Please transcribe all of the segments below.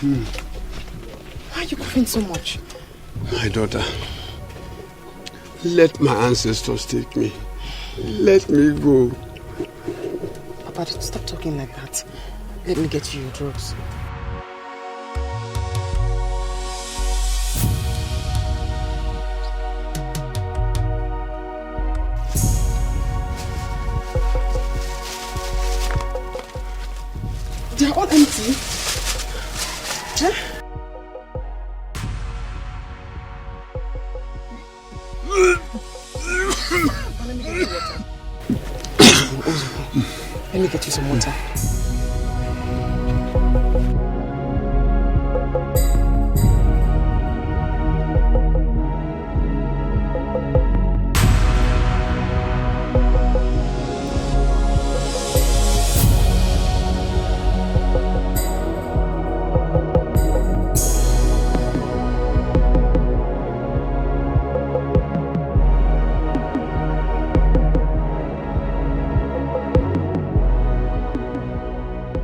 Why are you coughing so much? My daughter, let my ancestors take me. Let me go. Papa, stop talking like that. Let me get you your drugs. They're all empty. Huh? Let me get you some water.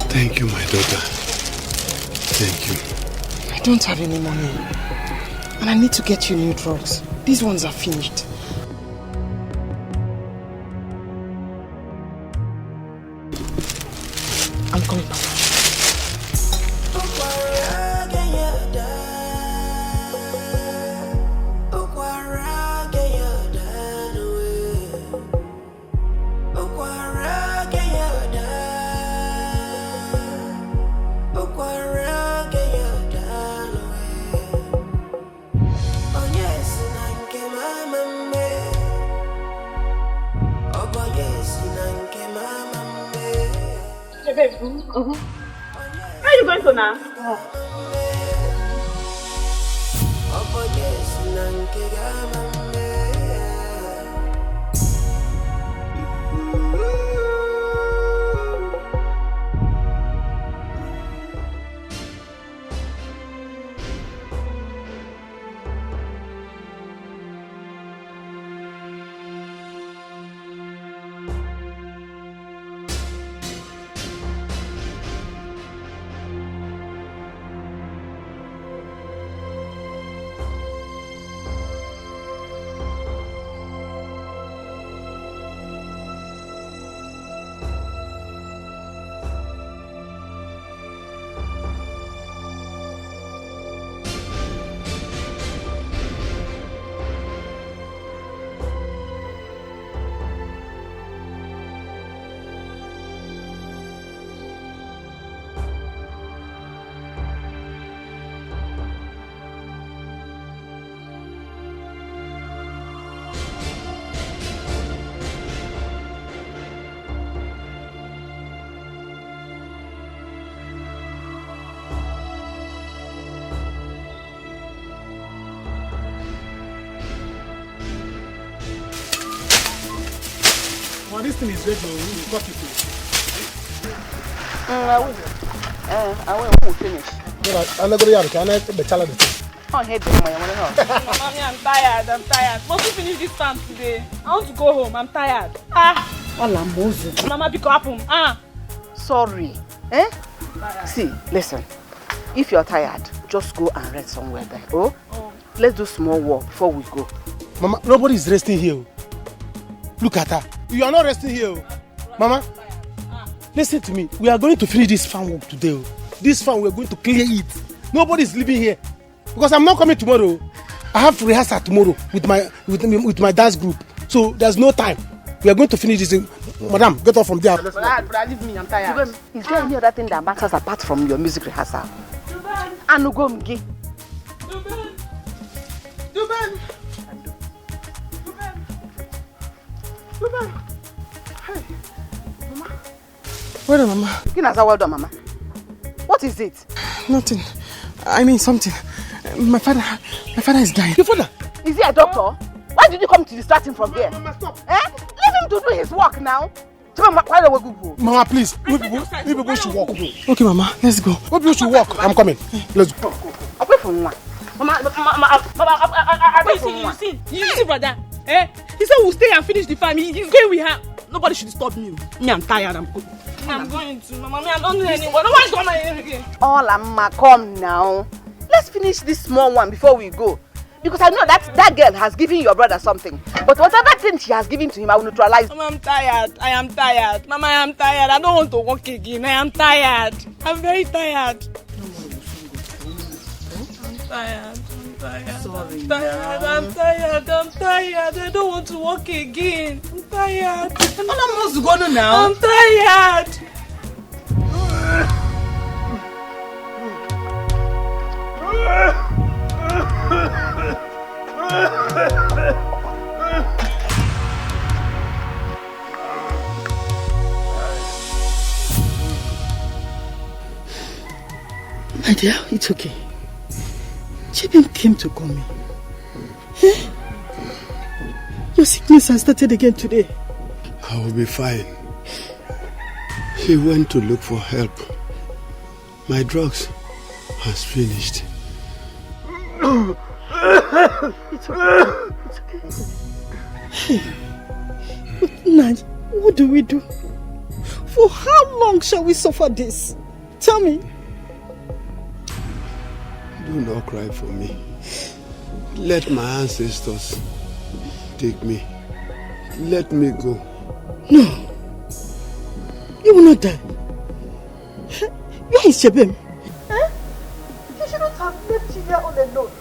Thank you, my daughter. Thank you. I don't have any money. And I need to get you new drugs. These ones are finished. I'm coming back. Where are you going to now? Well, this thing is ready to cut it. I will finish. I'm not going to can I take the challenge? Oh, head my Mommy, I'm tired. Must we finish this time today? I want to go home. I'm tired. Mama, pick up. Sorry. See, listen. If you're tired, just go and rest somewhere there. Oh? Let's do small walk before we go. Mama, nobody is resting here. Look at her. You are not resting here. Mama, listen to me. We are going to finish this farm work today. This farm, we are going to clear it. Nobody is living here. Because I'm not coming tomorrow. I have rehearsal tomorrow with my dance group. So there's no time. We are going to finish this. Madam, get off from there. But leave me, I'm tired. Is there any other thing that matters apart from your music rehearsal? Anugomgi. Duben. Hey, Mama. Well done, Mama. Well done, Mama. What is it? Nothing. I mean something. My father is dying. Your father? Is he a doctor? Why did you come to distract him from here? Mama, stop. Leave him to do his work now. Mama, please. We people should walk. Okay, Mama, let's go. We people should walk. I'm coming. Let's go. Away from one. Mama, you see, brother? He said we'll stay and finish the farm. He's going with her. Nobody should stop me. Me, I'm tired. I'm good. I'm going to. Mommy, I'm not doing anymore. No one's going to again. All Amma, come now. Let's finish this small one before we go. Because I know that girl has given your brother something. But whatever thing she has given to him, I will neutralize. Mama, I'm tired. I am tired. Mama, I am tired. I don't want to work again. I am tired. I'm very tired. I'm tired. Sorry. I'm tired. I don't want to work again. I'm tired. I'm tired. My dear, it's okay. Chibim came to call me. Eh? Your sickness has started again today. I will be fine. He went to look for help. My drugs has finished. It's okay. Hey, but Naj, what do we do? For how long shall we suffer this? Tell me. Do not cry for me. Let my ancestors take me. Let me go. No. You will not die. Where is Chebem? Eh? You shouldn't have left you here all alone.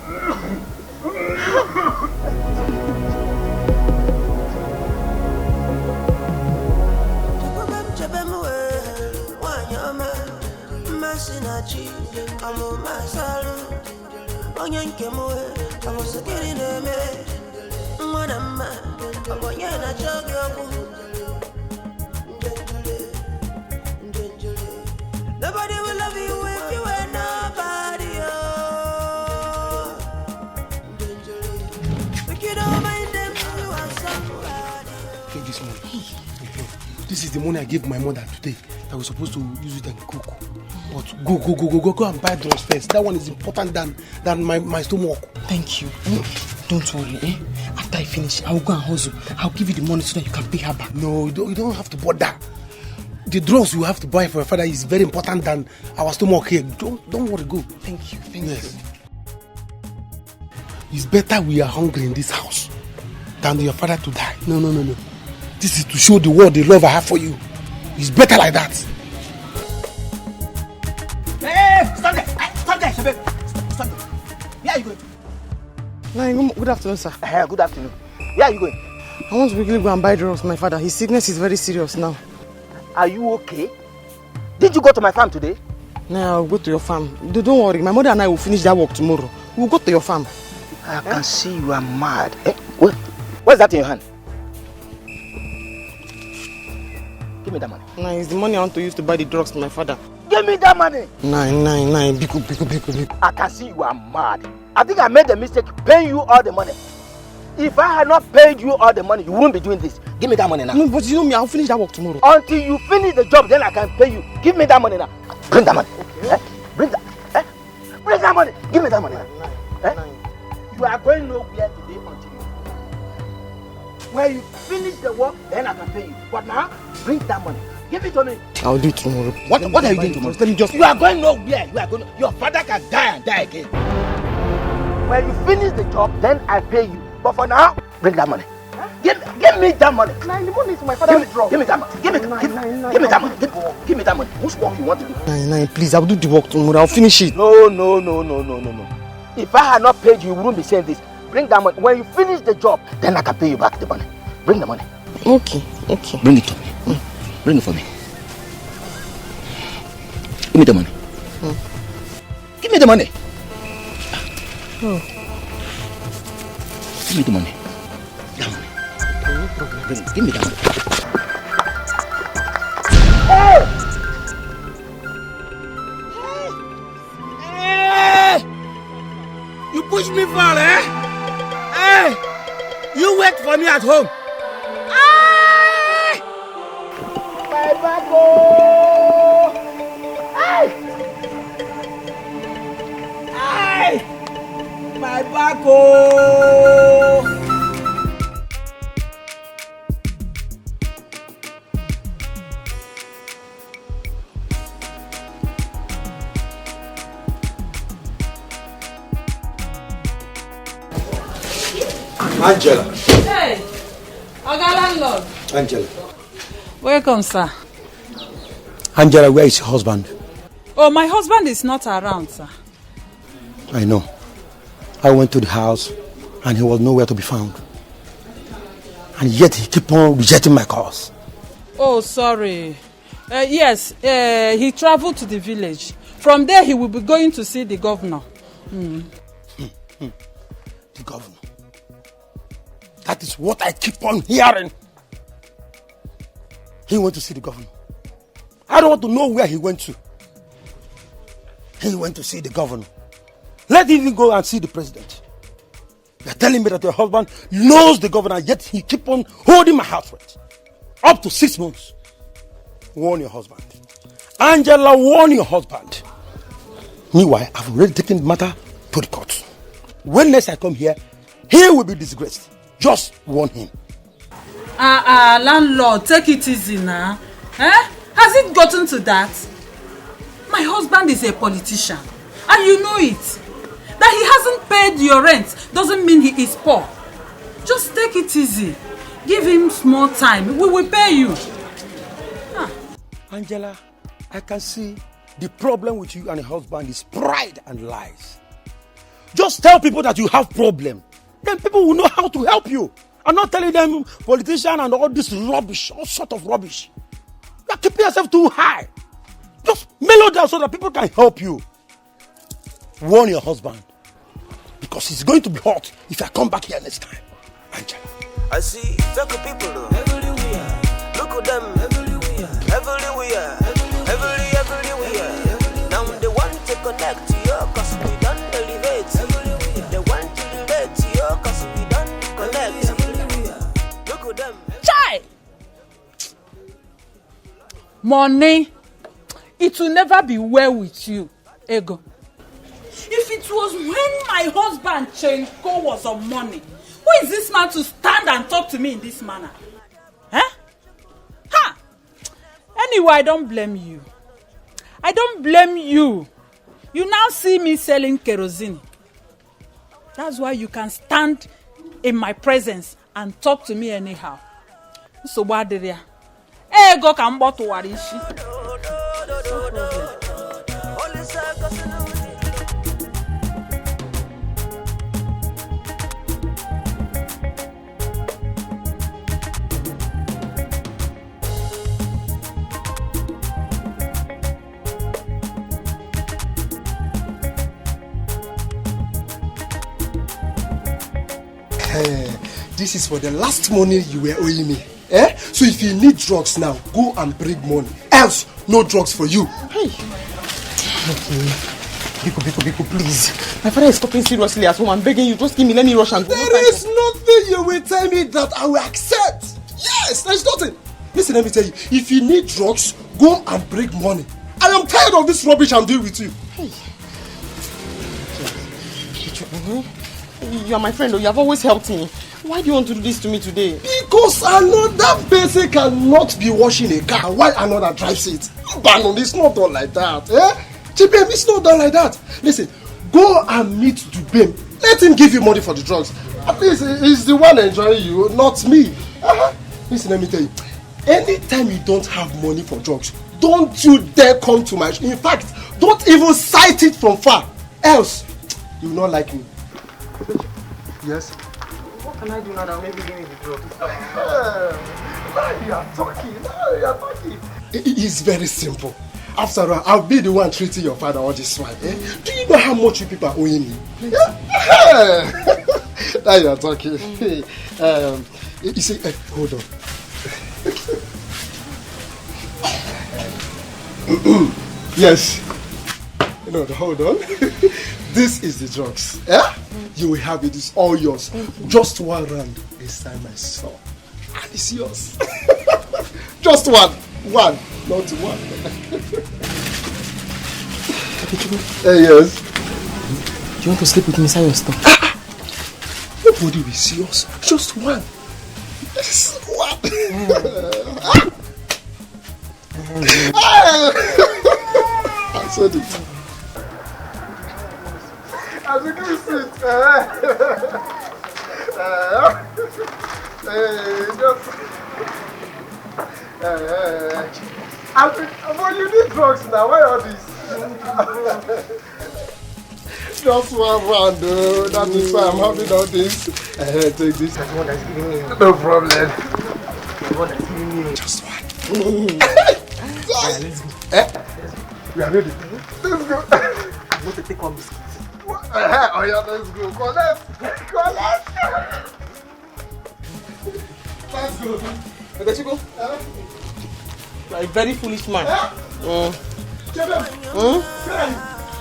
Nobody will love you if you were nobody. But you don't mind them, you are somebody. Take this money. This is the money I gave my mother today. I was supposed to use it and cook. But go and buy drugs first. That one is important than my stomach. Thank you. Don't worry, eh? After I finish, I will go and hustle. I'll give you the money so that you can pay her back. No, you don't have to bother. The drugs you have to buy for your father is very important than our stomach here. Don't worry, go. Thank you. Thank you. It's better we are hungry in this house than your father to die. No. This is to show the world the love I have for you. It's better like that. Hey, stand there, Shabib. Stand there. Where are you going? Good afternoon, sir. Good afternoon. Where are you going? I want to quickly go and buy drugs for my father. His sickness is very serious now. Are you okay? Did you go to my farm today? No, I'll go to your farm. Don't worry, my mother and I will finish that work tomorrow. We'll go to your farm. I can see you are mad. What's that in your hand? Give me that money. Nah, it's the money I want to use to buy the drugs for my father. Give me that money. Nah. Biku. I can see you are mad. I think I made the mistake paying you all the money. If I had not paid you all the money, you wouldn't be doing this. Give me that money now. No, but you know me, I'll finish that work tomorrow. Until you finish the job, then I can pay you. Give me that money now. Bring that money. Okay. Bring that money. Give me that money now. You are going nowhere today until you. When you finish the work, then I can pay you. But now, bring that money. Give it to me. I'll do it tomorrow. What are you doing tomorrow? Let me just... You are going nowhere. Your father can die and die again. When you finish the job, then I pay you. But for now, bring that money. Give me that money. Nah, the money is my father's drug. Give me that money. Give me that money. Give me that money. Which work you want to do? Nah, please, I'll do the work tomorrow. I'll finish it. No. If I had not paid you, you wouldn't be saying this. Bring that money. When you finish the job, then I can pay you back the money. Bring the money. Okay. Bring it to me. Bring it for me. Give me the money. Give me the money. Give me the money. That money. No problem. Give me that money. Hey! You push me far, eh? Hey! You wait for me at home. Hey! My back, oh! Hey! Hey! My back, oh! Angela. Hey, Oga landlord. Angela. Welcome, sir. Angela, where is your husband? Oh, my husband is not around, sir. I know. I went to the house and he was nowhere to be found. And yet he keep on rejecting my calls. Oh, sorry. Yes, he traveled to the village. From there, he will be going to see the governor. The governor. That is what I keep on hearing. He went to see the governor. I don't want to know where he went to. He went to see the governor. Let him even go and see the president. You're telling me that your husband knows the governor, yet he keep on holding my house rent. Up to 6 months. Warn your husband. Angela, warn your husband. Meanwhile, I've already taken the matter to the court. When next I come here, he will be disgraced. Just warn him. Landlord, take it easy now. Has it gotten to that? My husband is a politician, and you know it. That he hasn't paid your rent doesn't mean he is poor. Just take it easy. Give him small time. We will pay you. Angela, I can see the problem with you and your husband is pride and lies. Just tell people that you have problem. Then people will know how to help you. I'm not telling them politician and all this rubbish, all sort of rubbish. You're keeping yourself too high. Just mellow down so that people can help you. Warn your husband. Because it's going to be hot if I come back here next time. Angela. I see fake people everywhere. Look at them everywhere. Everywhere. Everywhere. Now they want to connect to you cause we don't elevate. They want to relate to you cause we don't connect. Look at them. Chai! Money. It will never be well with you, Ego. If it was when my husband Chenko was on money, who is this man to stand and talk to me in this manner? Anyway, I don't blame you. I don't blame you. You now see me selling kerosene. That's why you can stand in my presence and talk to me anyhow. So what did you? Ego can bottle what is she? This is for the last money you were owing me. So if you need drugs now, go and bring money. Else, no drugs for you. Hey. Okay. Biko, please. My father is talking seriously at home. I'm begging you, just give me, let me rush and go. There is nothing you will tell me that I will accept. Yes, there's nothing. Listen, let me tell you. If you need drugs, go and bring money. I am tired of this rubbish I'm doing with you. Hey. You are my friend, though. You have always helped me. Why do you want to do this to me today? Because another person cannot be washing a car while another drives it. Banon, it's not done like that. Chibem, it's not done like that. Listen, go and meet Dubem. Let him give you money for the drugs. At least he's the one enjoying you, not me. Listen, let me tell you. Anytime you don't have money for drugs, don't you dare come to my... In fact, don't even sight it from far. Else, you will not like me. Yes? What can I do now that maybe give me the drugs? Now you are talking. It's very simple. After all, I'll be the one treating your father all this while. Do you know how much you people are owing me? Now you are talking. You see, hold on. Yes. No, hold on. This is the drugs. You will have it. It's all yours. Just one round inside my soul. And it's yours. Just one. One. Not one. Yes. Do you want to sleep with me inside your store? Nobody will see us. Just one. Yes, one. I said it. As you can see it. But you need drugs now. Why all this? Just one round, though. That is why I'm having all this. Take this. That's one that's giving me. No problem. The one that's giving me. Just one. Let's go. We are ready. Let's go. I'm going to take one biscuit. Oh yeah, let's go. Collect. Let's go. Let's go. You are a very foolish man.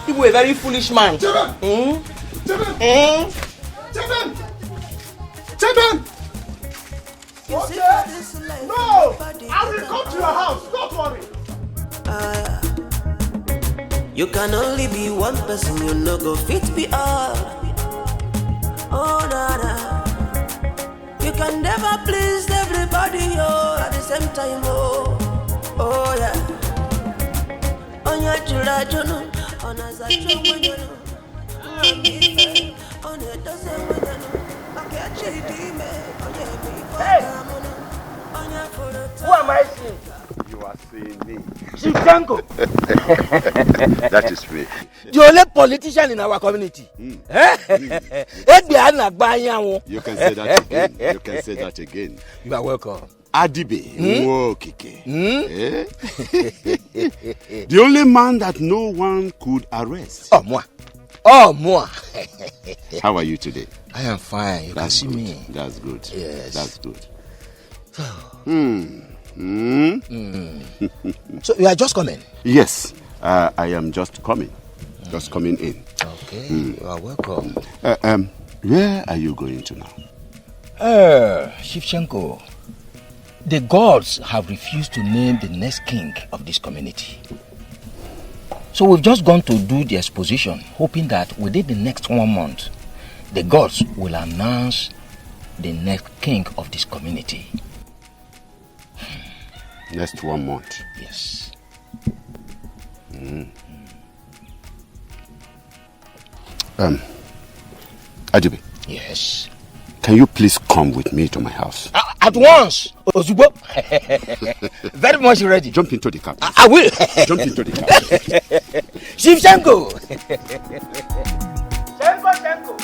You were a very foolish man. Chairman! No! I will come to your house. Don't worry. You can only be one person, you no go fit be all. Oh, nana. You can never please everybody, oh, at the same time, oh. Oh, yeah. On your children, on a zacho, on a dozen, who am I seeing? You are seeing me. Shivchenko. That is me. The only politician in our community. You can say that again. You can say that again. You are welcome. Adibe, Nwokike. The only man that no one could arrest. Oh, moi. How are you today? I am fine. You That's can good. see me. That's good. Yes. That's good. So you are just coming? Yes, I am just coming. Just coming in. Okay, you are welcome. Where are you going to now? Shivchenko, the gods have refused to name the next king of this community. So we've just gone to do the exposition, hoping that within the next 1 month, the gods will announce the next king of this community. Next 1 month. Yes. Adibe. Yes. Can you please come with me to my house? At once, Ozubo. Very much ready. Jump into the car. I will. Jump into the car. Shivchenko. Shenko.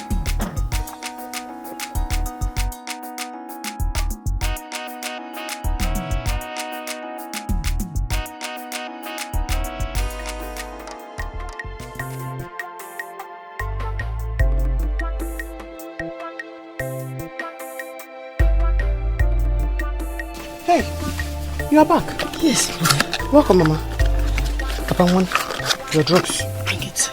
Hey, you are back. Yes. Welcome, Mama. Papa, one, your drugs. Bring it.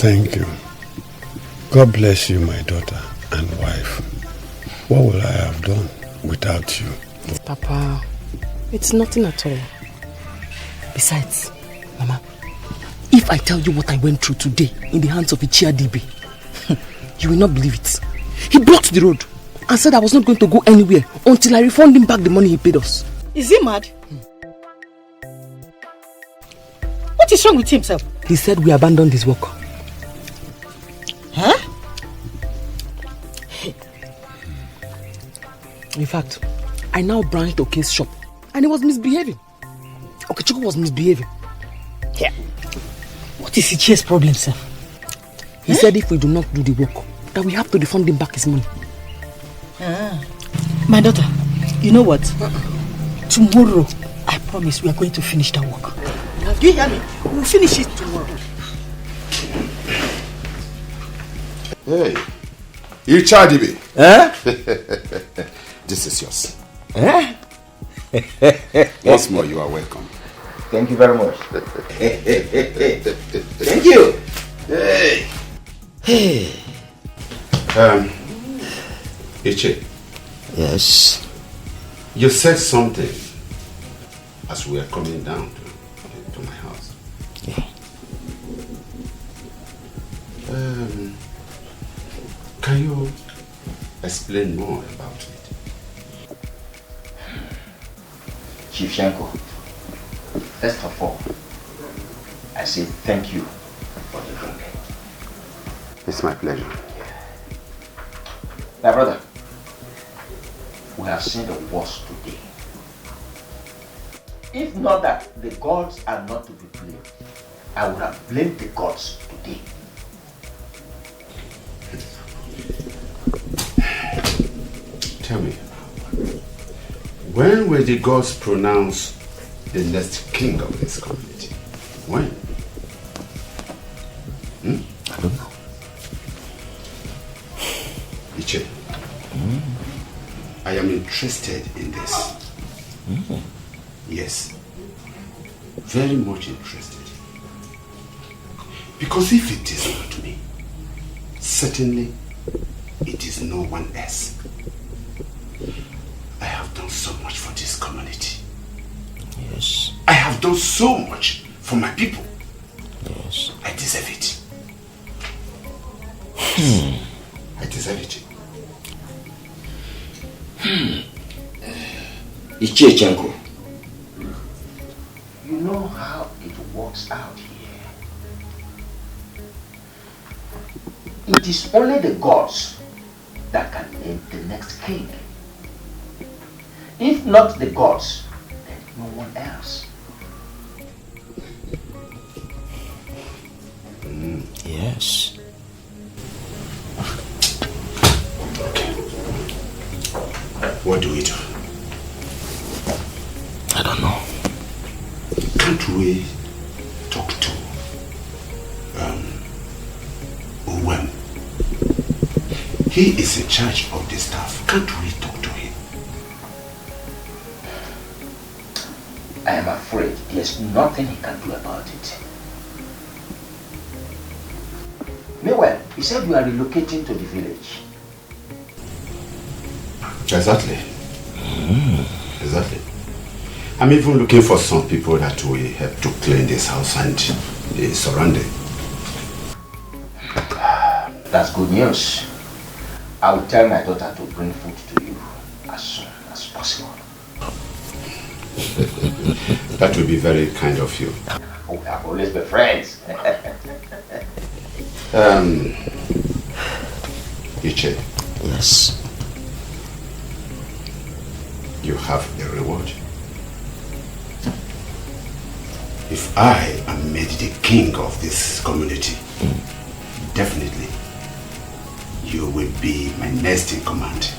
Thank you. God bless you, my daughter and wife. What would I have done without you? Papa, it's nothing at all. Besides, Mama, if I tell you what I went through today in the hands of Ichiadibe, you will not believe it. He blocked the road and said I was not going to go anywhere until I refund him back the money he paid us. Is he mad? What is wrong with himself? He said we abandoned his work. Huh? In fact, I now branched Oke's shop and he was misbehaving. Okechukwu was misbehaving. Yeah. What is Ichie's problem, sir? He said if we do not do the work, that we have to refund him back his money. My daughter, you know what? Tomorrow, I promise we are going to finish that work. Do you hear me? We will finish it tomorrow. Hey, Ichadibe. This is yours. Once more, you are welcome. Thank you very much. Thank you. Hey. Ichi. Yes. You said something as we are coming down to my house. Yeah. Can you explain more about it? Chief Shenko, first of all, I say thank you for the drink. It's my pleasure. My brother, we have seen the worst today. If not that the gods are not to be blamed, I would have blamed the gods today. Tell me, when will the gods pronounce the next king of this community? When? I don't know. Iche, I am interested in this. Yes, very much interested. Because if it is not me, certainly it is no one else. I have done so much for this community. Yes. I have done so much for my people. Yes. I deserve it. I deserve it. Ichenko, you know how it works out here. It is only the gods that can name the next king. If not the gods, then no one else. Yes. What do we do? I don't know. Can't we talk to Uwem? He is in charge of the staff. Can't we talk to him? I am afraid there's nothing he can do about it. Meanwhile, he said you are relocating to the village. Exactly. Exactly. I'm even looking for some people that will help to clean this house and the surrounding. That's good news. I will tell my daughter to bring food to you as soon as possible. That will be very kind of you. Oh, we have always been friends. Iche. Yes. You have a reward. If I am made the king of this community, definitely you will be my next in command.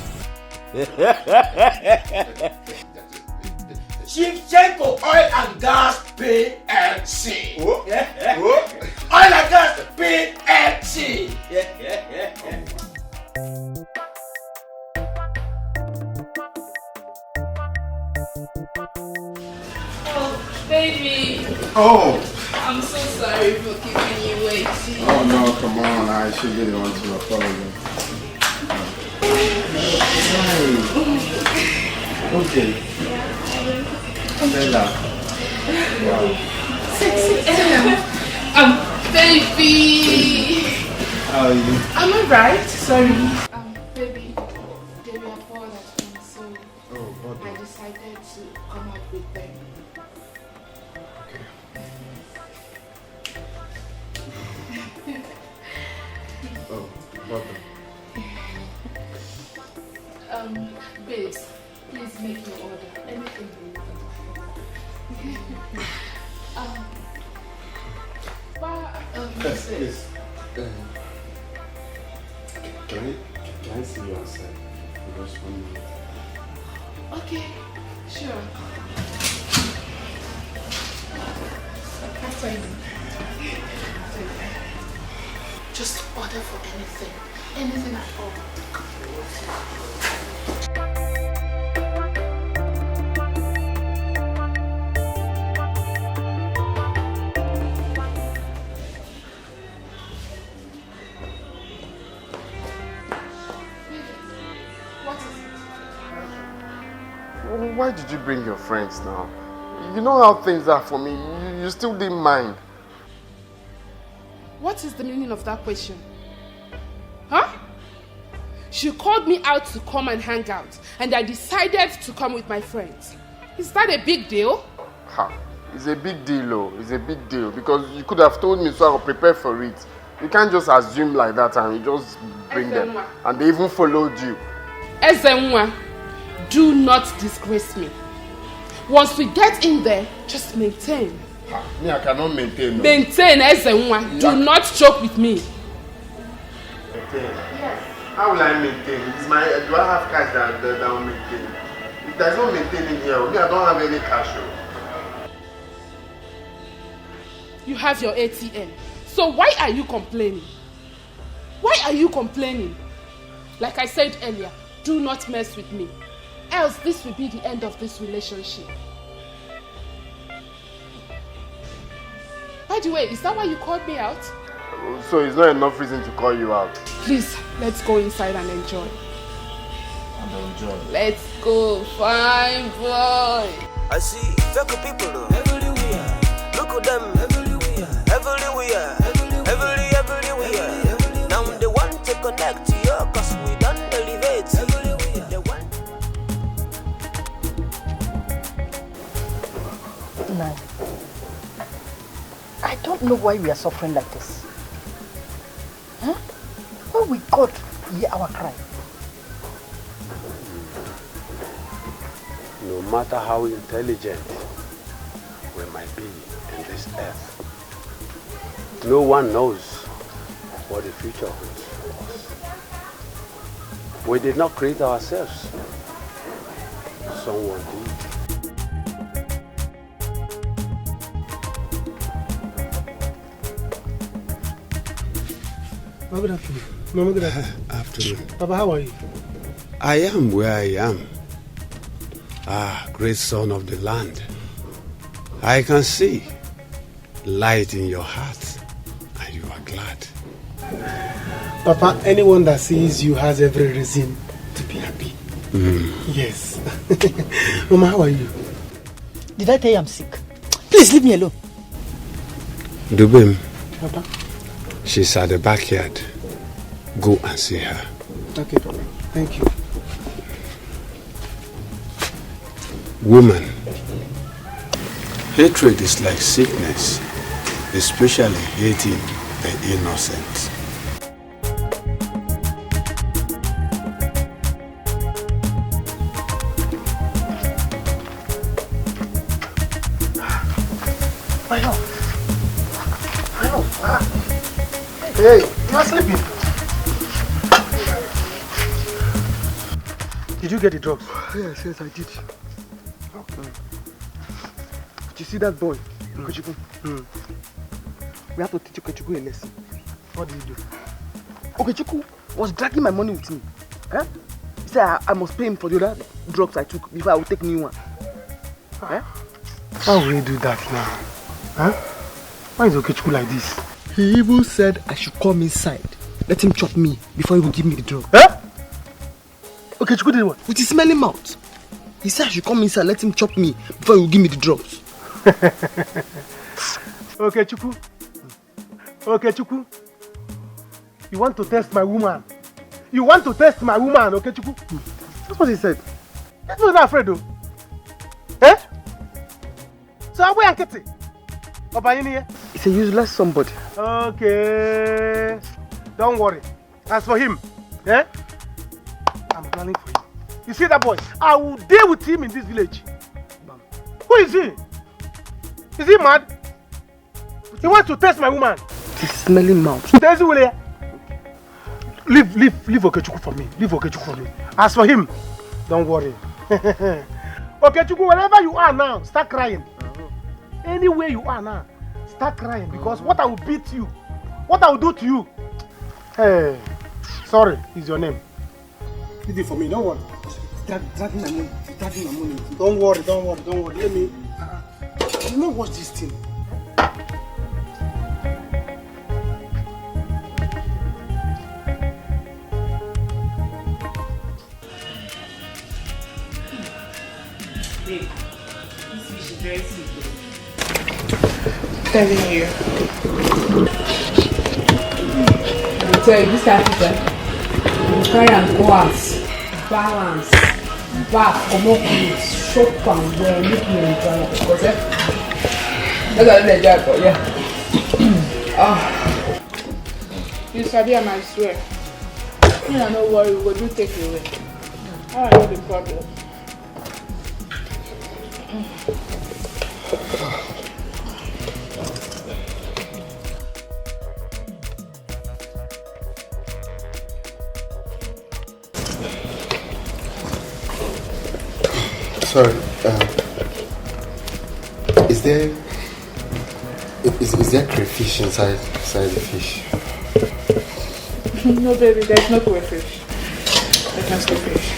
Chief Chenko, oil and gas PLC. Oil and gas PLC. Oh, baby. Oh. I'm so sorry for keeping you waiting. Oh no, come on. I should be the one to apologize. Okay. Bella. Wow. Baby. How are you? Am I right? Sorry. Baby. They were all at home, so I decided to come out with them. Oh, welcome. Babes, please make your order. Anything you want. Please. Can I see you outside? Just 1 minute. Okay, sure. Just order for anything. Anything at all. Why did you bring your friends now? You know how things are for me. You still didn't mind. What is the meaning of that question? Huh? She called me out to come and hang out, and I decided to come with my friends. Is that a big deal? Ha. It's a big deal, oh. It's a big deal because you could have told me so I could prepare for it. You can't just assume like that and you just bring them. And they even followed you. Ezenwa, do not disgrace me. Once we get in there, just maintain. Me, I cannot maintain. No. Maintain, Ezenwa. Do not joke with me. Maintain? Yes. How will I maintain? Do I have cash that will maintain? If there's no maintaining here, me, I don't have any cash. You have your ATM. So why are you complaining? Why are you complaining? Like I said earlier, do not mess with me. Else this will be the end of this relationship. By the way, is that why you called me out? So it's not enough reason to call you out. Please, let's go inside and enjoy. And enjoy. Let's go, fine boy. I see fake people though. Everywhere. Look at them. Everywhere. Everywhere. Now they want to connect to you cause we done elevate. Everywhere. They want. Nah. I don't know why we are suffering like this. Huh? Why we God hear our cry? No matter how intelligent we might be in this earth, no one knows what the future holds for us. We did not create ourselves. Someone did. Good afternoon. Mama, good afternoon. Afternoon. Papa, how are you? I am where I am. Great son of the land. I can see light in your heart, and you are glad. Papa, anyone that sees you has every reason to be happy. Yes. Mama, how are you? Did I tell you I'm sick? Please leave me alone. Dubem. Papa? She's at the backyard. Go and see her. Okay, Papa. Thank you. Woman, hatred is like sickness, especially hating the innocent. Hey, you are sleeping. Did you get the drugs? Yes, I did. Did you see that boy, Kochiku? We have to teach Kochiku a lesson. What did you do? Kochiku was dragging my money with me. Eh? He said I must pay him for the other drugs I took before I would take new one. Eh? How will you do that now? Huh? Why is Kochiku like this? He even said I should come inside, let him chop me before he would give me the drug. Huh? Kochiku did what? With his smelly mouth. He said I should come inside, let him chop me before he would give me the drugs. Kochiku. Kochiku. You want to test my woman? You want to test my woman, Kochiku? That's what he said. He's not afraid though. Eh? So how are you? He's a useless somebody. Okay. Don't worry. As for him, eh? I'm planning for him. You see that boy? I will deal with him in this village. Who is he? Is he mad? He wants to test my woman. His smelly mouth. Leave Okechukwu for me. Leave Okechukwu for me. As for him, don't worry. Okechukwu, wherever you are now, start crying. Anywhere you are now, start crying because what I will beat you, what I will do to you. Hey, sorry, is your name. Leave it for me, don't worry. Dragging my money. Don't worry. Let me. You know watch this thing. Babe, this fish is very sweet. Telling you. tell you, this kind of thing, you carry and go house, balance, back, come on, shop and wear, make me enjoy it. Because that's what I enjoy for, yeah. You sabi and I swear. Yeah, no worry, we will do take away. I know the problem. Sorry, is there crayfish inside the fish? No, baby, there's no crayfish. There's no crayfish.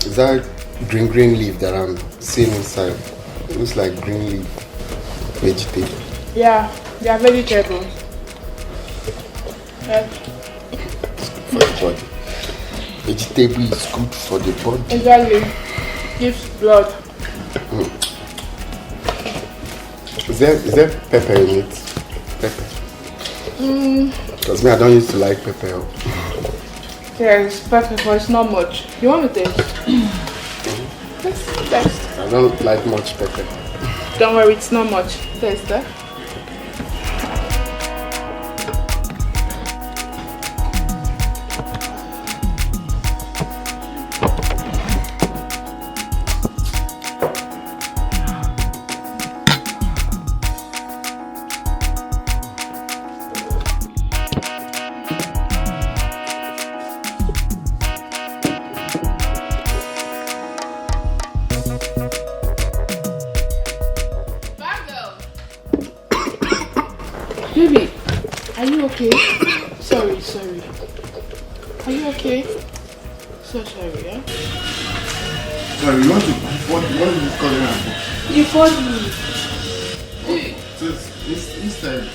Is that green leaf that I'm seeing inside? It looks like green leaf vegetable. Yeah, they are vegetables. Yeah. For the body. Vegetable is good for the body. Exactly. Gives blood. Is there pepper in it? Pepper. Because me, I don't used to like pepper. There's pepper, but it's not much. You want to taste? Taste. I don't like much pepper. Don't worry, it's not much. Taste, eh? Baby, are you okay? Sorry. Are you okay? So sorry, yeah? Sorry, you want to call it? You called me. So instead,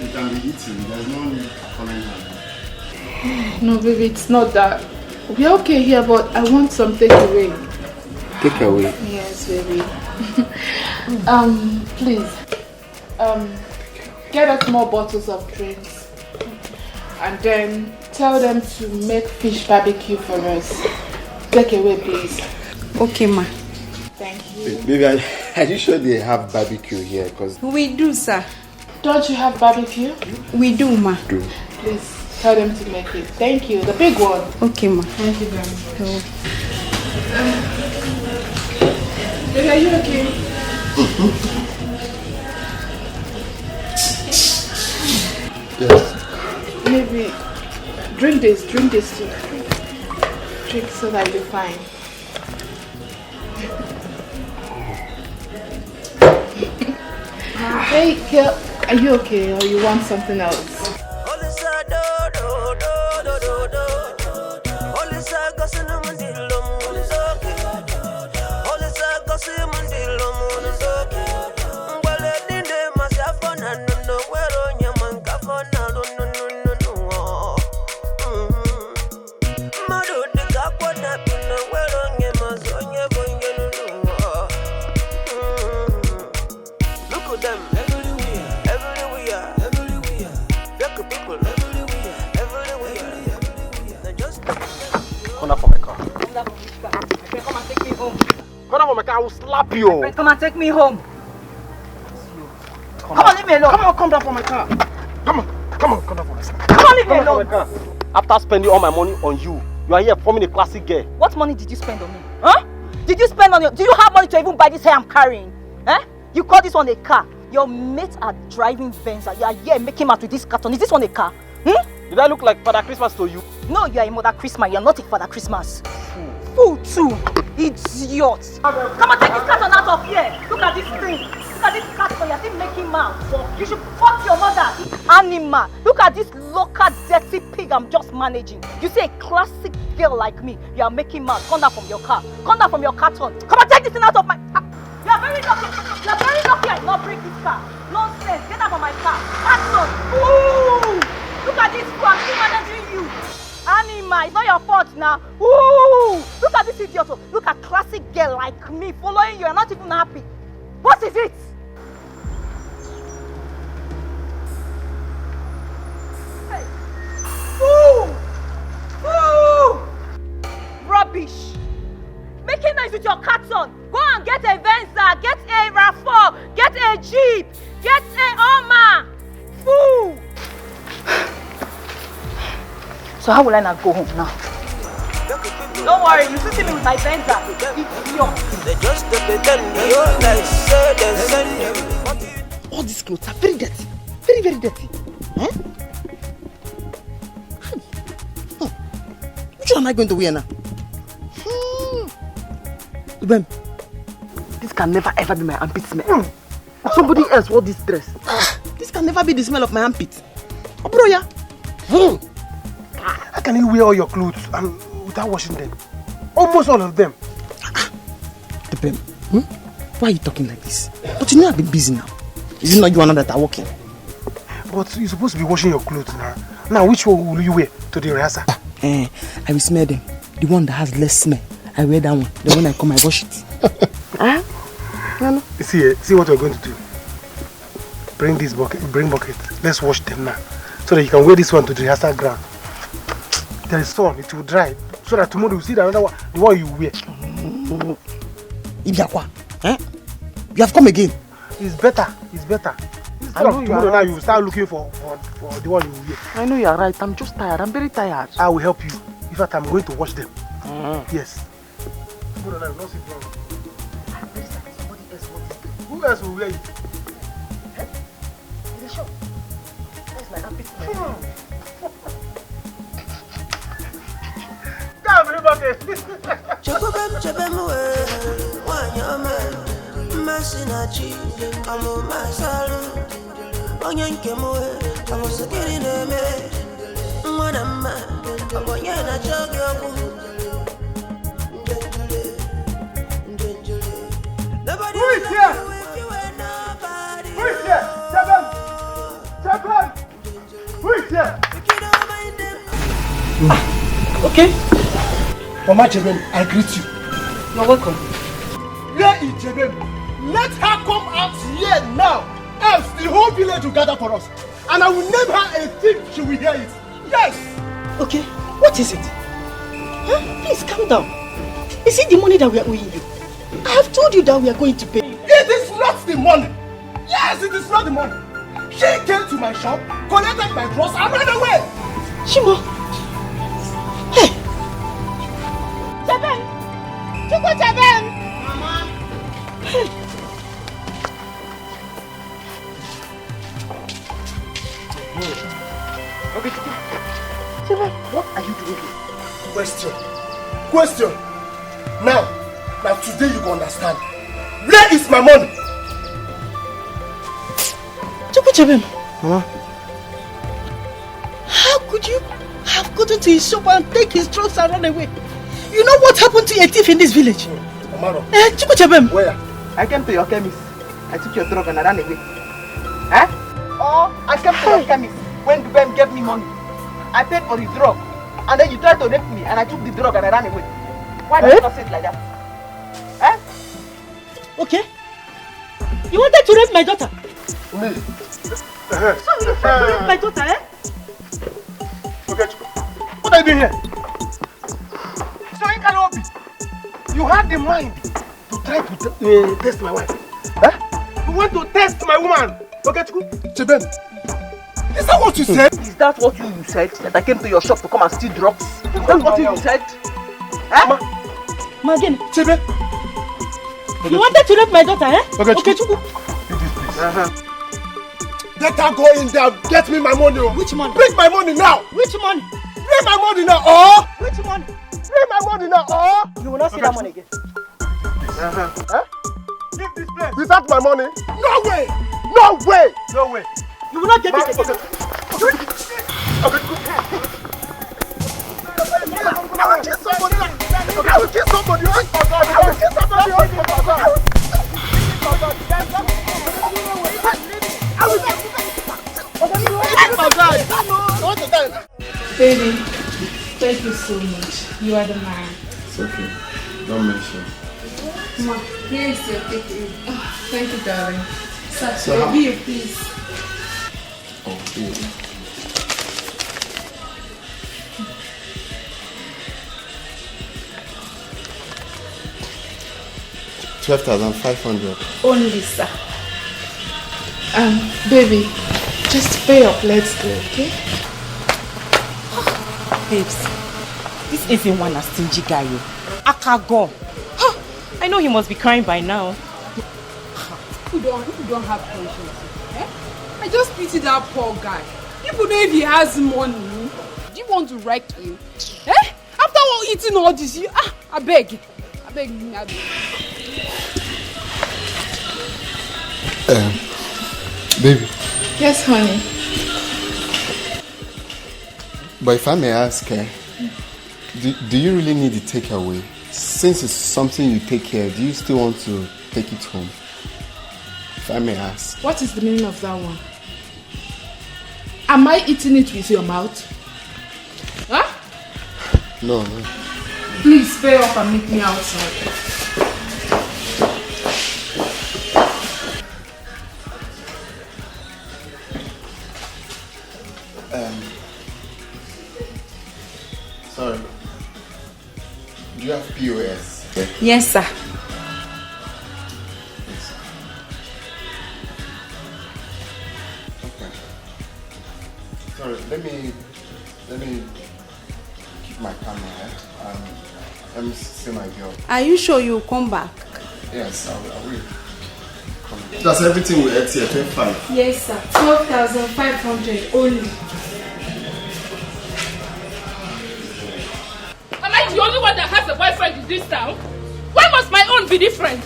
it can be eaten. There's no need calling her. No, baby, it's not that. We're okay here, but I want some takeaway. Takeaway? Yes, baby. Please. Get us more bottles of drinks. And then tell them to make fish barbecue for us. Take away, please. Okay, ma. Thank you. Baby, are you sure they have barbecue here? Cause We do, sir. Don't you have barbecue? We do, ma. Please tell them to make it. Thank you. The big one. Okay, ma. Thank you very much. Baby, are you okay? yes. Maybe drink this too. Drink so that you're fine. Hey, girl, are you okay or you want something else? I will slap you. Friend, come and take me home. Come on, leave me alone. Come on, come down from my car. Come on, come down from my car. Come on, leave me alone. After spending all my money on you, you are here forming a classic girl. What money did you spend on me? Huh? Did you spend on your... Do you have money to even buy this hair I'm carrying? Eh? You call this one a car. Your mates are driving Benz. You are here making out with this carton. Is this one a car? Did I look like Father Christmas to you? No, you are a Mother Christmas. You are not a Father Christmas. Fool too. Idiot. Come on, take this carton out of here. Look at this thing. Look at this carton. You're still making mouth. You should fuck your mother. Animal. Look at this local dirty pig I'm just managing. You see a classic girl like me. You are making mouth. Come down from your car. Come down from your carton. Come on, take this thing out of my... You are very lucky. You are very lucky I did not break this car. Nonsense. Get out of my car. Carton. Ooh. Look at this fool. I'm still managing you. Anima, it's not your fault now. Ooh, look at this idiot. Look at classic girl like me following you. You're not even happy. What is it? rubbish. Making noise with your carton. Go and get a Venza, get a RAV4, get a Jeep, get a Oma. Fool. So how will I not go home now? Don't worry, you see me with my Venza. It's yours. They just pretend they all like say they send you. All these clothes are very dirty. Very, very dirty. Huh? Which one am I going to wear now? Ibem, this can never ever be my armpit smell. Somebody else wore this dress. This can never be the smell of my armpit. Oh, bro, yeah. How can you wear all your clothes and without washing them? Almost all of them. Ibem, why are you talking like this? But you know I've been busy now. Is it not you and I that are working? But you're supposed to be washing your clothes now. Now, which one will you wear to the rehearsal? I will smell them. The one that has less smell. I wear that one. Then when I come, I wash it. See what we're going to do. Bring this bucket. Bring bucket. Let's wash them now, so that you can wear this one to the rehearsal ground. There is sun. It will dry, so that tomorrow you see the another one, the one you wear. Ibiakwa, you have come again. It's better. It's better. I know tomorrow now you will start looking for the one you wear. I know you are right. I'm just tired. I'm very tired. I will help you. In fact, I'm going to wash them. Yes. Who else will wear it? In the shop. That's my armpit smell. Come, everybody. Who is here? Who is here? Seven! Who is here? Okay. Mama Cheben, I greet you. You're welcome. Where is Cheben? Let her come out here now, else the whole village will gather for us. And I will name her a thief, she will hear it. Yes! Okay, what is it? Please calm down. Is it the money that we are owing you? I have told you that we are going to pay. It is not the money. Yes, it is not the money. She came to my shop, collected my clothes, and ran away. Shimo. Hey. Cheben! Chuku Cheben! Mama. Hey. Okay, Cheben, what are you doing here? Question. Now today you can understand. Where is my money? Chuku Cheben. Mama. How could you have gotten to his shop and take his drugs and run away? You know what happened to a thief in this village? Amaro. Chuku Cheben. Where? I came to your chemist. I took your drug and I ran away. Or I came to your chemist when Dubem gave me money. I paid for the drug. And then you tried to rape me and I took the drug and I ran away. Why did you not say it like that? Okay. You wanted to rape my daughter? Me? So you tried to rape my daughter, Okay, what are you doing here? So in Kanobi, you had the mind to try to test my wife. You want to test my woman. Okay, Cheben, is that what you said? Is that what you said? That I came to your shop to come and steal drugs? Is that what you said? Again. Cheben. You wanted to rape my daughter, Okay, Chuku. Leave this place. Let her go in there, get me my money. Which money? Bring my money now. Which money? Bring my money now, or Which money? bring my money now, or You will not see that money again. Leave this place. Without my money? No way! No way! No way! You will not get it again. I will kill somebody. I will kill somebody. Baby, thank you so much. You are the man. It's okay. Don't mention. Mom, here is your ticket. Oh, thank you, darling. Sir, So how- here, please. Okay. 12,500. Only, sir. Baby, just pay up. Let's go, okay? Babes, this isn't one a stingy guy. Akago. I know he must be crying by now. You don't have conscience. Eh? I just pity that poor guy. Even though if he has money, do you want to wreck him? Eh? After all eating all this, I beg. Baby. Yes, honey. But if I may ask, do you really need the takeaway? Since it's something you take care, do you still want to take it home? If I may ask. What is the meaning of that one? Am I eating it with your mouth? Huh? No. Please pay up and meet me outside. Sorry. Do you have POS? Yes, sir. Okay. Sorry, let me keep my camera. Let me see my girl. Are you sure you'll come back? Yes, I will. That's everything we ate here, 25. Yes, sir. 12,500 only. Am I the only one that has a boyfriend in this town? Why must my own be different?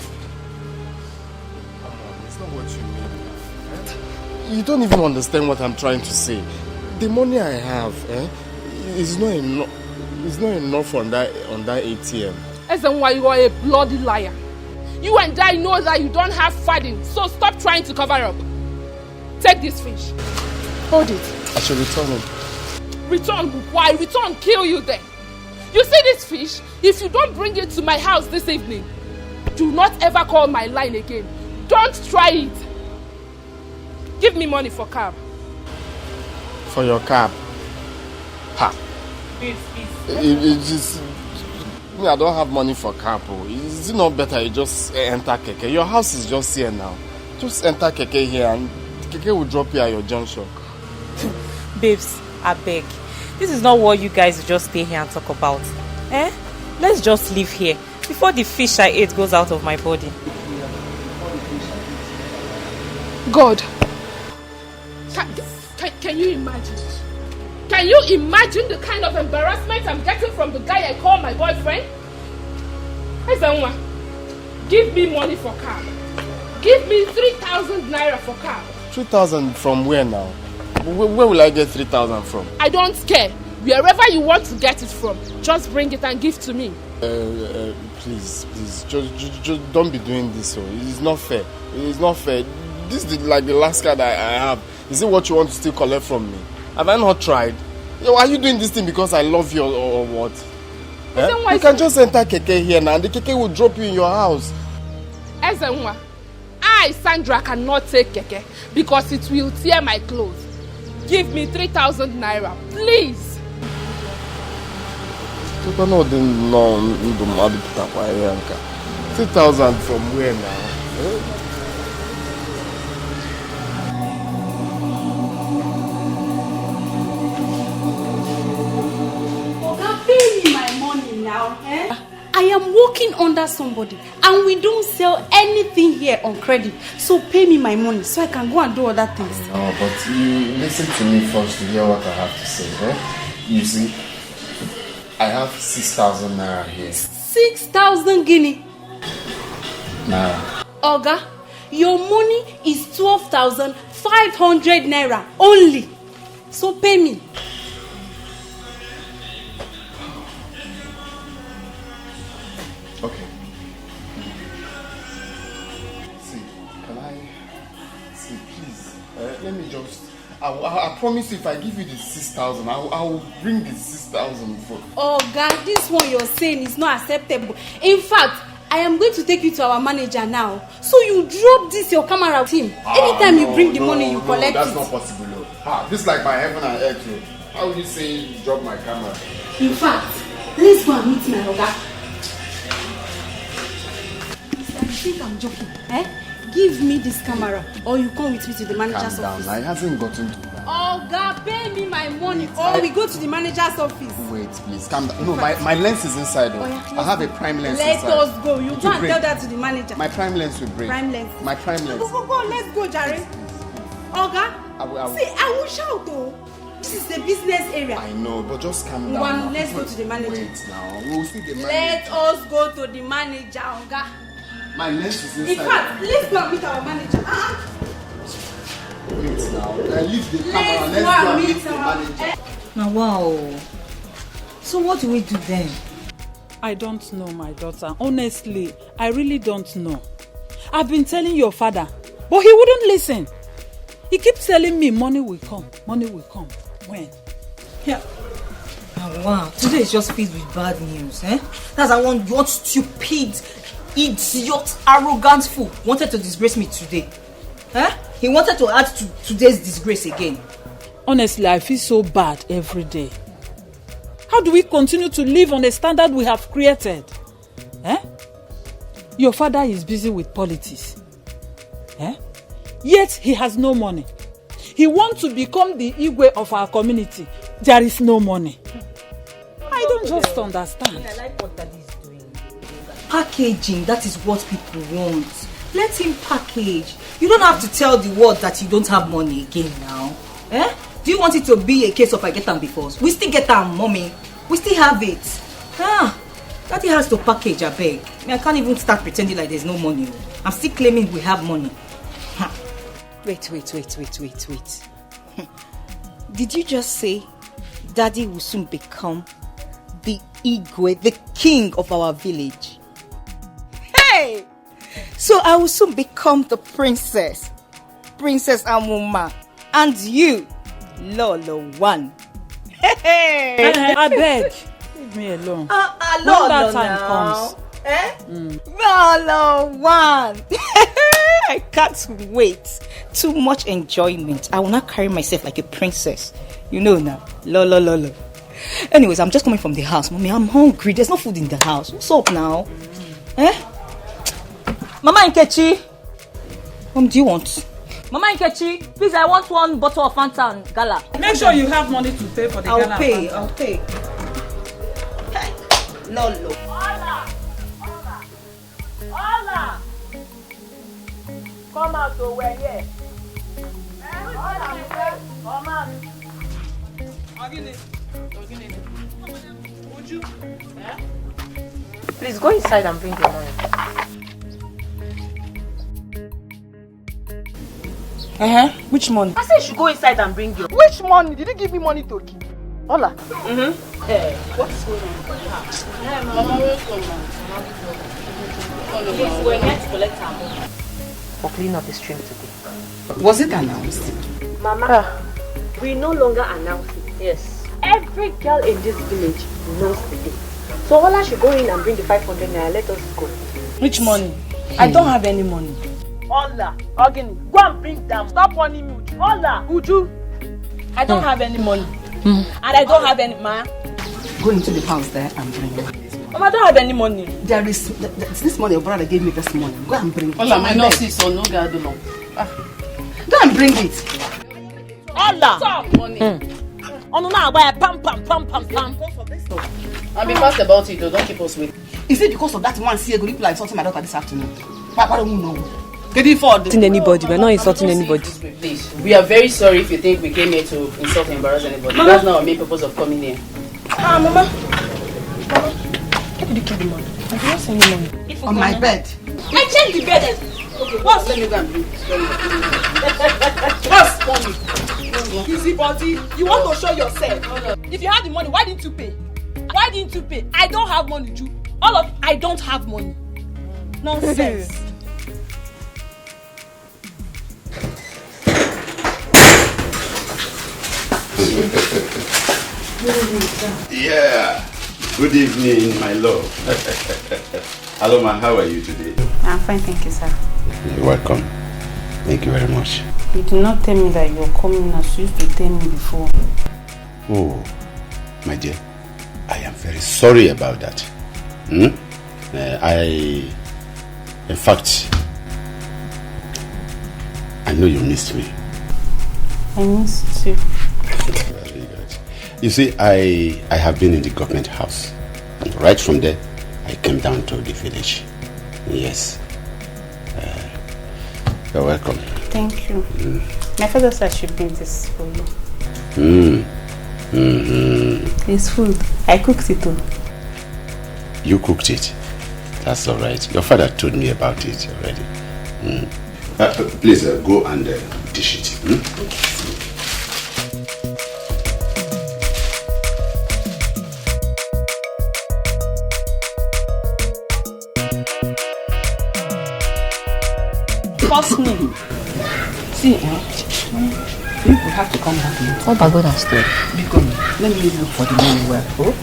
It's not what you mean. You don't even understand what I'm trying to say. The money I have, is not enough. It's not enough on that ATM. As in why you are a bloody liar. You and I know that you don't have funding, so stop trying to cover up. Take this fish. Hold it. I should return it. Return? Why? Return kill you then. You see this fish? If you don't bring it to my house this evening, do not ever call my line again. Don't try it. Give me money for cab. For your cab? Ha. Please. It just... I don't have money for cab. Is it not better you just enter Keke? Your house is just here now. Just enter Keke here and Keke will drop you at your junction. Babes, I beg. This is not what you guys will just stay here and talk about. Let's just live here before the fish I ate goes out of my body. God. Can you imagine? Can you imagine the kind of embarrassment I'm getting from the guy I call my boyfriend? Ezenwa, give me money for cab. Give me 3,000 naira for cab. 3,000 from where now? Where will I get 3,000 from? I don't care. Wherever you want to get it from, just bring it and give to me. Please, just don't be doing this. It's not fair. It's not fair. This is like the last card I have. Is it what you want to still collect from me? Have I not tried? Are you doing this thing because I love you or what? You can just enter Keke here now and the Keke will drop you in your house. Ezenwa, I, Sandra, cannot take Keke because it will tear my clothes. Give me 3,000 naira, please. 3,000 from where now? Pay me my money now, I am working under somebody and we don't sell anything here on credit. So pay me my money so I can go and do other things. No, but you listen to me first to hear what I have to say. You see, I have 6,000 naira here. 6,000 guinea? Naira. Oga, your money is 12,500 naira only. So pay me. Okay. Please, let me just... I promise you if I give you the 6,000, I will bring the 6,000 for... Oh God, this one you're saying is not acceptable. In fact, I am going to take you to our manager now. So you drop this your camera with him. Anytime you bring the money, you collect that's it. That's not possible. This is like my heaven and earth. How will you say you drop my camera? In fact, let's go and meet my Oga. Mr. think I'm joking? Give me this camera or you come with me to the manager's office. Calm down. I hasn't gotten to that. Oh, God, pay me my money or we go to the manager's office. Wait, please, calm down. No, my lens is inside. I have a prime lens Let inside. us go. You go and tell that to the manager. My prime lens will break. Prime lens. My prime lens. Go, let's go, Jare. Oga, see, I will shout though. This is the business area. I know, but just calm down. Let's go to the manager. Wait now, we'll see the manager. Let us go to the manager, Oga. My lens is inside. In fact, let's go and meet our manager. Wait now, leave the camera. Let's go and meet the manager. Now, wow. So what do we do then? I don't know, my daughter. Honestly, I really don't know. I've been telling your father, but he wouldn't listen. He keeps telling me money will come. Money will come. When? Yeah. Oh, wow. Today is just filled with bad news, eh? That's what stupid, idiot, arrogant fool wanted to disgrace me today. Eh? He wanted to add to today's disgrace again. Honestly, I feel so bad every day. How do we continue to live on the standard we have created? Eh? Your father is busy with politics. Eh? Yet he has no money. He wants to become the Igwe of our community. There is no money. I don't just understand. I like what Daddy is doing. Packaging, that is what people want. Let him package. You don't have to tell the world that you don't have money again now. Eh? Do you want it to be a case of I get them before? We still get them, mommy. We still have it. Daddy has to package, I beg. I can't even start pretending like there's no money. I'm still claiming we have money. Wait. Did you just say Daddy will soon become the Igwe, the king of our village? Hey! So I will soon become the princess Amuma, and you, Lolo one. Hey! I beg, leave me alone. When Lolo that time now. comes. Lolo one. I can't wait. Too much enjoyment. I will not carry myself like a princess. You know now. Lolo. Anyways, I'm just coming from the house. Mommy, I'm hungry. There's no food in the house. What's up now? Mama Nkechi. Do you want? Mama Nkechi, please, I want one bottle of Fanta and Gala. Make sure you have money to pay for the Gala. I'll pay. Hey, Lolo. Hola! Come out, so we're here. Come out. Would you? Please go inside and bring your money. Which money? I said you should go inside and bring your. Which money? Did you give me money to keep? Hola. Hey, what's going on? Mama, welcome. Please, we're here to collect our money for cleaning up the stream today. Was it announced? Mama, we no longer announce it. Yes. Every girl in this village knows the day. So Ola should go in and bring the 500 naira. Let us go. Which money? I don't have any money. Hola. Ogini, go and bring them. Stop warning me. Hola. Uju, I don't have any money. And I don't have any money. Go into the house there and bring it. Mama, I don't have any money. There is this money your brother gave me this morning. Go and bring it. Hola, my nurse is on no guard alone. Go and bring it. Hola. Stop money. Now buy a pam. I'll be fast about it, though. Don't keep us waiting. Is it because of that one see a good people insulting my daughter this afternoon? Why don't you know? Get it for Anybody, we're not insulting anybody. Please, we are very sorry if you think we came here to insult or embarrass anybody. Mama. That's not our main purpose of coming here. Mama, where did you keep the money? I did not send you money. On my bed. I checked the bed. Okay, what's let me go and bring? What's money? Easy body. You want to show yourself. If you have the money, why didn't you pay? Why didn't you pay? I don't have money, Ju. I don't have money. Nonsense. Yeah. Good evening, my love. Hello, ma. How are you today? I'm fine, thank you, sir. You're welcome. Thank you very much. You did not tell me that you were coming as you used to tell me before. Oh, my dear, I am very sorry about that. In fact, I know you missed me. I missed you. Very good. You see, I have been in the government house. And right from there, I came down to the village. Yes. You're welcome. Thank you. My father said I should bring this for you. It's food. I cooked it too. You cooked it? That's all right. Your father told me about it already. Please go and dish it. Trust me. See, you will have to come back later. Oh, my God, that's good. Because let me look for the money well. Oh?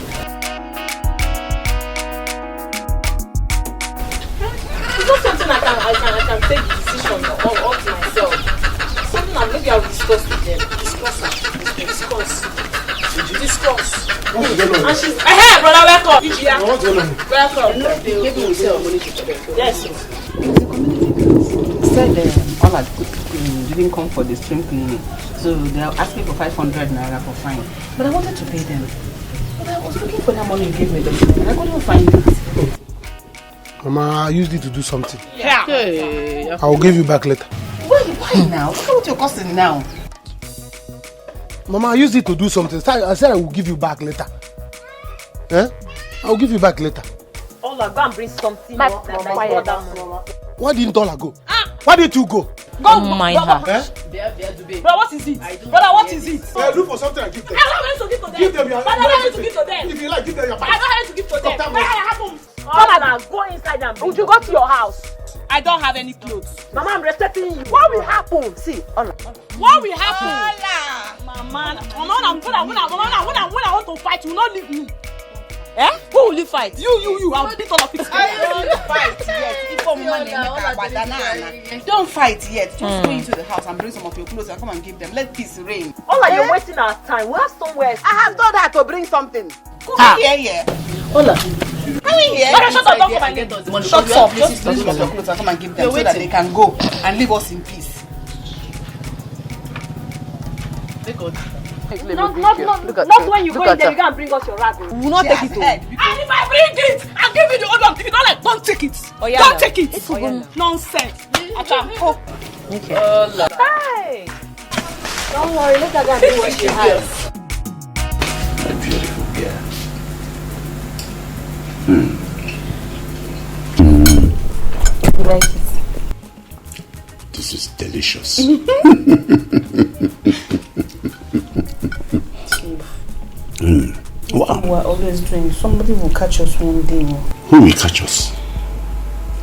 It's not something I can take the decision on to myself. Something that maybe I will discuss with them. Discuss. And she's hey, brother, welcome. What's going on? Welcome. Give me yourself. Yes. Said all our didn't come for the stream cleaning, so they are asking for 500 naira for fine. But I wanted to pay them. But I was looking for that money you gave me, and I couldn't find it. Mama, I used it to do something. Yeah. I will give you back later. Why now? Look at what you're costing now. Mama, I used it to do something. I said I will give you back later. I will give you back later. Ola, go and bring something. Why didn't Ola go? Why did you go? Go mind her. Brother, what is it? Brother, what is it? Look for something and give them. I'm not going to give to them. Give them your I'm not going to give to them. If you like, give them your I'm not going to give to them. What happened? Ola, go inside and bring. Would you go to your house? I don't have any clothes. Mama, I'm respecting you. What will happen? See, Ola. What will happen? Ola. Mama, when I want to fight, you will not leave me. Eh? Who will you fight? You. I'll beat all of it. Don't fight yet. Don't fight yet. Just go into the house and bring some of your clothes and come and give them. Let peace reign. Ola, you're wasting our time. We have somewhere. I have told her to bring something. Come here. Ola. Come here. Shut up, don't come and get us. Shut up. Just bring some of your clothes and come and give them so that they can go and leave us in peace. Not when you go in there, you go and bring us your rag. We will not take it. And if I bring it, I'll give you the old one. If you don't like, don't take it. Don't take it. Nonsense. Go. Okay. Hey. Don't worry, let her go and do what she has. My beautiful girl. You like it? This is delicious. Wow. We're always doing. Somebody will catch us one day. Who will catch us?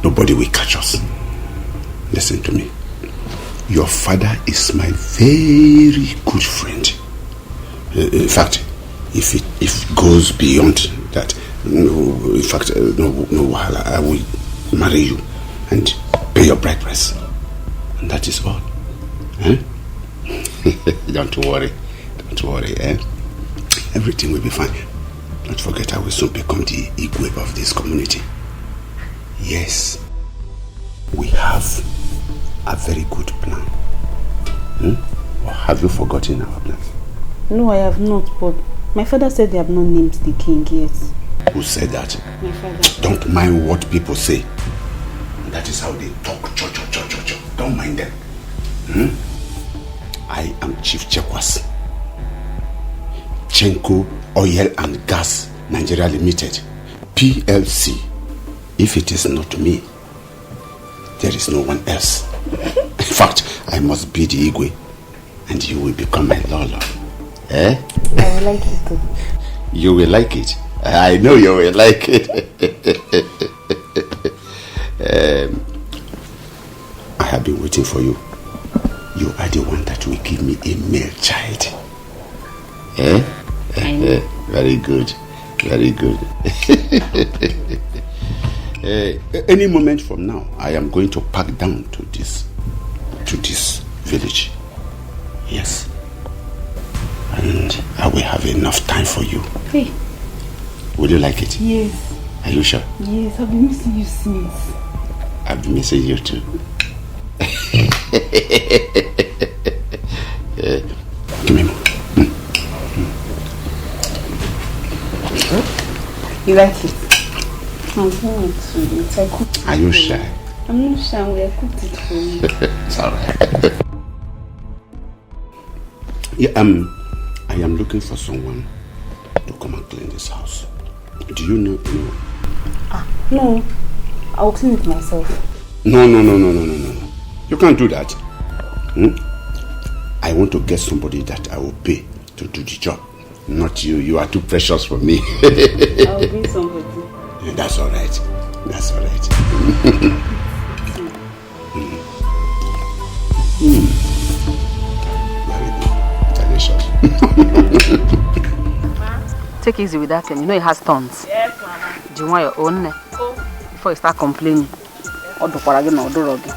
Nobody will catch us. Listen to me. Your father is my very good friend. In fact, if it goes beyond that, I will marry you and pay your bride price. And that is all. Don't worry. Everything will be fine. Don't forget, I will soon become the Igwe of this community. Yes, we have a very good plan. Or have you forgotten our plan? No, I have not, but my father said they have not named the king yet. Who said that? My father. Don't mind what people say. That is how they talk. Don't mind them. I am Chief Chekwas. Chenko Oil and Gas Nigeria Limited, PLC. If it is not me, there is no one else. In fact, I must be the Igwe, and you will become my Lolo. I will like it too. You will like it. I know you will like it. I have been waiting for you. You are the one that will give me a male child. Very good. Any moment from now, I am going to pack down to this village. Yes. And I will have enough time for you. Hey. Will you like it? Yes. Are you sure? Yes, I've been missing you since. I I've been missing you too. Give me more. You like it? I'm going to. Are you shy? I'm not shy. We have cooked it for you. It's alright. Yeah, I am looking for someone to come and clean this house. Do you know? No, I'll clean it myself. No. You can't do that. I want to get somebody that I will pay to do the job. Not you. You are too precious for me. I'll bring somebody. That's all right. That's all right. Very good. Delicious. Take easy with that thing. You know it has thorns. Yes, Mama. Do you want your own? Before you start complaining. Or do again or do again.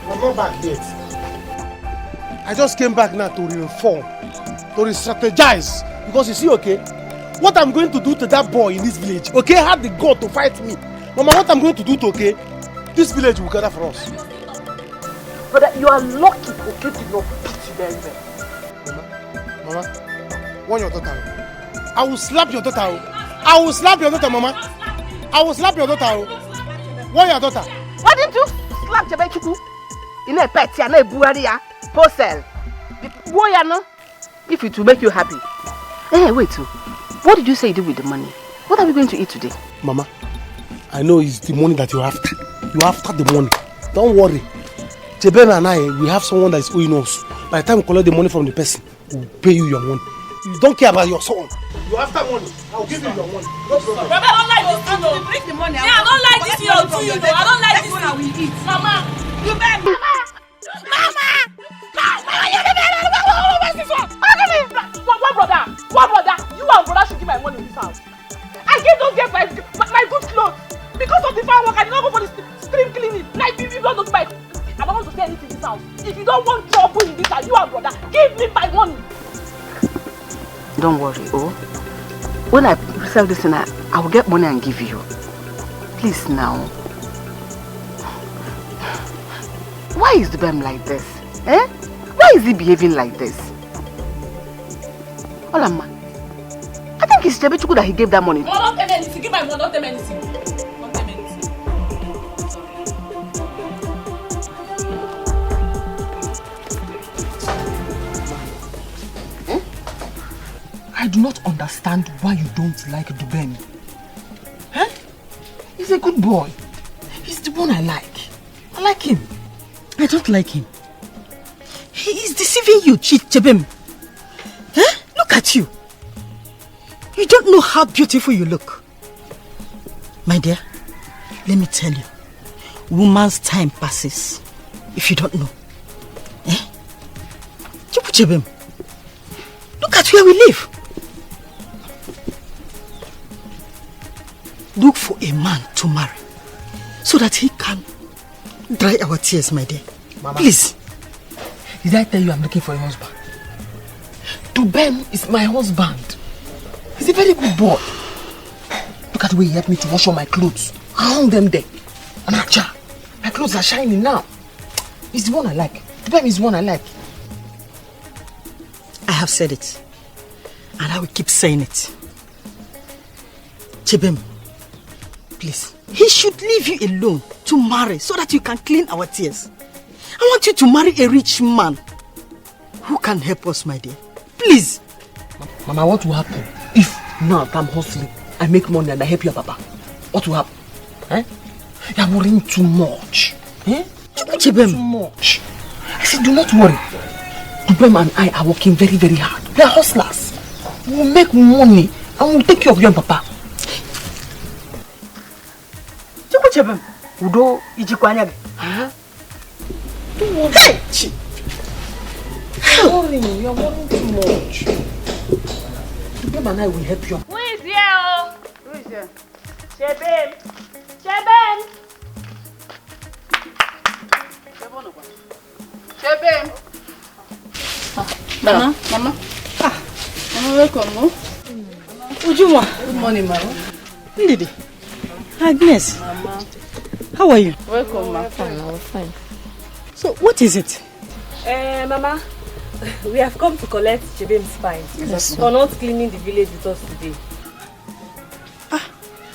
I'm not back yet. I just came back now to reform, to re-strategize. Because you see, okay, what I'm going to do to that boy in this village, okay, had the God to fight me. Mama, what I'm going to do to, okay, this village will gather for us. But you are lucky, okay, to not beat you very well. Mama, want your daughter? I will slap your daughter. I will slap your daughter, Mama. I will slap your daughter. Want your daughter? Why didn't you slap Jabechuku? In a pet, and a buaria, posel. If it will make you happy. Hey, wait. What did you say you did with the money? What are we going to eat today? Mama, I know it's the money that you're after. You're after the money. Don't worry. Jeben and I, we have someone that is owing us. By the time we collect the money from the person, we'll pay you your money. You don't care about your son. You're after money. I'll give you your money. No problem. Baba, I don't like this thing, though. Bring the money. Yeah, I don't like this thing, too, you know. I don't like this thing. We eat. Mama, you beg. Mama, where's this one? What brother? You and brother should give my money in this house. I gave those girls my good clothes. Because of the farmwork, I did not go for the stream cleaning. Like, if you don't look my... I don't want to say anything in this house. If you don't want trouble in this house, you and brother, give me my money. Don't worry, when I sell this thing, I will get money and give you. Please now. Why is the BEM like this? Why is he behaving like this? Olama, I think it's Jabechuku that he gave that money. No, don't tell me anything. Give my money, don't tell me anything. Don't tell me anything. I do not understand why you don't like Dubem. He's a good boy. He's the one I like. I like him. I don't like him. He is deceiving you, Chebem. Look at you. You don't know how beautiful you look. My dear, let me tell you. Woman's time passes. If you don't know. Chebem, look at where we live. Look for a man to marry so that he can dry our tears, my dear. Mama. Please. Did I tell you I'm looking for a husband? Dubem is my husband. He's a very good boy. Look at the way he helped me to wash all my clothes. I hung them there. And my clothes are shining now. He's the one I like. Dubem is the one I like. I have said it. And I will keep saying it. Chebem, please. He should leave you alone to marry so that you can clean our tears. I want you to marry a rich man who can help us, my dear. Please. Mama, what will happen if now I'm hustling, I make money and I help your papa? What will happen? You're worrying too much. Too much. I said, do not worry. Dubem and I are working very, very hard. We are hustlers. We will make money and we will take care of your papa. Chebem, Udo, Ijikwanyag. Don't worry. You're worrying too much. Dubem and I will help you. Who is here? Who is here? Chebem. Chebem. Chebem. Mama. Mama, welcome. No? Ujuma. Good morning, Mama. Ndidi. Agnes. Mama. How are you? Welcome, Mama. I'm fine. So, what is it? Mama, we have come to collect Chebem's fine for not cleaning the village with us today.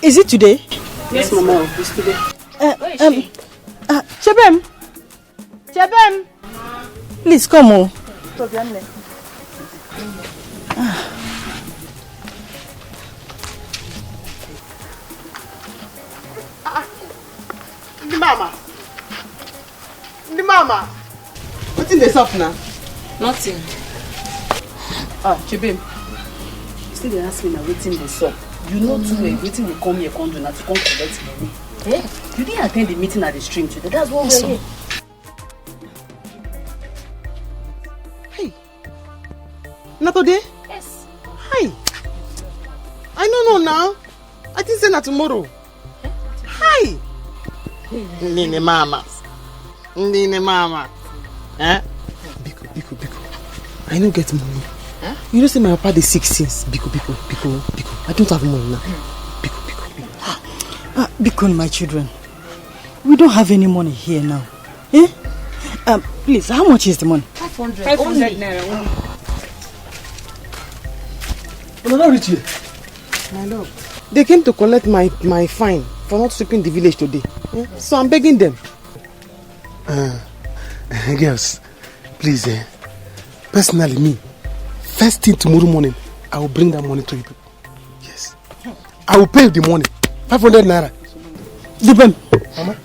Is it today? Yes, Mama. It's today. Where is she? Chebem. Chebem. Please come on. The mama. What's in the shop now? Nothing. Chebem. You still dey ask me now waiting the shop. You know too well waiting we come here come do now to come collect money. Eh? You didn't attend the meeting at the stream today. That's what we're here. Hey. Not today? Yes. Hi. I don't know now. I think say not tomorrow. Hi. Nene mama. Eh? Biko. I don't get money. Huh? You know say my papa is 6 since. Biko. I don't have money now. Biko. Biko, my children. We don't have any money here now. Eh? Please, how much is the money? 500 naira only. I'm not rich here. My love. They came to collect my fine for not sweeping the village today. So I'm begging them. Girls, please, personally, me, first thing tomorrow morning, I will bring that money to you people. Yes. I will pay you the money. 500 naira. Libem, Mama,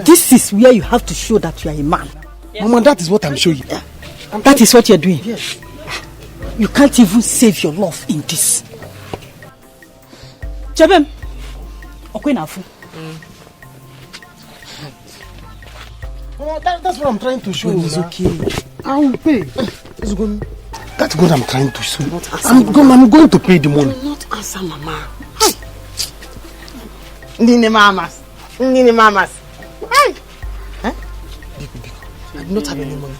this is where you have to show that you are a man. Yes. Mama, that is what I'm showing you. That is what you're doing. Yes. You can't even save your love in this. Chebem, Okwenafu. That's what I'm trying to show. It's okay. I will pay. That's what I'm trying to show. I'm going to pay the money. Do not answer, Mama. Nene mamas. Hey. Huh? Biko. I do not have any money.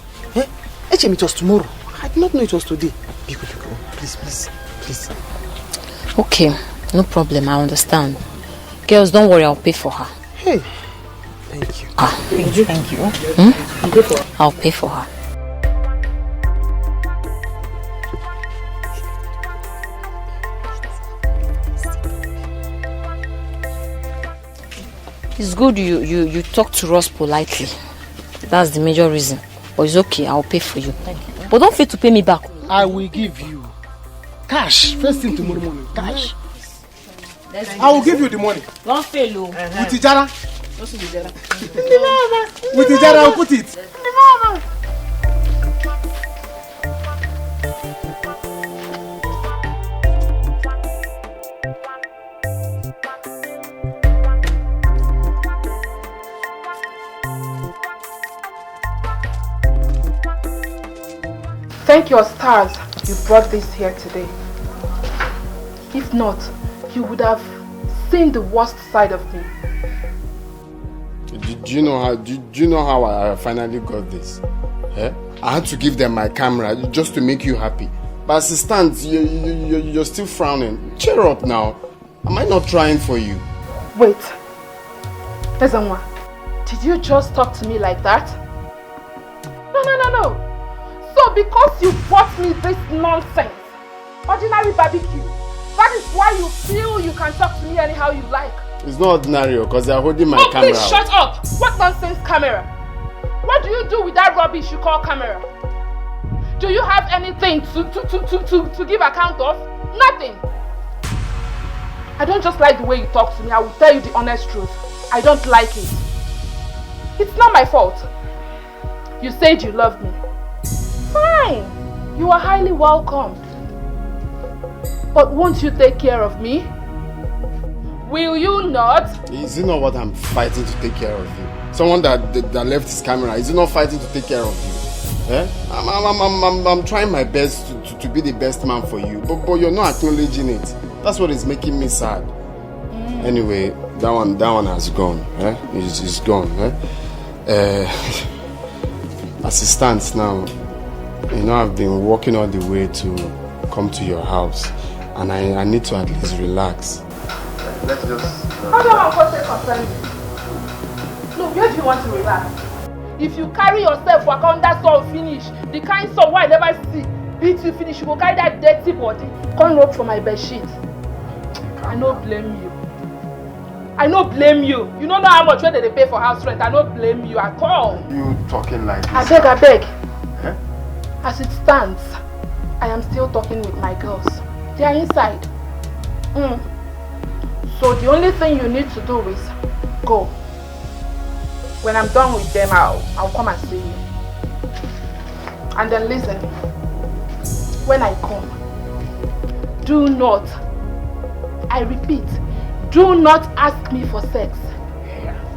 It was tomorrow. I did not know it was today. Biko. Please. Okay, no problem. I understand. Girls, don't worry. I'll pay for her. Hey. Thank you. Thank you. I'll pay for her. It's good you talk to us politely. That's the major reason. But it's okay, I'll pay for you. Thank you. But don't fail to pay me back. I will give you cash first thing tomorrow morning. Cash. I will give you the money. Don't fail, With Ijara. With Ijara, I'll put it. Thank your stars you brought this here today. If not, you would have seen the worst side of me. Do you know how I finally got this? I had to give them my camera just to make you happy. But as it stands, you're still frowning. Cheer up now. Am I not trying for you? Wait. Ezenwa, did you just talk to me like that? No. So because you bought me this nonsense, ordinary barbecue, that is why you feel you can talk to me anyhow you like. It's not ordinary because they're holding my camera. Please shut up! What nonsense camera? What do you do with that rubbish you call camera? Do you have anything to give account of? Nothing. I don't just like the way you talk to me. I will tell you the honest truth. I don't like it. It's not my fault. You said you loved me. Fine. You are highly welcome. But won't you take care of me? Will you not? Is it not what I'm fighting to take care of you? Someone that left his camera, is it not fighting to take care of you? I'm trying my best to be the best man for you, but you're not acknowledging it. That's what is making me sad. Anyway, that one has gone. It's gone. As it stands now, You know, I've been walking all the way to come to your house, and I need to at least relax. Let's just... How do I want to say concerning? No, where do you want to relax? If you carry yourself work under sun finish, the kind sun where I never see, beat you finish, you go carry that dirty body, come rope for my bed sheet. I no blame you. I no blame you. You don't know how much they pay for house rent. I no blame you at all. You talking like this? I beg. Huh? As it stands, I am still talking with my girls. They are inside. So the only thing you need to do is go. When I'm done with them, I'll come and see you. And then listen. When I come, do not, I repeat, do not ask me for sex.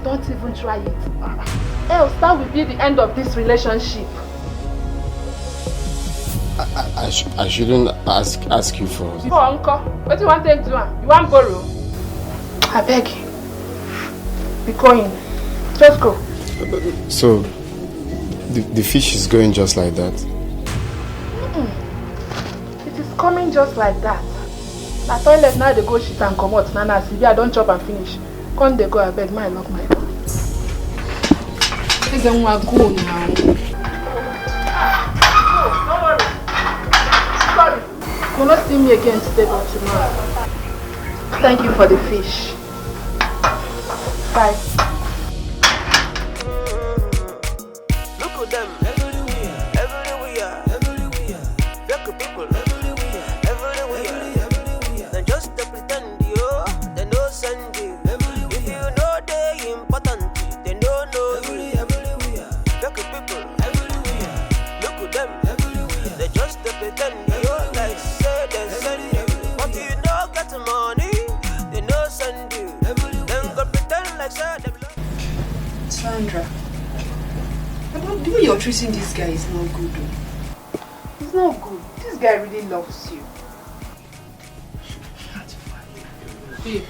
Don't even try it. Else that will be the end of this relationship. I shouldn't ask you for... Oh, uncle, what do you want to do? You want borrow? I beg you. Be going. Just go. So, the fish is going just like that? It is coming just like that. Na toilet now they go shit and come out. Nana, see, I don't chop and finish. Come they go, I beg, my lock my door. Take them go now. Don't worry. Sorry. You will not see me again today or tomorrow. Thank you for the fish. Bye. Look at them everywhere, everywhere. Look at people everywhere. They just pretend you, they know send you. If you know they important, they don't know you. Look at people everywhere. Look at them everywhere. They just pretend you, like say they send you. But you don't get money, they know send you. Then go pretend like say they love you. Sandra, the way you're treating this guy is not good. It's not good. This guy really loves you. Babe,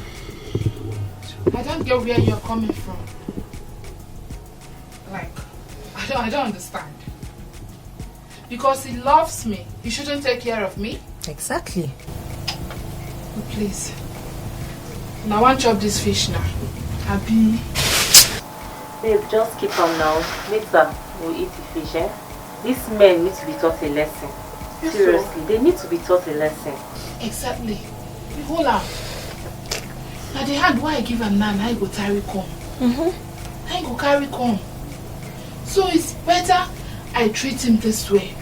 I don't get where you're coming from. Like, I don't understand. Because he loves me, he shouldn't take care of me? Exactly. But please. Now I want to chop this fish now. Abi. Babe, just keep on now. Later, we'll eat the fish, eh? These men need to be taught a lesson. Yes, seriously, they need to be taught a lesson. Exactly. Hold on. Now the hand why I give him now, I go carry come. I go carry come. So it's better I treat him this way.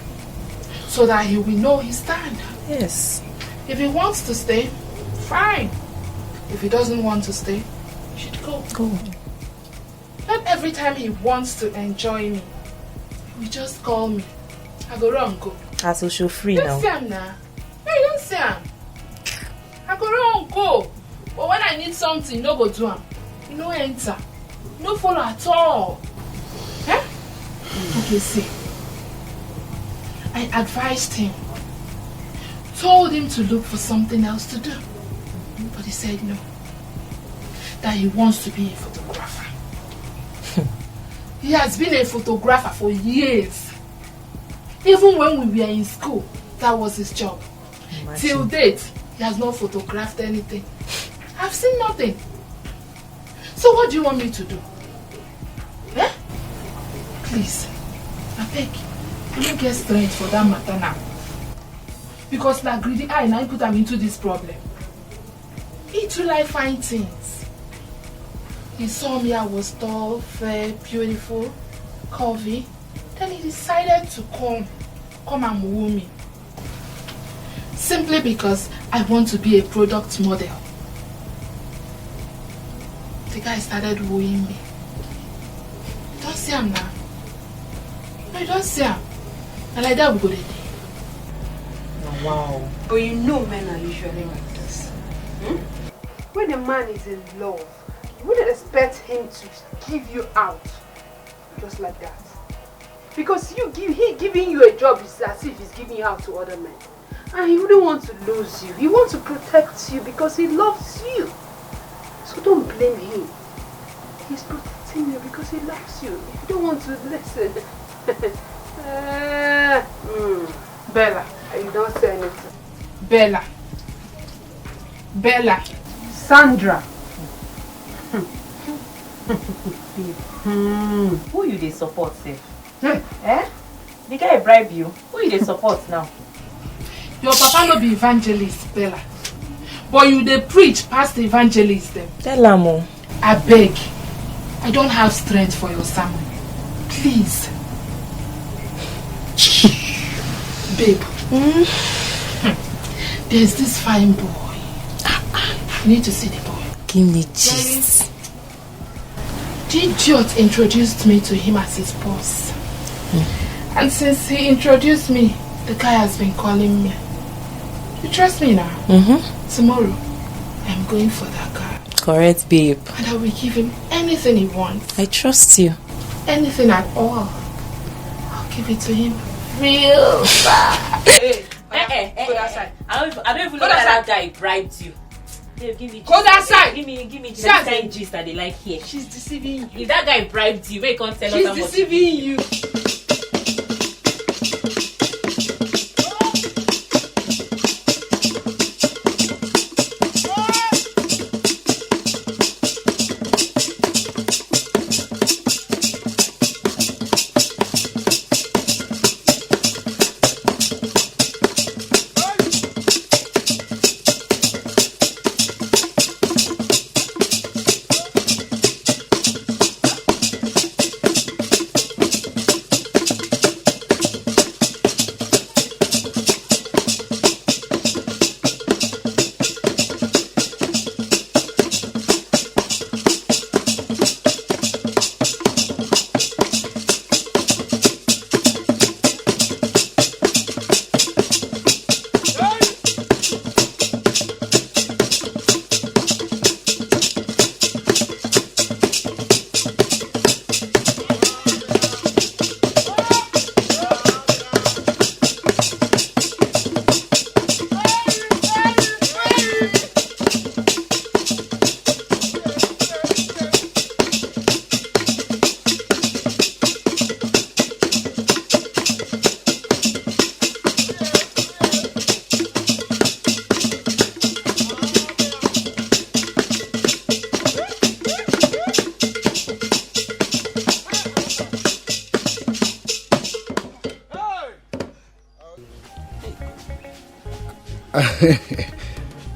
So that he will know his stand. Yes. If he wants to stay, fine. If he doesn't want to stay, he should go. Go. Not every time he wants to enjoy me, he will just call me. I go run go. As we show free Don't now. see him now. No, you don't see him. I go run go. But when I need something, no go do him. You no enter. No follow at all. Eh? Okay, see. I advised him. Told him to look for something else to do. But he said no. That he wants to be a photographer. He has been a photographer for years. Even when we were in school, that was his job. Imagine. Till date, he has not photographed anything. I've seen nothing. So what do you want me to do? Eh? Please, I beg, you don't get strength for that matter now. Because that greedy eye now put him into this problem. He too like fine things. He saw me, I was tall, fair, beautiful, curvy. Then he decided to come and woo me. Simply because I want to be a product model. The guy started wooing me. You don't see him now. No, you don't see him. And like that we go there. Oh, wow. But you know men are usually like this. When a man is in love, you wouldn't expect him to give you out just like that. Because he giving you a job is as if he's giving you out to other men. And he wouldn't want to lose you. He wants to protect you because he loves you. So don't blame him. He's protecting you because he loves you. If you don't want to listen. Bella. You don't say anything. Bella. Bella. Sandra. Who you dey support, sef? Eh? The guy bribe you. Who you dey support now? Your papa no be evangelist, Bella. But you dey preach past the evangelist them. Tell am o. I beg. I don't have strength for your sermon. Please. Babe. There's this fine boy. You need to see the boy. Give me gist. The idiot introduced me to him as his boss. And since he introduced me, the guy has been calling me. You trust me now? Tomorrow, I'm going for that guy. Correct, babe. And I will give him anything he wants. I trust you. Anything at all. I'll give it to him real fast. Hey, go outside. I don't even know that guy bribed you. Give me go outside. Give me the kind gist that they like here. She's deceiving you. If that guy bribed you, wait, can't tell us how much. She's deceiving you.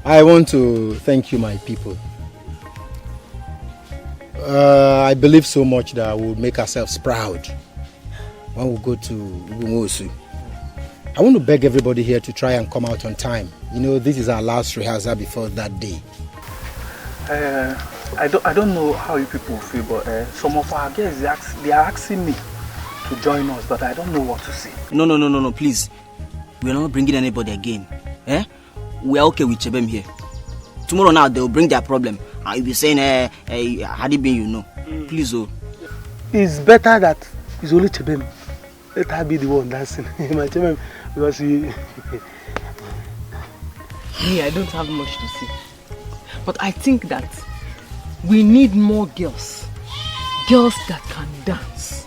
I want to thank you, my people. I believe so much that we'll make ourselves proud when we go to Ugumosu. I want to beg everybody here to try and come out on time. You know, this is our last rehearsal before that day. I don't know how you people feel, but some of our guests, they are asking me to join us, but I don't know what to say. No, please. We're not bringing anybody again. We're okay with Chebem here. Tomorrow now, they'll bring their problem. And you'll be saying, had it been, you know. Please, oh. It's better that it's only Chebem. Let her be the one dancing. My Chebem, because he... Me, I don't have much to say. But I think that we need more girls. Girls that can dance.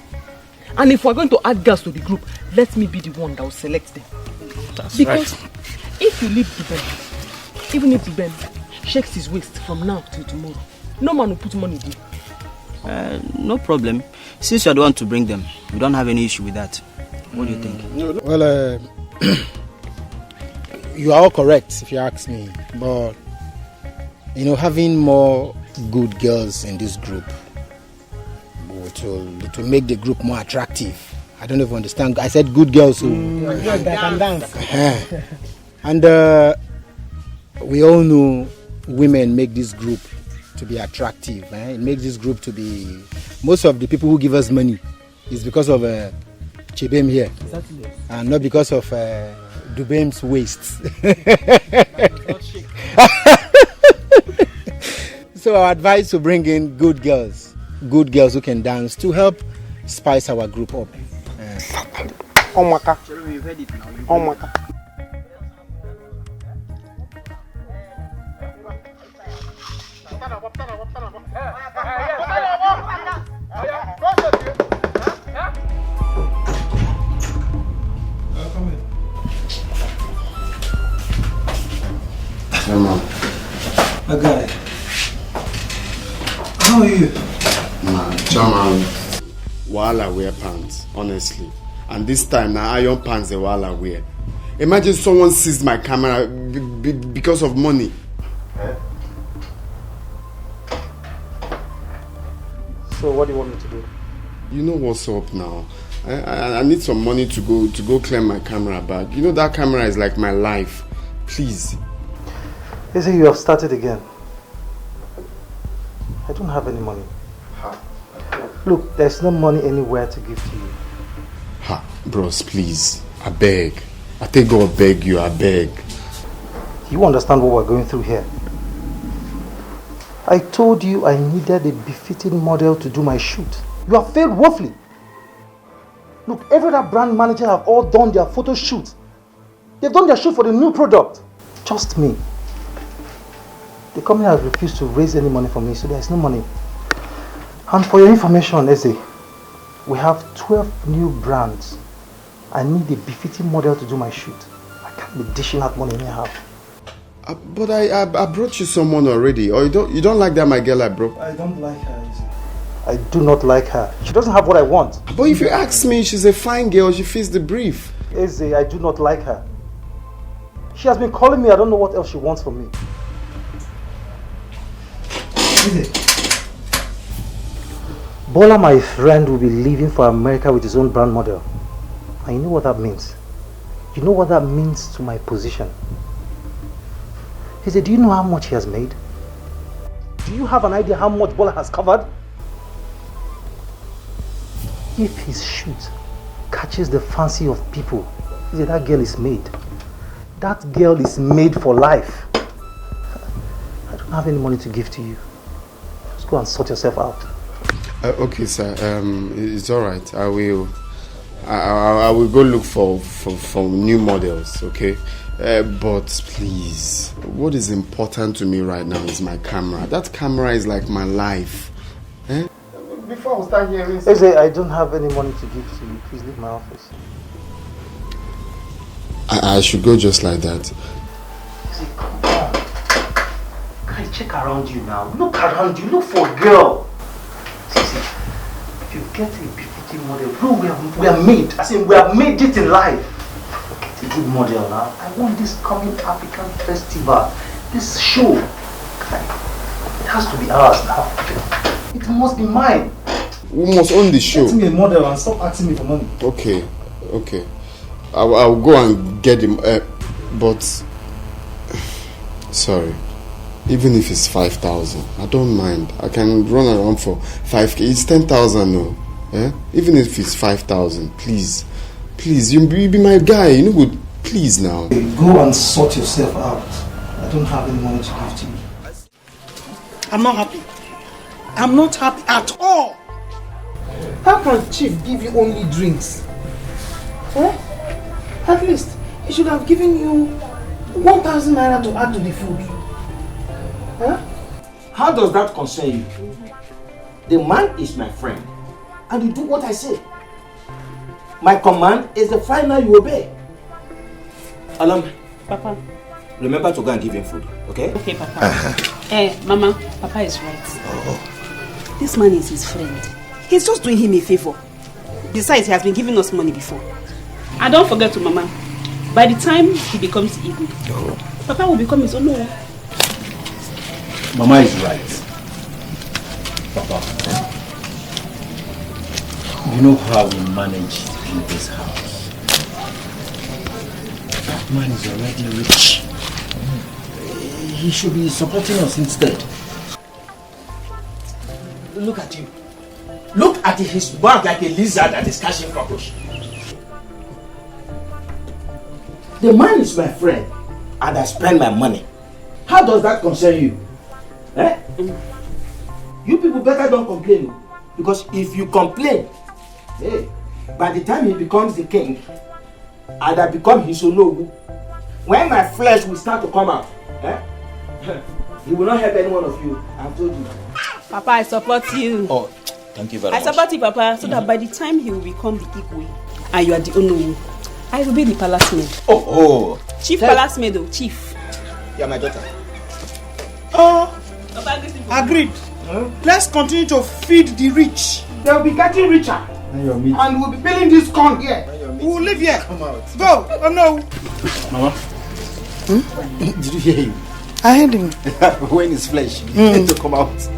And if we're going to add girls to the group, let me be the one that will select them. That's because right. If you leave Duben, even if Duben shakes his waist from now till tomorrow, no man will put money in. No problem. Since you're the one to bring them, we don't have any issue with that. What do you think? Well, you are all correct if you ask me. But, you know, having more good girls in this group, it will make the group more attractive. I don't even understand. I said good girls who that can dance. And we all know women make this group to be attractive. It makes this group to be... Most of the people who give us money is because of Chebem here. Exactly. And not because of Dubem's waist. So our advice to bring in good girls who can dance to help spice our group up. Omaka. Omaka. Chairman. My guy. How are you? Nah, Chairman. Wahala wear pants, honestly. And this time, now iron pants the wahala wear. Imagine someone seized my camera because of money. So what do you want me to do? You know what's up now. I need some money to go claim my camera back. You know that camera is like my life. Please. They say you have started again. I don't have any money. Look, there's no money anywhere to give to you. Ha, bros, please. I beg. I take God beg you, I beg. You understand what we're going through here? I told you I needed a befitting model to do my shoot. You have failed woefully. Look, every other brand manager have all done their photo shoot. They've done their shoot for the new product. Just me. The company has refused to raise any money from me, so there's no money. And for your information, Eze, we have 12 new brands. I need a befitting model to do my shoot. I can't be dishing out money anyhow. But I brought you someone already. Or you don't like that my girl I brought? I don't like her, Eze. I do not like her. She doesn't have what I want. But if you ask me, she's a fine girl. She fits the brief. Eze, I do not like her. She has been calling me. I don't know what else she wants from me. Eze. Bola, my friend, will be leaving for America with his own brand model. And you know what that means? You know what that means to my position? He said, do you know how much he has made? Do you have an idea how much Bola has covered? If his shoot catches the fancy of people, he said, that girl is made. That girl is made for life. I don't have any money to give to you. Just go and sort yourself out. Okay, sir. It's all right. I will go look for new models. Okay, but please, what is important to me right now is my camera. That camera is like my life. Before we start hearing, Eze, I don't have any money to give to you. Please leave my office. I should go just like that. Eze, come on. Guys, check around you now. Look around you. Look for a girl. See, if you get a beauty model, look, we are made. I say we have made it in life. Get a good model now. I want this coming African festival, this show. It has to be ours now. It must be mine. We must own the show. Get me a model and stop asking me for money. Okay. I'll go and get him. But sorry. Even if it's 5,000, I don't mind. I can run around for 5K. It's 10,000 no. Even if it's 5,000, please, you be my guy. You know what? Please now. Go and sort yourself out. I don't have any money to give to you. I'm not happy. I'm not happy at all. How can Chief give you only drinks? At least he should have given you 1,000 naira to add to the food. How does that concern you? The man is my friend, and you do what I say. My command is the final you obey. Alam, Papa. remember to go and give him food, okay? Okay, Papa. Mama, Papa is right. This man is his friend. He's just doing him a favor. Besides, he has been giving us money before. And don't forget to Mama, by the time he becomes evil, Papa will become his own lawyer. Mama is right. Papa, you know how we managed in this house. That man is already rich. He should be supporting us instead. Look at you. Look at his back like a lizard that is catching cockroach. The man is my friend, and I spend my money. How does that concern you? You people better don't complain, because if you complain, by the time he becomes the king, and I become his Ologu, when my flesh will start to come out, he will not help any one of you. I've told you. Papa, I support you. Oh, thank you very much. I support you, Papa, so that by the time he will become the Igwe, and you are the Ologu, I will be the palace maid. Oh. Chief palace maid, Chief. You are my daughter. Agreed. Let's continue to feed the rich. They'll be getting richer. And we'll be peeling this corn here. We'll live here. Come out. Go. Oh no. Mama. Did you hear him? I heard him. When is flesh? He need to come out.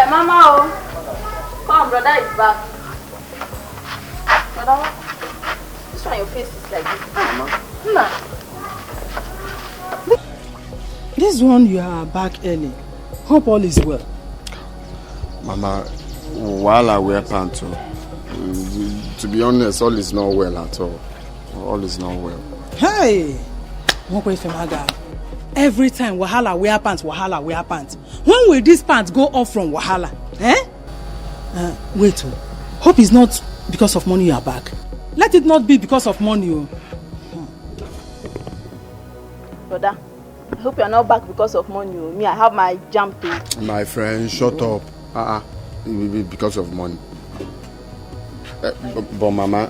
Mama, oh. Come, brother is back. Brother, this one your face is like this, Mama. This one you are back early. Hope all is well. Mama, while I wear pants, to be honest, all is not well at all. All is not well. Hey! Walk away from Aga. Every time Wahala wear pants, Wahala wear pants. When will these pants go off from Wahala? Eh? Wait. Hope it's not because of money you are back. Let it not be because of money. Brother, I hope you are not back because of money. Me, I have my jam too. My friend, shut up. It will be because of money. But Mama,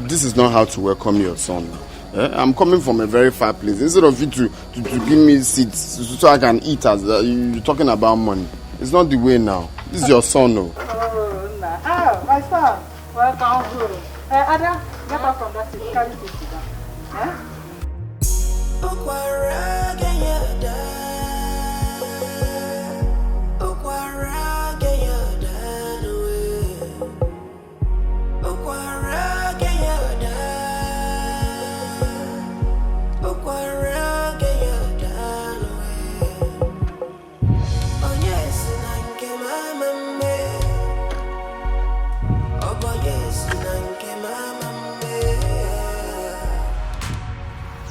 this is not how to welcome your son. I'm coming from a very far place. Instead of you to give me seats so I can eat, as you're talking about money. It's not the way now. This is your son, no. Oh, nah. Ah, my son. Welcome home. Ada, get up from that seat. Carry this seat down.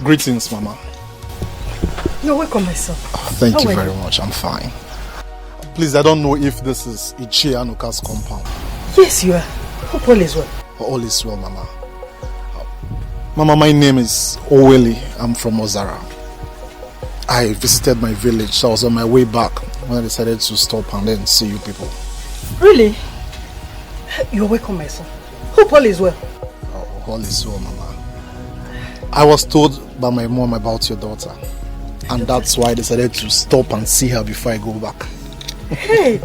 Greetings, Mama. You're welcome, my son. Thank you very much. I'm fine. Please, I don't know if this is Ichie Anuka's compound. Yes, you are. Hope all is well. All is well, Mama. Mama, my name is Oweli. I'm from Ozara. I visited my village, so I was on my way back when I decided to stop and then see you people. Really? You're welcome, my son. Hope all is well. All is well, Mama. I was told by my mom about your daughter, and that's why I decided to stop and see her before I go back. Hey!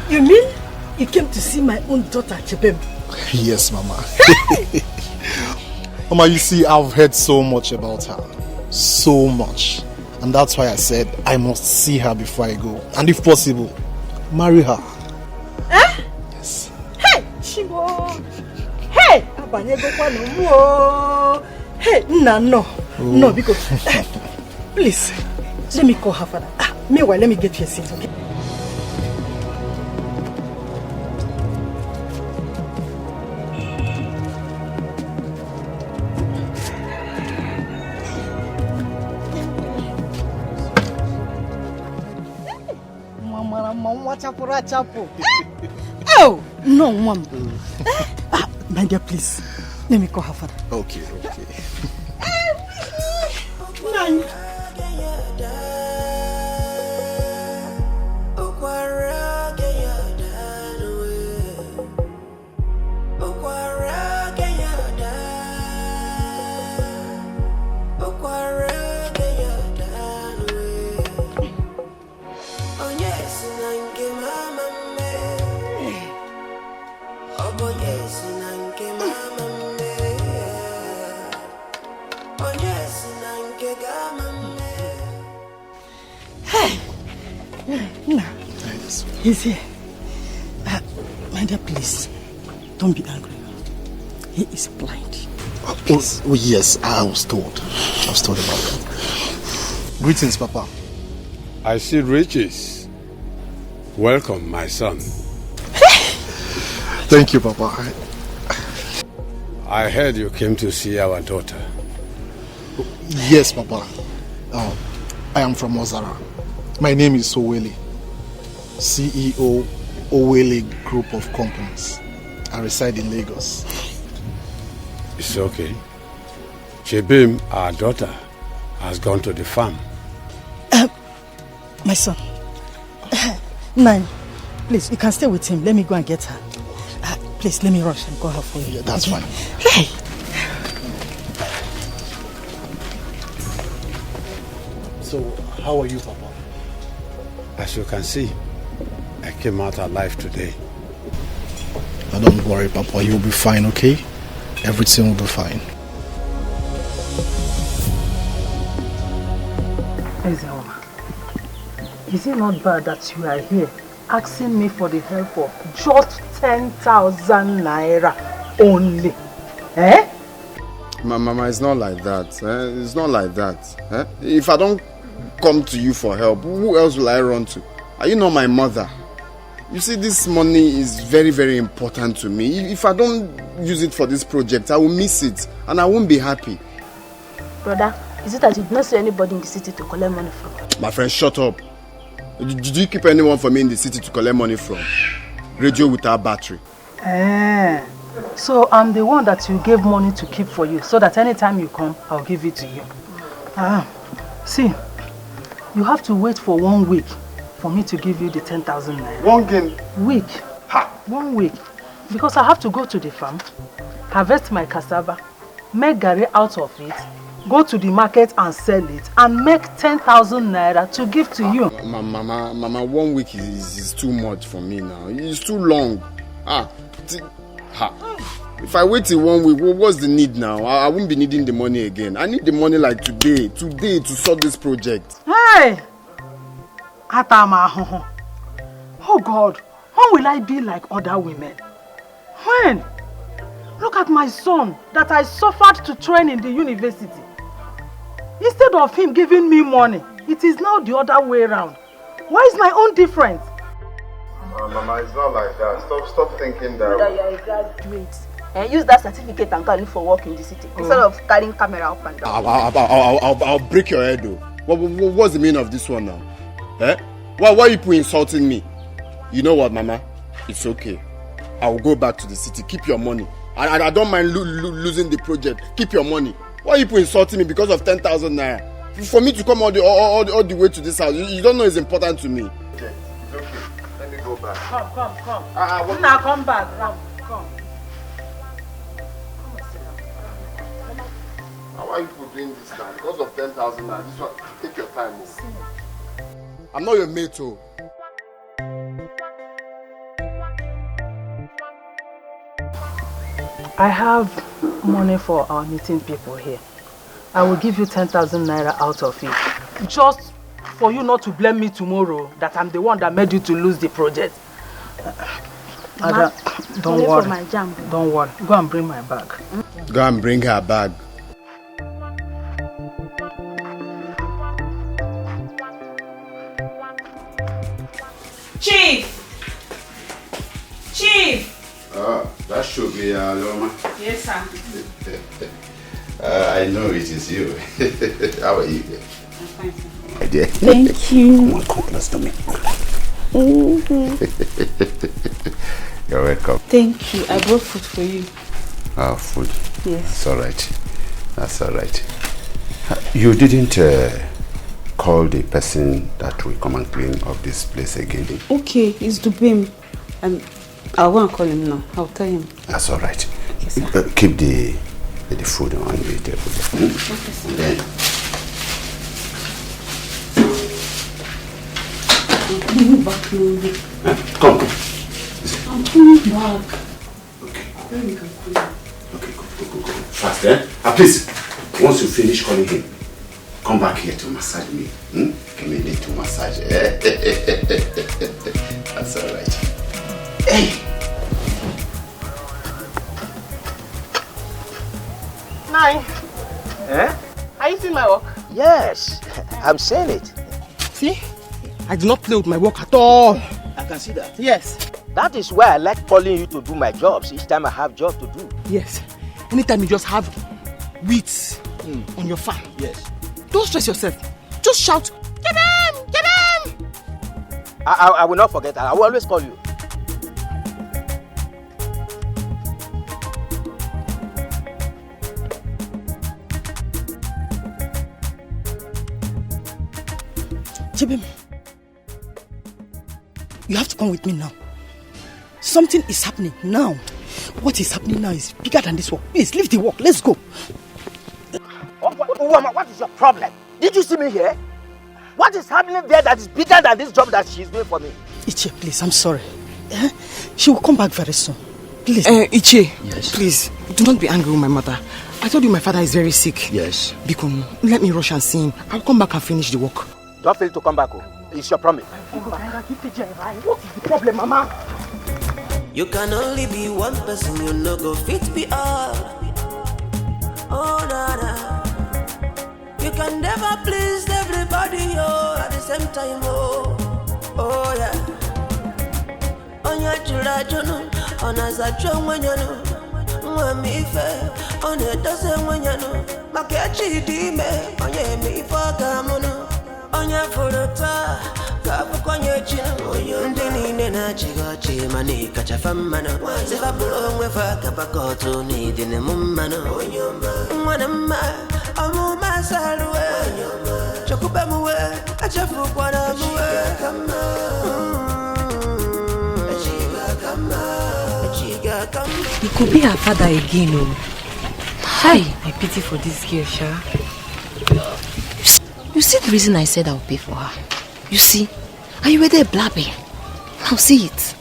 You mean you came to see my own daughter, Chebem? Yes, Mama. Mama, you see, I've heard so much about her. So much. And that's why I said I must see her before I go. And if possible, marry her. Eh? Yes. Hey! Shibo! Hey! Hey! No. No, because... please, let me call her father. Meanwhile, let me get you a seat, okay? Oh! No, Mom. My dear, please. Let me call her father. Okay. He's here. My dear, please, don't be angry. He is blind. Oh, yes, I was told about that. Greetings, Papa. I see riches. Welcome, my son. Thank you, Papa. I heard you came to see our daughter. Yes, Papa. I am from Ozara. My name is Oweli. CEO Oweli Group of Companies. I reside in Lagos. It's okay. Chebim, our daughter, has gone to the farm. My son. Nine, please, you can stay with him. Let me go and get her. Please, let me rush and call her for you. Yeah, that's fine. Hey! So, how are you, Papa? As you can see, I came out alive today. Now don't worry, Papa. You'll be fine, okay? Everything will be fine. Is it not bad that you are here asking me for the help of just 10,000 naira only? Eh? Mama, it's not like that. It's not like that. If I don't come to you for help, who else will I run to? Are you not my mother? You see, this money is very, very important to me. If I don't use it for this project, I will miss it and I won't be happy. Brother, is it that you don't see anybody in the city to collect money from? My friend, shut up. Did you keep anyone for me in the city to collect money from? Radio without battery. So I'm the one that you gave money to keep for you, so that anytime you come, I'll give it to you. See, you have to wait for 1 week for me to give you the 10,000 naira. 1 week? 1 week. Because I have to go to the farm, harvest my cassava, make garri out of it, go to the market and sell it, and make 10,000 naira to give to you. Mama, 1 week is too much for me now. It's too long. If I wait till 1 week, what's the need now? I won't be needing the money again. I need the money like today to sort this project. Hey! Atama. Oh God, when will I be like other women? When? Look at my son that I suffered to train in the university. Instead of him giving me money, it is now the other way around. Why is my own different? Mama, it's not like that. Stop thinking that. That you are a graduate. And use that certificate and go look for work in the city instead of carrying camera up and down. I'll break your head though. What's the meaning of this one now? Why are you insulting me? You know what, Mama? It's okay. I will go back to the city. Keep your money. I don't mind losing the project. Keep your money. Why are you insulting me because of 10,000 naira? For me to come all the way to this house, you don't know it's important to me. Okay, it's okay. Let me go back. Come. Now come back. Come. How are you doing this now? Because of 10,000 naira. This one, take your time. I'm not your mate, oh. I have money for our meeting people here. I will give you 10,000 naira out of it. Just for you not to blame me tomorrow that I'm the one that made you to lose the project. Don't worry. For my jam. Don't worry. Go and bring my bag. Go and bring her bag. Chief! That should be Loma. Yes, sir. I know it is you. How are you? I'm fine, sir. My dear. Thank you. Come on, come close to me. You're welcome. Thank you. I brought food for you. Food? Yes. That's all right. That's all right. You didn't call the person that will come and clean up this place again? Okay, it's Dubim. I'll go and call him now. I'll tell him. That's all right. Okay, sir. Keep the food on the table. Okay, sir. Then. I'm coming back now. Come. I'm coming back. Okay. Then we can call him. Okay, go. Fast, please, once you finish calling him, come back here to massage me. Give me a little massage. That's all right. Hey! Nine. Are you seeing my work? Yes, I'm seeing it. See? I do not play with my work at all. I can see that. Yes. That is why I like calling you to do my jobs each time I have job to do. Yes. Anytime you just have weeds on your farm. Yes. Don't stress yourself. Just shout, get him! Get him! I will not forget that. I will always call you. Chebem, you have to come with me now. Something is happening now. What is happening now is bigger than this work. Please, leave the work. Let's go. What is your problem? Did you see me here? What is happening there that is bigger than this job that she's doing for me? Iche, please, I'm sorry. She will come back very soon. Please. Iche, yes. Please, do not be angry with my mother. I told you my father is very sick. Yes. Bikon, let me rush and see him. I'll come back and finish the work. Don't fail to come back. It's your promise. What is the problem, Mama? You can only be one person, you no go fit be all. Oh, nana. You can never please everybody, oh, at the same time, oh. Oh, yeah. Onya chura jono, ona za chongwenyano. Mwamife, one doze mwenyano. Makechi dime, onye mifoka mono. Onya furota, kapu kwenye chino. Ndini nena chigo chimani kachafamano. Sefa bulo mwefa kapakotu ni dine mumano. Mwanama, omuma salwe. Chokube muwe, achafu kwa na muwe. It could be her father again, oh. Hi, I pity for this girl, Sha. You see the reason I said I'll pay for her? You see? And you were there blabbing. Now see it.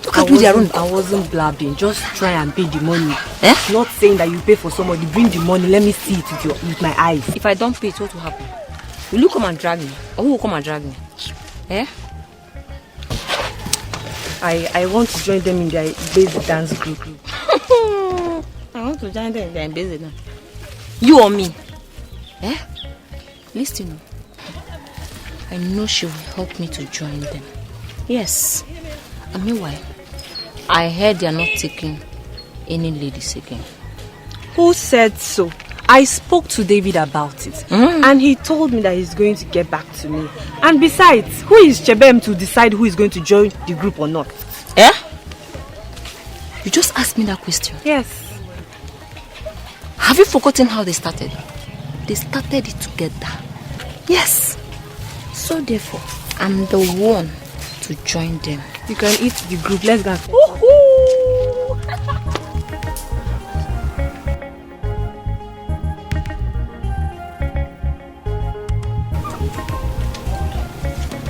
Look at their own. I wasn't blabbing. Just try and pay the money. Not saying that you pay for somebody. Bring the money. Let me see it with my eyes. If I don't pay it, what will happen? Will you come and drag me? Or who will come and drag me? Eh? I want to join them in their basic dance group. I want to join them in their basic dance. You or me? Eh? Listen. I know she will help me to join them. Yes. And meanwhile, I heard they are not taking any ladies again. Who said so? I spoke to David about it. And he told me that he's going to get back to me. And besides, who is Chebem to decide who is going to join the group or not? Eh? You just asked me that question. Yes. Have you forgotten how they started? They started it together. Yes. So therefore, I'm the one to join them. You can eat the group. Let's go.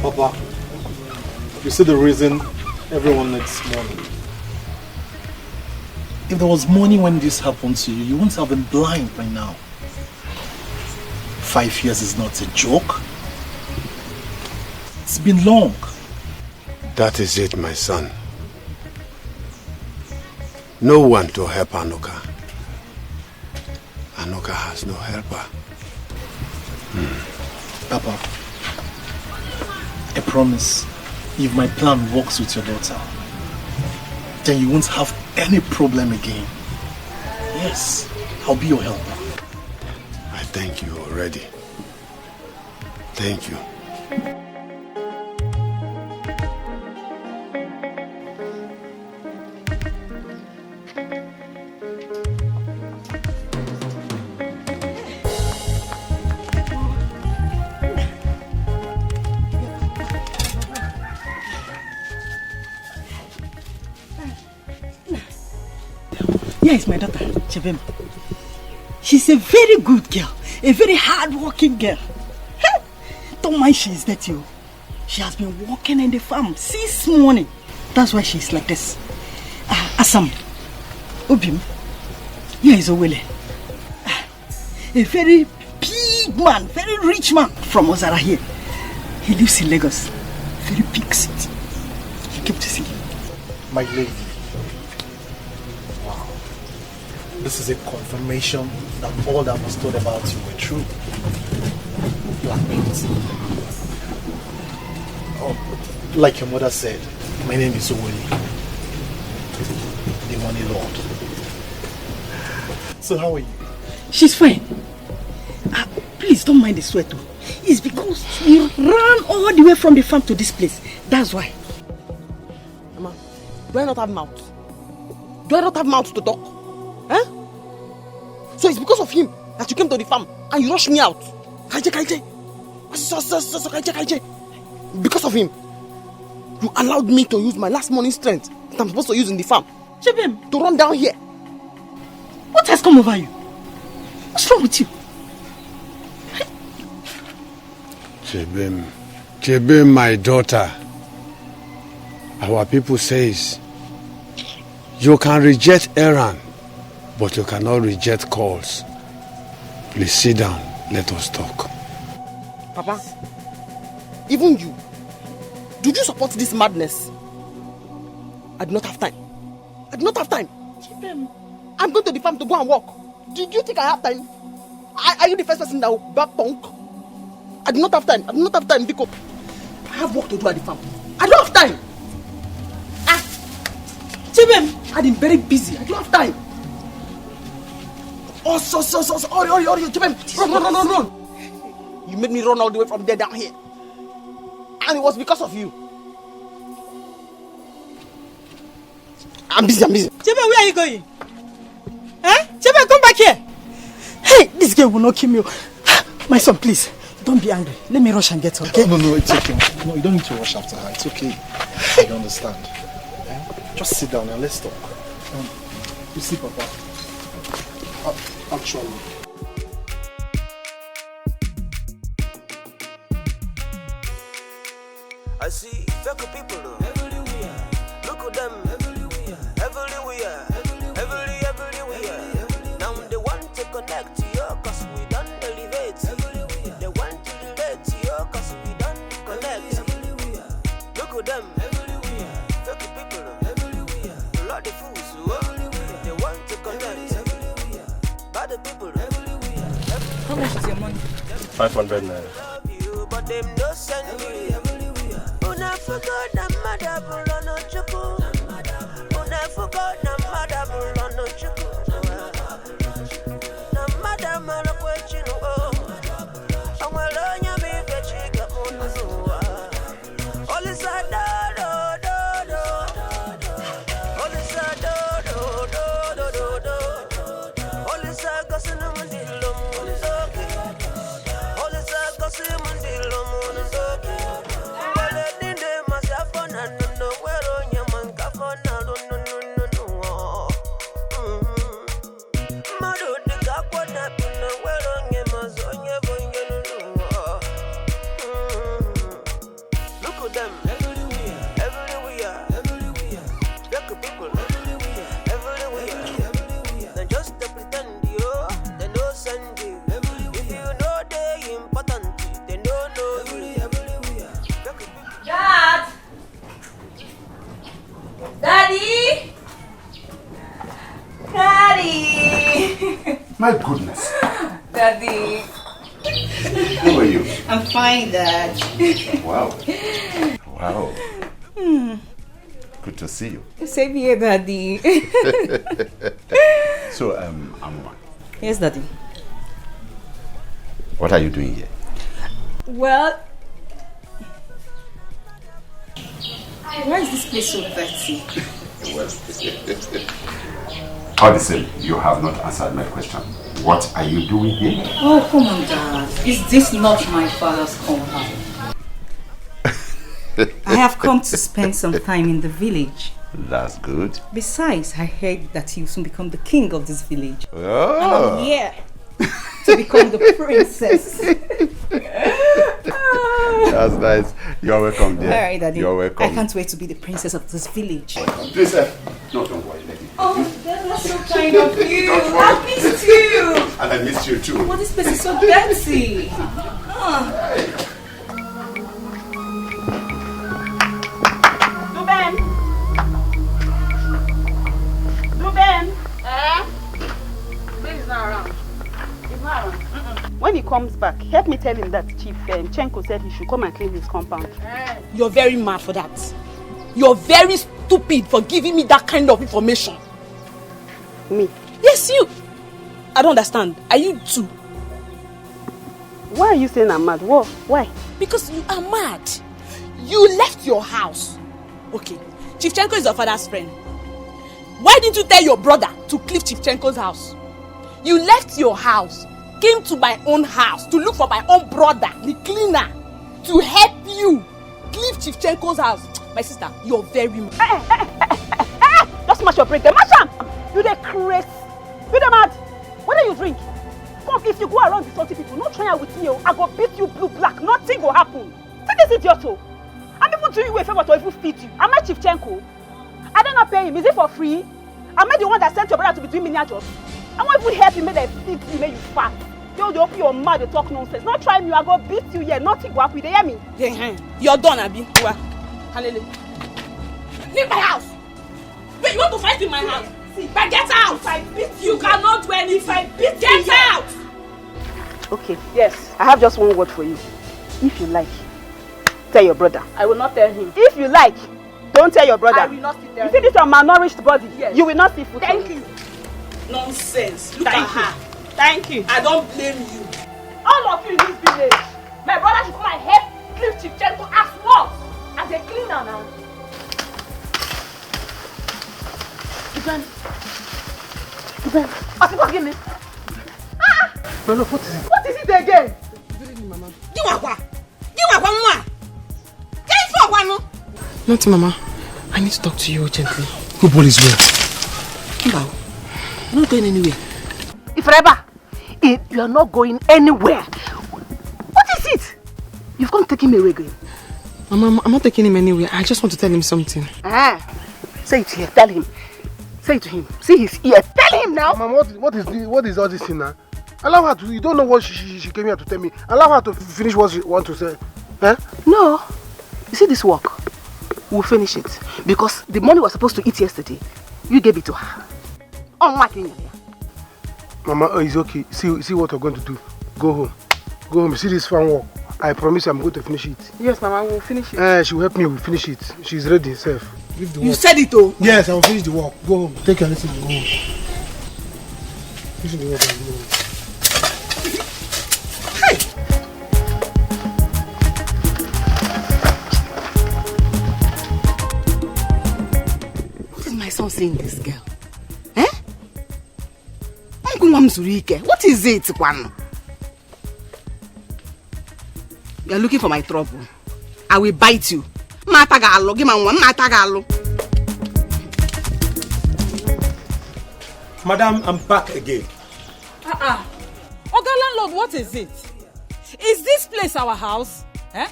Papa, you see the reason everyone needs money. If there was money when this happened to you, you wouldn't have been blind by now. 5 years is not a joke. It's been long. That is it, my son. No one to help Anuka. Anuka has no helper. Papa, I promise, if my plan works with your daughter, then you won't have any problem again. Yes, I'll be your helper. I thank you already. Thank you. Here is my daughter, Chebem. She's a very good girl, a very hard-working girl. Don't mind she is dirty. She has been working in the farm since morning. That's why she's like this. Asam, Obim, here is Owele. A very big man, very rich man from Ozara here. He lives in Lagos, very big city. He came to see you. My lady. Wow. This is a confirmation that all that was told about you were true. Black meat. Oh, like your mother said, my name is Owele, the money lord. So how are you? She's fine. Please don't mind the sweat. It's because we ran all the way from the farm to this place. That's why. Mama, do I not have mouth? Do I not have mouth to talk? Huh? So it's because of him that you came to the farm and you rushed me out. Kaije. Because of him, you allowed me to use my last morning strength that I'm supposed to use in the farm. Chebem, to run down here. What has come over you? What's wrong with you? Chebem, my daughter. Our people says you can reject errand, but you cannot reject calls. Please sit down. Let us talk. Papa, even you, did you support this madness? I do not have time. I do not have time. I'm going to the farm to go and work. Did you think I have time? Are you the first person that will back punk? I do not have time. I do not have time, Biko. I have work to do at the farm. I don't have time. Chibem, I've been very busy. I don't have time. Oh, hurry, Chibem. Run. You made me run all the way from there down here. And it was because of you. I'm busy. Chibem, where are you going? Huh? Chibem, come back here. Hey, this girl will not kill me. My son, please, don't be angry. Let me rush and get her, okay? No, it's okay. No, you don't need to rush after her. It's okay. I understand. Just sit down and let's talk. You see, Papa, actually, I see fake people everywhere. Look at them everywhere. Now they want to connect to you cause we don't elevate. They want to relate to you cause we don't connect. Look at them everywhere. Fake people everywhere. Bloody fools they want to connect. Bad people everywhere. How much is your money? 500 naira. But them no send me. Una forgot na mother bulono chuku. Una forgot na mother bulono chuku. Na mother mara kwechino o. Amwelo nyami vechiga unuwa. Oli sada do. Oli sada do. Oli sada sinu mundilo munzoki. Oli sada sinu mundilo munzoki. My goodness. Daddy. How are you? I'm fine, Dad. Wow. Good to see you. Same here, Daddy. So, Amwa. Yes, Daddy. What are you doing here? Well, why is this place so dirty? All the same, you have not answered my question. What are you doing here? Oh, come on, Dad. Is this not my father's compound? I have come to spend some time in the village. That's good. Besides, I heard that you soon become the king of this village. Oh. And I'm here to become the princess. That's nice. You're welcome, dear. All right, Daddy. You're welcome. I can't wait to be the princess of this village. Please, no, don't worry. Let me. Oh, that's so kind of you. Don't worry. I missed you. And I missed you too. Oh, this place is so dirty. Ruben. This is not around. He's not around. When he comes back, help me tell him that Chief Chenko said he should come and clean his compound. You're very mad for that. You're very stupid for giving me that kind of information. Me? Yes, you. I don't understand. Are you too? Why are you saying I'm mad? What? Why? Because you are mad. You left your house. Okay, Chief Chenko is your father's friend. Why didn't you tell your brother to clean Chief Chenko's house? You left your house, came to my own house to look for my own brother, the cleaner, to help you. leave Chivchenko's house. My sister, you're very much. Just smash your break there. Mash am! You the crazy. You the mad. What do you drink? Come, if you go around insulting people, not try with me. I go beat you blue black. Nothing will happen. Take this idiot. I'm even doing you a favor to even feed you. Am I Chivchenko? I don't not pay him. Is it for free? Am I the one that sent your brother to be doing menial jobs? I won't even help you make them feed you, make you fat. They open your mouth, they talk nonsense. Not try me, I go beat you here. Nothing will happen. They hear me? You're done, Abi. Leave my house. Wait, you want to fight in my house? But get out! If I beat you, cannot do anything. If I beat get you, out! Okay, yes. I have just one word for you. If you like, tell your brother. I will not tell him. If you like, don't tell your brother. I will not tell him. You see this your malnourished body? Yes. You will not see food. Thank you. Nonsense. Look at her. Thank you. I don't blame you. All of you in this village, my brother should come and help clean Chivchenko as well as a cleaner now. Ivan, forgive me. No, what is it? What is it again? Nothing, Mama. I need to talk to you urgently. Football is where? Kimbao, I'm not going anywhere. If you are not going anywhere, what is it? You've come to take him away again. Mama, I'm not taking him anywhere. I just want to tell him something. Say it here. Tell him. Say it to him. See his ear. Tell him now. Mama, what is all this thing now? Allow her to. You don't know what she came here to tell me. Allow her to finish what she wants to say. No. You see this work? We'll finish it. Because the money was supposed to eat yesterday. You gave it to her. Mama, it's okay. See what we're going to do. Go home. Go home. See this farm work. I promise I'm going to finish it. Yes, Mama, we'll finish it. She will help me. We'll finish it. She's ready herself. Leave the work. You said it, though. Yes, I will finish the work. Go home. Take your lesson and go home. Finish the work and go home. What is my son saying, this girl? What is it, Kwan? You are looking for my trouble. I will bite you. Matagalo, give me one matagalo. Madam, I'm back again. Oga landlord, what is it? Is this place our house? Why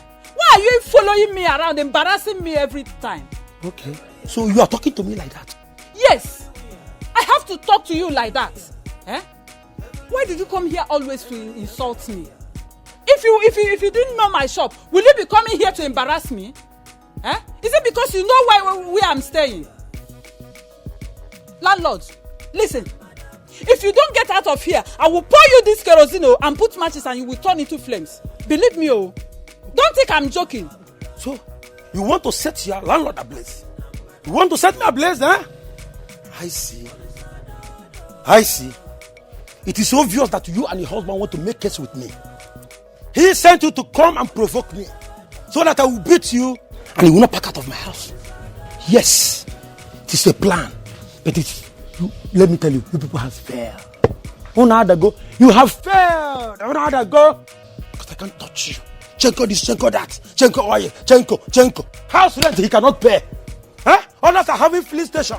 are you following me around, embarrassing me every time? Okay, so you are talking to me like that? Yes, I have to talk to you like that. Why did you come here always to insult me? If you didn't know my shop, will you be coming here to embarrass me? Is it because you know where I'm staying? Landlord, listen. If you don't get out of here, I will pour you this kerosene and put matches and you will turn into flames. Believe me, Don't think I'm joking. So, you want to set your landlord ablaze? You want to set me ablaze, I see. It is obvious that you and your husband want to make case with me. He sent you to come and provoke me so that I will beat you and you will not pack out of my house. Yes, it is a plan. But let me tell you, you people have failed. You have failed. Because I can't touch you. Chenko this, Chenko that. Chenko oil, Chenko. House rent he cannot pay. Others are having filling station.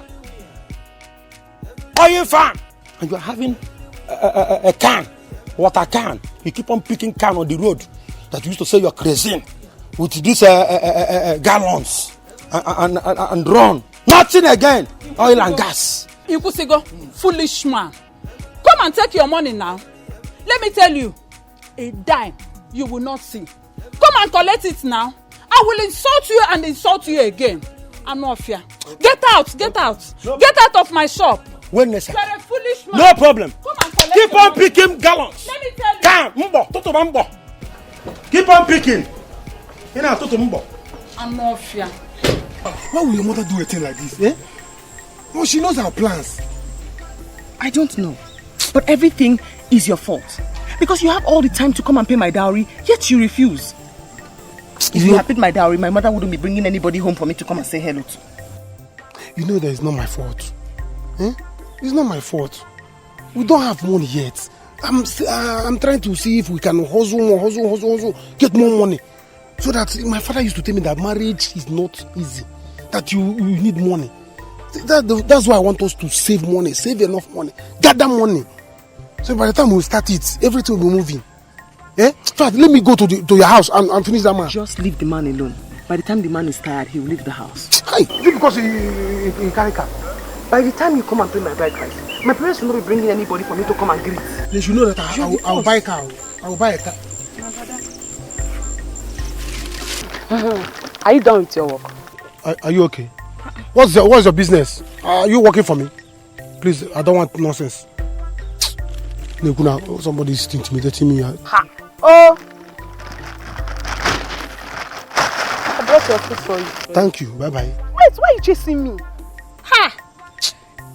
Oil farm. And you are having a can, water can. You keep on picking can on the road that you used to say you're crazy with these gallons and run. Nothing again. Oil and gas. Ikusigo, foolish man. Come and take your money now. Let me tell you, a dime you will not see. Come and collect it now. I will insult you and insult you again. I'm not fear. Get out. Get out of my shop. When necessary. You're a foolish man. No problem. Come and collect. Keep on picking gallons. Let me tell you. Keep on picking. I'm not fear. Why will your mother do a thing like this? Oh, she knows our plans. I don't know. But everything is your fault. Because you have all the time to come and pay my dowry, yet you refuse. If you had paid my dowry, my mother wouldn't be bringing anybody home for me to come and say hello to. You know that it's not my fault. It's not my fault. We don't have money yet. I'm trying to see if we can hustle, get more money. So that my father used to tell me that marriage is not easy. That you need money. That's why I want us to save money, save enough money, gather money. So by the time we start it, everything will be moving. Eh? In fact, let me go to your house and finish that man. Just leave the man alone. By the time the man is tired, he will leave the house. Hi. Is it because he carry car? By the time you come and pay my bride price, my parents will not be bringing anybody for me to come and greet. They should know that I will buy a car. I will buy a car. Are you done with your work? Are you okay? What's your business? Are you working for me? Please, I don't want nonsense. Somebody is intimidating me. Ha! Oh! I brought your food for you. Thank you. Bye-bye. Wait, why are you chasing me? Ha!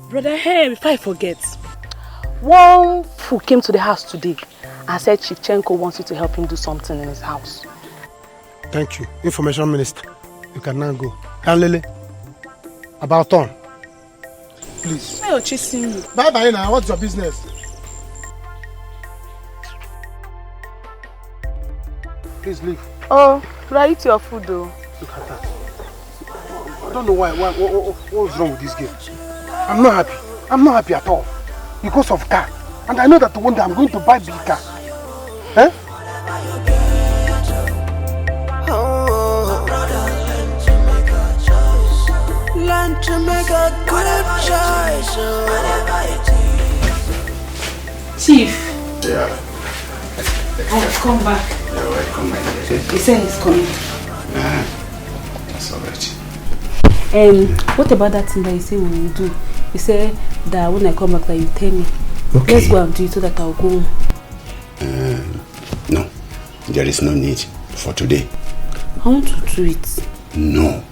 Brother, hey, before I forget. One fool came to the house today and said Chief Chenko wants you to help him do something in his house. Thank you. Information Minister. You can now go. Kanlele. About turn. Please. Why are you chasing me? Bye-bye now. What's your business? Please leave. Oh, should I eat your food though? Look at that. I don't know what's wrong with this girl. I'm not happy. I'm not happy at all. Because of car. And I know that one day I'm going to buy big car. Eh? Learn to make a good choice. Chief. Yeah. I've come back. You're welcome, my dear. He said he's coming. That's alright. What about that thing that you say we will do? You said that when I come back that you tell me. Okay. Let's go and do it so that I'll go. No, there is no need for today. I want to do it. No,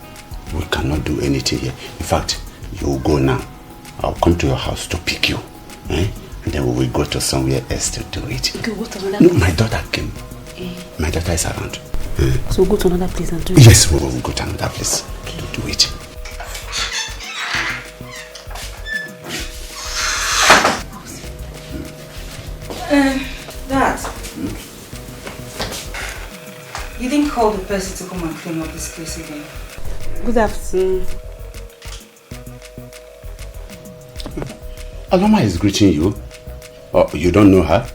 we cannot do anything here. In fact, you will go now. I'll come to your house to pick you. And then we will go to somewhere else to do it. Okay, what another No, place? my daughter came. My daughter is around. So we'll go to another place and do it? Yes, we will go to another place to do it. Dad. You didn't call the person to come and clean up this place again. Good afternoon. Aloma is greeting you. Oh, you don't know her?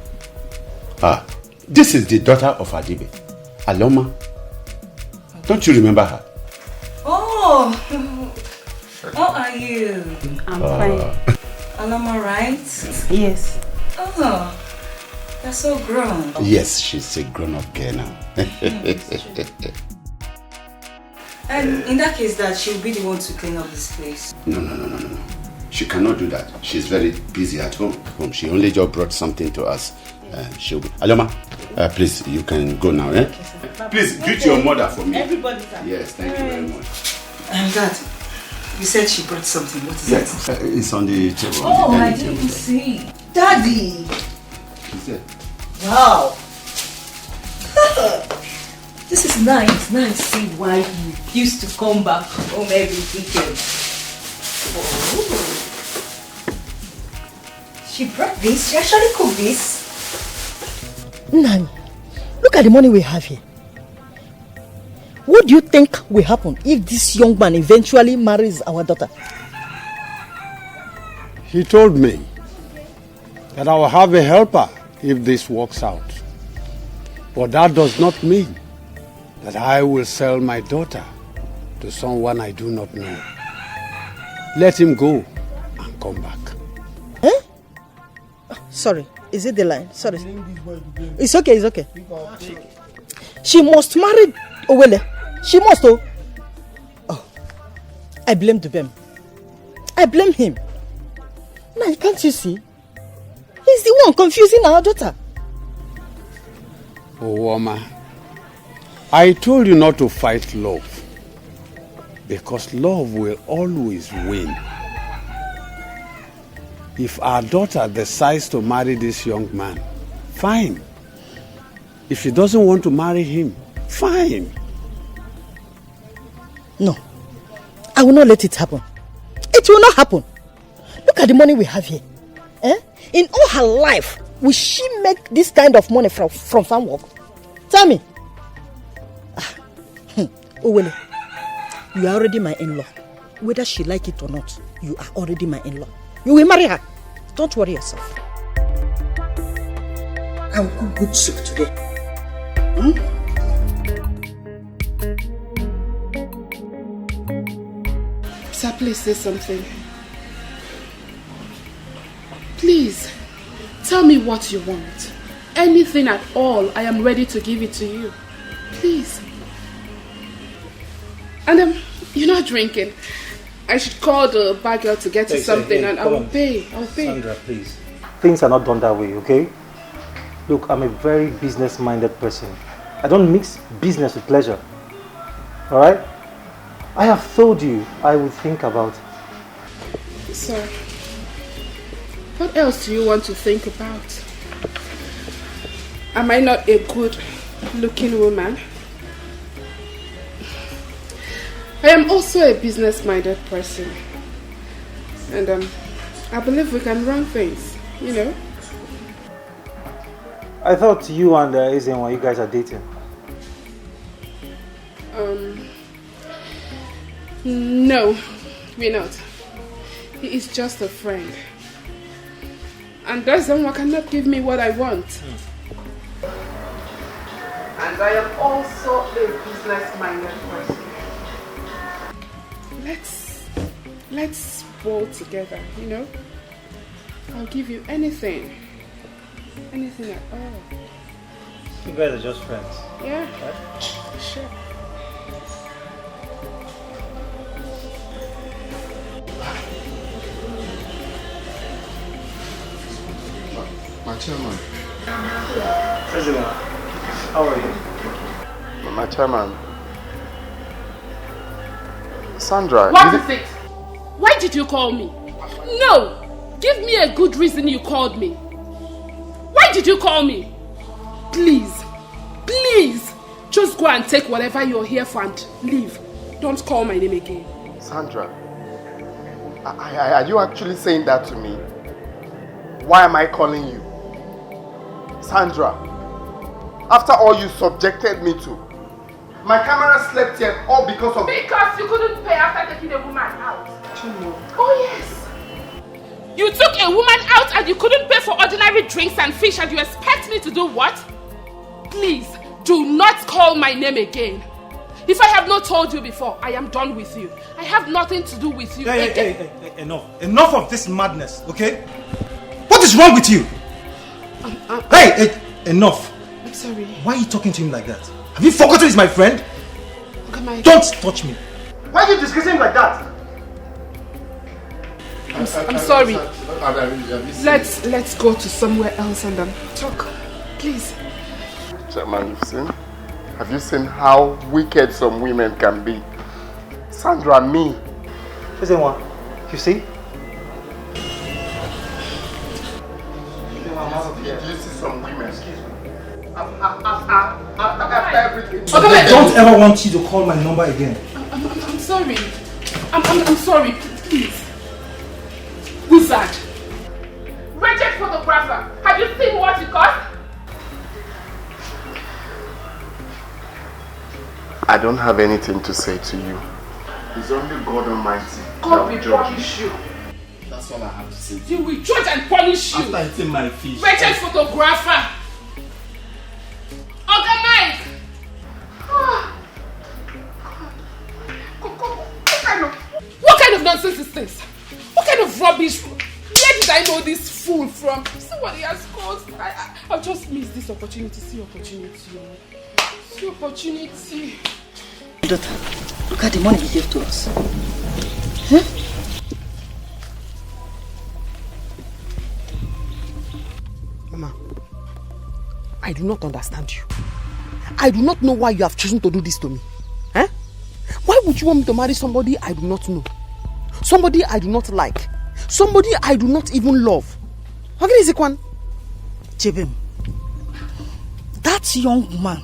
This is the daughter of Adibe. Aloma. Don't you remember her? Oh! How are you? I'm fine. Alama, right? Yes. Oh, you're so grown. Yes, she's a grown-up girl now. And in that case, that she'll be the one to clean up this place. No. She cannot do that. She's very busy at home. She only just brought something to us. She'll be... Aloma, please, you can go now, eh? Please, greet your mother for me. Everybody can. Yes, thank you very much. And Dad, you said she brought something. What is it? It's on the table. Oh, on the I dining didn't table. see. Daddy! Is there? Wow! This is nice. Now I see why you used to come back home every weekend. Oh. She brought this? She actually cooked this? Nani, look at the money we have here. What do you think will happen if this young man eventually marries our daughter? He told me that I will have a helper if this works out. But that does not mean that I will sell my daughter to someone I do not know. Let him go and come back. Eh? Sorry, is it the line? Sorry. It's okay. She must marry Owele. She must, oh. I blame Dubem. I blame him. Now, can't you see? He's the one confusing our daughter. Oh, woman, I told you not to fight love. Because love will always win. If our daughter decides to marry this young man, fine. If she doesn't want to marry him, fine. No, I will not let it happen. It will not happen. Look at the money we have here. In all her life, will she make this kind of money from farm work? Tell me. Owele, you are already my in-law. Whether she like it or not, you are already my in-law. You will marry her. Don't worry yourself. I will cook good soup today. Sir, please say something. Please, tell me what you want. Anything at all, I am ready to give it to you. Please. And you're not drinking. I should call the bar girl to get you something and I will pay. I'll pay. Sandra, please. Things are not done that way, okay? Look, I'm a very business-minded person. I don't mix business with pleasure. Alright? I have told you I will think about it. Sir, what else do you want to think about? Am I not a good-looking woman? I am also a business-minded person. And I believe we can run things, you know? I thought you and Ezenwa, you guys are dating. No, we're not. He is just a friend. And Ezenwa cannot give me what I want. And I am also a business-minded person. Let's roll together, you know? I'll give you anything. Anything at all. You guys are just friends. Yeah, right? Sure. My chairman. President, how are you? My chairman. Sandra. What is it? Why did you call me? No! Give me a good reason you called me. Why did you call me? Please, please, just go and take whatever you're here for and leave. Don't call my name again. Sandra, are you actually saying that to me? Why am I calling you? Sandra, after all you subjected me to, my camera slept here all because of... Because you couldn't pay after taking a woman out. Oh yes. You took a woman out and you couldn't pay for ordinary drinks and fish and you expect me to do what? Please, do not call my name again. If I have not told you before, I am done with you. I have nothing to do with you again. Hey, enough. Enough of this madness, okay? What is wrong with you? Enough. I'm sorry. Why are you talking to him like that? Have you forgotten he's my friend? Don't touch me. Why are you discussing him like that? I'm sorry. Let's go to somewhere else and talk. Please. Chairman, have you seen how wicked some women can be? Sandra, me. Ezenwa, you see? Do you see some women? After everything. I don't ever want you to call my number again. I'm sorry. I'm sorry. Please. Who's that? Wretched photographer. Have you seen what you got? I don't have anything to say to you. It's only God Almighty. God will punish you. That's all I have to say. He will judge and punish you. After eating my fish. Wretched photographer. Mike. What kind of nonsense is this? What kind of rubbish? Where did I know this fool from? See what he has caused. I've just missed this opportunity. See opportunity. Daughter, look at the money he gave to us. Huh? Mama, I do not understand you. I do not know why you have chosen to do this to me. Eh? Why would you want me to marry somebody I do not know? Somebody I do not like? Somebody I do not even love? How can you say one? Chebem, that young man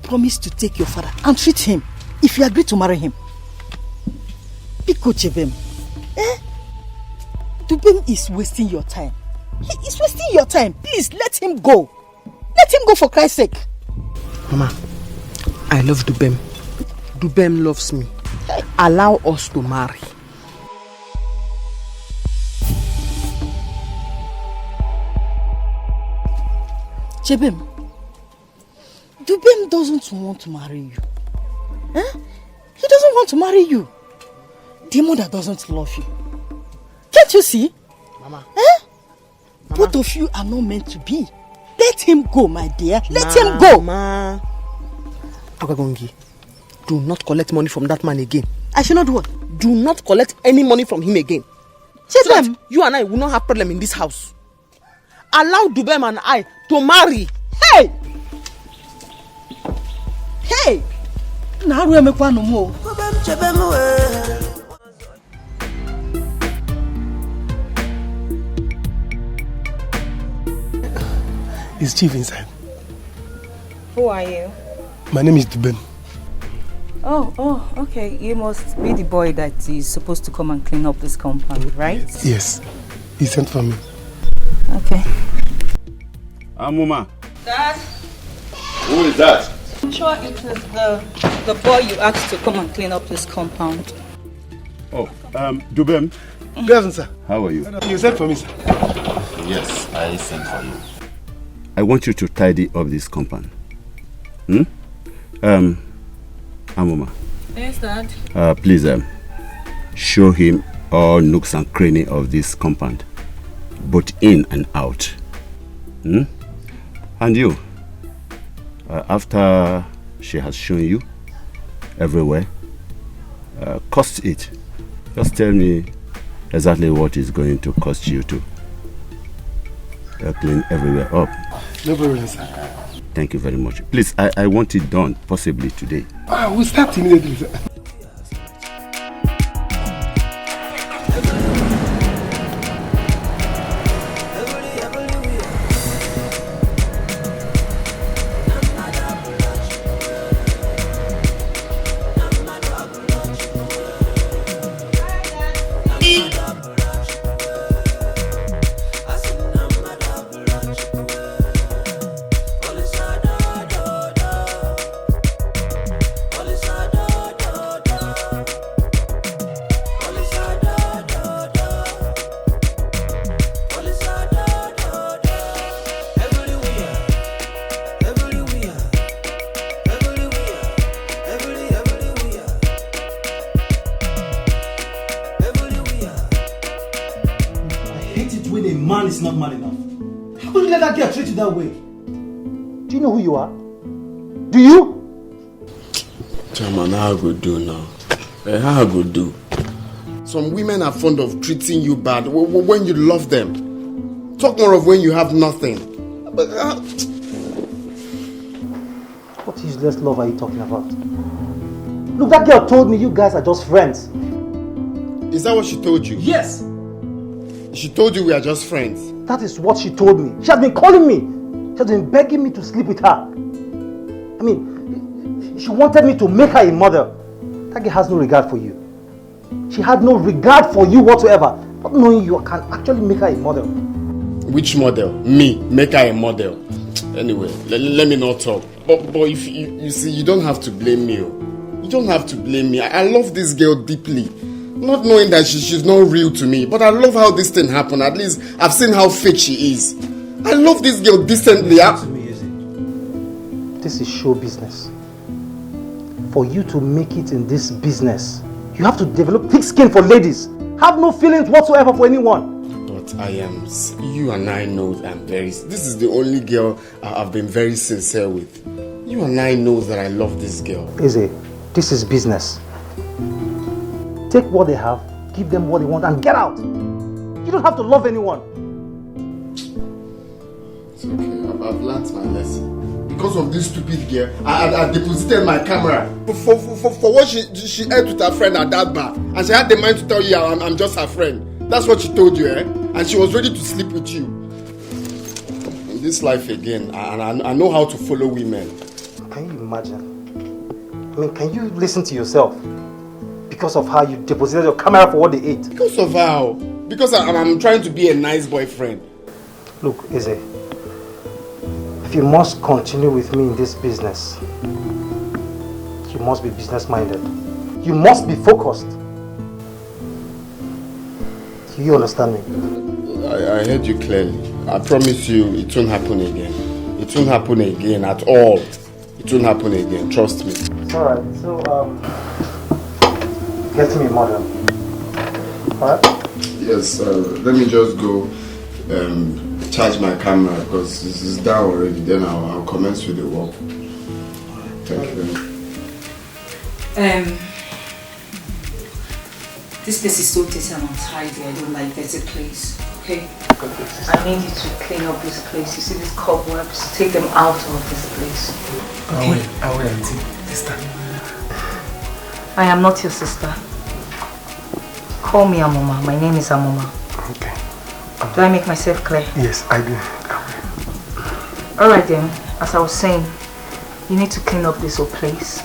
promised to take your father and treat him if you agree to marry him. Pico Chebem, Dubem is wasting your time. He is wasting your time. Please let him go. Let him go for Christ's sake. Mama, I love Dubem. Dubem loves me. Allow us to marry. Chebem, Dubem doesn't want to marry you. Huh? He doesn't want to marry you. The mother doesn't love you. Can't you see? Mama. Huh? Mama. Both of you are not meant to be. Let him go, my dear. Let him go. Mama. Agagongi, do not collect money from that man again. I should not do what? Do not collect any money from him again. So that you and I will not have problem in this house. Allow Dubem and I to marry. Hey! Hey! Now we make one no more. Is Chief inside? Who are you? My name is Dubem. Oh, okay. You must be the boy that is supposed to come and clean up this compound, right? Yes. He sent for me. Okay. Mama. Dad? Who is that? I'm sure it is the boy you asked to come and clean up this compound. Oh, Dubem. Good afternoon, sir. How are you? You sent for me, sir. Yes, I sent for you. I want you to tidy up this compound. Amoma. Yes, Dad. Please, show him all nooks and crannies of this compound, both in and out. And you, after she has shown you everywhere, cost it. Just tell me exactly what is going to cost you to clean everywhere up. No problem, sir. Thank you very much. Please, I want it done, possibly today. We'll start immediately, sir. Not man enough. How could you let that girl treat you that way? Do you know who you are? Do you? Chairman, how I go do now? How I go do? Some women are fond of treating you bad when you love them. Talk more of when you have nothing. But what useless love are you talking about? Look, that girl told me you guys are just friends. Is that what she told you? Yes. She told you we are just friends. That is what she told me. She has been calling me. She has been begging me to sleep with her. I mean, she wanted me to make her a mother. That girl has no regard for you. She had no regard for you whatsoever. Not knowing you can actually make her a model. Which model? Me, make her a model. Anyway, let me not talk. But if you see, you don't have to blame me. You don't have to blame me. I love this girl deeply. Not knowing that she's not real to me. But I love how this thing happened. At least I've seen how fake she is. I love this girl decently. This is show business. For you to make it in this business, you have to develop thick skin for ladies. Have no feelings whatsoever for anyone. But you and I know this is the only girl I've been very sincere with. You and I know that I love this girl. Eze, this is business. Take what they have, give them what they want, and get out. You don't have to love anyone. It's okay. I've learned my lesson. Because of this stupid girl, I deposited my camera for what she ate with her friend at that bar, and she had the mind to tell you I'm just her friend. That's what she told you, eh? And she was ready to sleep with you. In this life again, I know how to follow women. Can you imagine? I mean, can you listen to yourself? Because of how you deposited your camera for what they ate. Because of how? Because I'm trying to be a nice boyfriend. Look, Eze, if you must continue with me in this business, you you must be business-minded. You must be focused. Do you understand me? I heard you clearly. I promise you it won't happen again. It won't happen again at all. It won't happen again, trust me. It's alright, so get me a model. Alright? Yes, let me just go charge my camera because this is down already. Then I'll commence with the work. Thank you very much. This place is so dirty and untidy. I don't like dirty place. Okay? I need you to clean up this place. You see these cobwebs? Take them out of this place. Okay? I will, auntie. Sister. I am not your sister. Call me Amoma. My name is Amoma. Okay. Do I make myself clear? Yes, I do. Alright then, as I was saying, you need to clean up this whole place.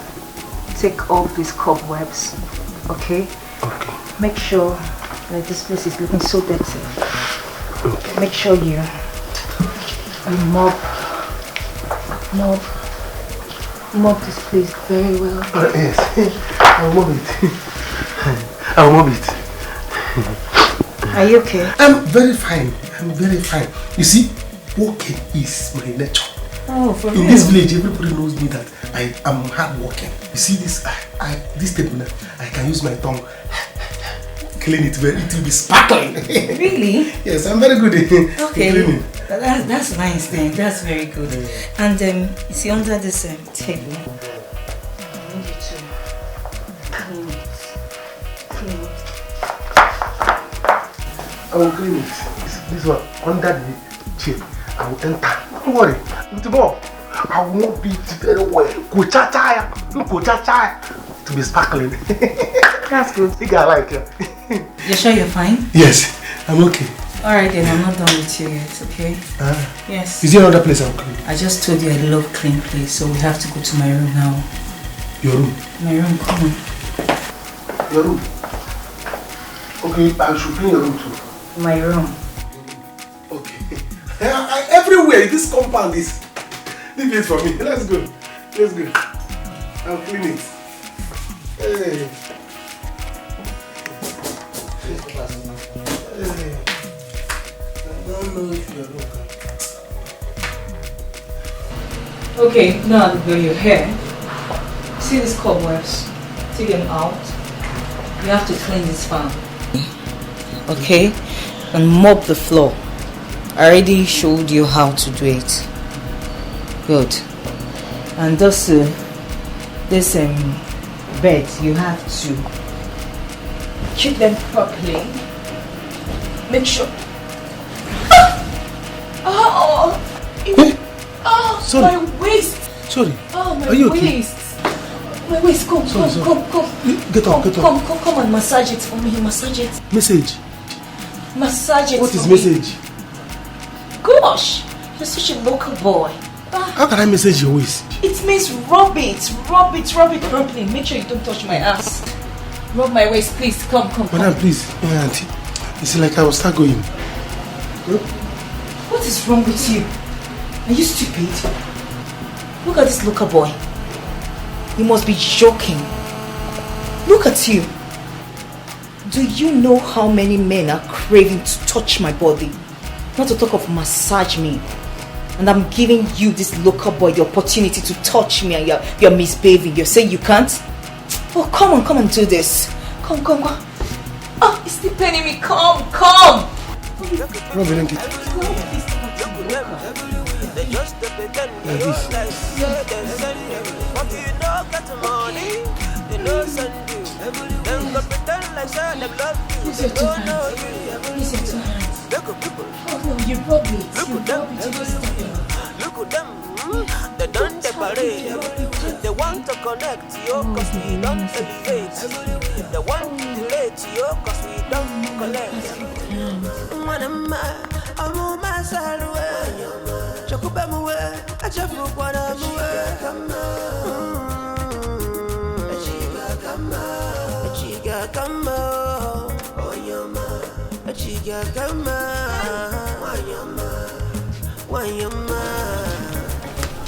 Take off these cobwebs. Okay? Okay. Make sure that this place is looking so dirty. Okay. Make sure you mop this place very well. Yes, I'll mop it. I'll mop it. Are you okay? I'm very fine. I'm very fine. You see, working is my nature. Oh, for real? In this village, everybody knows me that I am hard working. You see this? This table now, I can use my tongue. Clean it well, it will be sparkling. Really? Yes, I'm very good in cleaning. That's nice then. That's very good. And you see under this table, I need you to clean it. Clean it. I will clean it. This one, under the chair, I will enter. Don't worry. Tomorrow, I will not beat it very well. To be sparkling. That's good. I think I like it. You're sure you're fine? Yes, I'm okay. Alright then, I'm not done with you yet, okay? Yes. Is there another place I'll clean? I just told you I love clean place, so we have to go to my room now. Your room? My room, come on. Your room? Okay, I should clean your room too. My room. Okay. Everywhere, this compound is... Leave it for me. Let's go. Let's go. I'll clean it. Hey. Okay, now that you're here, see these cobwebs? Take them out. You have to clean this farm. Okay? And mop the floor. I already showed you how to do it. Good. And this bed, you have to keep them properly. Make sure. Sorry. My waist. Sorry. Oh, my Are you waist. My waist. Come. Get up. Come and massage it for me. Massage it. Message. Massage it. What is for message? Me. Gosh, you're such a local boy. How can I message your waist? It means rub it properly. Make sure you don't touch my ass. Rub my waist, please. Come. Madam, please. Yeah, auntie. It's like I will start going. What is wrong with you? Are you stupid? Look at this local boy. You must be joking. Look at you. Do you know how many men are craving to touch my body? Not to talk of massage me. And I'm giving you, this local boy, the opportunity to touch me, and you're misbehaving. You're saying you can't? Oh, come on, do this. Come. Oh, it's still paining me. Come. Robin, Use your two hands. Oh no, you rub it. You just step it. Look at them. They don't separate. They want to connect you cause we don't elevate. They want to relate you cause we don't collect. I'm on my side away. Chokubamwe, I just look what I'm away. Come on.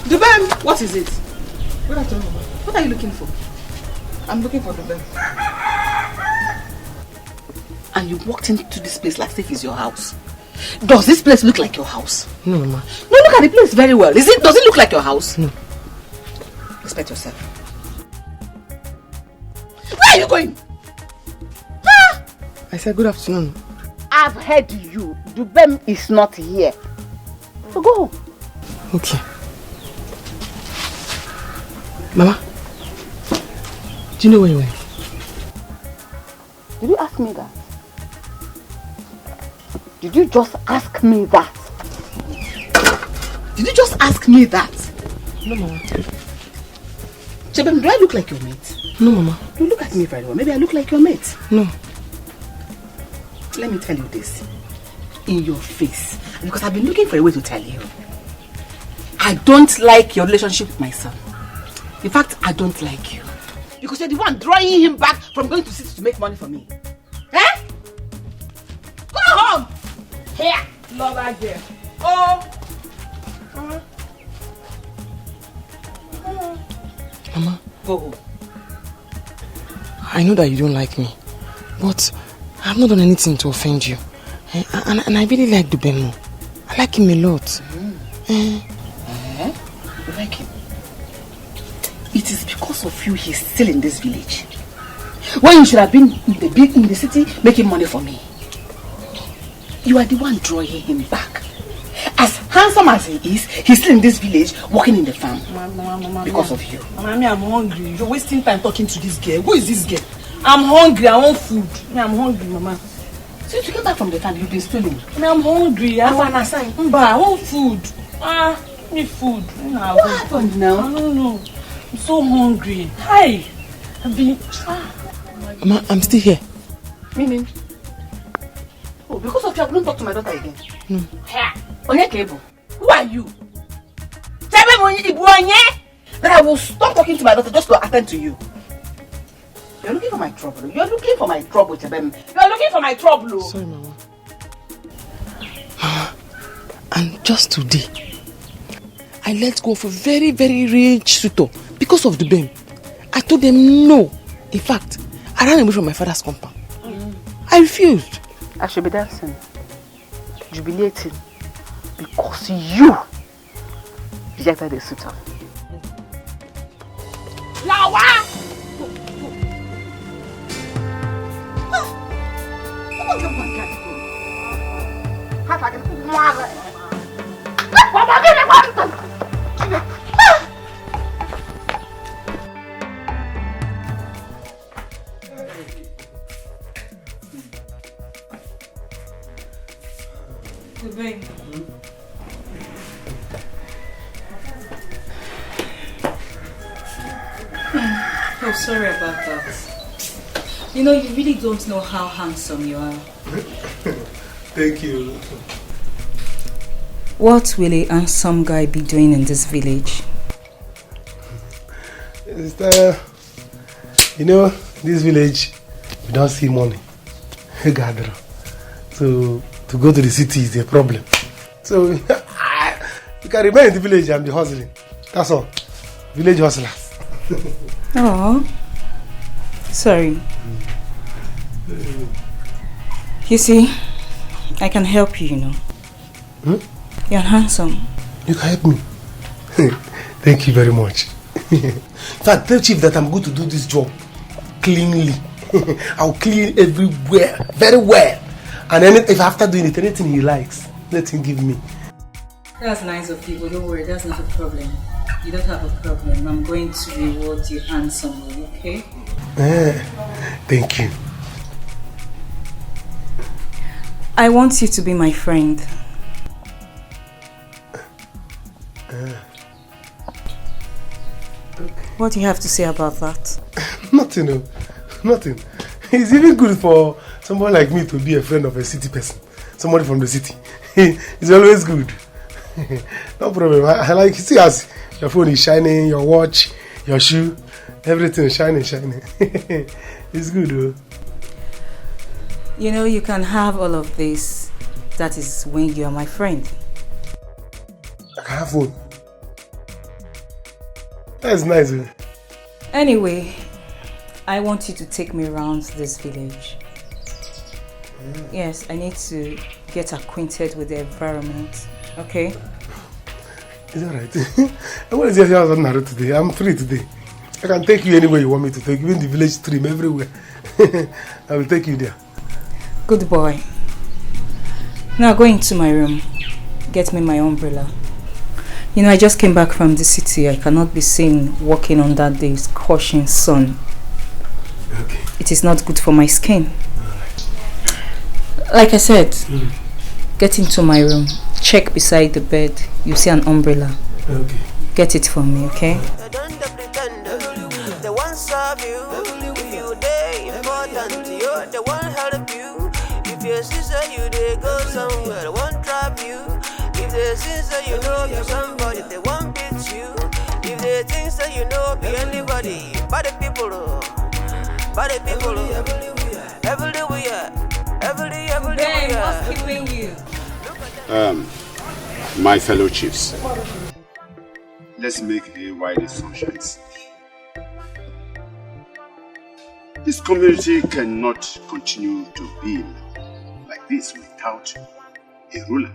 Dubem, what is it? What are you looking for? I'm looking for the bed. And you walked into this place like if it's your house. Does this place look like your house? No, Mama. No, look at the place very well. Does it look like your house? No. Respect yourself. Where are you going? Huh? I said good afternoon. I've heard you. Dubem is not here. So go. Okay. Mama, do you know where you went? Did you ask me that? Did you just ask me that? Did you just ask me that? No, Mama. Chebem, do I look like your mate? No, Mama. You look at me very well. Maybe I look like your mate. No. Let me tell you this. In your face. Because I've been looking for a way to tell you. I don't like your relationship with my son. In fact, I don't like you. Because you're the one drawing him back from going to city to make money for me. Eh? Go home! Here! Lover girl. Oh! Mama. Go home. I know that you don't like me, but I've not done anything to offend you. And I really like Dubemo. I like him a lot. You like him? It is because of you he's still in this village. When you should have been in the city making money for me. You are the one drawing him back. As handsome as he is, he's still in this village working in the farm. Mama, because of you. Mommy, I'm hungry. You're wasting time talking to this girl. Who is this girl? I'm hungry. I want food. I'm hungry, Mama. Since you came back from the farm, you've been stealing. I'm hungry. I want food. Need food. What happened now? I don't know. I'm so hungry. Hi. Mama, I'm still here. Meaning? Oh, because of you, I couldn't talk to my daughter again. No. Who are you? That I will stop talking to my daughter just to attend to you. You're looking for my trouble. You're looking for my trouble, Chebem. You're looking for my trouble. Sorry, Mama. Mama, and just today, I let go of a very, very rich suitor because of the Ben. I told them no. In fact, I ran away from my father's compound. I refused. I should be dancing, jubilating, because you rejected the suitor. Lawa! Oh, sorry about that. You know, you really don't know how handsome you are. Thank you. What will a handsome guy be doing in this village? You know, this village, we don't see money. Gather. So, to go to the city is a problem. So, you can remain in the village and be hustling. That's all. Village hustlers. Oh, sorry. You see, I can help you, you know. You're handsome. You can help me. Thank you very much. In fact, tell Chief that I'm going to do this job cleanly. I'll clean everywhere, very well. And then if after doing it, anything he likes, let him give me. That's nice of you, but don't worry, that's not a problem. You don't have a problem. I'm going to reward you handsomely, okay? Thank you. I want you to be my friend. What do you have to say about that? Nothing. Nothing. It's even good for someone like me to be a friend of a city person. Somebody from the city. It's always good. No problem. I like, see as your phone is shining, your watch, your shoe, everything is shining. It's good though. You know, you can have all of this. That is when you are my friend. I can have one. That's nice. Anyway, I want you to take me around this village. Yes, I need to get acquainted with the environment. Okay? It's alright. I want to see how I'm married today. I'm free today. I can take you anywhere you want me to take you, in the village stream, everywhere. I will take you there. Good boy. Now go into my room. Get me my umbrella. You know, I just came back from the city. I cannot be seen walking under the scorching sun. Okay. It is not good for my skin. Like I said, get into my room. Check beside the bed. You see an umbrella. Okay. Get it for me, okay? The one serve you, if you day important to you, the one help you. If your sister you they go somewhere, the one trap you. If the sister you know you're somebody, the one beats you. If the things that you know be anybody, but the people, Ben, what's keeping you? My fellow chiefs, let's make hay while the sun shines. This community cannot continue to be like this without a ruler.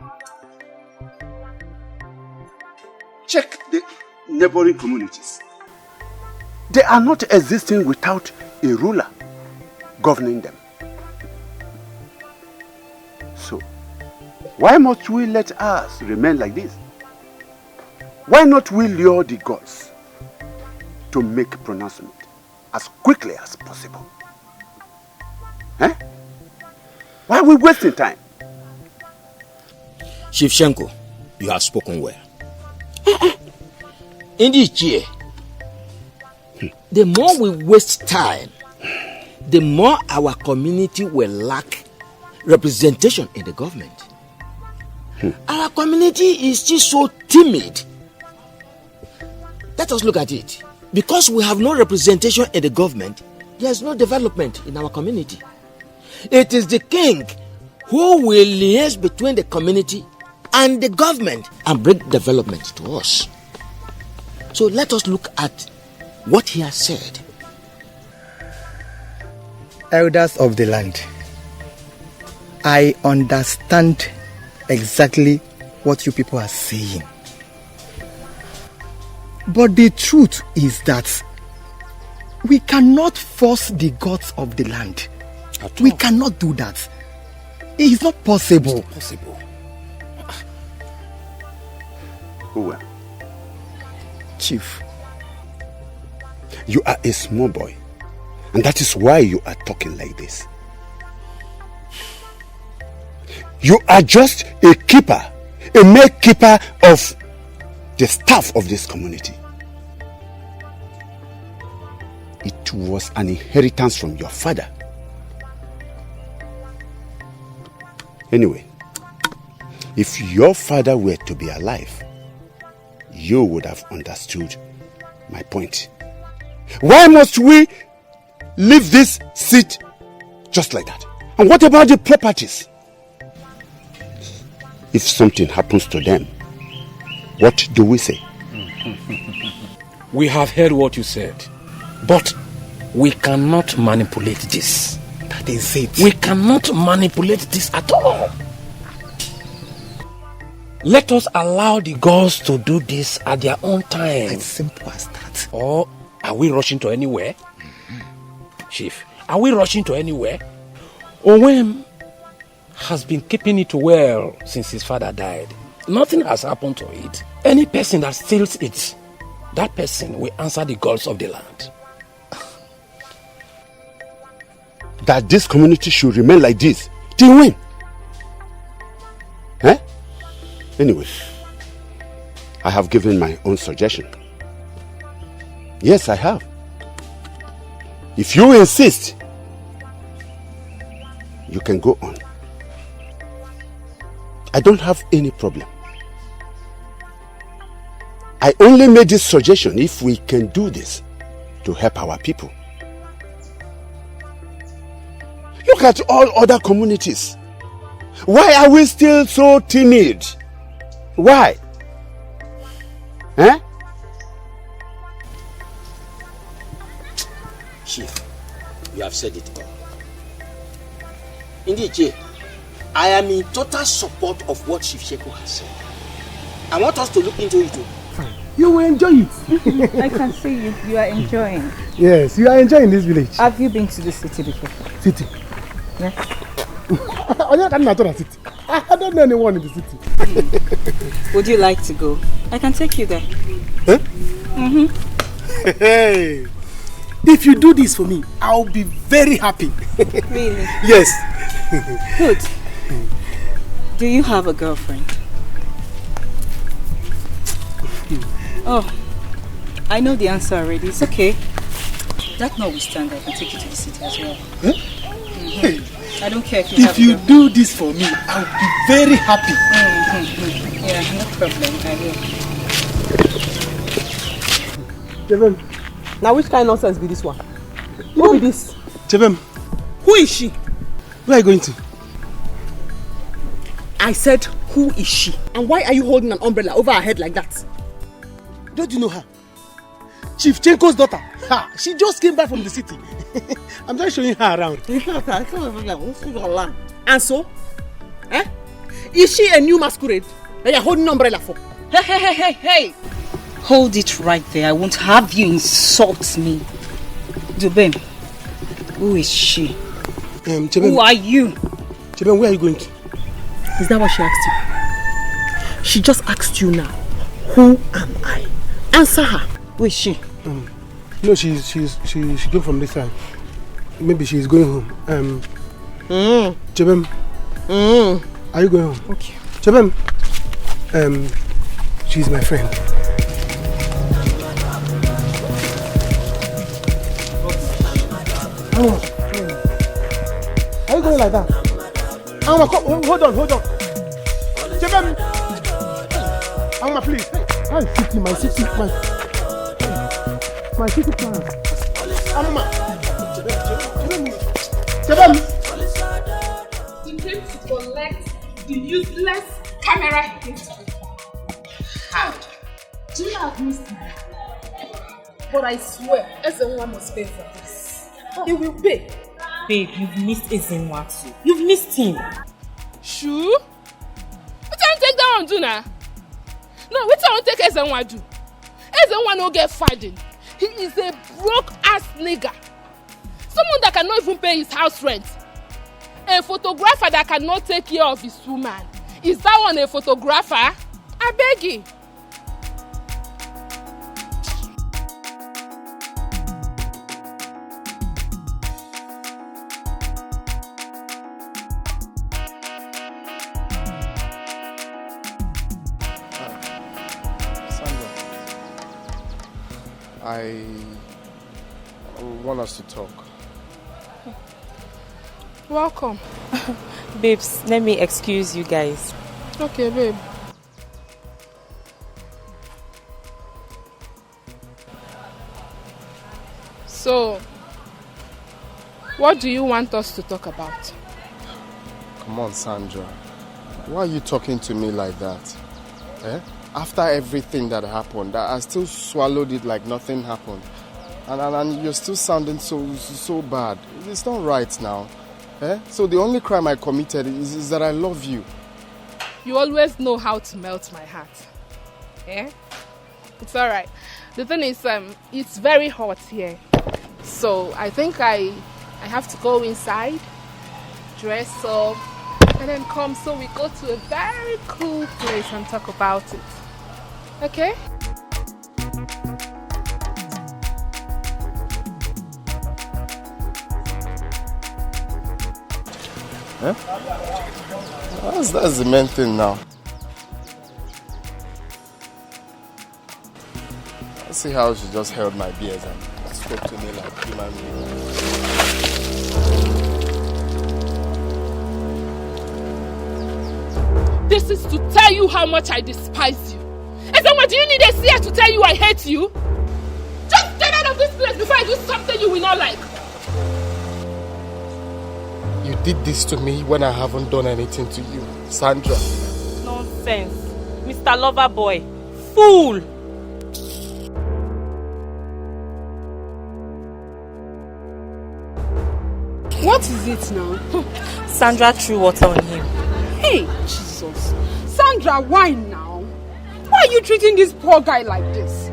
Check the neighboring communities. They are not existing without a ruler governing them. So, why must we let us remain like this? Why not we lure the gods to make pronouncement as quickly as possible? Eh? Why are we wasting time? Shivchenko, you have spoken well. Indeed, Chie, the more we waste time, the more our community will lack representation in the government. Our community is still so timid. Let us look at it. Because we have no representation in the government, there is no development in our community. It is the king who will liaise between the community and the government and bring development to us. So let us look at what he has said. Elders of the land, I understand exactly what you people are saying. But the truth is that we cannot force the gods of the land. We cannot do that. It is not possible. It's possible. Who? Chief, you are a small boy, and that is why you are talking like this. You are just a keeper, a mere keeper of the staff of this community. It was an inheritance from your father. Anyway, if your father were to be alive, you would have understood my point. Why must we leave this seat just like that? And what about the properties? If something happens to them, what do we say? We have heard what you said, but we cannot manipulate this. That is it. We cannot manipulate this at all. Let us allow the gods to do this at their own time. As simple as that. Or are we rushing to anywhere? Chief, are we rushing to anywhere? Owem has been keeping it well since his father died. Nothing has happened to it. Any person that steals it, that person will answer the gods of the land. That this community should remain like this till when? Eh? Anyway, I have given my own suggestion. Yes, I have. If you insist, you can go on. I don't have any problem. I only made this suggestion if we can do this to help our people. Look at all other communities. Why are we still so timid? Why? Eh? Chief, You have said it all. Indeed, Jay, I am in total support of what Chief Sheko has said. I want us to look into it too. You will enjoy it. I can see you are enjoying. Yes, you are enjoying this village. Have you been to the city before? City? Yeah. I don't know anyone in the city. Would you like to go? I can take you there. Huh? Mm-hmm. Hey, if you do this for me, I'll be very happy. Really? Yes. Good. Do you have a girlfriend? Oh, I know the answer already. It's okay. That notwithstanding, I can take you to the city as well. Huh? I don't care if you have If you do this for me, I'll be very happy. Yeah, no problem. I will. Now which kind of nonsense be this one? Who be this? Chebem. Who is she? Where are you going to? I said, who is she? And why are you holding an umbrella over her head like that? Don't you know her? Chief Chenko's daughter. Ha! She just came back from the city. I'm just showing her around. And so? Eh? Is she a new masquerade that you're holding an umbrella for? Hey! Hold it right there. I won't have you insult me. Dubem, who is she? Chebem, who are you? Chebem, where are you going to? Is that what she asked you? She just asked you now. Who am I? Answer her. Who is she? No, she came from this side. Maybe she's going home. Chebem. Are you going home? Okay. Chebem. She's my friend. Are you going like that? Hold on. Chebem. Amma, please. My city plan. Amma. Chebem. He came to collect the useless camera he came to repair. How? Do you have missed me? But I swear, Ezenwa must pay for this. He will pay. Babe, you've missed Ezenwa too. You've missed him. Sure? What I take that one do now? No, what I take Ezenwa do? Ezenwa no get fighting. He is a broke ass nigger. Someone that cannot even pay his house rent. A photographer that cannot take care of his woman. Is that one a photographer? I beg you. I want us to talk. Welcome. Babes, let me excuse you guys. Okay, babe. So, what do you want us to talk about? Come on, Sandra. Why are you talking to me like that? Eh? After everything that happened, I still swallowed it like nothing happened. And you're still sounding so bad. It's not right now. Eh? So the only crime I committed is that I love you. You always know how to melt my heart. Eh? It's alright. The thing is, it's very hot here. So I think I have to go inside, dress up, and then come so we go to a very cool place and talk about it. Okay? Huh? That's the main thing now. Let's see how she just held my beers and spoke to me like human being. This is to tell you how much I despise you. And then what do you need a seer to tell you I hate you? Just get out of this place before I do something you will not like. You did this to me when I haven't done anything to you, Sandra. Nonsense. Mr. Loverboy. Fool! What is it now? Sandra threw water on him. Hey, Jesus. Sandra, why now? Why are you treating this poor guy like this?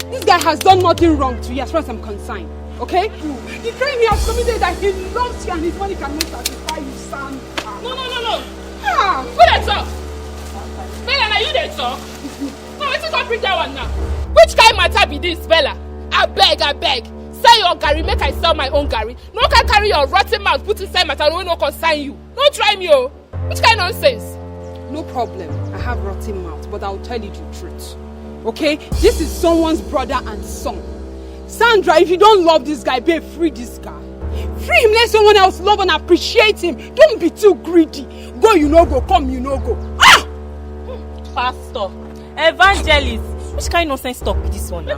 This guy has done nothing wrong to you as far as I'm concerned. Okay? The crime he has committed that he loves you and his money cannot satisfy you, Sandra. No. Who they talk? Bella, are you they talk? No, let's go bring that one now. Which kind matter be this, Bella? I beg. Sell your Gary, make I sell my own Gary. No can carry your rotten mouth, put inside matter, no concern you. Don't try me, oh. Which kind of nonsense? No problem. I have rotten mouth, but I'll tell you the truth. Okay? This is someone's brother and son. Sandra, if you don't love this guy, babe, free this guy. Free him, let someone else love and appreciate him. Don't be too greedy. Go, you no go. Come, you no go. Ah! Pastor, evangelist, which kind of nonsense talk with this one now?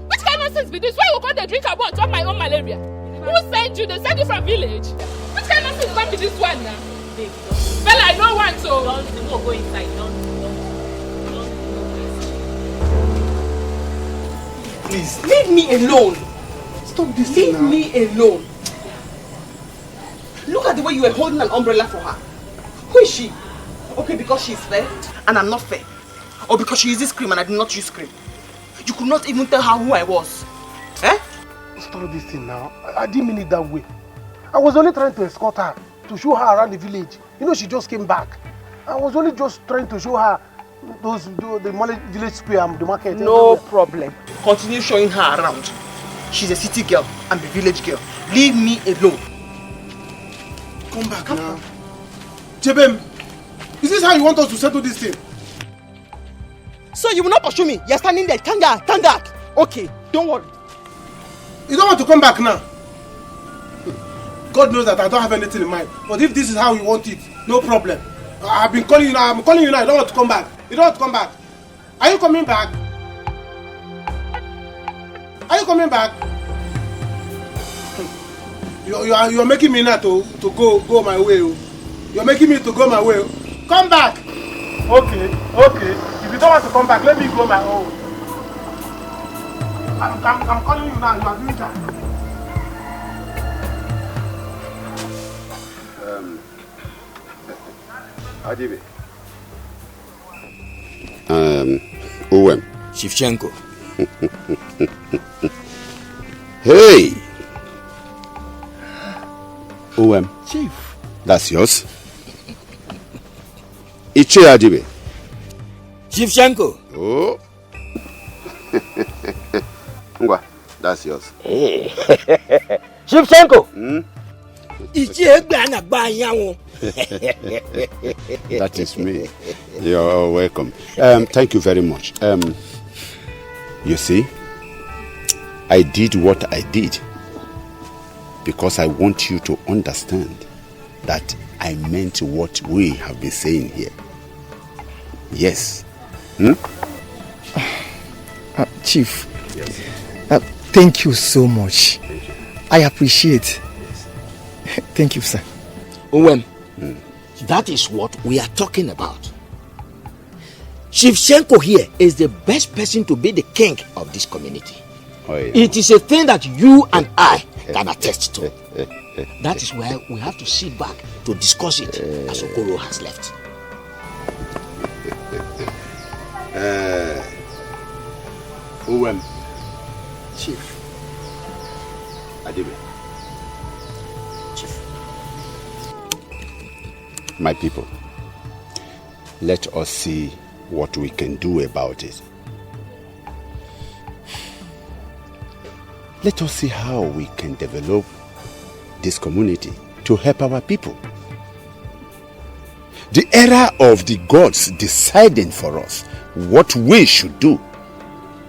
Which kind of nonsense be this? Why you call the drink about drop my own malaria? Who sent you? They sent you from village. Which kind of nonsense can be this one now? Bella, I don't want to. Don't go inside. Don't. Please, leave me alone. Stop this. Leave me alone. Look at the way you were holding an umbrella for her. Who is she? Okay, because she's fair and I'm not fair. Or because she uses cream and I do not use cream. You could not even tell her who I was. Eh? Stop this thing now. I didn't mean it that way. I was only trying to escort her, to show her around the village. You know, she just came back. I was only just trying to show her the village square and the market. No problem. Continue showing her around. She's a city girl. I'm a village girl. Leave me alone. Come back now. Chebem, is this how you want us to settle this thing? So you will not pursue me? You're standing there. Stand back. Okay, don't worry. You don't want to come back now? God knows that I don't have anything in mind. But if this is how you want it, no problem. I've been calling you now. I'm calling you now. You don't want to come back. You don't want to come back. Are you coming back? Are you coming back? You are making me now to go my way. You are making me to go my way. Come back. Okay. If you don't want to come back, let me go my own. I'm calling you now. You are doing that. Adibe. OM. Shevchenko. Hey! OM. Chief. That's yours. Iche Adibe. Shevchenko. Oh. Ngwa, that's yours. Hey. Shevchenko. That is me. You're welcome. Thank you very much. You see, I did what I did because I want you to understand that I meant what we have been saying here. Yes. Chief, yes. Thank you so much. I appreciate. Thank you, sir. Owen, that is what we are talking about. Shevchenko here is the best person to be the king of this community. Oh, yeah. It is a thing that you and I can attest to. That is why we have to sit back to discuss it as Okoro has left. Owen. Chief. Adibe. Chief. My people, let us see what we can do about it. Let us see how we can develop this community to help our people. The era of the gods deciding for us what we should do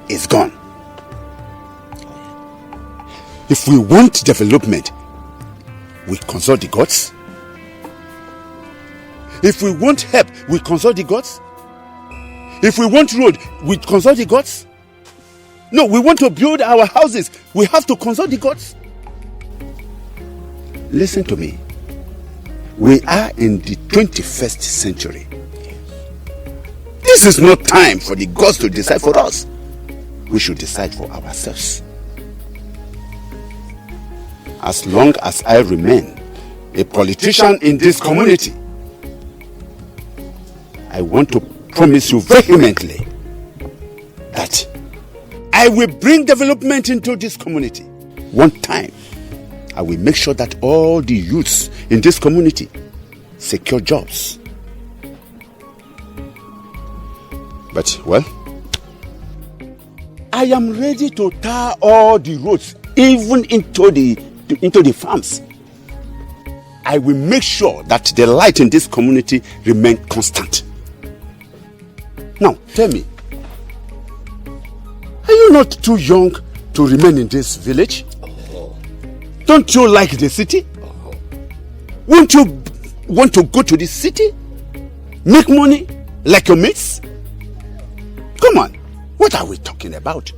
is gone. If we want development, we consult the gods. If we want help, we consult the gods. If we want road, we consult the gods. No, we want to build our houses, we have to consult the gods. Listen to me. We are in the 21st century. This is not time for the gods to decide for us. We should decide for ourselves. as long as I remain a politician in this community, I want to promise you vehemently that I will bring development into this community. One time, I will make sure that all the youths in this community secure jobs. But, well, I am ready to tar all the roads, even into the farms. I will make sure that the light in this community remains constant. Now, tell me, are you not too young to remain in this village? Don't you like the city? Won't you want to go to the city? Make money like your mates? Come on, what are we talking about?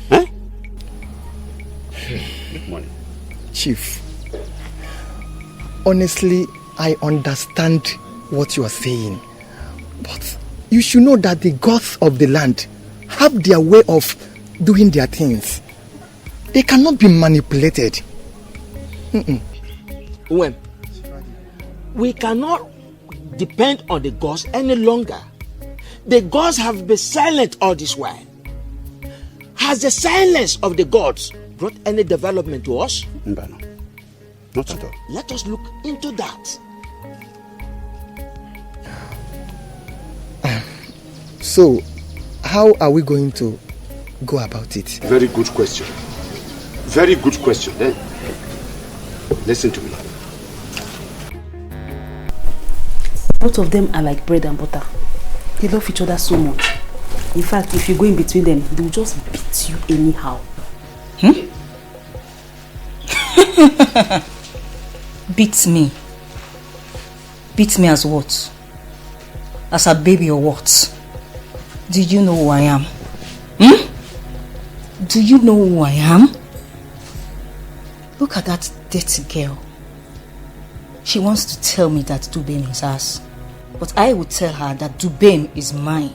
Huh? Make money. Chief, honestly, I understand what you are saying. But you should know that the gods of the land have their way of doing their things. They cannot be manipulated. When we cannot depend on the gods any longer. The gods have been silent all this while. Has the silence of the gods brought any development to us? No, not at all. Let us look into that. So, how are we going to go about it? Very good question. Very good question. Then, listen to me. Both of them are like bread and butter. They love each other so much. In fact, if you go in between them, they will just beat you anyhow. Beat me? Beat me as what? As a baby or what? Do you know who I am? Do you know who I am? Look at that dirty girl. She wants to tell me that Dubem is hers. But I would tell her that Dubem is mine.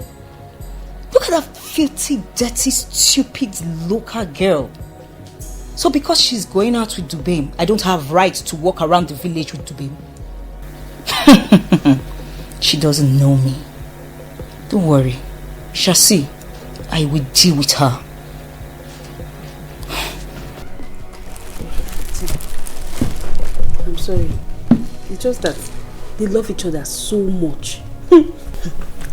Look at that filthy, dirty, stupid local girl. So because she's going out with Dubem, I don't have right to walk around the village with Dubem. She doesn't know me. Don't worry. You shall see. I will deal with her. I'm sorry. It's just that they love each other so much.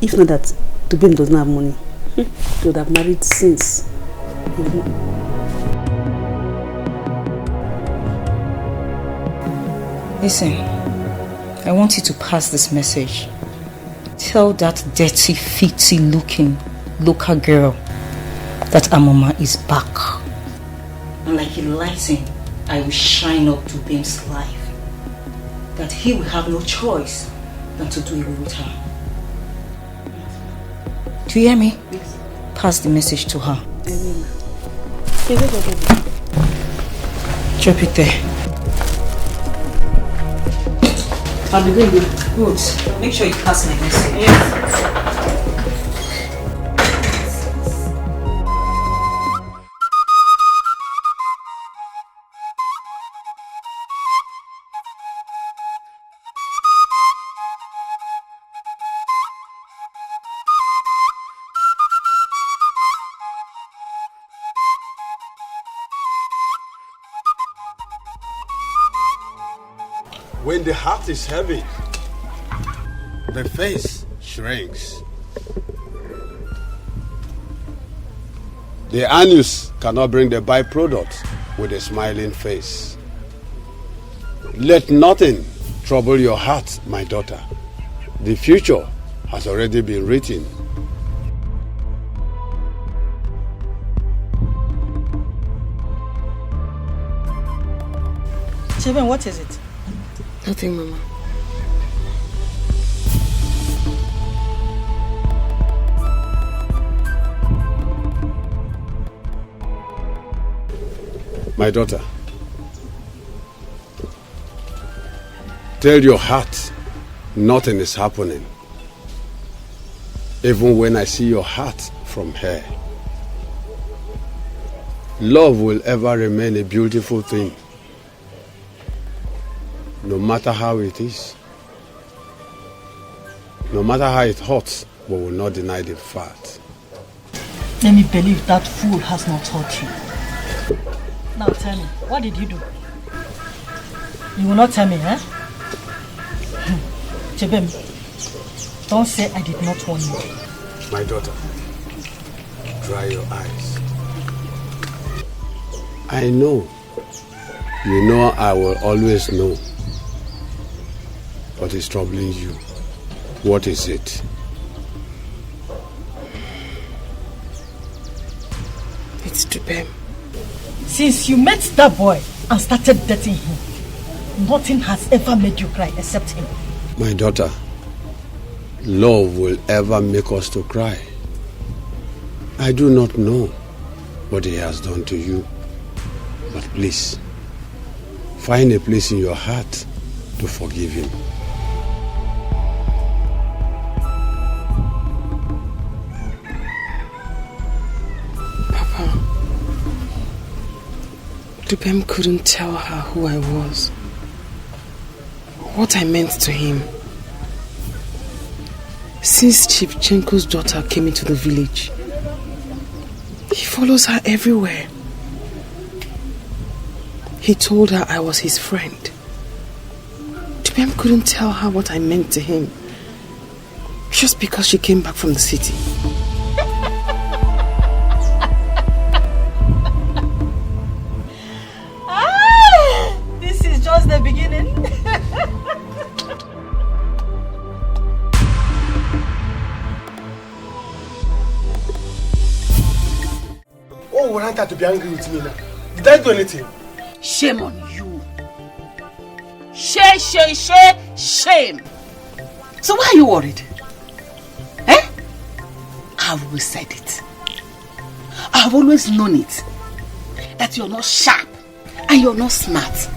If not that Dubem doesn't have money, they would have married since. Listen, I want you to pass this message. Tell that dirty, filthy looking local girl that Amoma is back. And like a lightning, I will shine up to Dubem's life. That he will have no choice than to do away with her. Do you hear me? Yes. Pass the message to her. Drop it there. I'll be good. Good. Make sure you pass my message. Yes. When the heart is heavy, the face shrinks. The anus cannot bring the byproduct with a smiling face. Let nothing trouble your heart, my daughter. The future has already been written. Cheben, what is it? Nothing, Mama. My daughter, tell your heart nothing is happening. Even when I see your heart from here. Love will ever remain a beautiful thing, no matter how it is. No matter how it hurts, we will not deny the fact. Let me believe that fool has not hurt you. Now tell me, what did you do? You will not tell me, eh? Chebem, don't say I did not warn you. My daughter, dry your eyes. I know. You know I will always know. What is troubling you? What is it? It's Chebem. Since you met that boy and started dating him, nothing has ever made you cry except him. My daughter, love will ever make us to cry. I do not know what he has done to you, but please, find a place in your heart to forgive him. Papa, Chebem couldn't tell her who I was, what I meant to him. Since Chief Chenko's daughter came into the village, he follows her everywhere. He told her I was his friend. Chebem couldn't tell her what I meant to him, just because she came back from the city. This is just the beginning. Oh, want her to be angry with me now. Did I do anything? Shame on you. Shame. So why are you worried? Eh? I've always said it. I've always known it. That you're not sharp and you're not smart.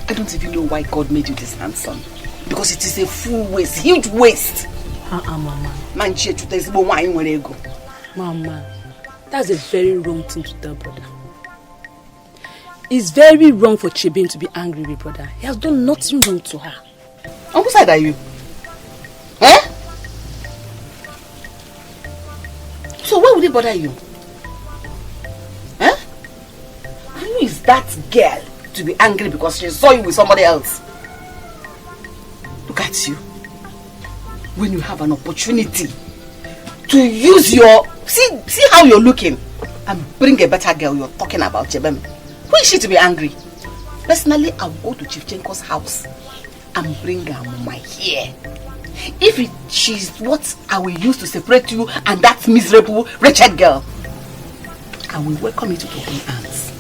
I don't even know why God made you this handsome. Because it is a full waste, huge waste. Mama. Mama, that's a very wrong thing to tell brother. It's very wrong for Chebem to be angry with brother. He has done nothing wrong to her. On whose side are you? Eh? So why would it bother you? Eh? Who is that girl to be angry because she saw you with somebody else? Look at you. When you have an opportunity to use your... See how you're looking and bring a better girl, you're talking about Chebem. Who is she to be angry? Personally, I'll go to Chief Chenko's house and bring her mama here. If she's what I will use to separate you and that miserable, wretched girl, I will welcome you to open arms.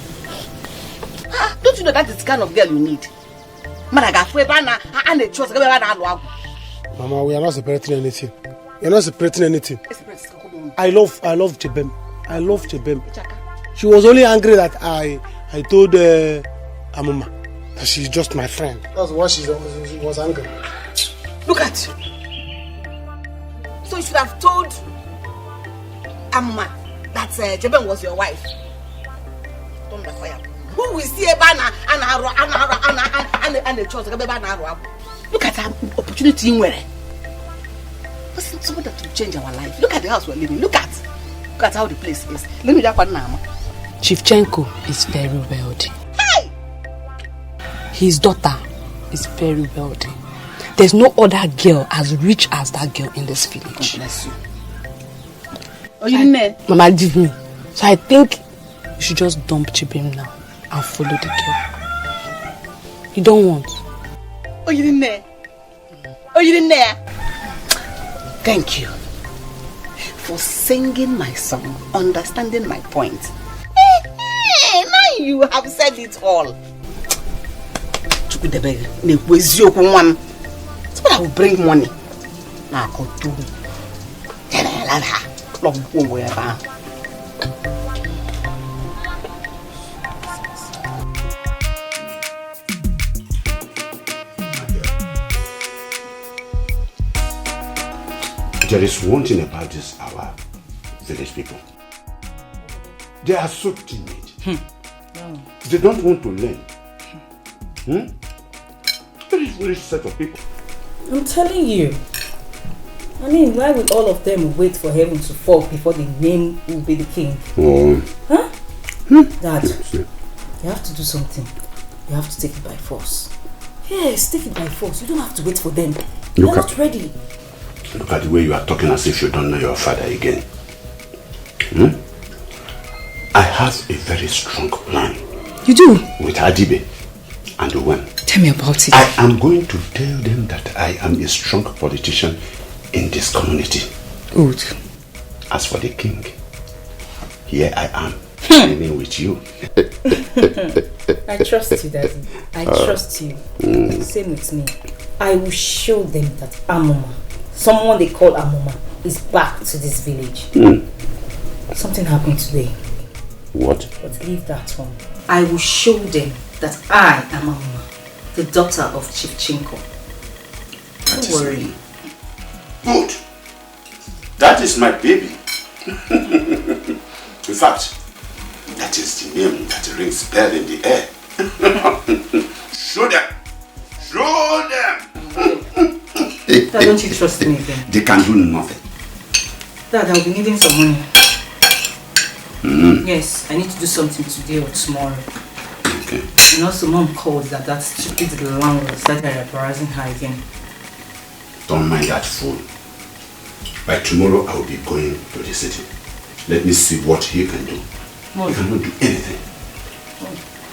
Don't you know that is the kind of girl you need? Mama, we are not separating anything. We are not separating anything. I love Chebem. I love Chebem. She was only angry that I told Amuma that she's just my friend. That's why she was angry. Look at you. So you should have told Amuma that Chebem was your wife. Don't be fire. Who will see a banner and a choice? Look at our opportunity in where. Listen, someone that will change our life. Look at the house we're living. Look at how the place is. Let me just one now. Chief Chenko is very wealthy. Hey! His daughter is very wealthy. There's no other girl as rich as that girl in this village. God bless you. Oh, you didn't know? Mama, leave me. So I think you should just dump Chebem now and follow the girl. You don't want. Oh, you didn't know? Oh, you didn't know? Thank you for singing my song, understanding my point. Hey, now you have said it all. So I will bring money. Now go to There is one thing about this, our village people. They are so timid. They don't want to learn. Very foolish set of people. I'm telling you. I mean, why would all of them wait for heaven to fall before the name will be the king? Oh. Huh? Dad, you have to do something. You have to take it by force. Yes, take it by force. You don't have to wait for them. They're not ready. Look at the way you are talking as if you don't know your father again. I have a very strong plan. You do? With Adibe and Uwen. Tell me about it. I am going to tell them that I am a strong politician in this community. Good. As for the king, here I am, living with you. I trust you, Daddy. I trust you. Same with me. I will show them that Amoma, someone they call Amoma, is back to this village. Something happened today. What? But leave that one. I will show them that I am Amoma, the daughter of Chief Chinko. Don't worry. Good. That is my baby. In fact, that is the name that rings bell in the air. Show them. Show them. Dad, don't you trust me then? They can do nothing. Dad, I'll be needing some money. Yes, I need to do something today or tomorrow. Okay. And also, Mom called that stupid landlord started harassing her again. Don't mind that fool. By tomorrow, I will be going to the city. Let me see what he can do. He cannot do anything.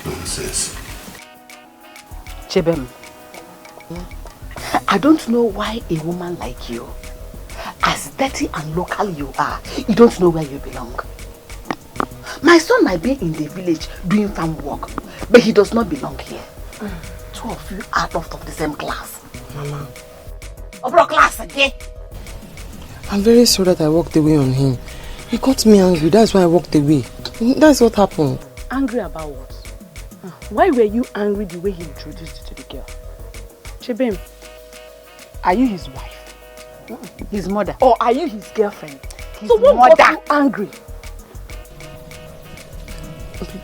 Nonsense. Chebem, I don't know why a woman like you, as dirty and local you are, you don't know where you belong. My son might be in the village doing farm work, but he does not belong here. Two of you are not of the same class. Mama. Obro class again. I'm very sorry that I walked away on him. He got me angry, that's why I walked away. That's what happened. Angry about what? Why were you angry the way he introduced you to the girl? Chebem, are you his wife? His mother. Or are you his girlfriend? So what got you angry?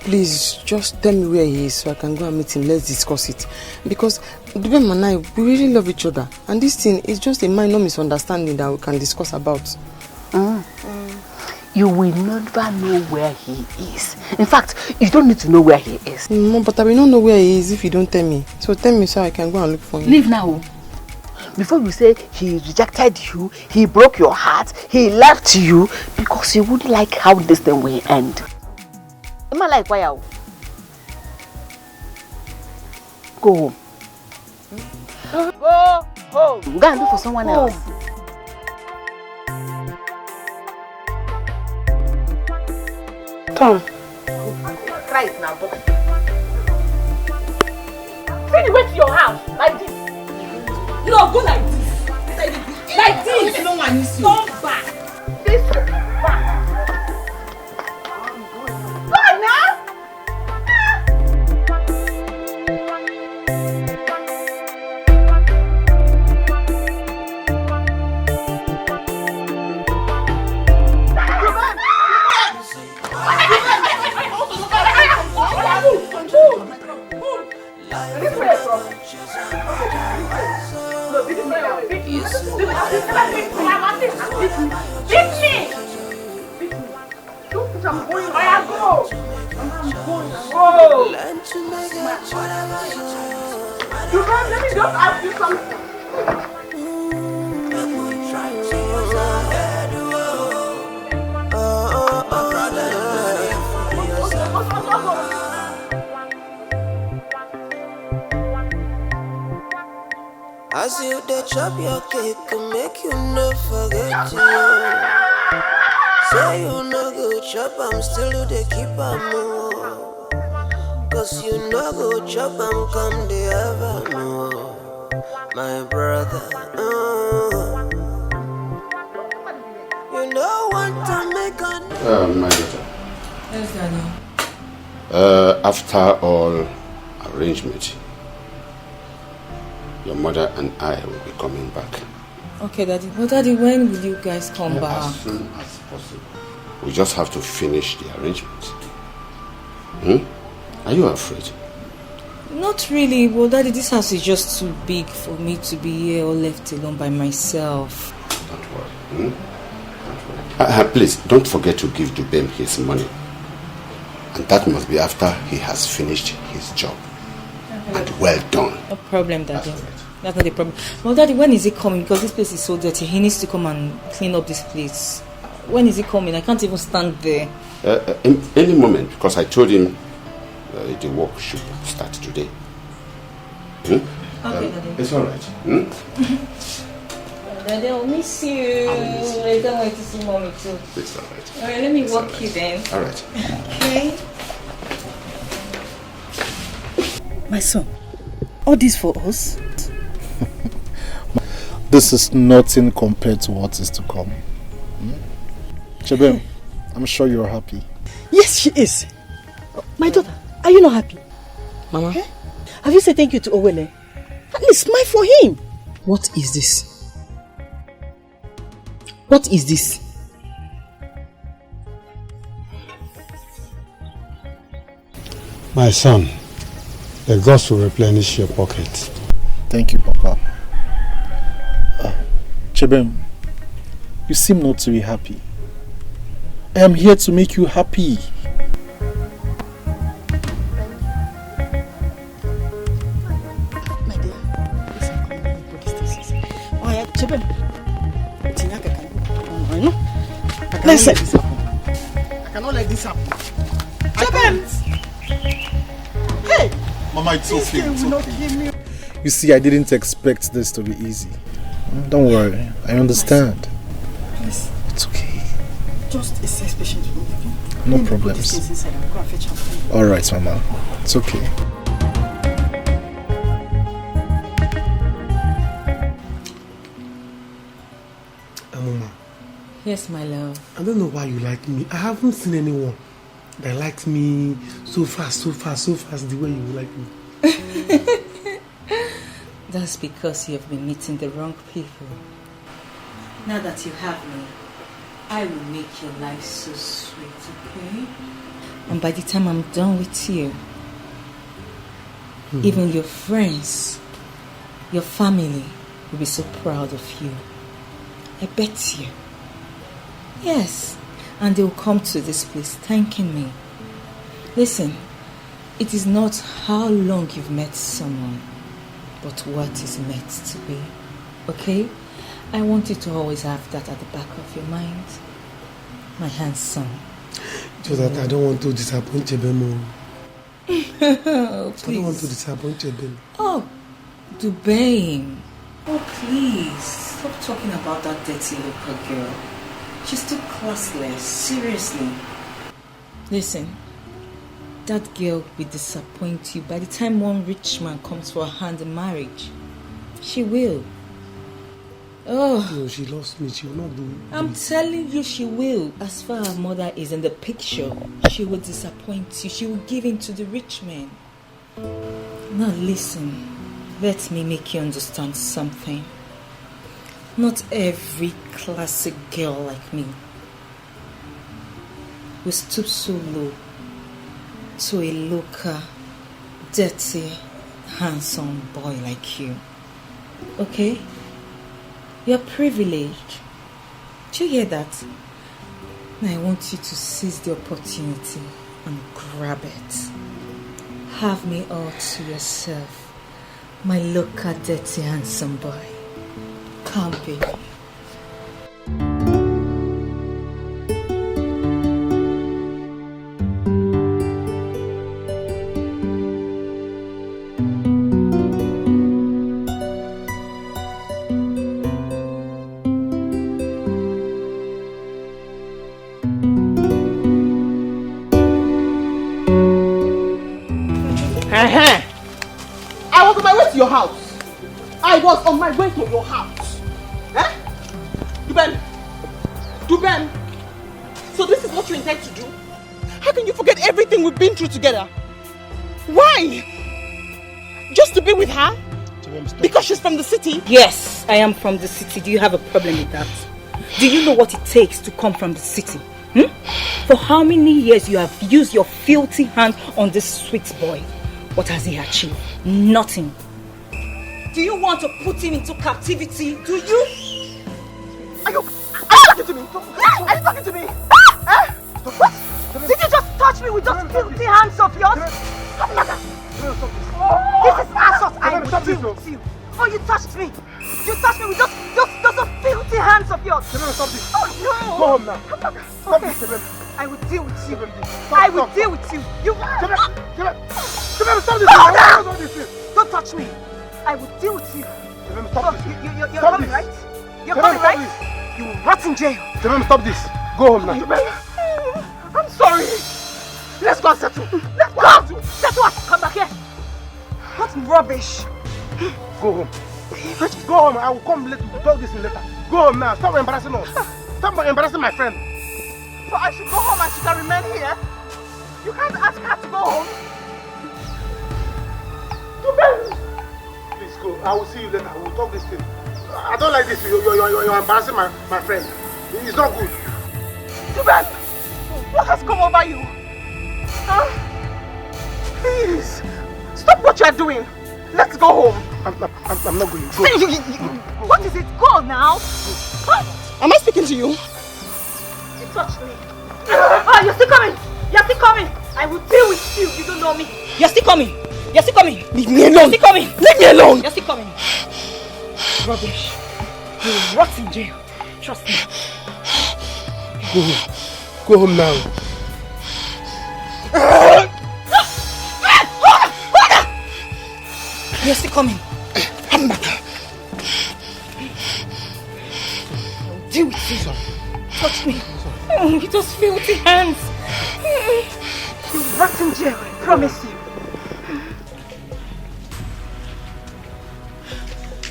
Please, just tell me where he is so I can go and meet him. Let's discuss it. Because Dubem and I, we really love each other. And this thing is just a minor misunderstanding that we can discuss about. You will never know where he is. In fact, you don't need to know where he is. No, but I will not know where he is if you don't tell me. So tell me so I can go and look for him. Leave now. Before you say he rejected you, he broke your heart, he left you because he wouldn't like how this thing will end. Am I like why? Go home. Go home. Go and look for someone else. Tom. Right now, boy. Send it to your house like this. No, go like this. Like this. No one is you. Come back. This back. Go now. Let me just ask you something. As you dey chop your cake, can make you no forget you. Say you no go chop, I'm still dey keep am more. Cause you no go chop, I'm come the ever more. My brother, you know want to make a My daughter. Yes, Daddy. After all arrangement, your mother and I will be coming back. Okay, Daddy. But Daddy, when will you guys come back? As soon as possible. We just have to finish the arrangement. Hmm? Are you afraid? Not really. Well, Daddy, this house is just too big for me to be here all left alone by myself. Don't worry. Please, don't forget to give Dubem his money. And that must be after he has finished his job. And well done. No problem, Daddy. That's not a problem. Well, Daddy, when is he coming? Because this place is so dirty. He needs to come and clean up this place. When is he coming? I can't even stand there. Any moment, because I told him the work should start today. Okay, Daddy. It's all right. Daddy, I'll miss you. I can't wait to see Mommy too. It's all right. All right, let me walk you then. All right. Okay. My son, all this for us? This is nothing compared to what is to come. Chebem, I'm sure you're happy. Yes, she is. My daughter, are you not happy? Mama? Okay? Have you said thank you to Owele? At least smile for him. What is this? What is this? My son, the gods will replenish your pocket. Thank you, Papa. Chebem, you seem not to be happy. I am here to make you happy. My dear, listen, come on, put these things. Oh yeah, Chebem. Listen. I cannot let this happen. Chebem! Hey! Mama, it's okay. It's okay. You see, I didn't expect this to be easy. Don't worry, I understand. Please. It's okay. Just a size patient for me. No problems. Alright, Mama. It's okay. Mama. Yes, my love. I don't know why you like me. I haven't seen anyone that likes me so fast the way you like me. That's because you have been meeting the wrong people. Now that you have me, I will make your life so sweet, okay? And by the time I'm done with you, even your friends, your family will be so proud of you. I bet you. Yes, and they will come to this place thanking me. Listen, it is not how long you've met someone, but what is meant to be. Okay? I want you to always have that at the back of your mind. My handsome. Just that I don't want to disappoint Chebemo. Please. I don't want to disappoint Chebemo. Oh, Dubain. Oh, please. Stop talking about that dirty local girl. She's too classless. Seriously. Listen. That girl will disappoint you by the time one rich man comes for her hand in marriage. She will. Oh. No, she lost me. She will not do it. I'm telling you she will. As far as her mother is in the picture, she will disappoint you. She will give in to the rich man. Now listen. Let me make you understand something. Not every classic girl like me will stoop so low to a local, dirty, handsome boy like you. Okay? You're privileged. Do you hear that? Now I want you to seize the opportunity and grab it. Have me all to yourself, my local, dirty, handsome boy. Come, baby. I was on my way to your house. I was on my way to your house. Eh? Duben. So this is what you intend to do? How can you forget everything we've been through together? Why? Just to be with her? Because she's from the city? Yes, I am from the city. Do you have a problem with that? Do you know what it takes to come from the city? For how many years you have used your filthy hand on this sweet boy? What has he achieved? Nothing. Do you want to put him into captivity? Do you? Are you talking to me? Are you talking to me? What? Did you just touch me with those filthy hands of yours? This is assault. I will deal with you. Oh, you touched me. You touched me with those filthy hands of yours. Stop this. Oh, no. Go home now. Stop this, I will deal with you. I will deal with you. You... Stop this. Don't touch me. I will deal with you. Stop this. You're coming, right? You're coming, right? You will rot in jail. Stop this. Go home now. I'm sorry. Let's go and settle. Let's go. Settle us. Come back here. What rubbish. Go home. Go home. I will come later to talk this in later. Go home now. Stop embarrassing us. Stop embarrassing my friend. So I should go home and she can remain here? You can't ask her to go home. Please go. I will see you later. We will talk this thing. I don't like this. You're embarrassing my friend. It's not good. Too bad. What has come over you? Please. Stop what you are doing. Let's go home. I'm not going. Go. What is it? Go now. Am I speaking to you? You touched me. Oh, you're still coming. You're still coming. I will deal with you. You don't know me. You're still coming. You're still coming. Leave me alone. You're still coming. Leave me alone. You're still coming. Rubbish. You will rot in jail. Trust me. Go home. Go home now. You're still coming. I'm not. I'll deal with you. Touch me. Oh, with those filthy hands. You'll rot in jail, I promise you.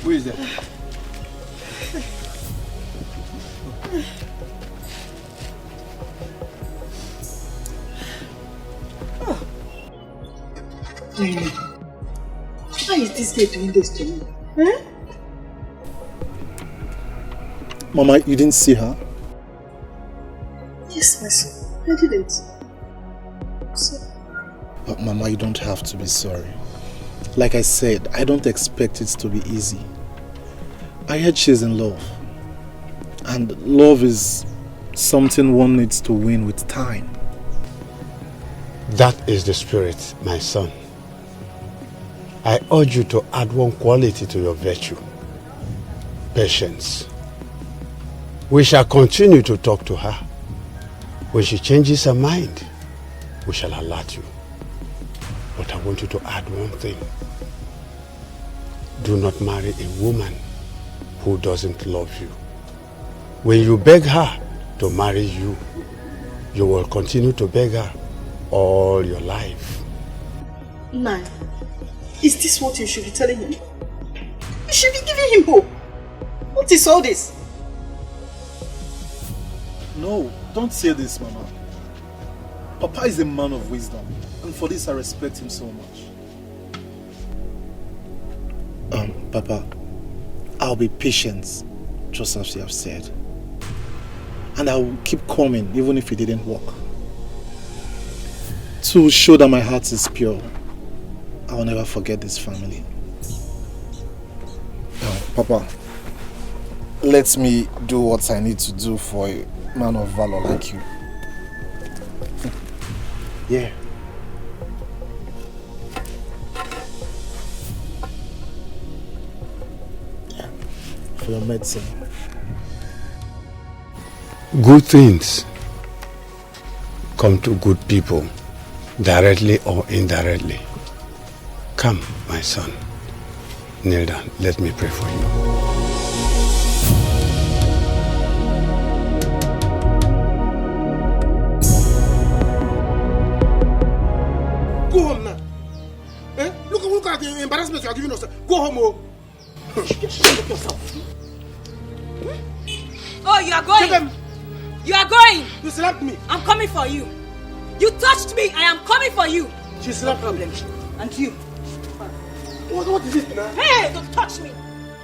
Who is that? Why is this guy doing this to me? Huh? Mama, you didn't see her? Yes, my son. I didn't. So... But Mama, you don't have to be sorry. Like I said, I don't expect it to be easy. I heard she's in love. And love is something one needs to win with time. That is the spirit, my son. I urge you to add one quality to your virtue. Patience. We shall continue to talk to her. When she changes her mind, we shall alert you. But I want you to add one thing. Do not marry a woman who doesn't love you. When you beg her to marry you, you will continue to beg her all your life. Man, is this what you should be telling him? You should be giving him hope. What is all this? No, don't say this, Mama. Papa is a man of wisdom, and for this I respect him so much. Papa, I'll be patient, just as you have said. And I will keep coming, even if it didn't work. To show that my heart is pure, I will never forget this family. Papa, let me do what I need to do for a man of valor like you. Yeah. For your medicine. Good things come to good people, directly or indirectly. Come, my son. Kneel down. Let me pray for you. Go home now. Eh? Look at the embarrassment you are giving us. Go home, oh. Shut up yourself. Oh, you are going. You are going. You slapped me. I'm coming for you. You touched me. I am coming for you. She slapped me. And you. What is it now? Hey, don't touch me.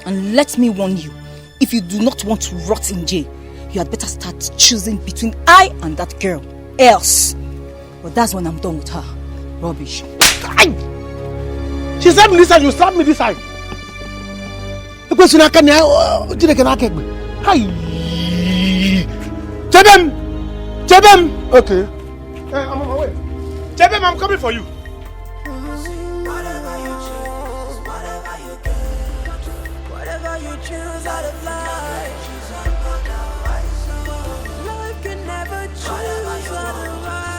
And let me warn you, if you do not want to rot in jail, you had better start choosing between I and that girl. Else. But that's when I'm done with her. Rubbish. She stabbed me this side, you stabbed me this side. The question I can Jebem! Okay. I'm on my way. Jebem, I'm coming for you. Whatever you choose out of life, life can never choose otherwise.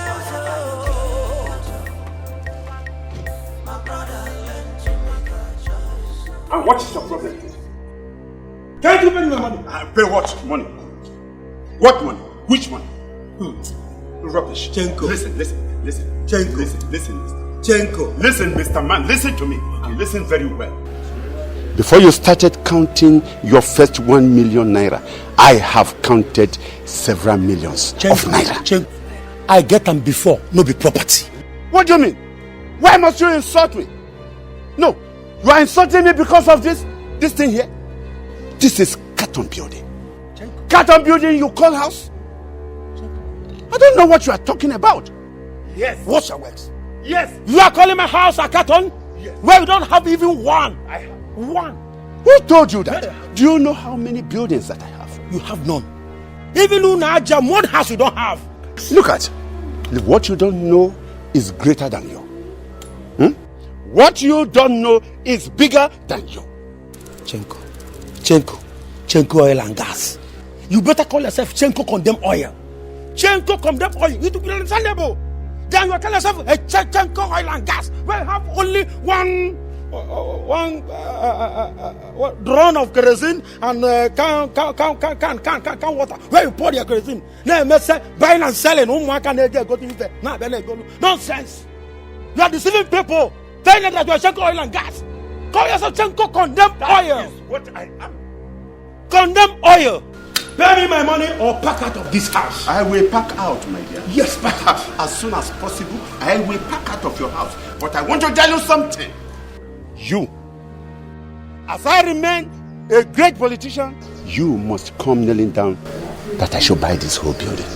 My brother learned to make a choice. And what is your problem? Can't you pay me my money? Pay what money? What money? Which money? Rubbish. Chenko. Listen. Chenko. Listen. Chenko. Listen, Mr. Man, listen to me. And listen very well. Before you started counting your first 1 million naira, I have counted several millions of naira. Chenko. I get them before, no be property. What do you mean? Why must you insult me? No, you are insulting me because of this thing here. This is carton building. Carton building you call house? I don't know what you are talking about. Yes. What's your works? Yes. You are calling my house a carton? Yes. Where you don't have even one. I have one. Who told you that? Do you know how many buildings that I have? You have none. Even Unaja, one house you don't have. Look at what you don't know is greater than you. What you don't know is bigger than you. Chenko oil and gas. You better call yourself Chenko condemn oil. Chenko condemn oil. You to be understandable. Then you tell yourself a Chenko oil and gas. We have only one drone of kerosene and can water. Where you pour your kerosene? Now you say buying and selling. Nonsense. You are deceiving people. Telling them that you are Chenko oil and gas. Call yourself Chenko condemn oil. That is what I am. Condemn oil. Pay me my money or pack out of this house. I will pack out, my dear. Yes, pack out. As soon as possible, I will pack out of your house. But I want to tell you something. You, as I remain a great politician, you must come kneeling down that I should buy this whole building.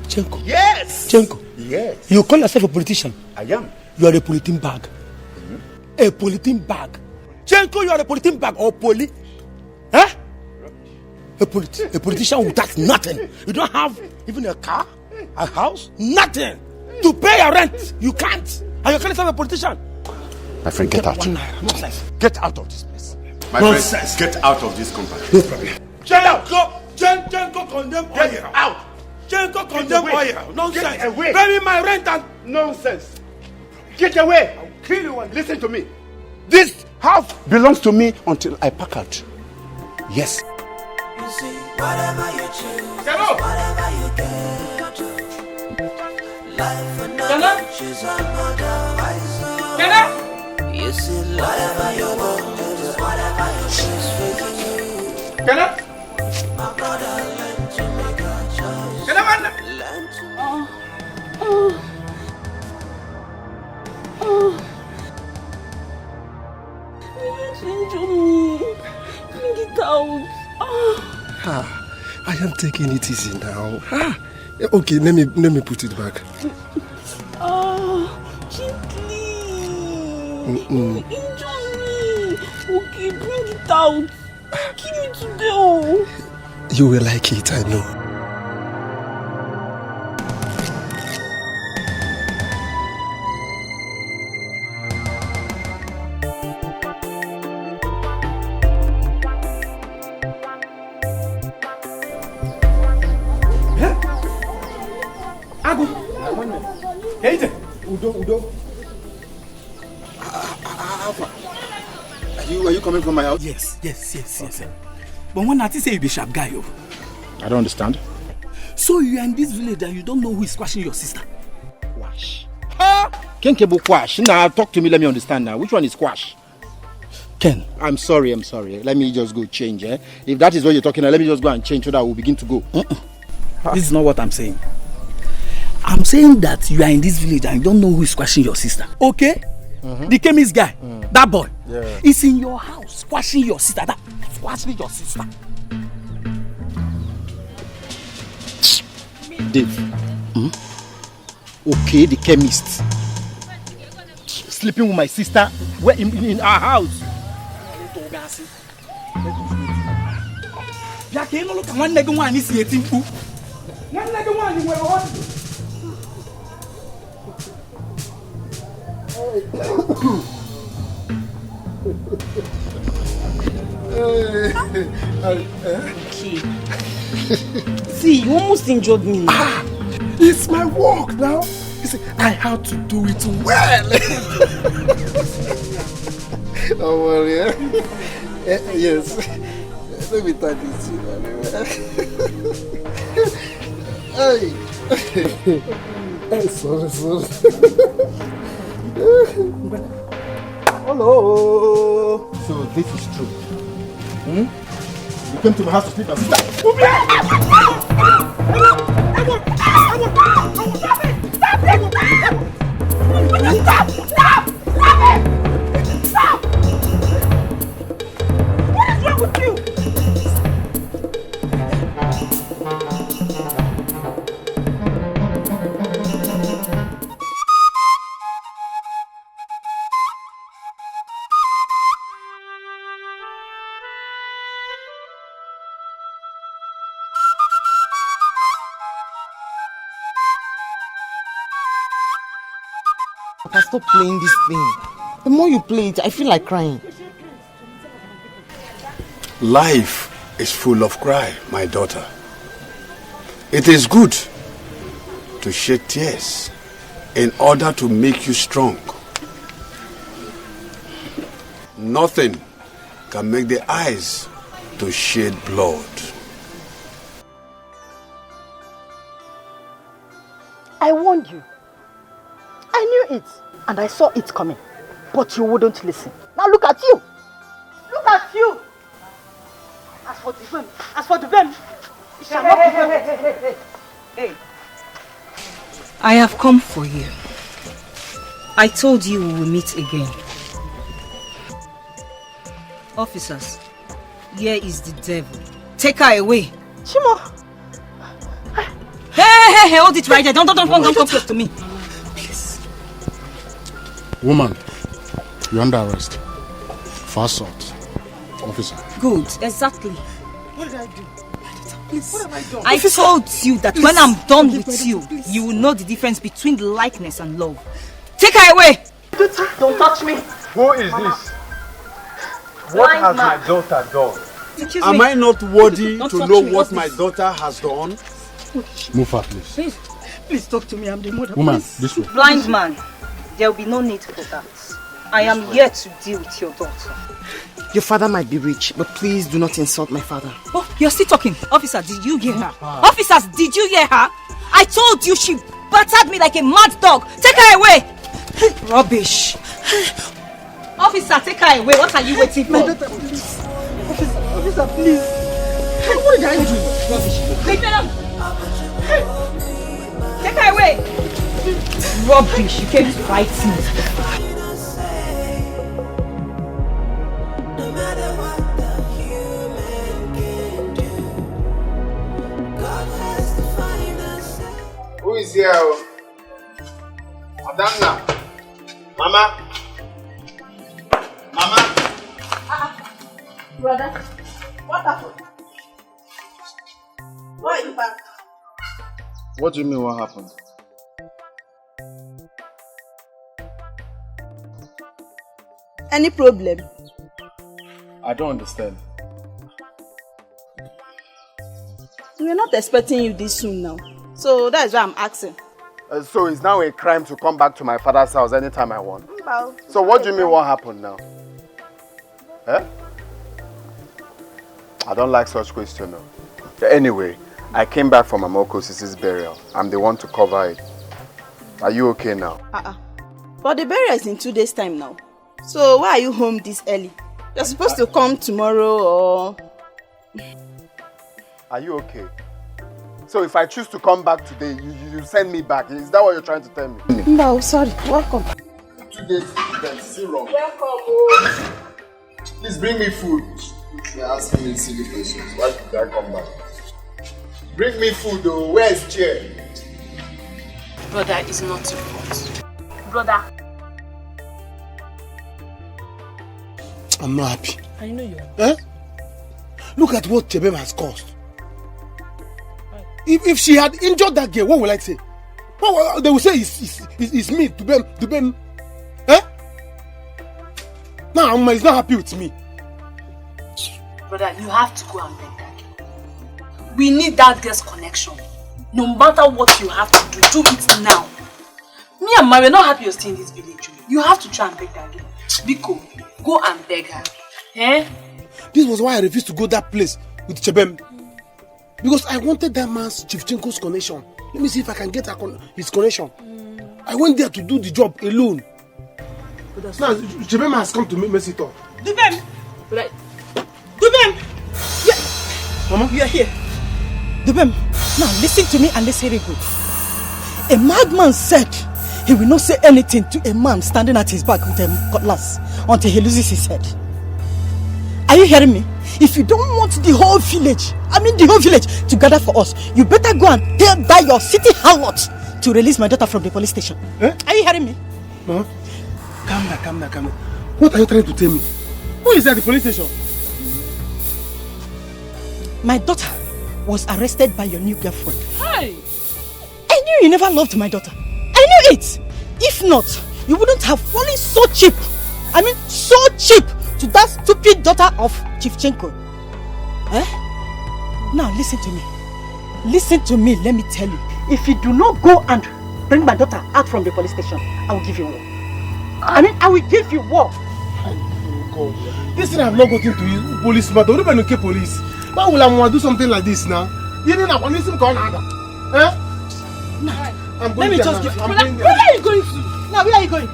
Chenko. Yes. Chenko. Yes. You call yourself a politician? I am. You are a politin bag. A politin bag. Chenko, you are a politin bag or poli? Huh? A politician without nothing. You don't have even a car, a house, nothing. To pay your rent, you can't. And you're calling yourself a politician? My friend, get out. Nonsense. Get out of this place. My Nonsense. friend, get out of this company. No problem. Chenko condemn oil. Get out. Chenko condemn oil. Nonsense. Get away. Pay me my rent and... Nonsense. Get away. I'll kill you. Listen to me. This house belongs to me until I pack out. Yes. You see, whatever you choose, Hello. whatever you get, life will not choose otherwise. You see, whatever you want, is whatever you choose for you. My brother learned to make a choice. Learn to Bring it out. I am taking it easy now. Okay, let me put it back. Gently. Injure me. Okay, bring it out. Give me today. You will like it, I know. Udo. Are you coming from my house? Yes. But when I say you be sharp guy, I don't understand. So you are in this village and you don't know who is squashing your sister? Quash. Kenkebo Quash. Now talk to me, let me understand now. Which one is Quash? Ken. I'm sorry. Let me just go change. If that is what you're talking about, let me just go and change so that we'll begin to go. This is not what I'm saying. I'm saying that you are in this village and you don't know who is squashing your sister. Okay? The chemist guy, that boy, is in your house squashing your sister. Squashing your sister. Dave. Okay, the chemist. Sleeping with my sister in our house. Okay. See, you almost injured me. It's my work now. You see, I have to do it well. Don't worry. Yes. Let me try this. Hey. Sorry. Hello. So this is true. You came to my house to sleep and stop. What is wrong with you? Papa, stop playing this thing. The more you play it, I feel like crying. Life is full of cry, my daughter. It is good to shed tears in order to make you strong. Nothing can make the eyes to shed blood. I warned you. I knew it, and I saw it coming. But you wouldn't listen. Now look at you. Look at you. As for the vim, it shall not be Hey. I have come for you. I told you we will meet again. Officers, here is the devil. Take her away. Chimo. Hey, hold it right there. Don't come close to me. Please. Woman, you're under arrest. For assault. Officer. Good, exactly. What did I do? Please. What have I done? I told you that when I'm done with you, you will know the difference between likeness and love. Take her away! Don't touch me. Who is this? What has my daughter done? Am I not worthy to know what my daughter has done? Move her, please. Please talk to me. I'm the mother. Woman, please. this way. Blind man, there will be no need for that. I am here to deal with your daughter. Your father might be rich, but please do not insult my father. Oh, you're still talking. Officer, did you hear her? Officers, did you hear her? I told you she battered me like a mad dog. Take her away. Rubbish. Officer, take her away. What are you waiting for? My daughter, please. Officer, please. What did I do? Rubbish. Take her Take her away. Rubbish. You came to fight me. Who is here? Adana. Mama. Brother, what happened? Why are you back? What do you mean what happened? Any problem? I don't understand. We're not expecting you this soon now. So that's why I'm asking. So it's now a crime to come back to my father's house anytime I want? Well, So what do you mean what happened now? Eh? I don't like such questions. No. Anyway, I came back from Amoko Sisi's burial. I'm the one to cover it. Are you okay now? But the burial is in 2 days' time now. So why are you home this early? You're supposed to come tomorrow or... Are you okay? So if I choose to come back today, you send me back. Is that what you're trying to tell me? No, sorry. Welcome. 2 days, that's zero. Welcome. Please bring me food. You're asking me silly questions. Why did I come back? Bring me food though. Where's chair? Brother, it's not your fault. Brother. I'm not happy. I know you are. Eh? Look at what Chebem has caused. If she had injured that girl, what will I say? They will say it's me, Dubem. Eh? Now Amma is not happy with me. Brother, you have to go and beg that girl. We need that girl's connection. No matter what you have to do it now. Me and Ma, we're not happy you're staying in this village. You have to try and beg that girl. Biko, go and beg her. Eh? This was why I refused to go that place with Chebem. Because I wanted that man's Chivchenko's connection. Let me see if I can get his connection. I went there to do the job alone. Now, Chebem has come to make Mercy talk. Dubem! Dubem! Yeah. Mama? You are here. Dubem, now listen to me and listen very good. A madman said he will not say anything to a man standing at his back with a cutlass until he loses his head. Are you hearing me? If you don't want the whole village to gather for us, you better go and tell that your city harlot to release my daughter from the police station. Eh? Are you hearing me? Mama, calm down. What are you trying to tell me? Who is at the police station? My daughter was arrested by your new girlfriend. Hey! I knew you never loved my daughter. I knew it. If not, you wouldn't have fallen so cheap. So cheap to that stupid daughter of Chivchenko. Eh? Now listen to me. Listen to me, let me tell you. If you do not go and bring my daughter out from the police station, I will give you war. I will give you war. Oh God. This thing I have not gotten to you, police matter. Don't even police. Why will I do something like this now? You didn't have anything called Ada. Eh? Now, let me just give you. Where are you going to? Now, where are you going?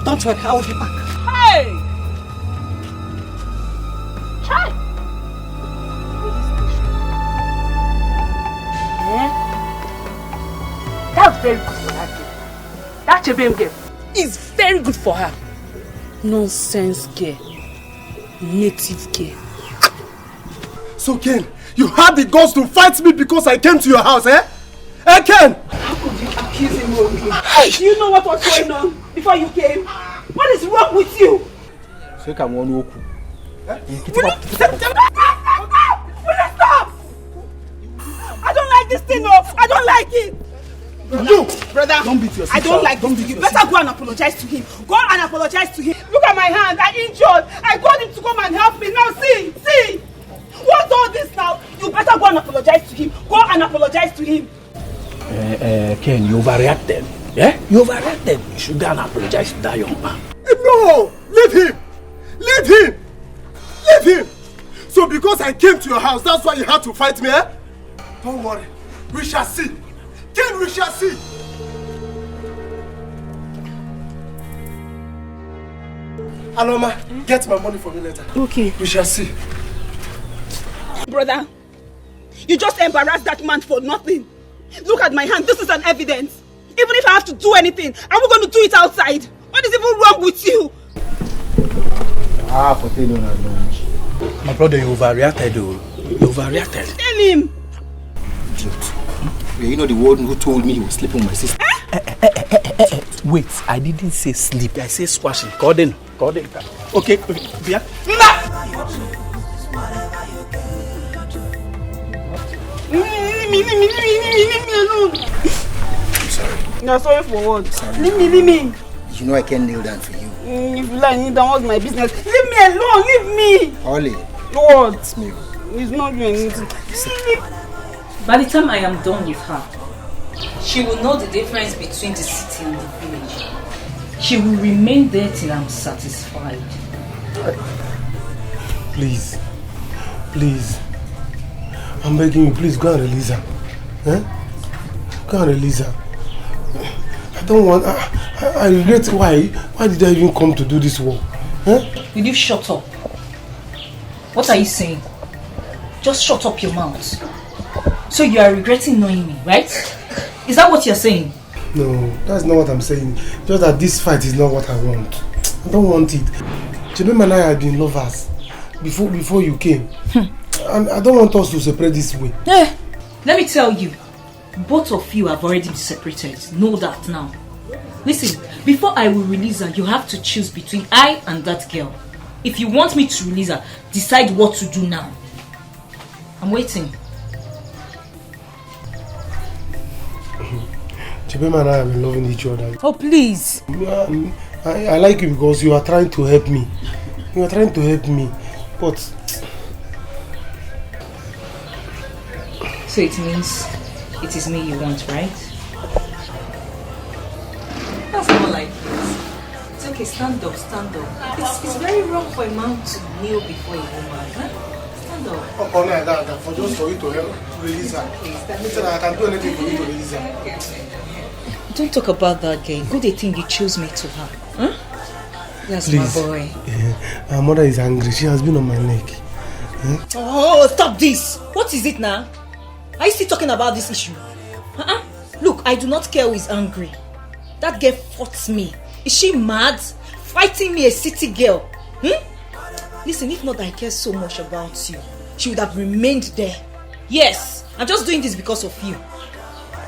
Don't worry, I will be back. Hey! Try. That's very good for that girl. That Chebem girl is very good for her. Nonsense girl. Native girl. So Ken, you had the guts to fight me because I came to your house, eh? Eh, Ken? How could you accuse him wrongly? Do you know what was going on before you came? What is wrong with you? Will you stop? I don't like this thing, I don't like it. You, brother, don't beat yourself. I don't like this. You better go and apologize to him. Go and apologize to him. Look at my hand, I injured. I called him to come and help me. Now see. What's all this now? You better go and apologize to him. Go and apologize to him. Ken, you overreacted. Yeah? You overreacted. You should go and apologize to that young man. No! Leave him! So because I came to your house, that's why you had to fight me, eh? Don't worry. We shall see. Ken, we shall see. Aloma, get my money for me later. Okay. We shall see. Brother, you just embarrassed that man for nothing. Look at my hand. This is an evidence. Even if I have to do anything, I'm not going to do it outside. What is even wrong with you? My brother, you overreacted. You overreacted. Tell him. You know the one who told me he was sleeping with my sister. Wait, I didn't say sleep. I say squashing. Call them. Okay. Yeah. Leave me alone. I'm sorry. You're sorry for what? Leave me. You know I can't kneel down for you. If you like, kneel down, what's my business? Leave me alone, leave me. Holly. What? It's me. He's not doing anything. By the time I am done with her, she will know the difference between the city and the village. She will remain there till I'm satisfied. Please. I'm begging you, please go and release her. Eh? Go and release her. I don't want... I regret why did I even come to do this work? Eh? Will you shut up? What are you saying? Just shut up your mouth. So you are regretting knowing me, right? Is that what you're saying? No, that's not what I'm saying. Just that this fight is not what I want. I don't want it. Chebem and I had been lovers before you came. And I don't want us to separate this way. Let me tell you, Both of you have already been separated. Know that now. Listen, before I will release her, you have to choose between I and that girl. If you want me to release her, decide what to do now. I'm waiting. Chibema and I have been loving each other. Oh, please. I like you because you are trying to help me. You are trying to help me. But... So it means it is me you want, right? That's more like it. It's okay, stand up, stand up. It's very wrong for a man to kneel before a woman, huh? Stand up. Oh, no, that for just for you to help release her. I can do anything for you to release her. Don't talk about that girl. Good a thing you choose me to her. Huh? That's Please. My boy. Her mother is angry. She has been on my neck. Oh, stop this! What is it now? Are you still talking about this issue? Look, I do not care who is angry. That girl fought me. Is she mad? Fighting me, a city girl? Listen, if not I care so much about you, she would have remained there. Yes, I'm just doing this because of you.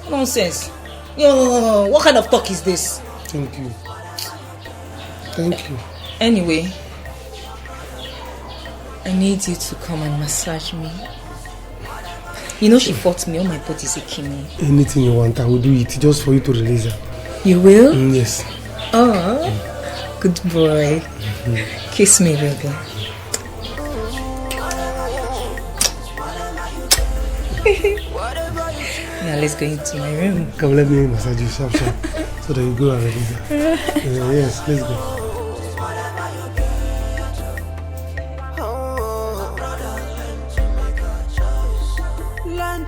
Nonsense. What kind of talk is this? Thank you. Thank you. Anyway, I need you to come and massage me. You know she fought me, all my body is aching me. Anything you want, I will do it just for you to release her. You will? Yes. Oh, good boy. Kiss me, baby. Now let's go into my room. Come, let me massage you sharp, so that you go and release her. Yes, let's go.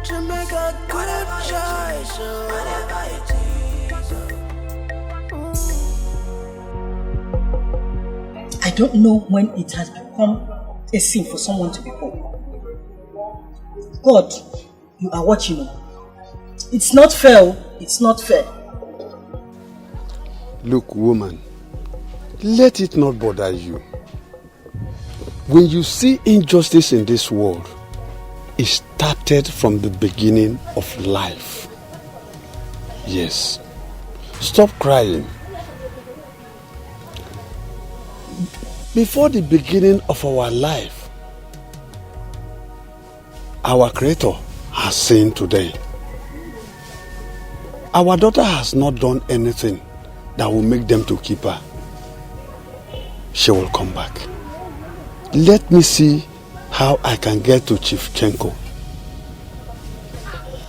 To make a good choice, whatever it is. I don't know when it has become a sin for someone to be poor. God, you are watching me. It's not fair. It's not fair. Look, woman, let it not bother you. When you see injustice in this world, it started from the beginning of life. Yes. Stop crying. Before the beginning of our life, our Creator has seen today. Our daughter has not done anything that will make them to keep her. She will come back. Let me see how I can get to Chief Kenko.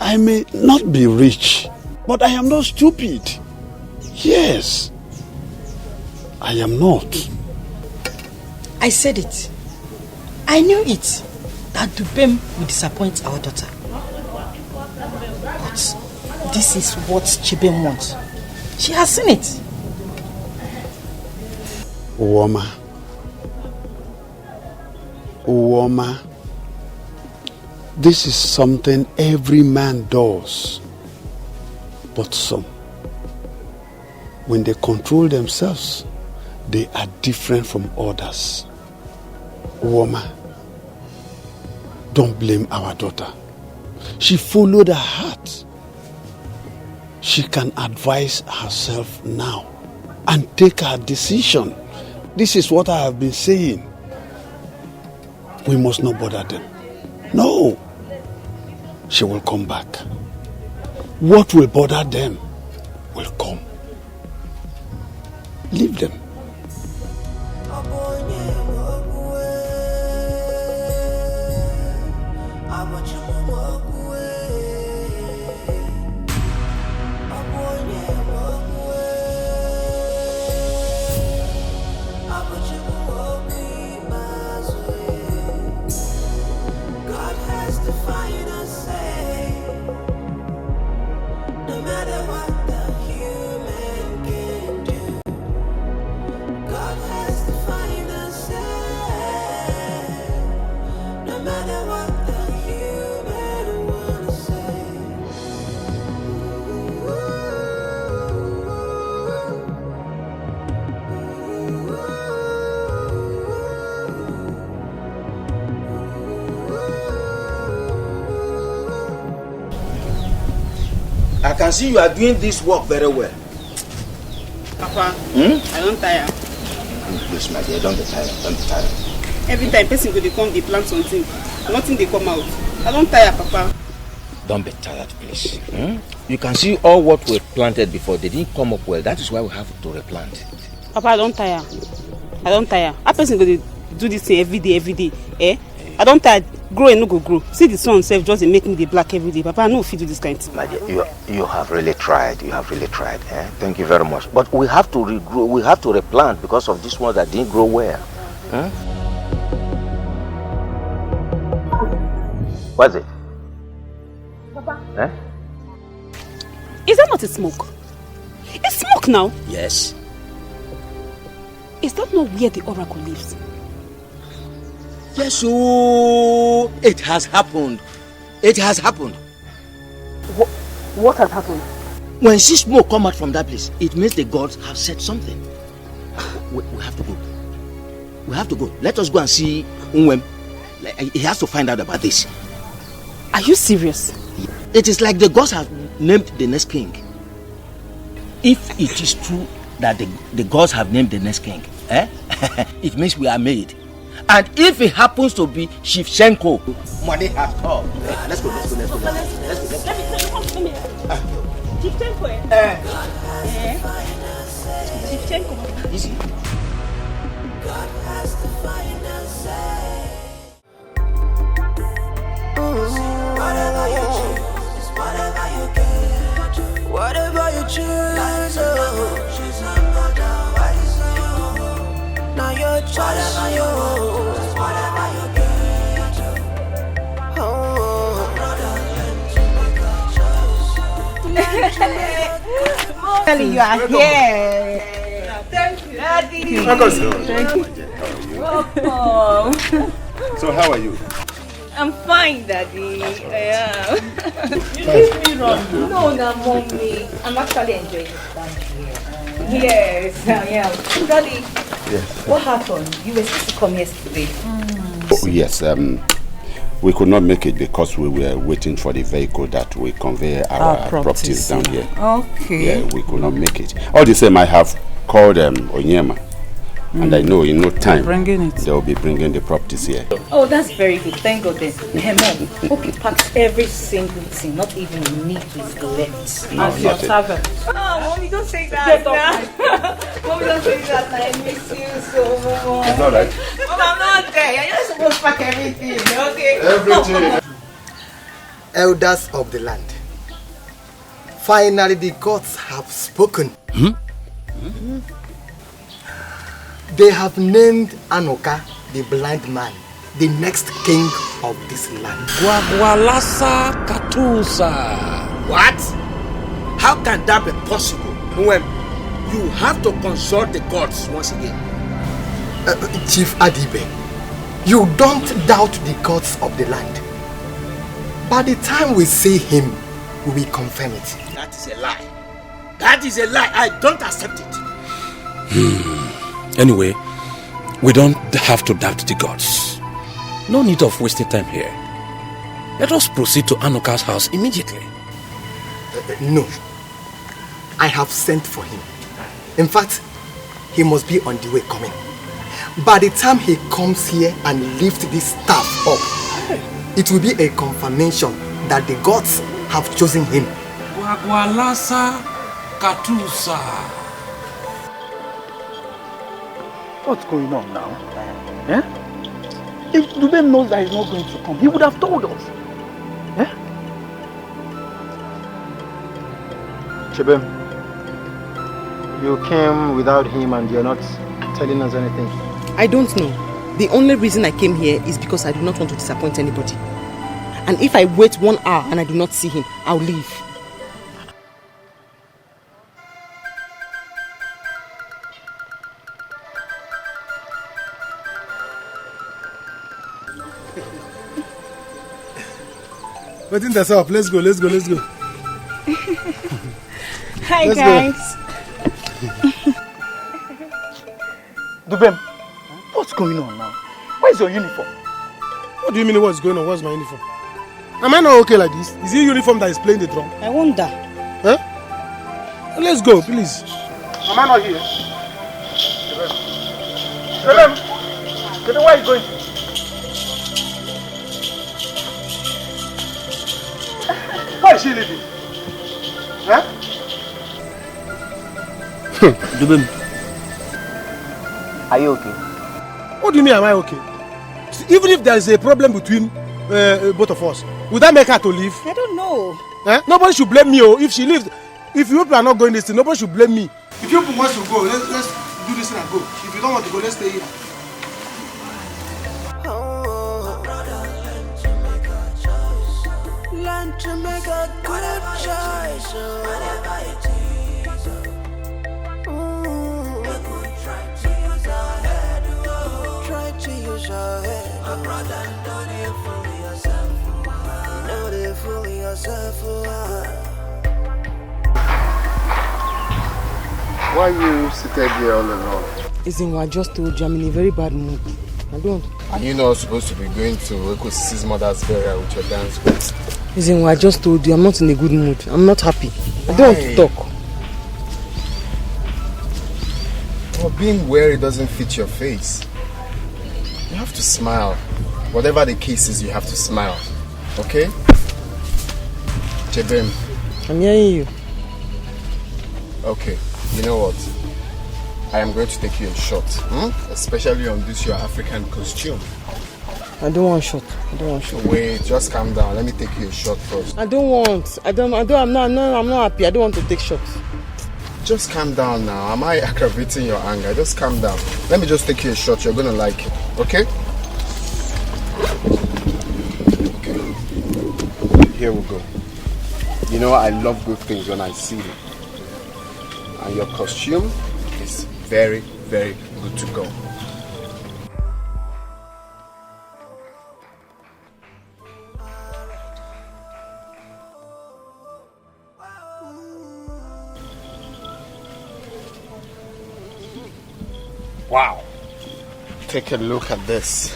I may not be rich, but I am not stupid. Yes, I am not. I said it. I knew it. That Dubem will disappoint our daughter. But this is what Chibem wants. She has seen it. Uwoma, this is something every man does. But some, when they control themselves, they are different from others. Uwoma, don't blame our daughter. She followed her heart. She can advise herself now and take her decision. This is what I have been saying. We must not bother them. No. She will come back. What will bother them will come. Leave them. I can see you are doing this work very well. Papa, I don't tire. Please, my dear, don't be tired. Don't be tired. Every time person go, they come, they plant something. Nothing they come out. I don't tire, Papa. Don't be tired, please. You can see all what we planted before. They didn't come up well. That is why we have to replant. Papa, I don't tire. I don't tire. How person go, they do this thing every day, eh? I don't tire. Grow and no go grow. See the sun self just making the black every day. Papa, I know if you do this kind of thing. My dear, you have really tried. You have really tried. Thank you very much. But we have to regrow. We have to replant because of this one that didn't grow well. What's it? Papa. Is that not a smoke? It's smoke now. Yes. Is that not where the oracle lives? Yes, so it has happened. It has happened. What has happened? When see smoke come out from that place, it means the gods have said something. We have to go. We have to go. Let us go and see Unwem. He has to find out about this. Are you serious? It is like the gods have named the next king. If it is true that the gods have named the next king, it means we are made. And if it happens to be Shevchenko, money has come. Let's go. Let me Shevchenko, Shevchenko. Easy. God has the final say. Whatever you choose, whatever you get, whatever you choose, choose and go down. What is your now your choice? Whatever you get. Mommy, you are here. Thank you, Daddy. Thank you. Welcome. So how are you? I'm fine, Daddy. I am. You leave me wrong. No, Mommy. I'm actually enjoying the time here. Yes, I am. Daddy, yes. What happened? You were supposed to come yesterday. Oh, yes. We could not make it because we were waiting for the vehicle that will convey our properties down here. Okay. Yeah, we could not make it. All the same, I have called Onyema. And I know in no time they will be bringing the properties here. Oh, that's very good. Thank God then. Hey, Mom, hope you packed every single thing, not even a need to left. No, As your not it. servant. Oh, Mommy, don't say that now. Mommy, don't say that now. I miss you so much. It's all right. Mom, I'm not there. You're not supposed to pack everything, okay? Everything. Elders of the land, finally the gods have spoken. They have named Anoka, the blind man, the next king of this land. Gwagwalasa Katusa. What? How can that be possible? When you have to consult the gods once again. Chief Adibe, you don't doubt the gods of the land. By the time we see him, we will confirm it. That is a lie. That is a lie. I don't accept it. Anyway, we don't have to doubt the gods. No need of wasting time here. Let us proceed to Anoka's house immediately. No. I have sent for him. In fact, he must be on the way coming. By the time he comes here and lifts this staff up, it will be a confirmation that the gods have chosen him. Gwagwalasa Katusa. What's going on now? If Dubem knows that he's not going to come, he would have told us. Chibem, you came without him and you're not telling us anything. I don't know. The only reason I came here is because I do not want to disappoint anybody. And if I wait 1 hour and I do not see him, I'll leave. Waiting that's up. Let's go. Hi, Let's guys. Dubem, what's going on now? Where's your uniform? What do you mean what's going on? What's my uniform? Am I not okay like this? Is it uniform that is playing the drum? I wonder. Huh? Let's go, please. Mama not here. Tell them where are you going? Why is she leaving? Huh? Dubem. Are you okay? What do you mean, am I okay? Even if there is a problem between both of us, would that make her to leave? I don't know. Eh? Nobody should blame me. If she leaves, if you people are not going this thing, nobody should blame me. If you people want to go, let's do this thing and go. If you don't want to go, let's stay here. Learn to make a good choice. Whatever it is. Try to use our head. Try to use our head. My brother, don't you fool yourself. Don't you fool yourself. Why are you seated here all alone? I just told you I'm in a very bad mood. I don't. Are you not supposed to be going to Ekosi's mother's burial with your dance group? I just told you I'm not in a good mood. I'm not happy. I don't want to talk. Well, being weary doesn't fit your face. You have to smile. Whatever the case is, you have to smile. Okay? Chebem. I'm hearing you. Okay. You know what? I am going to take you a shot. Especially on this your African costume. I don't want shot. Wait, just calm down. Let me take you a shot first. I'm not happy. I don't want to take shots. Just calm down now. Am I aggravating your anger? Just calm down. Let me just take you a shot. You're gonna like it. Okay? Okay. Here we go. You know I love good things when I see them. And your costume is very, very good to go. Wow. Take a look at this.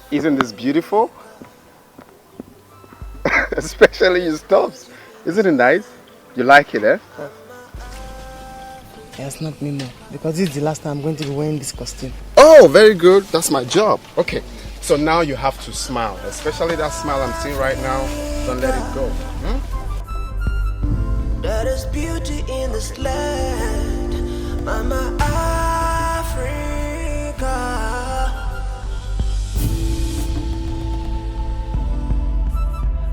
Isn't this beautiful? Especially your stuffs. Isn't it nice? You like it, eh? Yes, not me more. Because this is the last time I'm going to be wearing this costume. Oh, very good. That's my job. Okay. So now you have to smile. Especially that smile I'm seeing right now. Don't let it go. There is beauty in this land, Mama Africa.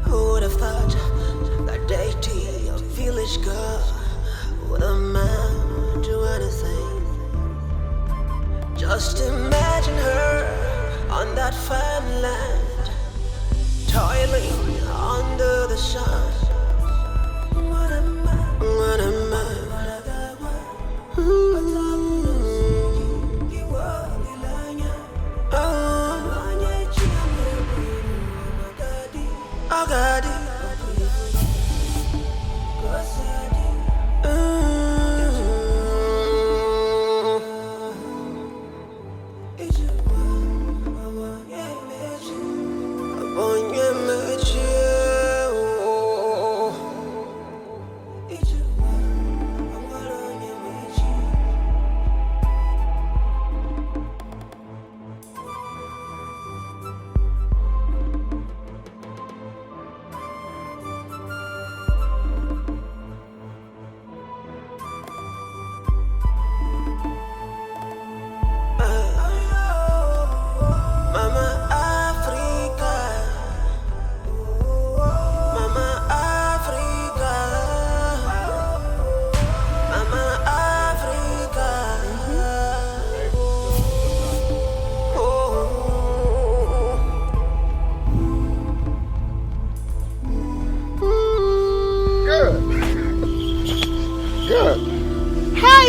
Who would have thought that dainty, a village girl would amount to anything? Just imagine her on that farmland, toiling under the sun. What am I?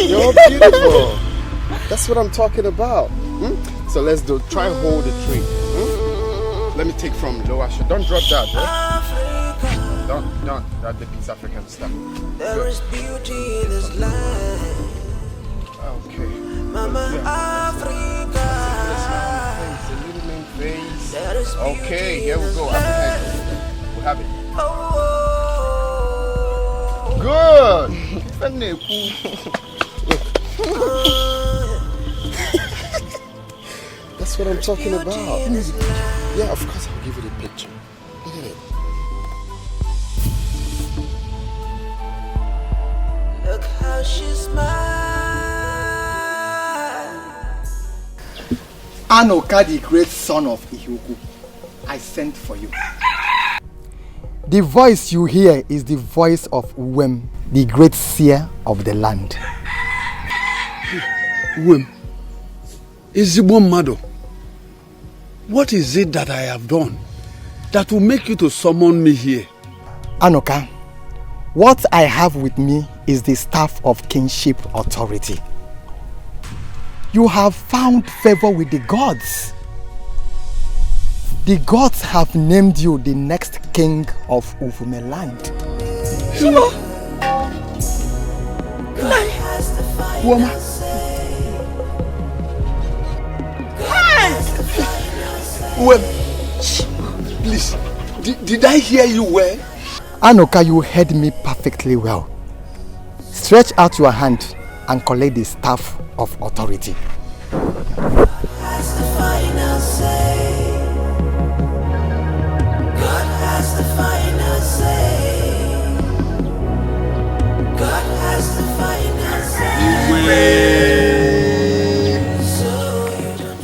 You're beautiful. That's what I'm talking about. So let's try and hold the tree. Let me take from lower. Don't drop that. Don't. That's the East African stuff. There is beauty in this land. Okay. Mama Africa. Okay, here we go. We have it. That's what I'm talking about. Yeah, of course I'll give you the picture. Look at it. Look how she smiles. Anoka, the great son of Ihuku, I sent for you. The voice you hear is the voice of Uwem, the great seer of the land. Uwem, Izigbo Mado, what is it that I have done that will make you to summon me here? Anoka, what I have with me is the staff of kingship authority. You have found favor with the gods. The gods have named you the next king of Ufume land. Shiva! Woman! Well, please, did I hear you well? Anoka, you heard me perfectly well. Stretch out your hand and collect the staff of authority.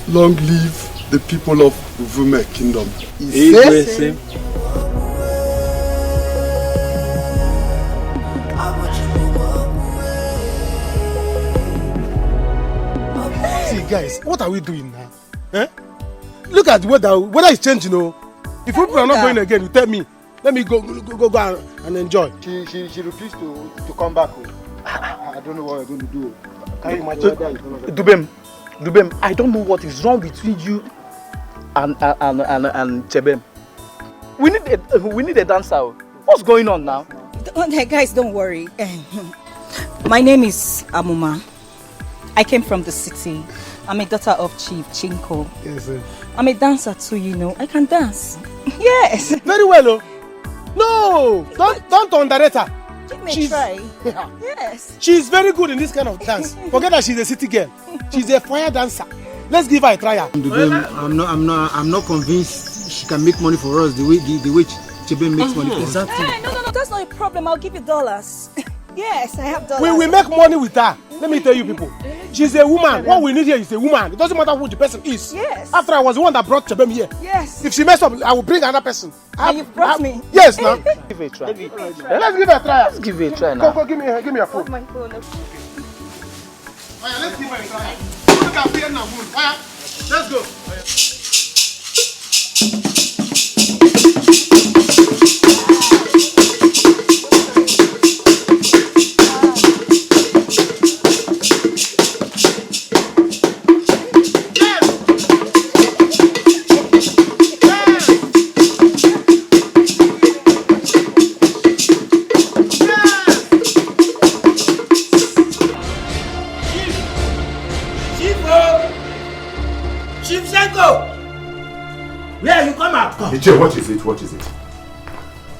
Long live the people of Uvume Kingdom. Amen. See guys, what are we doing now? Eh? Look at the weather is changing, you know. If people are not going again, you tell me. Let me go and enjoy. She refused to come back. I don't know what we're going to do. Can you imagine Dubem, I don't know what is wrong between you and Chebem. We need a dancer. What's going on now? Guys, don't worry. My name is Amuma. I came from the city. I'm a daughter of Chief Chinko. Yes, sir. I'm a dancer too, you know. I can dance. Yes. Very well, oh. No, don't underrate her. Give me a try. Yeah. Yes. She's very good in this kind of dance. Forget that she's a city girl. She's a fire dancer. Let's give her a try. I'm not convinced she can make money for us the way Chebem makes money for us. Exactly. No, that's not a problem. I'll give you dollars. Yes, I have dollars. We will make money with her. Let me tell you people. She's a woman. What we need here is a woman. It doesn't matter who the person is. Yes. After I was the one that brought Chebem here. Yes. If she messed up, I will bring another person. And you brought me? Yes, now. Give it a try. Let's give her a try. Let's give it a try now. Go, give me your phone. My phone. Let's give her a try. Look at Vietnam. Let's go. What is it? What is it?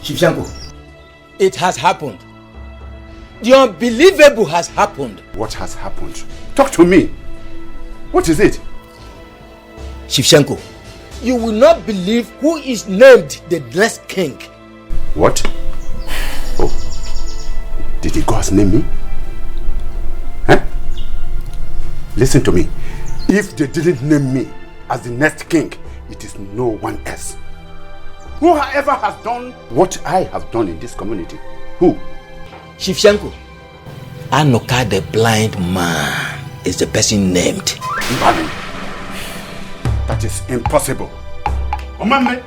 Shivshanko, it has happened. The unbelievable has happened. What has happened? Talk to me. What is it? Shivshanko, you will not believe who is named the next king. What? Oh, did the gods name me? Huh? Listen to me. If they didn't name me as the next king, it is no one else. Whoever has done what I have done in this community? Who? Shivshanko, Anoka the blind man is the person named. Mbali. That is impossible. Omame,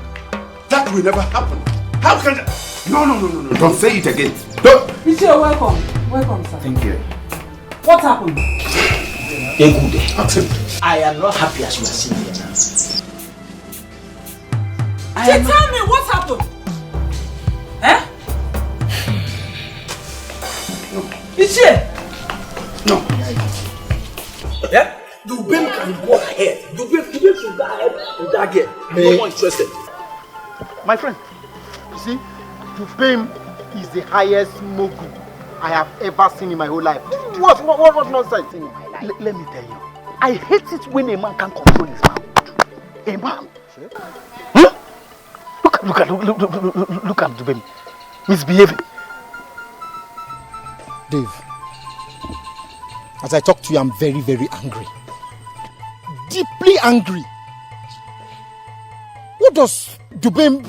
that will never happen. How can that? No. Don't say it again. Don't. You're welcome. Welcome, sir. Thank you. What happened? I am not happy as you are sitting here now. Tell me what happened. Eh? No. It's here. No. Yeah? Dubem can go ahead. Dubem should go ahead with that girl. I'm not more interested. My friend, you see, Dubem is the highest mogul I have ever seen in my whole life. What nonsense in my life? Let me tell you, I hate it when a man can't control his mouth. A man? Huh? Look at Dubem. Misbehaving. Dave, as I talk to you, I'm very, very angry. Deeply angry. What does Dubem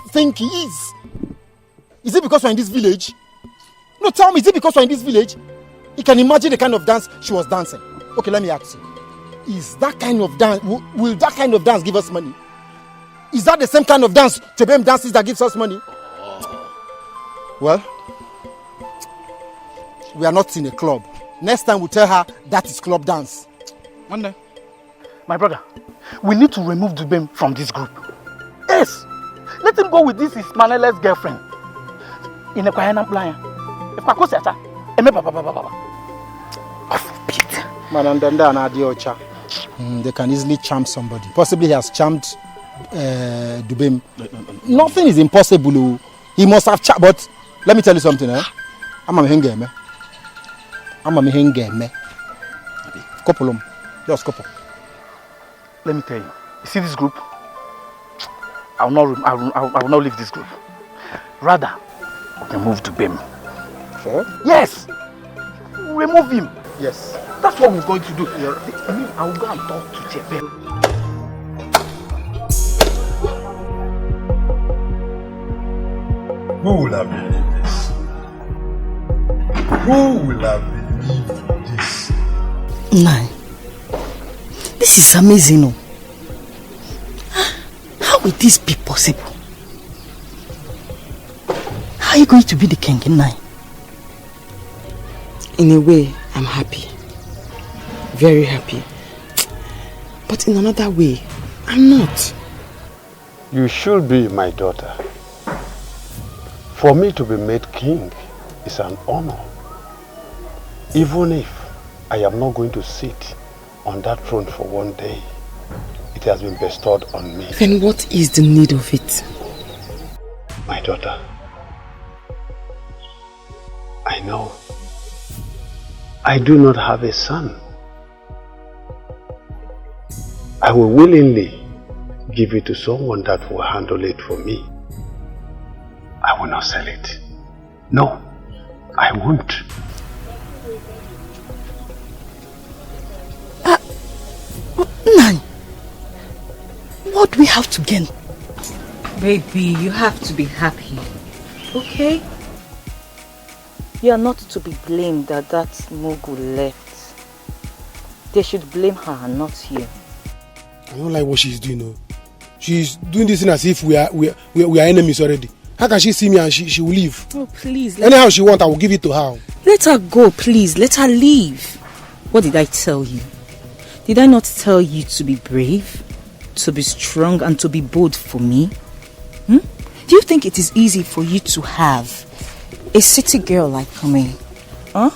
think he is? Is it because we're in this village? No, tell me, is it because we're in this village? You can imagine the kind of dance she was dancing. Okay, let me ask you. Is that kind of dance, will that kind of dance give us money? Is that the same kind of dance Dubem dances that gives us money? Well, we are not in a club. Next time we'll tell her that is club dance. Monday. My brother, we need to remove Dubem from this group. Yes! Let him go with this his mannerless girlfriend. In a quiet plan. If I go search her, they can easily charm somebody. Possibly he has charmed Dubem. Nothing is impossible. He must have charmed. But let me tell you something. I'm a hengame. Couple. Just couple. Let me tell you. You see this group? I will not leave this group. Rather, remove Dubem. Sure? Yes! Remove him. Yes. That's what we're going to do. I will go and talk to Chebe. Who will have believed this? Who will have believed this? Nai, this is amazing. How will this be possible? How are you going to be the king in Nai? In a way, I'm happy. Very happy. But in another way, I'm not. You should be my daughter. For me to be made king is an honor. Even if I am not going to sit on that throne for one day, it has been bestowed on me. Then what is the need of it? My daughter, I know I do not have a son. I will willingly give it to someone that will handle it for me. I will not sell it. No, I won't. Nan, what do we have to gain? Baby, you have to be happy, okay? You are not to be blamed that mogul left. They should blame her, not you. I don't like what she's doing. No. She's doing this thing as if we are enemies already. How can she see me and she will leave? Oh, please. Anyhow she wants, I will give it to her. Let her go, please. Let her leave. What did I tell you? Did I not tell you to be brave, to be strong, and to be bold for me? Do you think it is easy for you to have a city girl like me? Huh?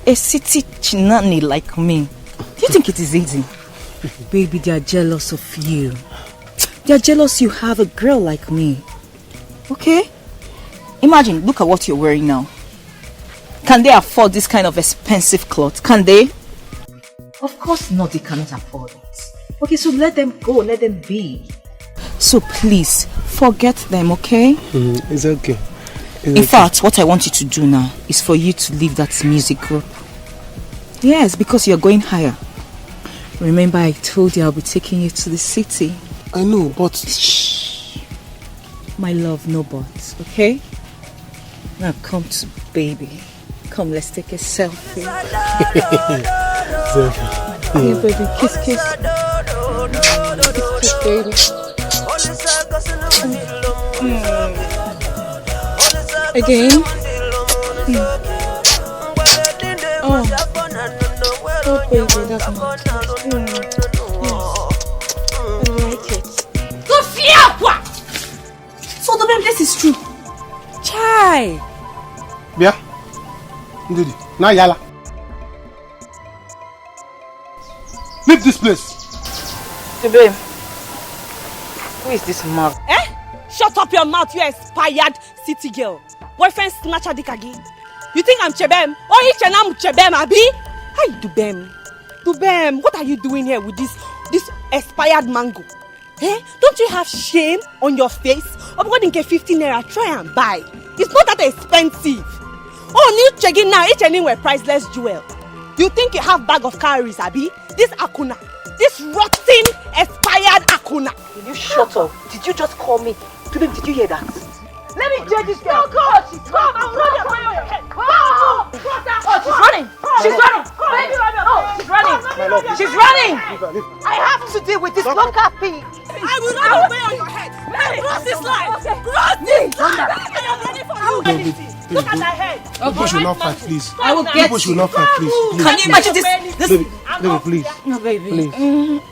A city chinani like me? Do you think it is easy? Baby, they are jealous of you. They are jealous you have a girl like me. Okay? Imagine, look at what you're wearing now. Can they afford this kind of expensive clothes? Can they? Of course not, they cannot afford it. Okay, so let them go, let them be. So please, forget them, okay? It's okay. In fact, what I want you to do now is for you to leave that music group. Yes, because you're going higher. Remember I told you I'll be taking you to the city. I know, but... Shh. My love, no buts, okay? Now come to baby. Come, let's take a selfie. Here, baby, kiss, kiss. Kiss, baby. Again. Oh, baby, that's my yes. I like it. Sophia! So the baby, this is true. Chai. Yeah. Ndidi. Now yala. Leave this place. Hey, babe. Who is this man? Shut up your mouth, you expired city girl. Boyfriend snatcher dick again. You think I'm Chebem? Oh, I'm Chebem, Abi? Hi, Dubem. Dubem, what are you doing here with this expired mango? Eh? Don't you have shame on your face? I'm going to get 15 naira. Try and buy. It's not that expensive. Oh, new checking now. Each and were priceless jewel. You think you have bag of calories, Abi? This akuna. This rotten, expired akuna. Will you shut up? Did you just call me? Did you hear that? Let me judge this girl. Go, she's gone. I'm running away on your head. Oh, she's running. She's running. Baby, oh, she's running. She's running. I have to deal with this local pig. I will run away on your head. Cross this line. Cross this. I am running for you. Look at her head. People should not fight, please. I will get People should not fight, please. Can you imagine this? Baby, please. No, baby. Please.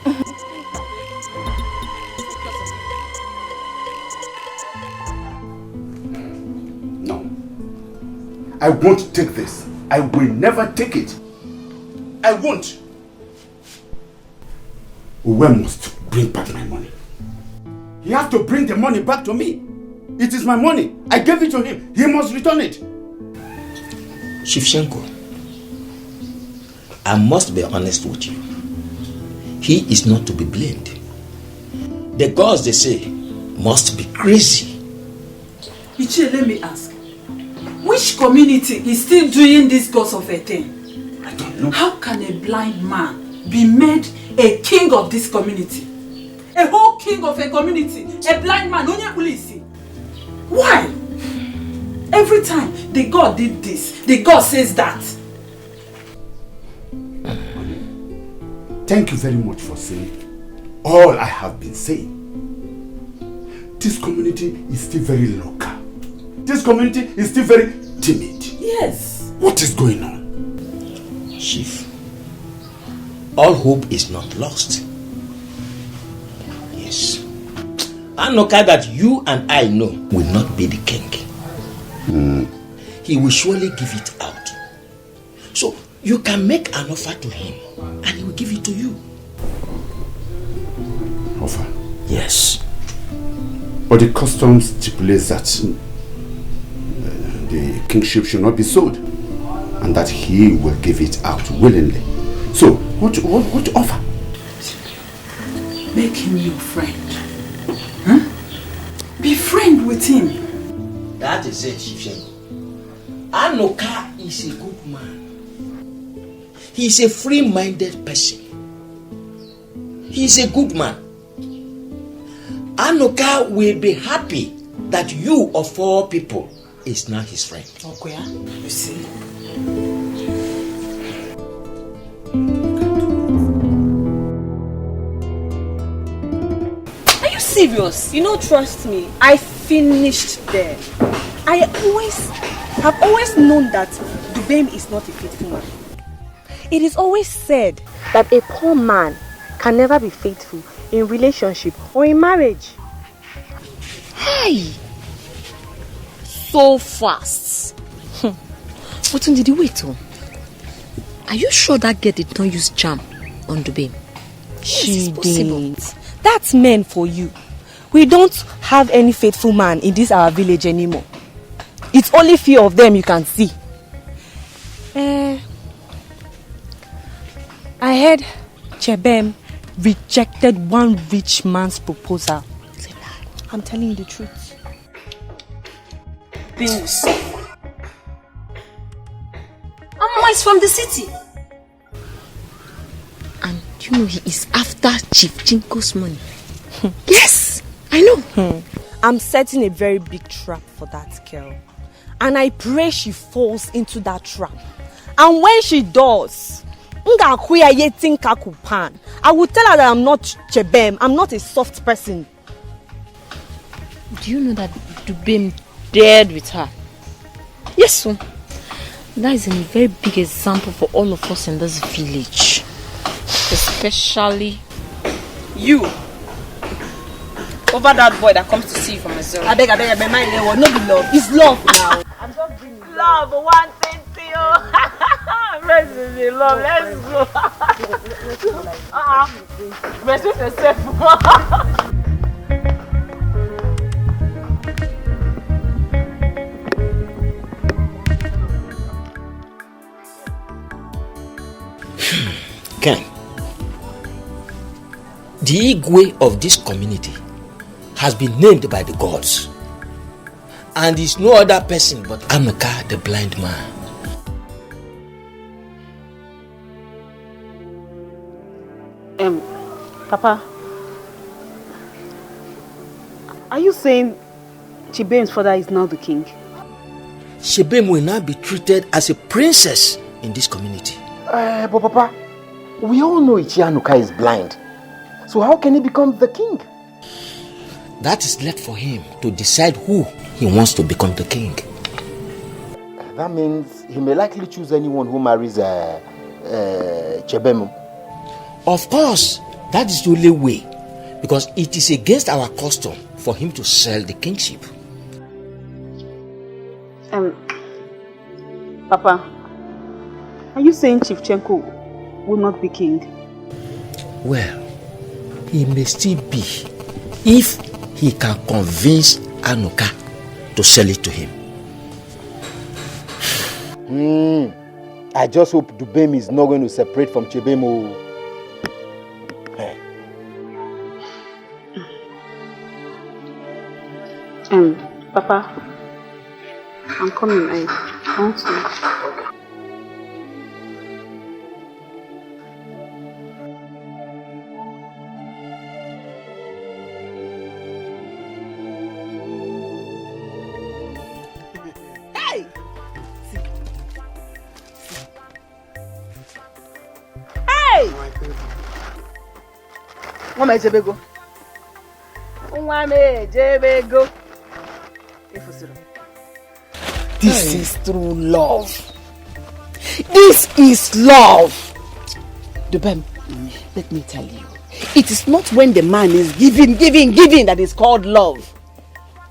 I won't take this. I will never take it. I won't. Uwe must bring back my money. He has to bring the money back to me. It is my money. I gave it to him. He must return it. Shivchenko, I must be honest with you. He is not to be blamed. The gods, they say, must be crazy. Ichie, let me ask. Which community is still doing this gods of a thing? I don't know. How can a blind man be made a king of this community? A whole king of a community, a blind man, only police. Why? Every time the god did this, the god says that. Thank you very much for saying all I have been saying. This community is still very local. This community is still very timid. Yes. What is going on? Chief, all hope is not lost. Yes. Anoka that you and I know will not be the king. He will surely give it out. So you can make an offer to him and he will give it to you. Offer? Yes. But the custom stipulates that the kingship should not be sold and that he will give it out willingly. So, what offer? Make him your friend. Huh? Be friend with him. That is it, Shivchenko. Anoka is a good man. He is a free-minded person. He is a good man. Anoka will be happy that you of all people is now his friend. Okay, you see. Are you serious? You don't trust me. I finished there. I have always known that Dubem is not a faithful man. It is always said that a poor man can never be faithful in relationship or in marriage. Hey! So fast. What did you wait on? Are you sure that girl did not use charm on Dubem? She didn't. That's men for you. We don't have any faithful man in this our village anymore. It's only few of them you can see. I heard Chebem rejected one rich man's proposal. I'm telling you the truth. Things. Amma is from the city. And you know he is after Chief Chinko's money. Yes, I know. I'm setting a very big trap for that girl. And I pray she falls into that trap. And when she does, I will tell her that I'm not Chebem. I'm not a soft person. Do you know that Dubem dared with her? Yes, sir. That is a very big example for all of us in this village. Especially you. Over that boy that comes to see you from Missouri. I beg, my mind, there will not be love. It's love now. I'm just bringing love. One thing to you. Let's be love. Let's go. Respect yourself. The Igwe of this community has been named by the gods, and is no other person but Anuka the blind man. Papa, are you saying Chibem's father is now the king? Chibem will now be treated as a princess in this community. But Papa, we all know Anuka is blind. So how can he become the king? That is left for him to decide who he wants to become the king. That means he may likely choose anyone who marries Chibem. Of course, that is the only way, because it is against our custom for him to sell the kingship. Papa, are you saying Chief Chenko will not be king? Well, he may still be if he can convince Anuka to sell it to him. I just hope Dubem is not going to separate from Chibemo. Papa, I'm coming. I want to. Hey! Hey! Nwa ejebego. Nwa ejebego. This is true love. This is love. Dubem, let me tell you. It is not when the man is giving that is called love.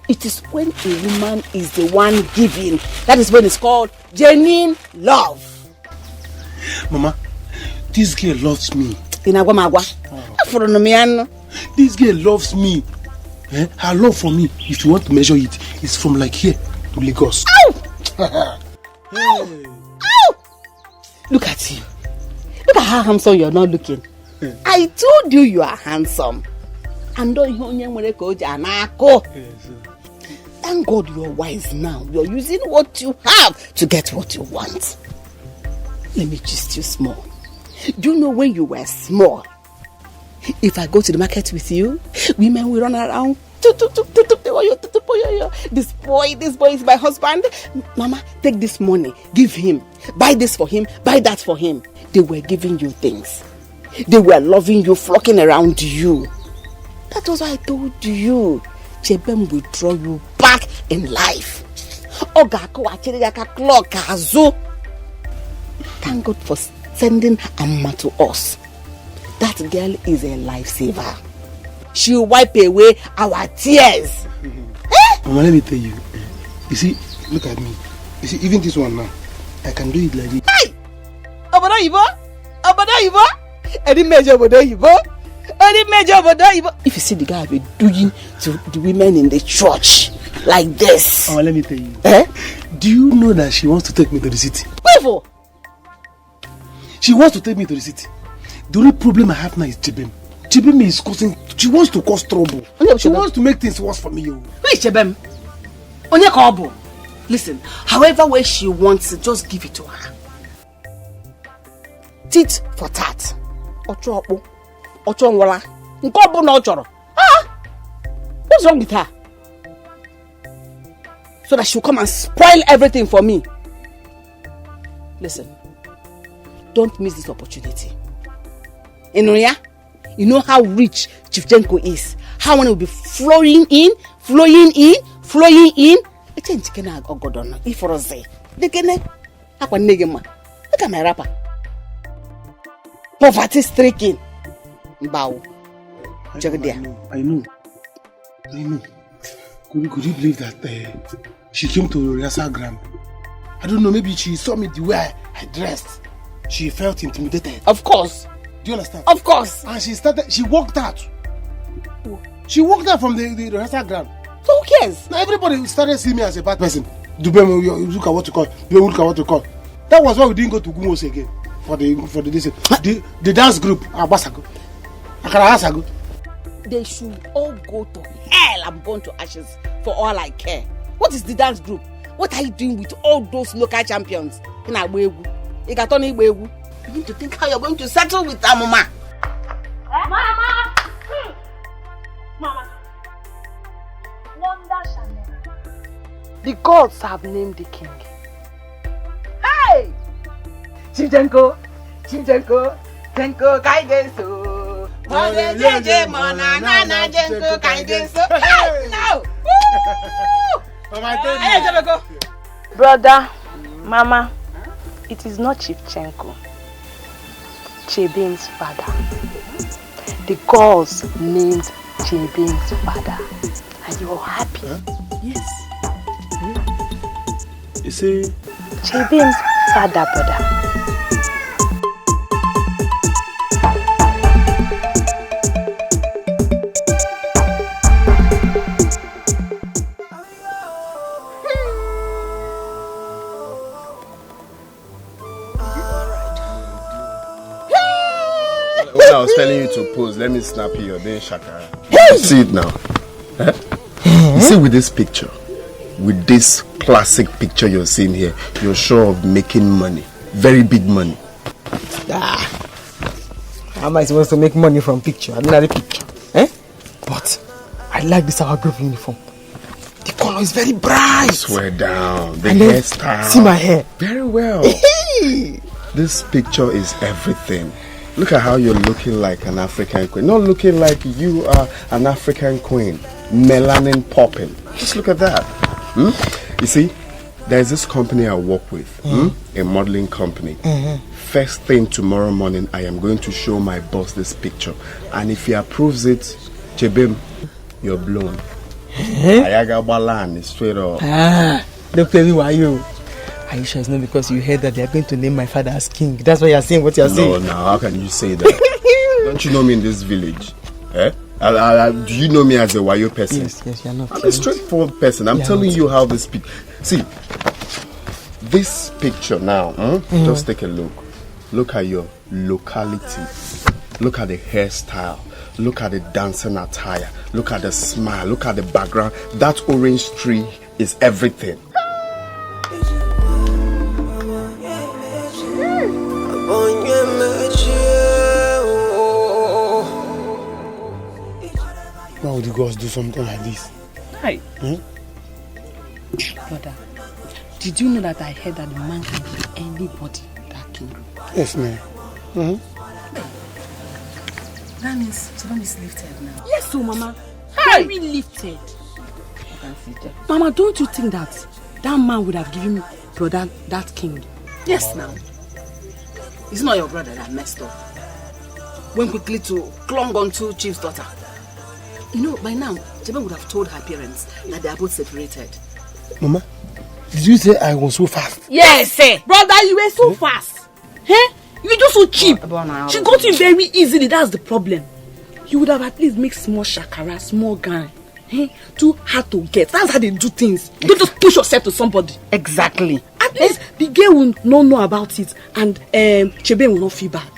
It is when a woman is the one giving. That is when it's called genuine love. Mama, this girl loves me. Oh. This girl loves me. Her love for me, if you want to measure it, is from like here to Lagos. Ow! Ow! Ow! Look at you. Look at how handsome you're not looking. I told you you are handsome. And thank God you're wise now. You're using what you have to get what you want. Let me gist you small. Do you know when you were small? If I go to the market with you, women will run around. This boy is my husband. Mama, take this money, give him. Buy this for him, buy that for him. They were giving you things. They were loving you, flocking around you. That was why I told you. Chebem will draw you back in life. Thank God for sending Amma to us. That girl is a lifesaver. She will wipe away our tears. Mama, let me tell you. You see, look at me. You see, even this one now, I can do it like this. Hey! Obodo Ibo! Any major Obodo Ibo! If you see the guy be doing to the women in the church like this. Oh, let me tell you. Do you know that she wants to take me to the city? Where for? She wants to take me to the city. The only problem I have now is Chibem. Chibem is causing. She wants to cause trouble. She wants to make things worse for me. Who is Chibem? Listen, however way she wants it, just give it to her. Tit for tat. What's wrong with her? So that she'll come and spoil everything for me. Listen, don't miss this opportunity. You know how rich Chief Jenko is. How money will be flowing in. Look at my rapper. Poverty stricken. Bow. Check it there. I know. Could you believe that she came to Instagram? I don't know, maybe she saw me the way I dressed. She felt intimidated. Of course. Do you understand? Of course. And she walked out. She walked out from the Instagram. So who cares? Now everybody started seeing me as a bad person. Look at what you call. That was why we didn't go to Gumos again for the dance group. They should all go to hell and burn to ashes for all I care. What is the dance group? What are you doing with all those local champions? You need to think how you're going to settle with them, Mama. Mama! Mama. Wonder shall never. The gods have named the king. Hey! Chimchenko, Tenko Kaidenso. Mone jeje mona nana jenko Kaidenso. Hey! No! Woo! Brother, Mama, it is not Chivchenko. Chebin's father. The gods named Chebin's father. And you are happy? Huh? Yes. You see? Chebin's father, brother. When I was telling you to pose, let me snap you, you're doing shakara. See it now. Huh? You see with this picture, with this classic picture you're seeing here, you're sure of making money. Very big money. How am I supposed to make money from picture? Ordinary picture. Eh? But I like this our group uniform. The color is very bright. Swear down. The and hairstyle. See my hair. Very well. This picture is everything. Look at how you're looking like an African queen. Not looking like you are an African queen. Melanin popping. Just look at that. You see, there's this company I work with. A modeling company. First thing tomorrow morning, I am going to show my boss this picture. And if he approves it, Chebim, you're blown. Ayaga Balan is straight up. Don't tell me why you. Are you sure it's not because you heard that they are going to name my father as king? That's why you're saying what you're saying. No, how can you say that? Don't you know me in this village? Eh? Do you know me as a Wayo person? Yes, you're not. I'm a straightforward person. I'm telling you how this see, this picture now, just take a look. Look at your locality. Look at the hairstyle. Look at the dancing attire. Look at the smile. Look at the background. That orange tree is everything. Why would you guys do something like this? Hi. Brother, did you know that I heard that the man can be anybody that king? Yes, ma'am. That means Solomon is lifted now. Yes, so Mama. Very lifted. Mama, don't you think that man would have given brother that king? Yes, now. It's not your brother that messed up. Went quickly to clung on to Chief's daughter. You know, by now, Jeba would have told her parents that they are both separated. Mama, did you say I was so fast? Yes, sir. Brother, you were so fast. Huh? You were just so cheap. She got you very easily, that's the problem. You would have at least made small shakara, small guy. Too hard to get. That's how they do things. You don't just push yourself to somebody. Exactly. At least the girl will not know about it and Chebe will not feel bad.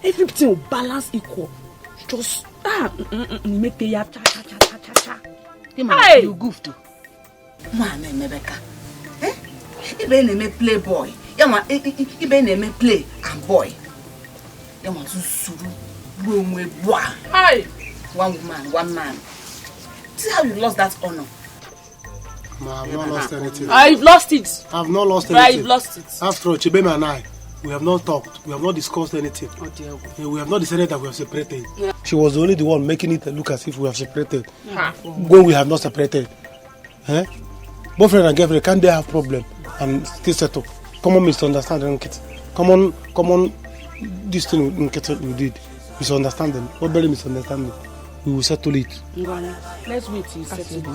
Everything will balance equal. Just make the yap cha. Hey, you goofed. Man, Rebecca. Ibe name play boy. Ibe name play and boy. You want to suru room with boy. Hi. One woman, one man. See how you lost that honor. Ma, I've not lost anything. I've lost it. I've not lost anything. I've lost it. After all, Chibeme and I, we have not talked. We have not discussed anything. Oh dear. We have not decided that we have separated. Yeah. She was only the one making it look as if we have separated. When we have not separated. Boyfriend and girlfriend, can't they have problem and still settle? Common misunderstanding. Common this thing we did. Misunderstanding. What very misunderstanding? We will settle it. Let's wait till you settle it.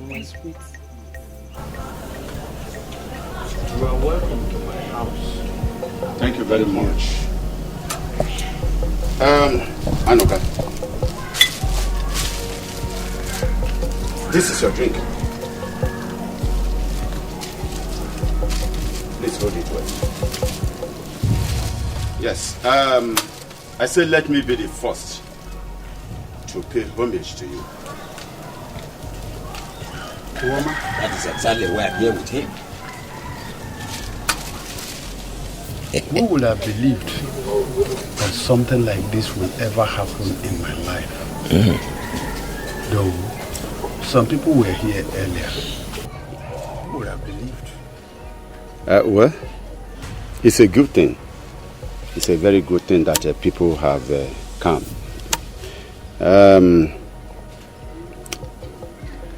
Let's wait. You are welcome to my house. Thank you very much. Anoka. This is your drink. Please hold it well. Yes. I said let me be the first to pay homage to you. That is exactly why I'm here with him. Who would have believed that something like this will ever happen in my life? Though some people were here earlier. Who would have believed? Well, it's a good thing. It's a very good thing that people have come.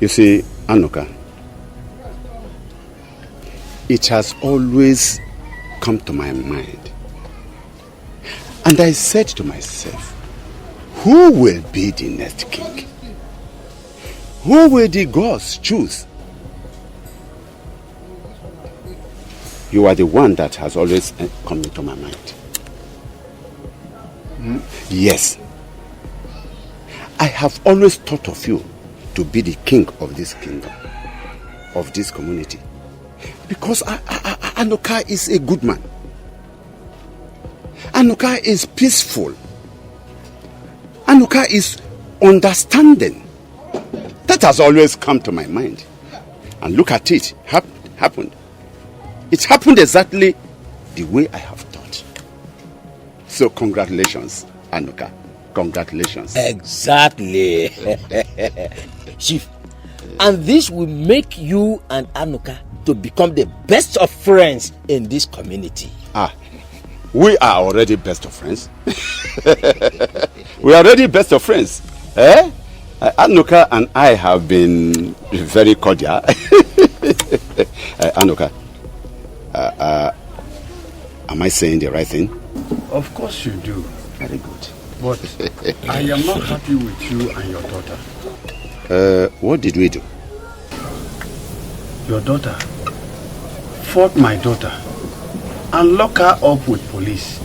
You see, Anuka, it has always come to my mind. And I said to myself, who will be the next king? Who will the gods choose? You are the one that has always come into my mind. Yes. I have always thought of you to be the king of this kingdom, of this community. Because Anuka is a good man. Anuka is peaceful. Anuka is understanding. That has always come to my mind. And look at it, happened. It happened exactly the way I have thought. So congratulations, Anuka. Congratulations. Exactly. Chief, and this will make you and Anuka to become the best of friends in this community. We are already best of friends. We are already best of friends. Anuka and I have been very cordial. Anuka, am I saying the right thing? Of course you do. Very good. But I am not happy with you and your daughter. What did we do? Your daughter fought my daughter and locked her up with police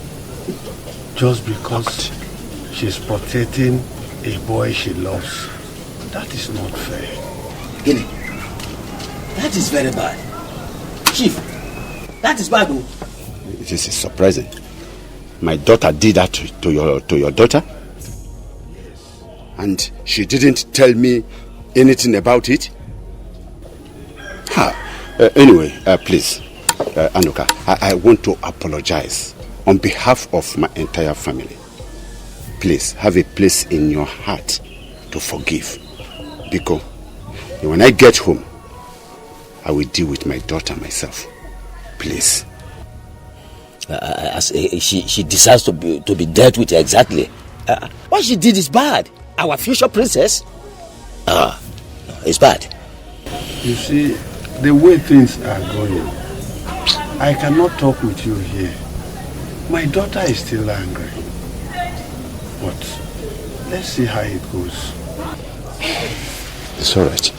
just because she's protecting a boy she loves. That is not fair. Gilly, that is very bad. Chief, that is bad. This is surprising. My daughter did that to your daughter? Yes. And she didn't tell me anything about it? Anyway, please, Anuka, I want to apologize on behalf of my entire family. Please, have a place in your heart to forgive. Because when I get home, I will deal with my daughter myself. Please. She decides to be dealt with exactly. What she did is bad. Our future princess. No, it's bad. You see, the way things are going, I cannot talk with you here. My daughter is still angry. But let's see how it goes. It's all right.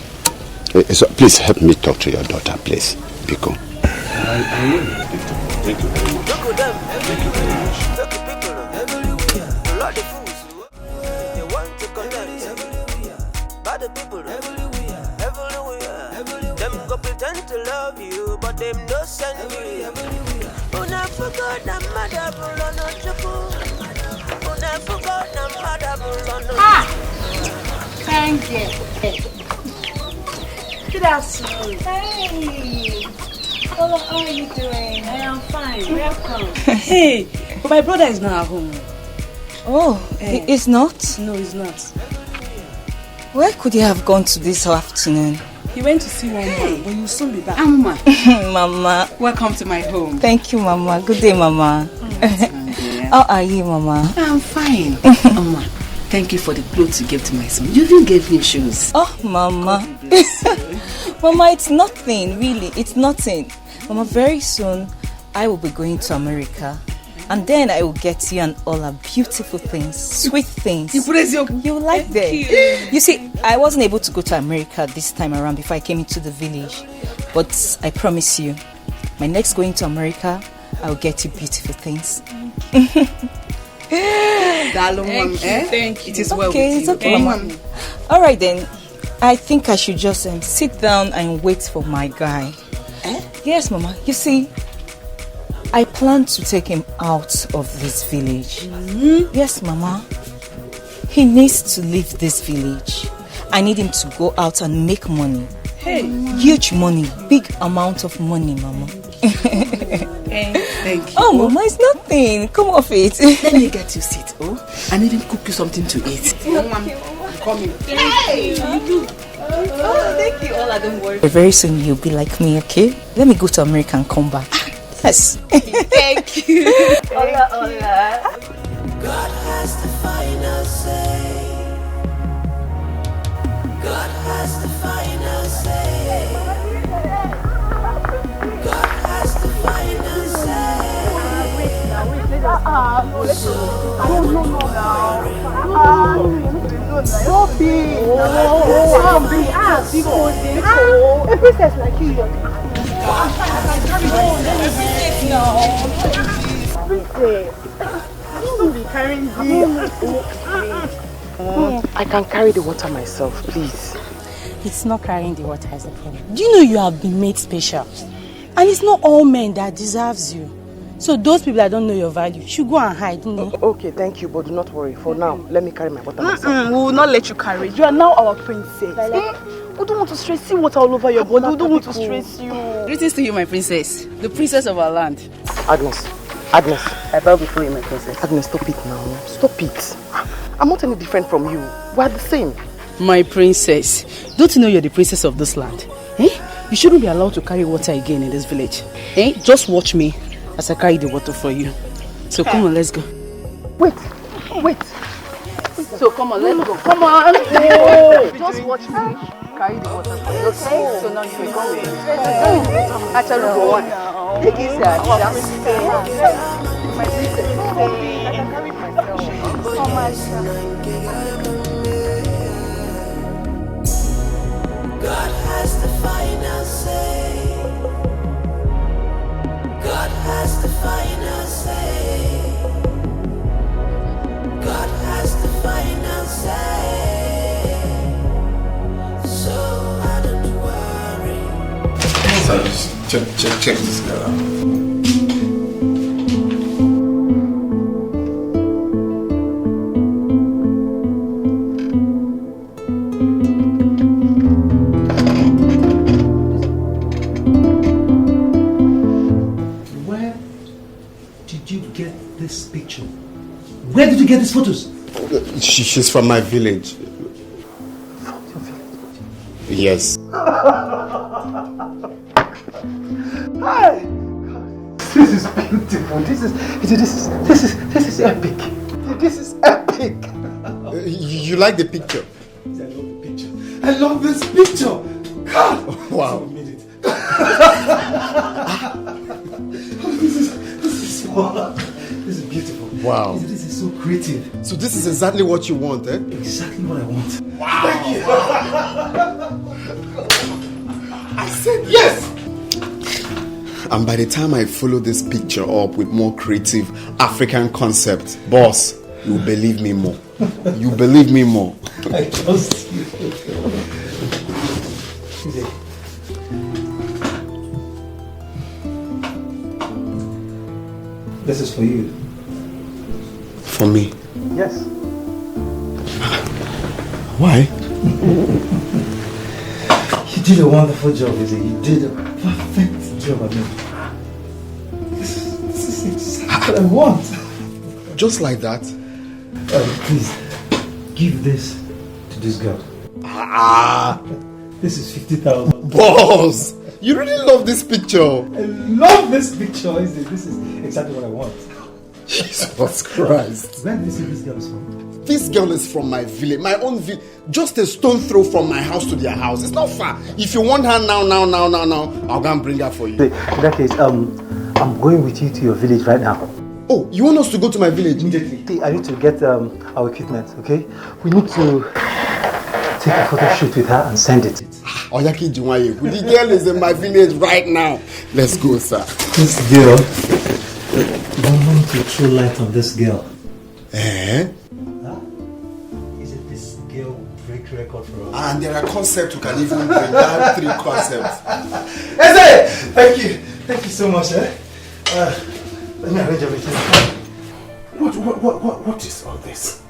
Please help me talk to your daughter, please. Biko. I will. Thank you very much. Look at them. Thank you very much. Look at people everywhere. A lot of fools. They want to connect. Bad people everywhere. Them go pretend to love you, but them no send you. Una forgot na mother bull no chuku. Una forgot na mother bull no. Thank you. Good afternoon. Hey. Hello, how are you doing? I am fine. Welcome. Hey, but my brother is not at home. Oh, he's not? No, he's not. Where could he have gone to this afternoon? He went to see one man, but he will soon be back. Mama. Mama. Welcome to my home. Thank you, Mama. Good day, Mama. How are you, Mama? I'm fine. Mama, thank you for the clothes you gave to my son. You even gave him shoes. Oh, Mama. Mama, it's nothing, really. It's nothing. Mama, very soon, I will be going to America. And then I will get you and all our beautiful things, sweet things. You will like them. You see, I wasn't able to go to America this time around before I came into the village. But I promise you, my next going to America, I will get you beautiful things. Thank you. It is well with you. It's okay, Mama. All right then. I think I should just sit down and wait for my guy. Yes, Mama. You see, I plan to take him out of this village. Yes, Mama. He needs to leave this village. I need him to go out and make money. Hey. Huge money. Big amount of money, Mama. Thank you. Oh, Mama, it's nothing. Come off it. Let me get you seat, and even cook you something to eat. Come in. Hey, you do. Oh, thank you. Ola, don't worry. Very soon you'll be like me, okay? Let me go to America and come back. Yes. Thank you. Ola, Ola. God has the final say. God has the final say. God has the final say. A princess like you, I can carry the water myself, please. It's not carrying the water as a problem. Do you know you have been made special? And it's not all men that deserves you. So those people that don't know your value should go and hide, you know? Okay, thank you, but do not worry. For now, let me carry my water myself. We will not let you carry. You are now our princess. We don't want to stress you water all over your body. We don't want to stress you. Greetings to you, my princess. The princess of our land. Agnes. I bow before you, my princess. Agnes, stop it now. Stop it. I'm not any different from you. We are the same. My princess, don't you know you're the princess of this land? You shouldn't be allowed to carry water again in this village. Just watch me as I carry the water for you. So come on, let's go. Wait. So come on, let's go. Come on. Just watch me carry the water for you, okay? So now you can go with me. Actually, go on. Take it easy, my princess. I can carry myself. Oh my God has the final say. God has the final say. God has the final say. So I don't worry. So just check this girl out. Where did you get these photos? She's from my village. Yes. Hi! This is beautiful. This is epic. This is epic. You like the picture? I love the picture. I love this picture. God! Wow. This is wow. This is beautiful. Wow. This is so creative. So this is exactly what you want, eh? Exactly what I want. Wow. Thank you. I said yes. And by the time I follow this picture up with more creative African concepts, boss, you will believe me more. You believe me more. I trust you. This is for you. For me? Yes. Why? You did a wonderful job, Izzy. You did a perfect job, I mean. This is exactly what I want. Just like that? Please, give this to this girl. This is 50,000. Boss! You really love this picture. I love this picture, Izzy. This is exactly what I want. Jesus Christ. Where did you see this girl from? This girl is from my village, my own village. Just a stone throw from my house to their house. It's not far. If you want her now, I'll go and bring her for you. In that case, I'm going with you to your village right now. Oh, you want us to go to my village? Immediately. I need to get our equipment, okay? We need to take a photo shoot with her and send it. Oyaki Juwaye, the girl is in my village right now. Let's go, sir. This girl, I want to throw light on this girl. Eh? Is it this girl will break record for us? And there are concepts you can even bring down 3 concepts. Thank you. Thank you so much, eh? Let me arrange everything. What is all this?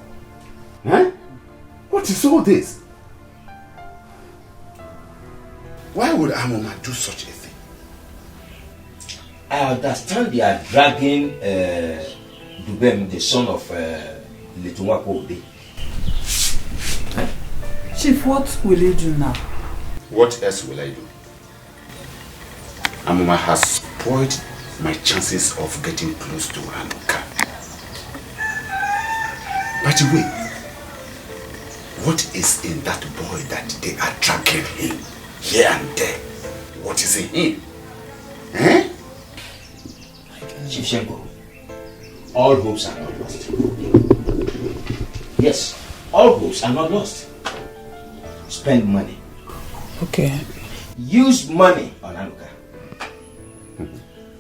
Huh? What is all this? Why would Amoma do such a thing? I understand they are dragging Dubem, the son of Letumwako Ode. Chief, what will you do now? What else will I do? Amoma has spoiled my chances of getting close to Anuka. By the way, what is in that boy that they are dragging him here and there? What is in him? Eh? Shivchenko, all hopes are not lost. Yes, all hopes are not lost. Spend money. Okay. Use money on Anuka.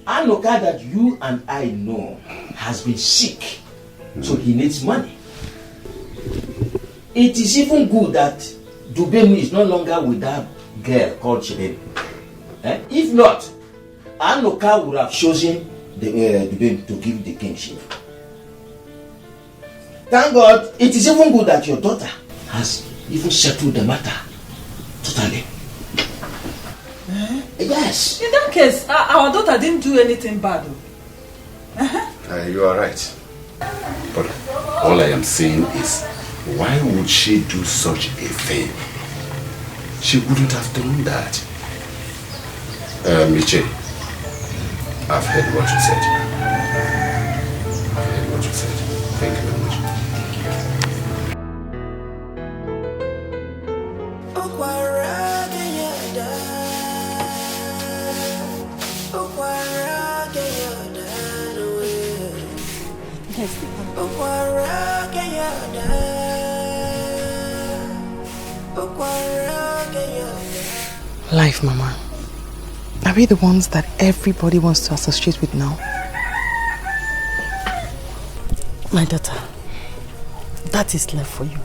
Anuka that you and I know has been sick, so he needs money. It is even good that Dubem is no longer with that girl called Chibem. If not, Anuka would have chosen Dubem to give the kingship. Thank God, it is even good that your daughter has even settled the matter totally. Yes. In that case, our daughter didn't do anything bad. You are right. But all I am saying is, why would she do such a thing? She wouldn't have done that. Miche, I've heard what you said. Thank you very much. Life, Mama. Are we the ones that everybody wants to associate with now? My daughter, that is left for you.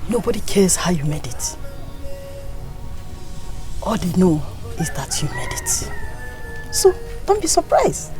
Nobody cares how you made it. All they know is that you made it. So, don't be surprised.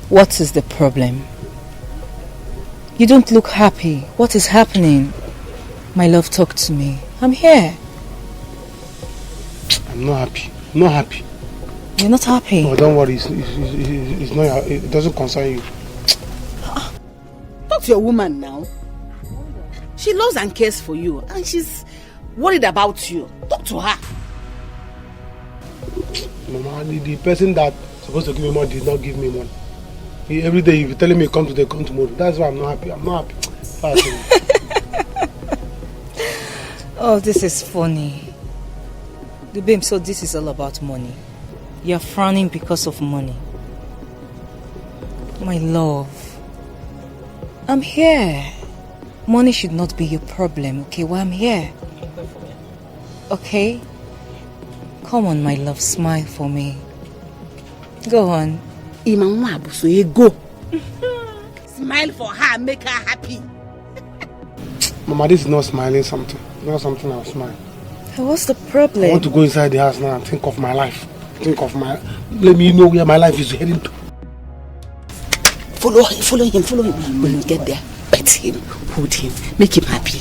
What is the problem? You don't look happy. What is happening? My love, talk to me. I'm here. I'm not happy. I'm not happy. You're not happy? No, don't worry. It's not, it doesn't concern you. Talk to your woman now. She loves and cares for you, and she's worried about you. Talk to her. Mama, the person that's supposed to give me money did not give me money. Every day you're telling me come today, come tomorrow. That's why I'm not happy. I'm not happy. Oh, this is funny. Dubem, so this is all about money. You're frowning because of money. My love, I'm here. Money should not be your problem, okay? Well, I'm here. Okay? Come on, my love, smile for me. Go on. So you go. Smile for her, make her happy. Mama, this is not smiling something. It's not something I'll smile. What's the problem? I want to go inside the house now and think of my life. Let me know where my life is heading to. Follow him. When you get there, pet him, hold him, make him happy.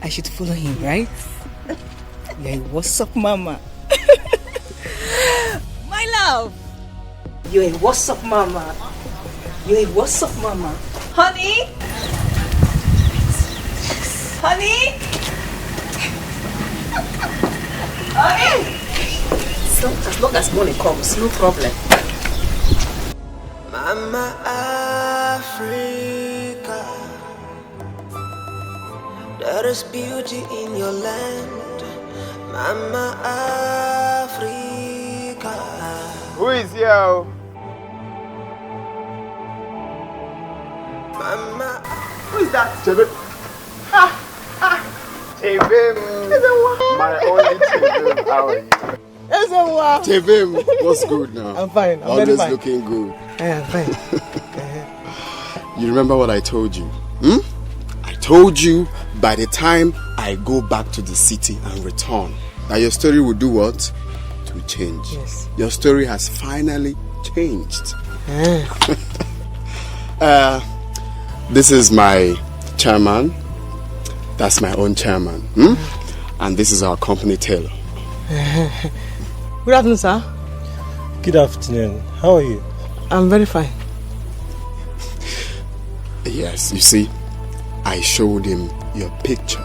I should follow him, right? Yeah, what's up, mama? My love! You're a what's up, mama? You're a what's up, mama? Honey? Honey? Honey? So, as long as money comes, no problem. Mama Africa, there is beauty in your land. Mama Africa. Who is here? Mama. Who is that? Chebe. Chebe. My only Chebe. How are you? Chebe, what's good now? I'm fine. I'm always very fine. Looking good. I'm fine. You remember what I told you? I told you by the time I go back to the city and return, that your story will do what? To change. Yes. Your story has finally changed. This is my chairman. That's my own chairman. And this is our company tailor. Good afternoon, sir. Good afternoon. How are you? I'm very fine. Yes, you see, I showed him your picture.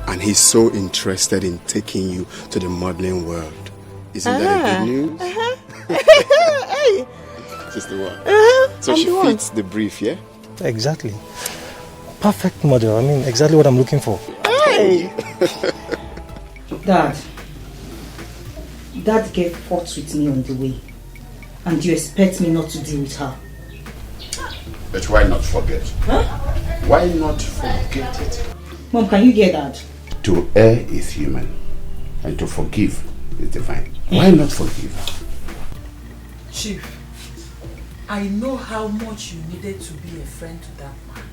And he's so interested in taking you to the modeling world. Isn't that a good news? Hey. She's the one. So she fits the brief, yeah? Exactly. Perfect model. I mean, exactly what I'm looking for. Hey. Dad, that girl fought with me on the way. And you expect me not to deal with her? But why not forget? Huh? Why not forget it? Mom, can you get that? To err is human, and to forgive is divine. Why not forgive? Chief, I know how much you needed to be a friend to that man.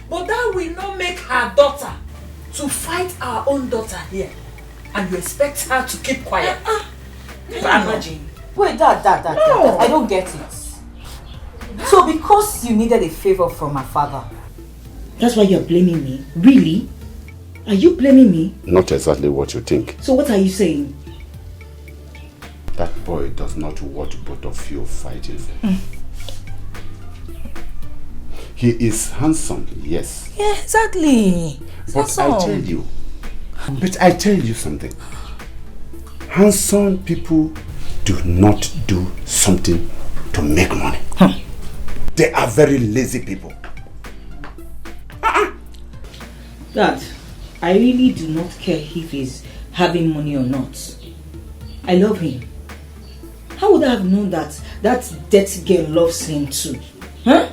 But that will not make her daughter to fight our own daughter here. And you expect her to keep quiet. Imagine. Wait, Dad, I don't get it. So because you needed a favor from my father. That's why you're blaming me? Really? Are you blaming me? Not exactly what you think. So what are you saying? That boy does not want both of you fighting. He is handsome, yes. Yeah, exactly. But I tell you something. Handsome people do not do something to make money. They are very lazy people. Dad, I really do not care if he's having money or not. I love him. How would I have known that that dirty girl loves him too? Huh?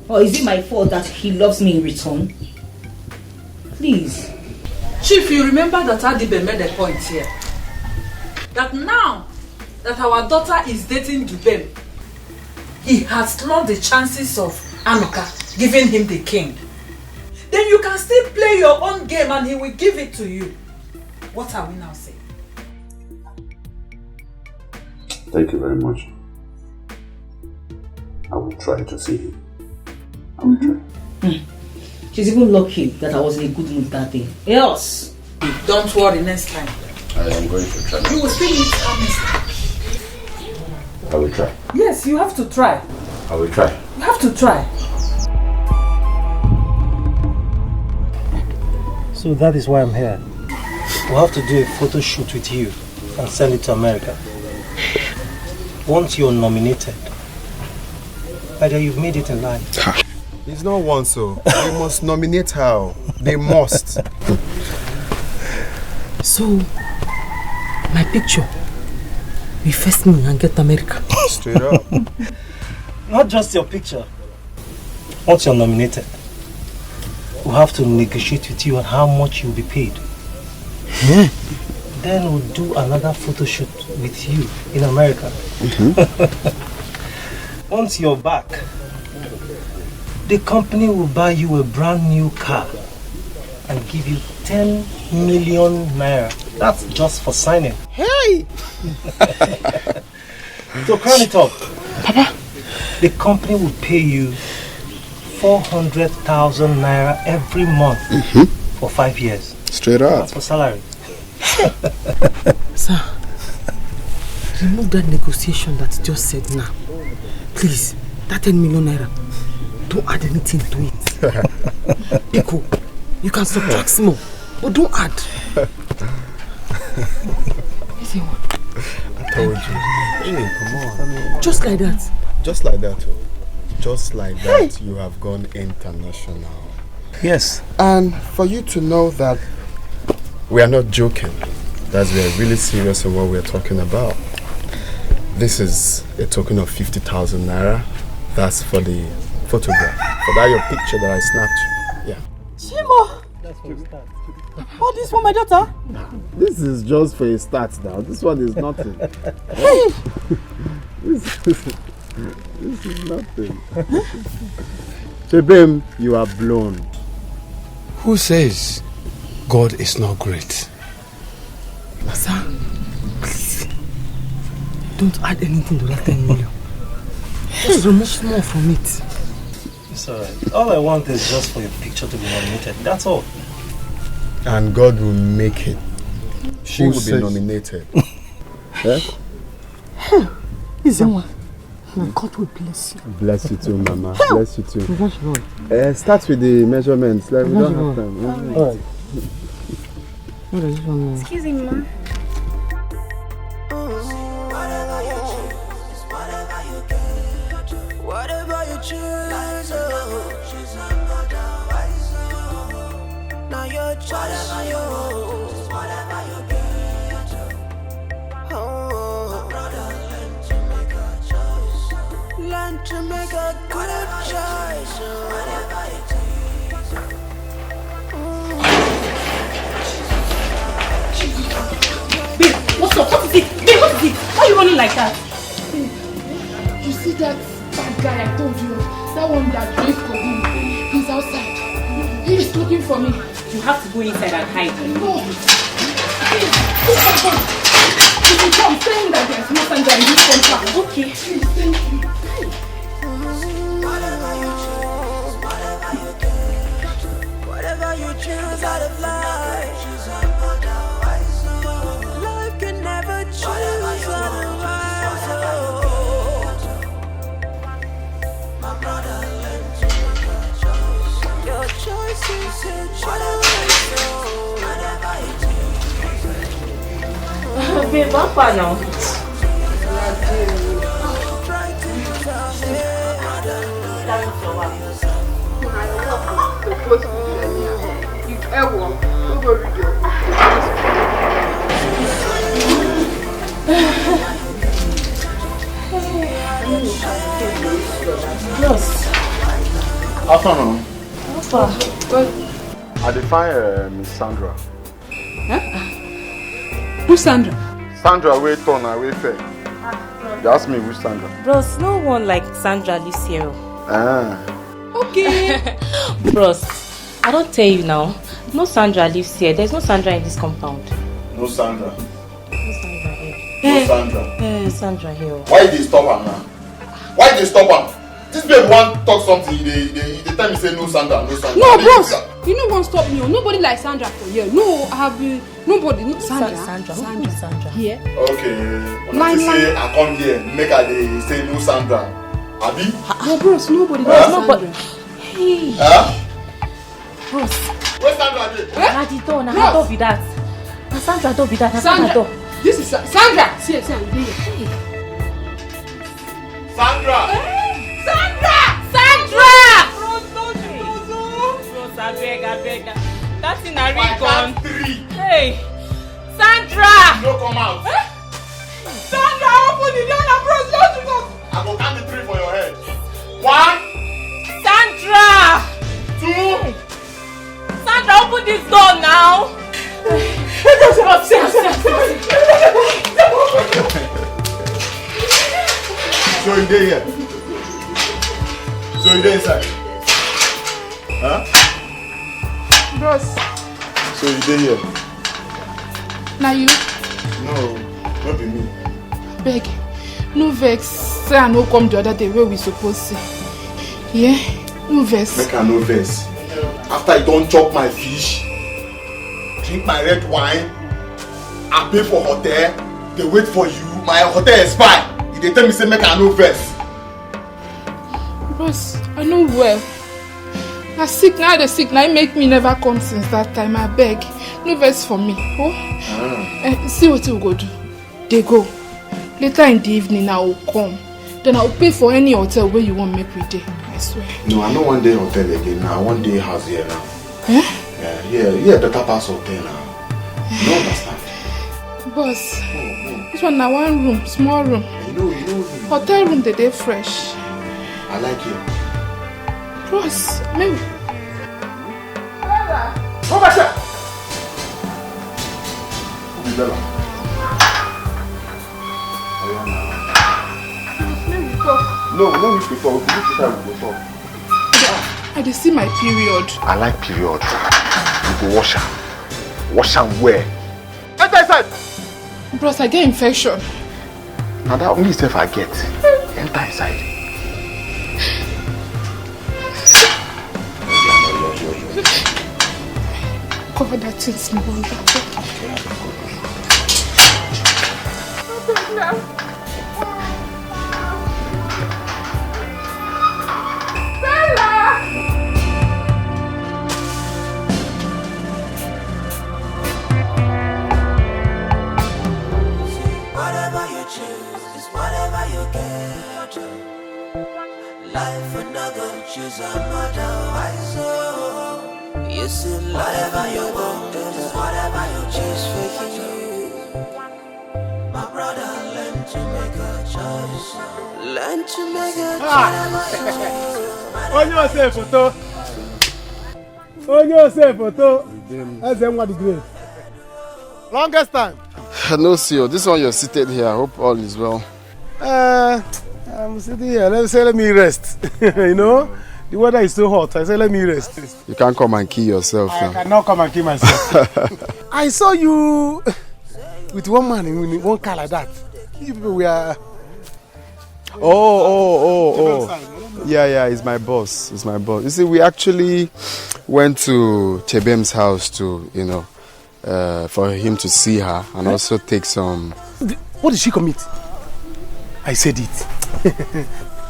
Or is it my fault that he loves me in return? Please. Chief, you remember that Adibe made a point here. That now that our daughter is dating Dubem, he has lost the chances of Anuka giving him the king. Then you can still play your own game and he will give it to you. What are we now saying? Thank you very much. I will try to see him. I will try. She's even lucky that I was in a good mood that day. Else. Don't worry, next time. I am going to try. You will still meet her next time. I will try. Yes, you have to try. I will try. You have to try. So that is why I'm here. We'll have to do a photo shoot with you and send it to America. Once you're nominated, either you've made it in life. It's not one so. They must nominate her. They must. So, my picture will first me and get America. Straight up. Not just your picture. Once you're nominated, we'll have to negotiate with you on how much you'll be paid. Then we'll do another photo shoot with you in America. Once you're back, the company will buy you a brand new car and give you 10 million naira. That's just for signing. Hey! To crown it up, Papa, the company will pay you 400,000 naira every month for 5 years. Straight up. That's for salary. Sir, remove that negotiation that you just said now. Please, that 10 million naira. Don't add anything to it. Echo, you can subtract small, but don't add. I told you. Hey, come on. Just like that. Just like that. Just like that, you have gone international. Yes. And for you to know that We are not joking. That's we are really serious in what we are talking about. This is a token of 50,000 naira. That's for the photograph. For that your picture that I snapped you. Yeah. Chimo! That's for the start. All this for my daughter? This is just for a start now. This one is nothing. Hey! This is nothing. Shebem, you are blown. Who says God is not great? Sir, please, don't add anything to that 10 million. Just remove small from it. It's alright. All I want is just for your picture to be nominated. That's all. And God will make it. She Who will be says? nominated. Eh? Is that one? God will bless you. Bless you too, Mama. Help. Bless you too. Start with the measurements. Like we don't have time. Alright. What is this one? Excuse me, Mom. Whatever you choose, now your choice, whatever you get. Oh, brother, learn to make a good choice. Whatever you Babe, what's up? What is it? Babe, what is it? Why are you running like that? You see that bad guy I told you? That one that drinks codeine. He's outside. He's looking for me. You have to go inside and hide. No. If you come saying that there's no danger in this contract. Okay. Please, thank you. Whatever you choose out of life, life can never choose otherwise. My brother, your choice is your choice. Whatever you choose. Babe, how far now? Yes. Afternoon. How far? I define Miss Sandra. Huh? Who's Sandra? Sandra, wait on her, wait fair. You ask me which Sandra. Bros, no one like Sandra lives here. Ah. Okay. Bros, I don't tell you now. No Sandra lives here. There's no Sandra in this compound. No Sandra. No Sandra here. No Sandra. No Sandra here. Why did they stop her now? Why did they stop her? This babe want talk something. They tell me say no Sandra, no Sandra. No, boss. You know, won't stop me. Nobody like Sandra for here. No, I have been. Nobody. No, Sandra. Sandra. Sandra. Here. Okay. When I say I come here, make her they say no Sandra. Abi? No, bros. Nobody like Sandra. Hey. Huh? Bros. Where's Sandra? Na the door. Na her door be that. Na Sandra door be that. Na Sandra door. This is Sandra. See, I'm here. Sandra. Sandra! Sandra! Bros, I beg. That's in a recon. Hey! Sandra! No come out. Sandra, open the door now, bros. Don't you go. I go count the 3 for your head. 1. Sandra! 2. Sandra, open this door now! So you dey here? So you dey inside? Huh? Bros. So you dey here? Now you? No, not be me. Beg. No vex. Say I no come the other day where we supposed to. Yeah? No vex. Make I no vex. After you don't chop my fish, drink my red wine, I pay for hotel, they wait for you, my hotel expire. You dey tell me say make I no vex. Bros, I know well. I sick now, the sick now make me never come since that time. I beg. No vex for me. Oh? See what you go do. They go. Later in the evening I will come. Then I will pay for any hotel where you want make we day. I swear. No, I no one day hotel again now. One day house here now. Eh? Yeah, better pass hotel now. You don't understand. Boss, this one now one room, small room. You know. Hotel room, they fresh. I like you. Boss, maybe. Come back here. Bella. No, need to talk. We need to talk. I just see my period. I like period. You go wash her. Wash her where? Enter inside. Bros, I get infection. Now that only stuff I get. Enter inside. Cover that thing small. Life will not go choose another wise. You see, whatever you want, is whatever you choose for you. My brother, learn to make a choice. Learn to make a choice. On yourself, photo. That's them what the great. Longest time. No, CEO. This one you're seated here. I hope all is well. I'm sitting here. Let me rest. You know, the weather is so hot. I say, let me rest. You can't come and kill yourself now. I cannot come and kill myself. I saw you with one man in one car like that. You people were. Oh. Yeah, he's my boss. You see, we actually went to Chebem's house to, for him to see her and also take some. What did she commit? I said it.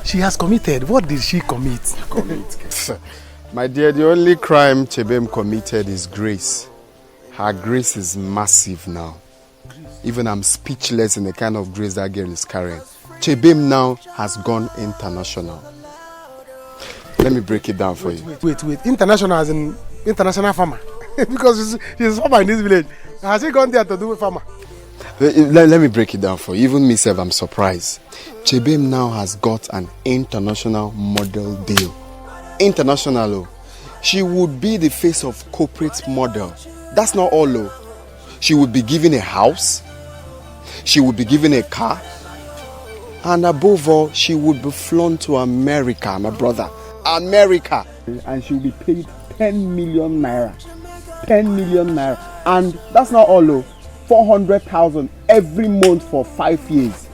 She has committed. What did she commit? My dear, the only crime Chebem committed is grace. Her grace is massive now. Even I'm speechless in the kind of grace that girl is carrying. Chebem now has gone international. Let me break it down for you. Wait. International as in international farmer. Because she's a farmer in this village. Has she gone there to do with farmer? Let me break it down for you. Even myself, I'm surprised. Chebem now has got an international model deal. International. She would be the face of corporate model. That's not all. She would be given a house. She would be given a car. And above all, she would be flown to America, my brother. America. And she will be paid 10 million naira. 10 million naira. And that's not all. 400,000 every month for 5 years.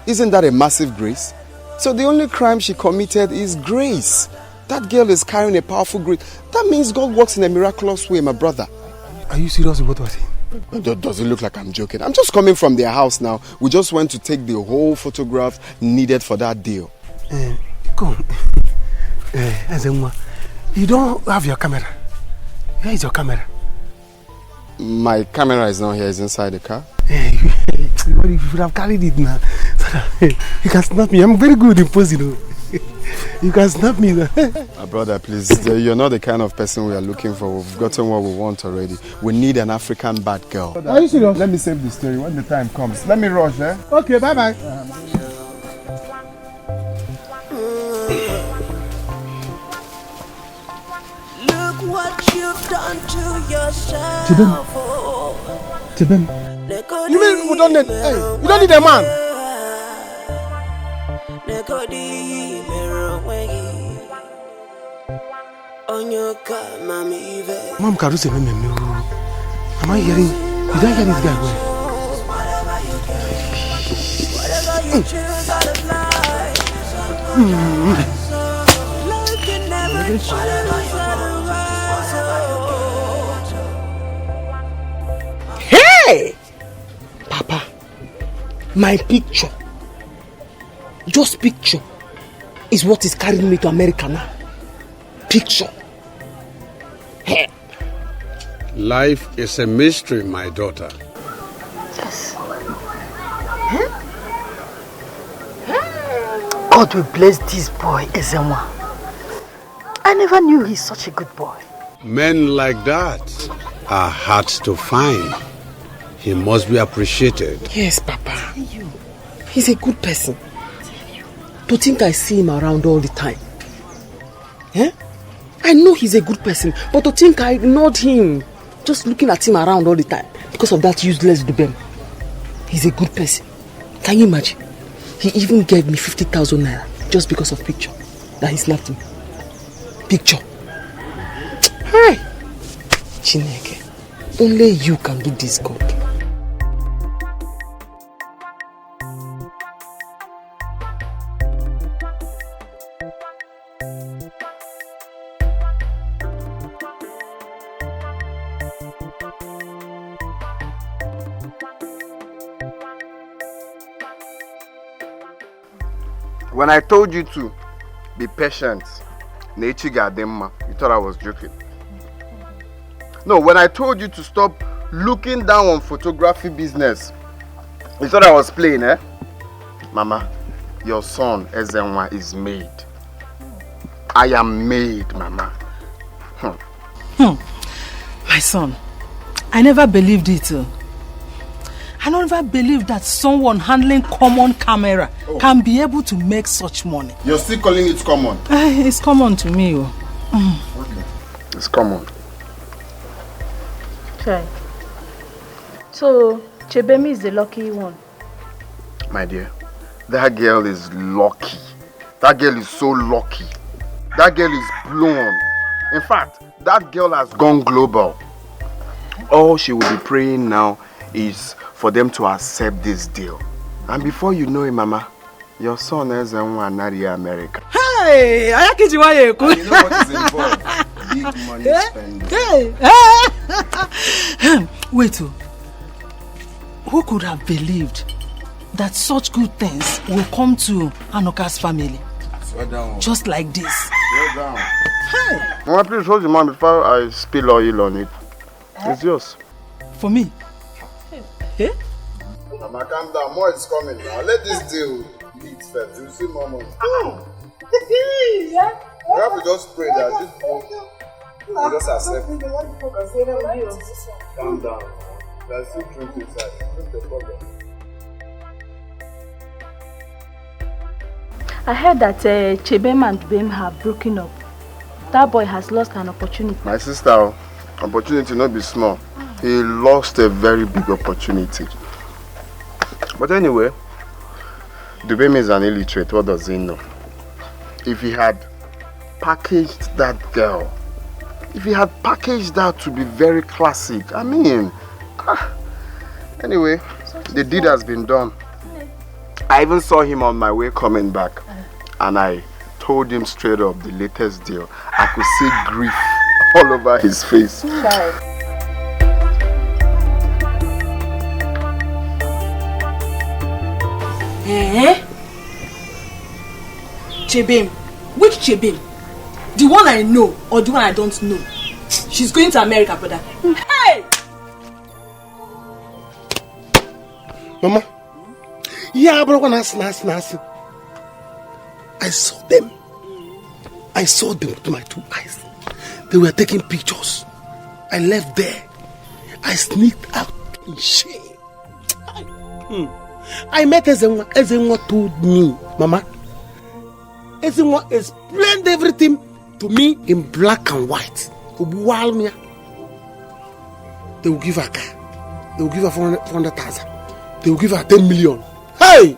Isn't that a massive grace? So the only crime she committed is grace. That girl is carrying a powerful grace. That means God works in a miraculous way, my brother. Are you serious with what you're saying? Does it look like I'm joking? I'm just coming from their house now. We just went to take the whole photograph needed for that deal. Come. You don't have your camera. Where is your camera? My camera is not here, it's inside the car. You should have carried it now. You can snap me. I'm very good in posing. You can snap me now. Brother, please, you're not the kind of person we are looking for. We've gotten what we want already. We need an African bad girl. Are you serious? Let me save the story when the time comes. Let me rush, eh? Okay, bye-bye. Look what you've done to yourself. Chebem. You mean we don't need, you don't need a man? Mom, can you say me? Am I hearing? Did I hear this guy well? Hey! Papa, my picture, just picture, is what is carrying me to America now. Picture. Hey. Life is a mystery, my daughter. Yes. God will bless this boy, Ezenwa. I never knew he's such a good boy. Men like that are hard to find. He must be appreciated. Yes, Papa. He's a good person. To think I see him around all the time. Eh? I know he's a good person, but to think I ignored him, just looking at him around all the time because of that useless Dubem. He's a good person. Can you imagine? He even gave me 50,000 naira just because of picture that he snapped me. Picture. Hi. Chineke, only you can do this, God. When I told you to be patient, you thought I was joking. No, when I told you to stop looking down on photography business, you thought I was playing, eh? Mama, your son, Ezenwa, is made. I am made, Mama. My son, I never believed it. I never believed that someone handling common camera can be able to make such money. You're still calling it common? It's common to me. Okay. It's common. Try. So, Chebemi is the lucky one. My dear, that girl is lucky. That girl is so lucky. That girl is blown. In fact, that girl has gone global. All she will be praying now is for them to accept this deal. And before you know it, Mama, your son is in America. Hey, I can't you know what is involved? Big money spending. Hey. Wait, who could have believed that such good things will come to Anoka's family? Swear down. Just like this. Swear down. Hey. Mama, please hold your mouth before I spill oil on it. It's yours. For me? Hey? Mama, calm down. More is coming now. Let this deal lead first. You'll see more money. Yeah. You have to just pray that this book will just accept. Calm down. There's still drink inside. What's the problem? I heard that Chebem and Bem have broken up. That boy has lost an opportunity. My sister, opportunity not be small. He lost a very big opportunity. But anyway, Dubem is an illiterate. What does he know? If he had packaged that girl, if he had packaged that to be very classic, I mean, anyway, the deed has been done. I even saw him on my way coming back, and I told him straight up the latest deal. I could see grief all over his face. Eh? Chebem. Which Chebem? The one I know or the one I don't know? She's going to America, brother. Hey! Mama. Yeah, bro, I saw them. I saw them with my two eyes. They were taking pictures. I left there. I sneaked out in shame. I met Ezenwa. Ezenwa told me, Mama. Ezenwa explained everything to me in black and white. They will give her a car. They will give her 400,000. They will give her 10 million. Hey!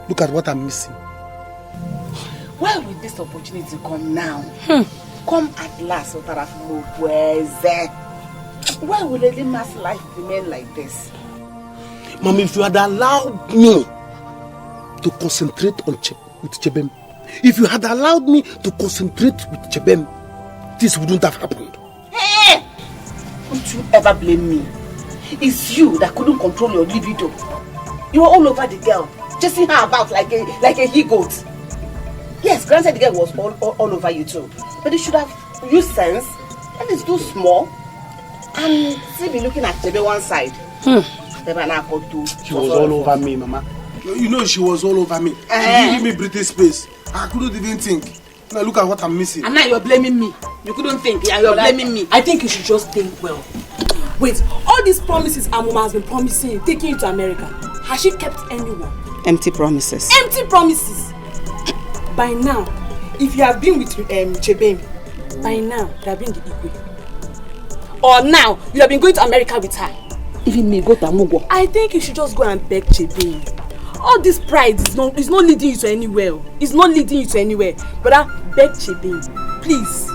Look at what I'm missing. Where will this opportunity come now? Come at last, why will a man's life remain like this? Mommy, if you had allowed me to concentrate on with Chebem, if you had allowed me to concentrate with Chebem, this wouldn't have happened. Hey! Don't you ever blame me. It's you that couldn't control your libido. You were all over the girl, chasing her about like a he-goat. Yes, granted the girl was all over you too, but you should have used sense. That is too small. And still be looking at Chebe one side. She was all over me, Mama. You know she was all over me. She gave me British space. I couldn't even think. Now look at what I'm missing. And now you're blaming me. You couldn't think. Yeah, you're blaming me. I think you should just think well. Wait, all these promises our mama has been promising you, taking you to America, has she kept anyone? Empty promises. Empty promises! By now, if you have been with Chebem, by now, you have been the Igwe. Or now, you have been going to America with her. Even me go to Amugo. I think you should just go and beg Chebem. All this pride is not leading you to anywhere. It's not leading you to anywhere. But beg Chebem, please.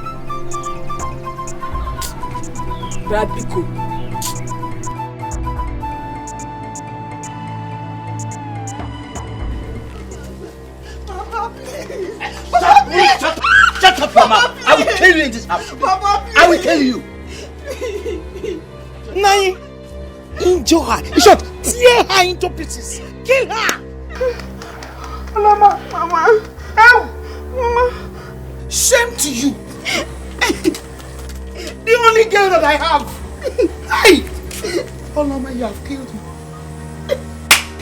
Brad Biko. Shut up, Mama! I will kill you in this house. Papa, I will kill you. Nai, injure her. In short, tear her into pieces. Kill her. Mama, help! Mama, shame to you. The only girl that I have. Hey! Oh, Mama, you have killed me.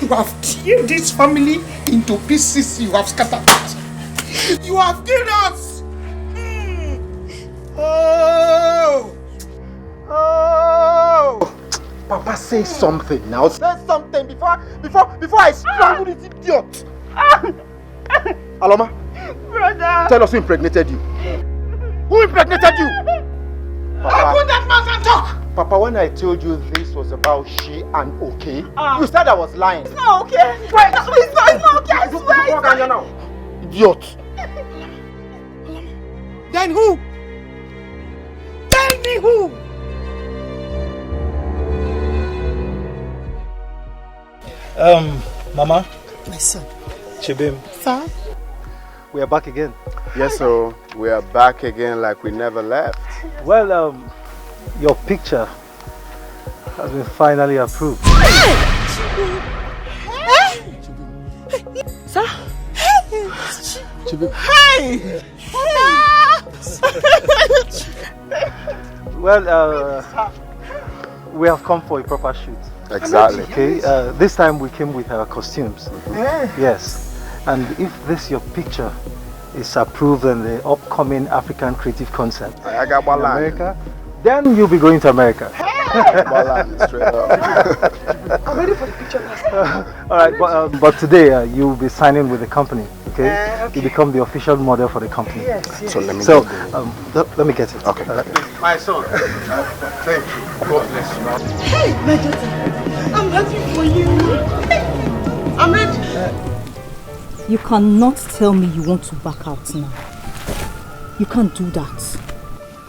You have teared this family into pieces. You have scattered it. You have killed us. Oh! Papa, say something now. Say something before I strangle this idiot. Aloma, Brother. tell us who impregnated you. Who impregnated you? Papa, Open that mouth and talk. Papa, when I told you this was about she and okay, you said I was lying. It's not okay. Wait, it's not okay. I swear. Now. Idiot. Then who? Tell me who? Mama. My son. Chebem. Sir? We are back again. Yes, so we are back again like we never left. Well, your picture has been finally approved. Sir? Hey! Well, we have come for a proper shoot. Exactly. Okay. This time we came with our costumes. Yes. And if this your picture is approved in the upcoming African Creative Concert in America, then you'll be going to America. Straight up. I'm ready for the picture. All right, but today you'll be signing with the company. Okay? You become the official model for the company. Yes. So let me let me get it. Okay. My son. Thank you. God bless you. Hey, my daughter. I'm happy for you. I'm ready. You cannot tell me you want to back out now. You can't do that.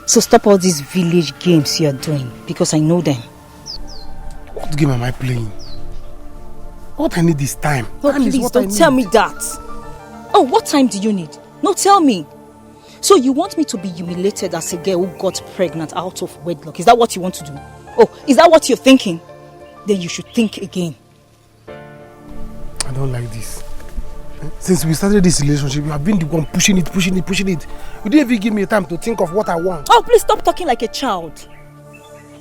So stop all these village games you are doing, because I know them. What game am I playing? What I need is time. Oh, please don't tell me that. Oh, what time do you need? No, tell me. So you want me to be humiliated as a girl who got pregnant out of wedlock? Is that what you want to do? Oh, is that what you're thinking? Then you should think again. I don't like this. Since we started this relationship, you have been the one pushing it. You didn't even give me time to think of what I want. Oh, please stop talking like a child.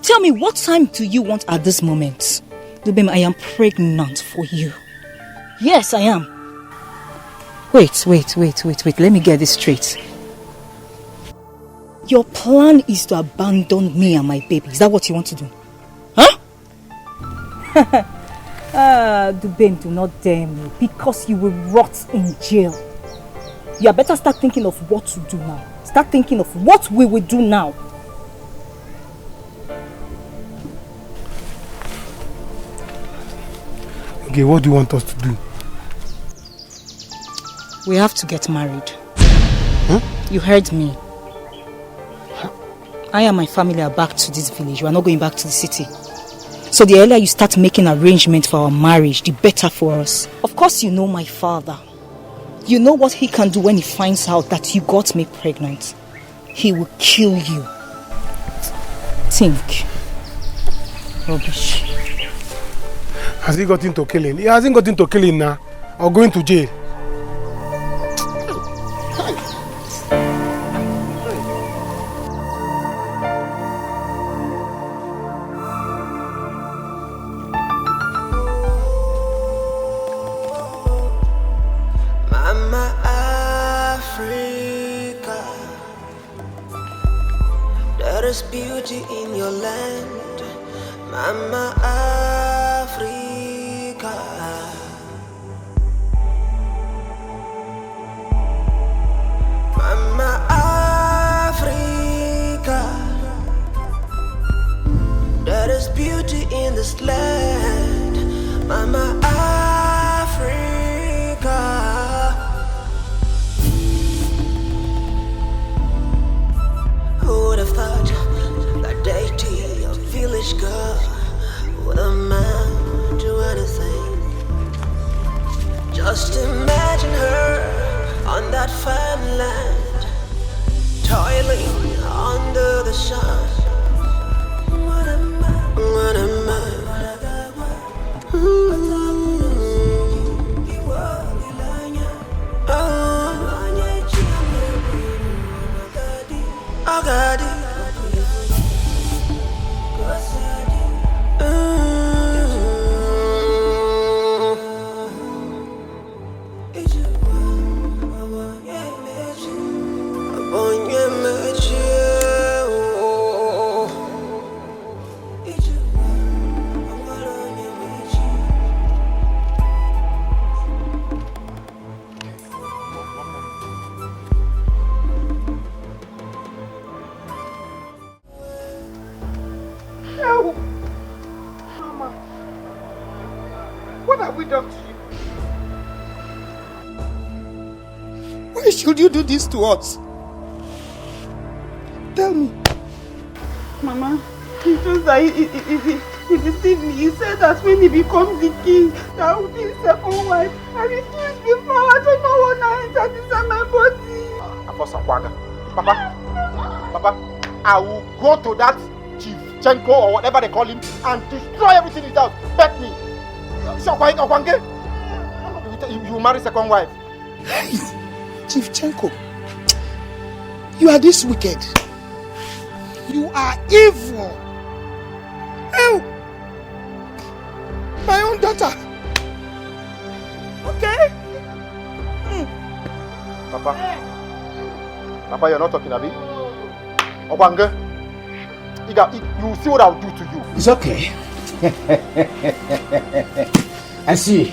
Tell me, what time do you want at this moment? Dubem, I am pregnant for you. Yes, I am. Wait. Let me get this straight. Your plan is to abandon me and my baby. Is that what you want to do? Huh? Dubem, do not dare me, because you will rot in jail. You better start thinking of what to do now. Start thinking of what we will do now. Okay, what do you want us to do? We have to get married. Huh? You heard me. I and my family are back to this village. We are not going back to the city. So the earlier you start making arrangements for our marriage, the better for us. Of course you know my father. You know what he can do when he finds out that you got me pregnant. He will kill you. Think. Rubbish. Has he got into killing? He hasn't got into killing now. Or going to jail. Beauty in your land, Mama Africa. Mama Africa. There is beauty in this land. Mama Africa. Who would have thought that deity, a village girl, would amount to anything? Just imagine her on that farmland, toiling under the sun. What a man, what a man. Mama, what have we done to you? Why should you do this to us? Tell me. Mama, he just that he deceived me. He said that when he becomes the king, that I will be his second wife. I refused before. I don't know what I entered inside my body. Papa, I will go to that Chief Chenko or whatever they call him and destroy everything in his house. Bet me. You marry second wife. Hey, Chief Chenko, you are this wicked. You are evil. Oh, my own daughter. Okay? Papa, you're not talking, Abi. Obwange, you see what I'll do to you. It's okay. I see.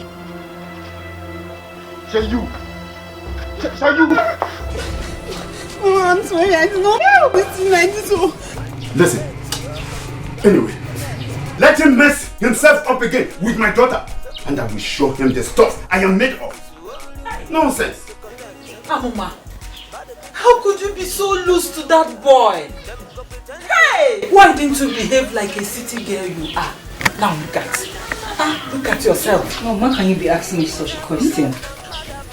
Say you. Oh, I'm sorry, I did not know this like this. Listen. Anyway, let him mess himself up again with my daughter, and I will show him the stuff I am made of. Nonsense. Amuma, how could you be so loose to that boy? Hey! Why didn't you behave like a city girl you are? Now look at yourself. Mom, how can you be asking me such a question?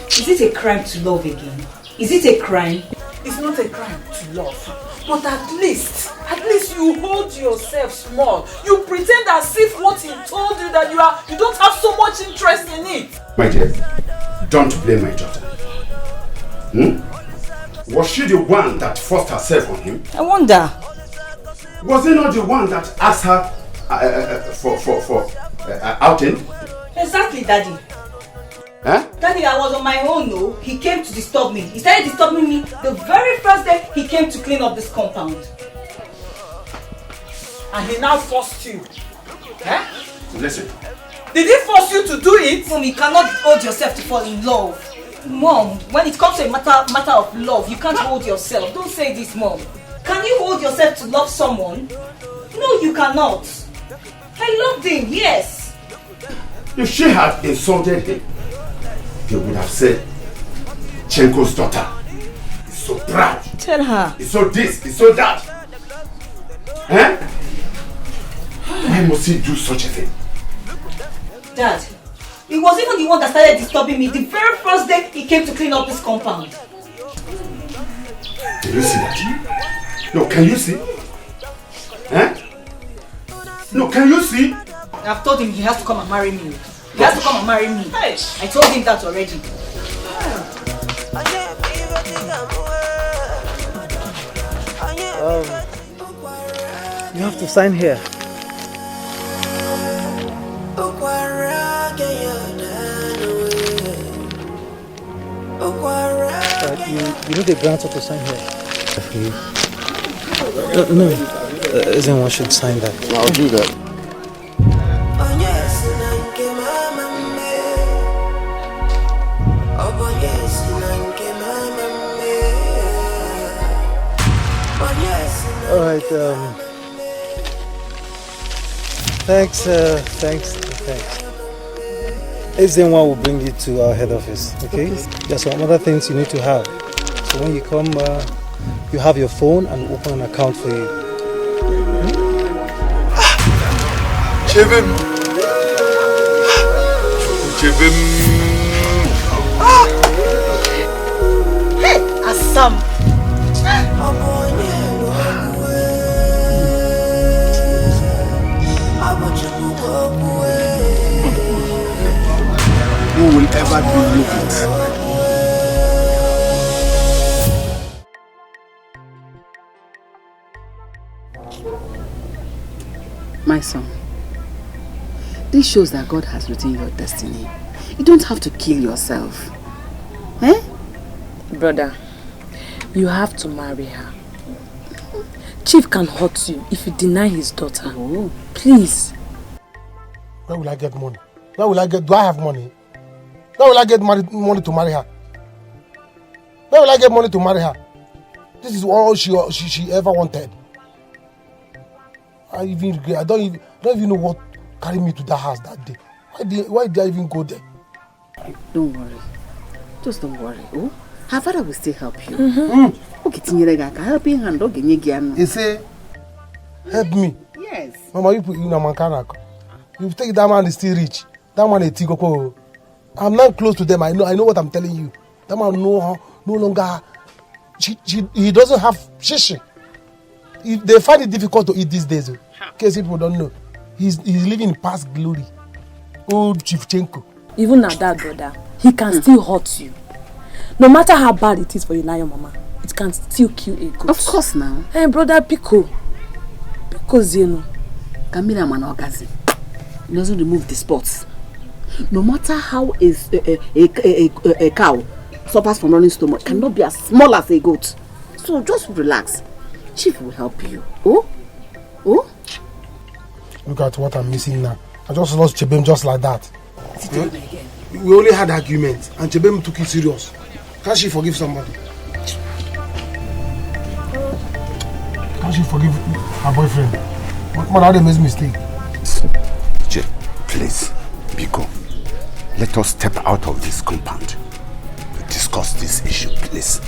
Is it a crime to love again? Is it a crime? It's not a crime to love. But at least you hold yourself small. You pretend as if what he told you that you don't have so much interest in it. My dear, don't blame my daughter. Was she the one that forced herself on him? I wonder. Was he not the one that asked her for outing? Exactly, Daddy. Huh? Daddy, I was on my own, no. He came to disturb me. He started disturbing me the very first day he came to clean up this compound. And he now forced you. Eh? Listen. Did he force you to do it? Mom, you cannot hold yourself to fall in love. Mom, when it comes to a matter of love, you can't hold yourself. Don't say this, Mom. Can you hold yourself to love someone? No, you cannot. I loved him, yes. If she had insulted him, they would have said, Chenko's daughter is so proud. Tell her. It's so this, it's so that. Eh? Why must he do such a thing? Dad, he was even the one that started disturbing me the very first day he came to clean up this compound. Can you see that? No, can you see? Eh? No, can you see? I've told him he has to come and marry me. He has to come and marry me. Hey. I told him that already. You have to sign here. You need a grantor to sign here. No, isn't one should sign that. I'll do that. Alright, thanks. Everyone will bring you to our head office, okay? There's some other things you need to have. So when you come, you have your phone and we'll open an account for you. Chevim. Hey, Assam. Who will ever believe it? My son, this shows that God has written your destiny. You don't have to kill yourself. Eh? Brother, you have to marry her. Chief can hurt you if you deny his daughter. Oh. Please. Where will I get money? Where will I get? Do I have money? Where will I get money to marry her? Where will I get money to marry her? This is all she ever wanted. I don't even know what carried me to that house that day. Why did I even go there? Don't worry. Just don't worry. Oh, her father will still help you. He say, help me. Yes. Mama, you put in a mankana. You take that man is still rich. That man is tigoko. I'm not close to them. I know what I'm telling you. That man no longer. He doesn't have shishi. They find it difficult to eat these days. In case people don't know, he's living in past glory. Old Chivchenko. Even at that, brother, he can still hurt you. No matter how bad it is for you now, your mama, it can still kill a goat. Of course now. Hey, brother Pico Zeno. Camila Manogazi. He doesn't remove the spots. No matter how is a cow suffers from running stomach, cannot be as small as a goat. So just relax. Chief will help you. Oh? Look at what I'm missing now. I just lost Chebem just like that. We only had arguments and Chebem took it serious. Can't she forgive somebody? Can't she forgive her boyfriend? What how they made mistake? Jay, please, Biko, let us step out of this compound to discuss this issue, please.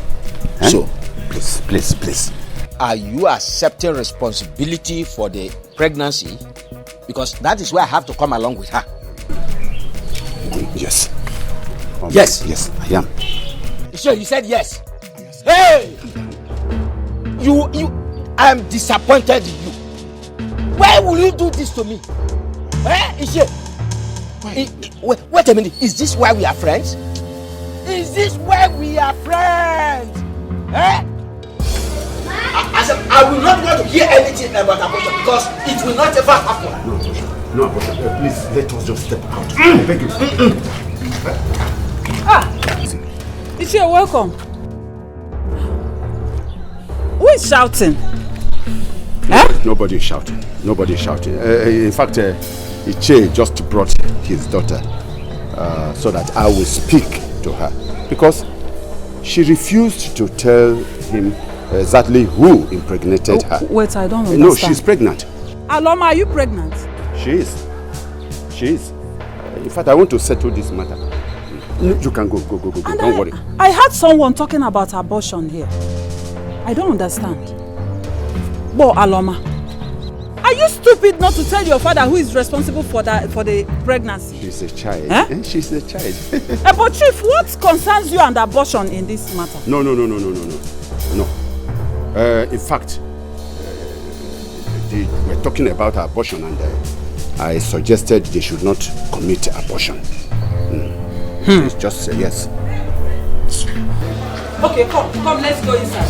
So, please. Are you accepting responsibility for the pregnancy? Because that is where I have to come along with her. Yes. Yes, I am. So you said yes. Hey! I'm disappointed in you. Why will you do this to me? Eh? Wait a minute. Is this why we are friends? Eh? I will not want to hear anything about abortion because it will not ever happen. No abortion. Please, let us just step out. I beg you. Ichie, welcome. Who is shouting? Nobody is shouting. In fact, Ichie just brought his daughter so that I will speak to her because she refused to tell him exactly who impregnated her. Wait, I don't understand. No, she's pregnant. Aloma, are you pregnant? She is. In fact, I want to settle this matter. You can go. Don't worry. I heard someone talking about abortion here. I don't understand. But Aloma, are you stupid not to tell your father who is responsible for the pregnancy? She's a child. She's a child. But Chief, what concerns you and abortion in this matter? No. In fact, we're talking about abortion and I suggested they should not commit abortion. Please just say yes. Okay, come, let's go inside.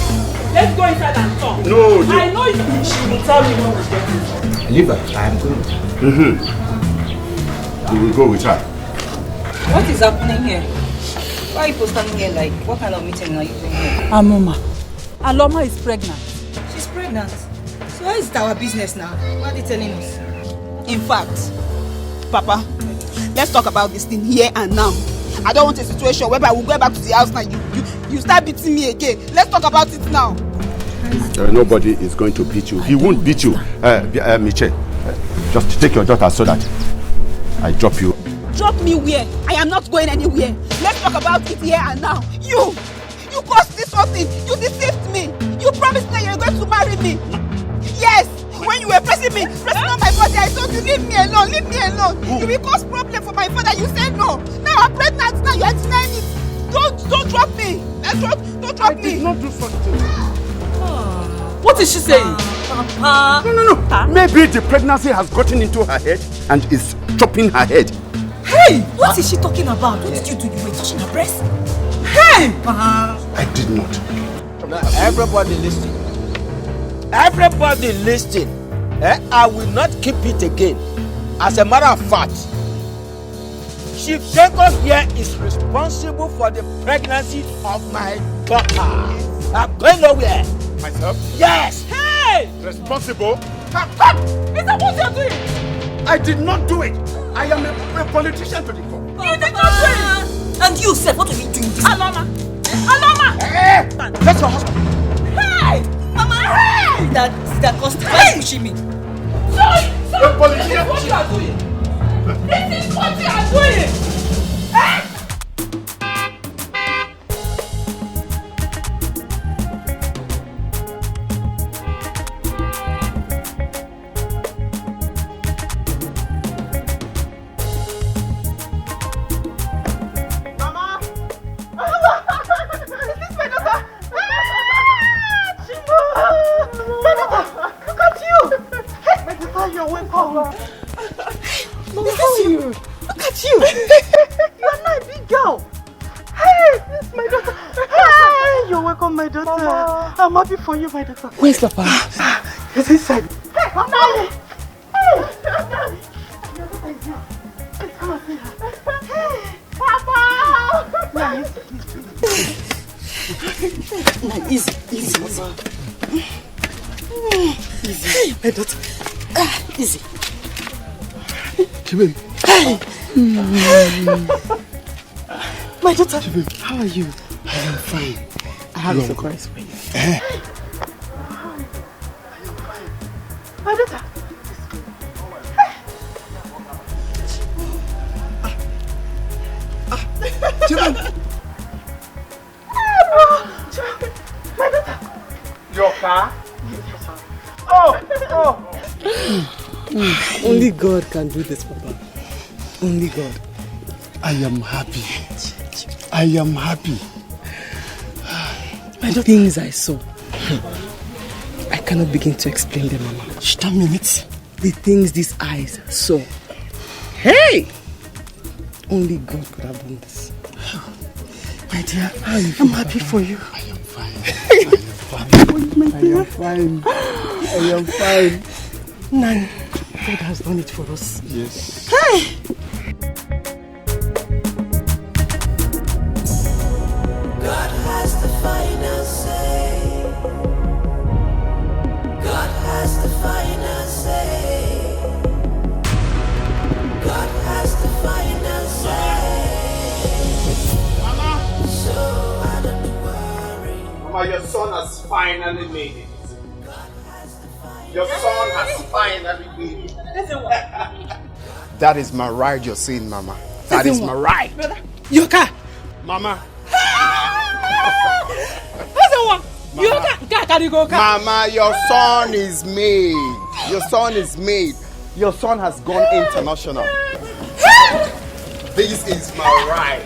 Let's go inside and talk. No, I know she will tell me when we get inside. Leave her, I am going. We will go with her. What is happening here? Why are you standing here like, what kind of meeting are you doing here? Aloma is pregnant. She's pregnant? So why is it our business now? What are they telling us? In fact, Papa, let's talk about this thing here and now. I don't want a situation whereby we'll go back to the house now. You start beating me again. Let's talk about it now. Nobody is going to beat you. He won't beat you. Miche, just take your daughter so that I drop you. Drop me where? I am not going anywhere. Let's talk about it here and now. You caused this whole thing. You deceived me. You promised me you were going to marry me. Yes. When you were pressing on my body, I told you, leave me alone. You will cause problem for my father. You said no. Now I'm pregnant. Now you are denying it. Don't drop me. Don't drop me. I did not do such thing. What is she saying? Papa. No. Maybe the pregnancy has gotten into her head and is chopping her head. Hey! What is she talking about? What did you do? You were touching her breast? Hey! I did not. Now, everybody listen. Everybody listen. I will not keep it again. As a matter of fact, Chief Jacob here is responsible for the pregnancy of my daughter. I'm going nowhere. Myself? Yes! Hey! Responsible? Is that what you're doing? I did not do it. I am a politician to the core. You did not do it! And you said, what are you doing? Aloma! Hey! That's your husband. Hey! Mama! Hey! That caused pushing me. Sorry! This is what you are doing! This is what you are doing! Hey! I'm happy for you, my daughter. Where's Papa? He's inside. Hey, Papa! Hey! Come on, see her. Papa! Easy. Hey, my daughter. Easy. Chibim. Hey! My daughter. Chibim, how are you? I am fine. I have a surprise for you. My daughter. Chibim. My daughter. Your car? Only God can do this, Papa. Only God. I am happy. The things I saw, I cannot begin to explain them, Mama. Just a minute. The things these eyes saw. Hey! Only God could have done this. My dear, I'm happy for you. I am fine. Nan, God has done it for us. Yes. Hey! God has the final say. God has the final say. God has the final say. Mama! So I don't worry. Mama, your son has finally made it. Your son has finally made it. That is my ride you're seeing, Mama. That is my ride. Your car. Mama. Mama, your son is made. Your son is made. Your son has gone international. This is my ride.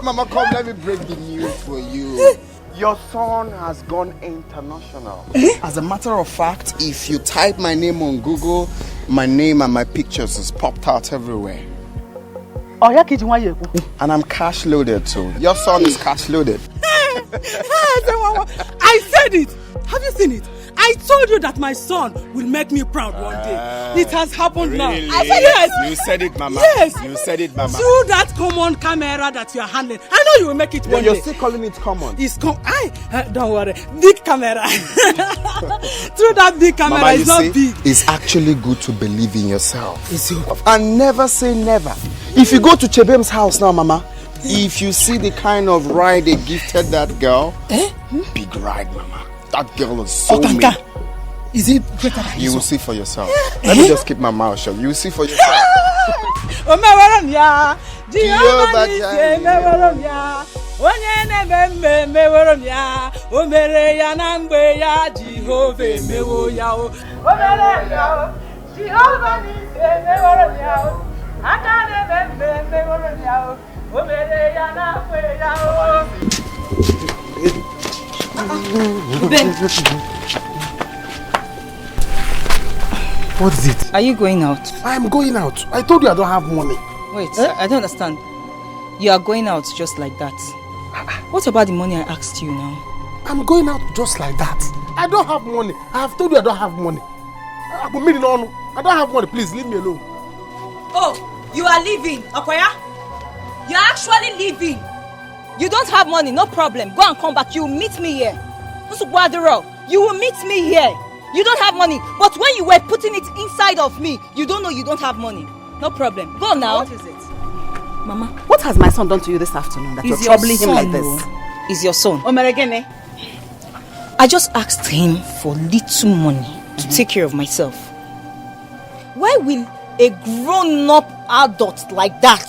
Mama, come, let me break the news for you. Your son has gone international. As a matter of fact, if you type my name on Google, my name and my pictures is popped out everywhere. And I'm cash loaded too. Your son is cash loaded. I said it. Have you seen it? I I told you that my son will make me proud one day. It has happened now. Really? I said yes. You said it, Mama. Yes. You said it, Mama. Through that common camera that you are handling, I know you will make it one You're day. still calling it common. It's don't worry, big camera. Through that big camera, Mama, it's not big. It's actually good to believe in yourself. It's you. And never say never. If you go to Chebem's house now, Mama, if you see the kind of ride they gifted that girl, big ride, Mama. That girl is so mean. Is it greater than You will see for yourself. Let me just keep my mouth shut. You will see for yourself. What is it? Are you going out? I'm going out. I told you I don't have money. Wait, I don't understand. You are going out just like that. What about the money I asked you now? I'm going out just like that. I don't have money. I have told you I don't have money. I don't have money. Please leave me alone. Oh, you are leaving, Akoya? You are actually leaving. You don't have money, no problem. Go and come back. You will meet me here. You will meet me here. You don't have money, but when you were putting it inside of me, you don't know you don't have money. No problem. Go now. What is it? Mama, what has my son done to you this afternoon that you're troubling him like this? Is your son. Omeregene. I just asked him for little money to take care of myself. Why will a grown-up adult like that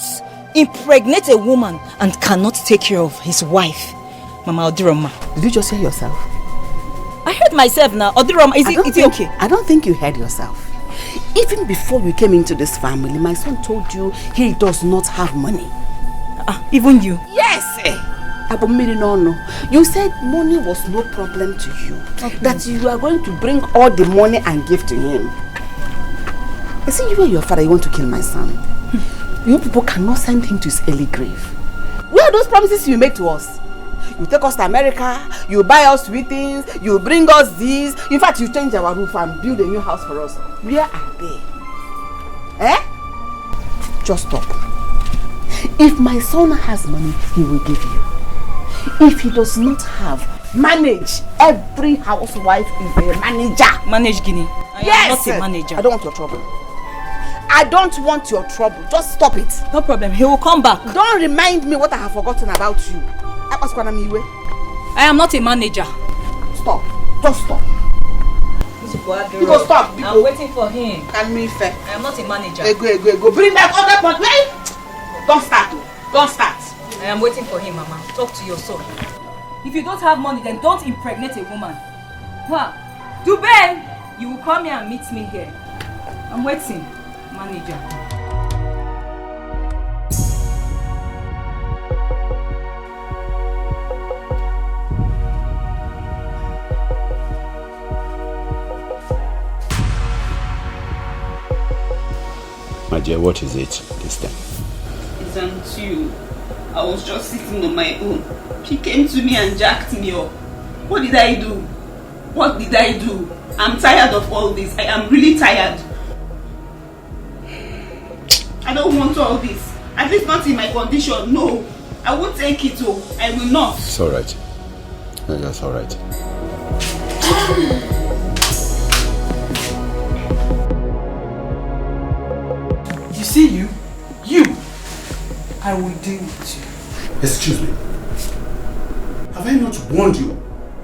impregnate a woman and cannot take care of his wife? Mama Odiroma. Did you just hear yourself? I heard myself now. Odiroma, is it okay? I don't think you heard yourself. Even before you came into this family, my son told you he does not have money. Even you? Yes! No. You said money was no problem to you. Okay. That you are going to bring all the money and give to him. I see you and your father, you want to kill my son. You people cannot send him to his early grave. Where are those promises you made to us? You take us to America, you buy us sweet things, you bring us these. In fact, you change our roof and build a new house for us. Where are they? Just stop. If my son has money, he will give you. If he does not have, manage. Every housewife is a manager. Manage Guinea. Yes. Not a manager. I don't want your trouble. I don't want your trouble. Just stop it. No problem. He will come back. Don't remind me what I have forgotten about you. I am not a manager. Stop. Just stop. Because stop. I'm waiting for him. Can me fair. I am not a manager. Go. Bring that other point. Wait. Don't start. Don't start. I am waiting for him, Mama. Talk to your son. If you don't have money, then don't impregnate a woman. Do Ben, you will come here and meet me here. I'm waiting, manager. My dear, what is it this time? It's until I was just sitting on my own. She came to me and jacked me up. What did I do? What did I do? I'm tired of all this. I am really tired. I don't want all this. At least not in my condition. No. I won't take it. Oh, I will not. It's alright. That's alright. You see you, I will deal with you. Excuse me. Have I not warned you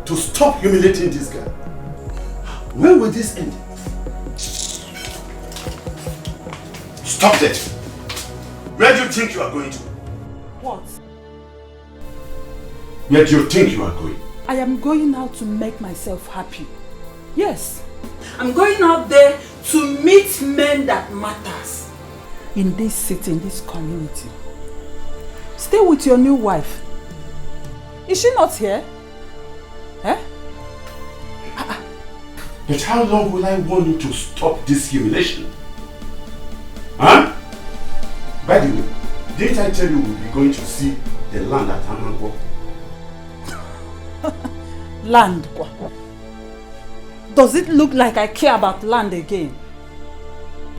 to stop humiliating this guy? When will this end? Stop that! Where do you think you are going to? What? Where do you think you are going? I am going out to make myself happy. Yes. I'm going out there to meet men that matters. In this city, in this community. Stay with your new wife. Is she not here? But how long will I want you to stop this humiliation? Huh? By the way, didn't I tell you we'll be going to see the land at Amango? Land? Does it look like I care about land again?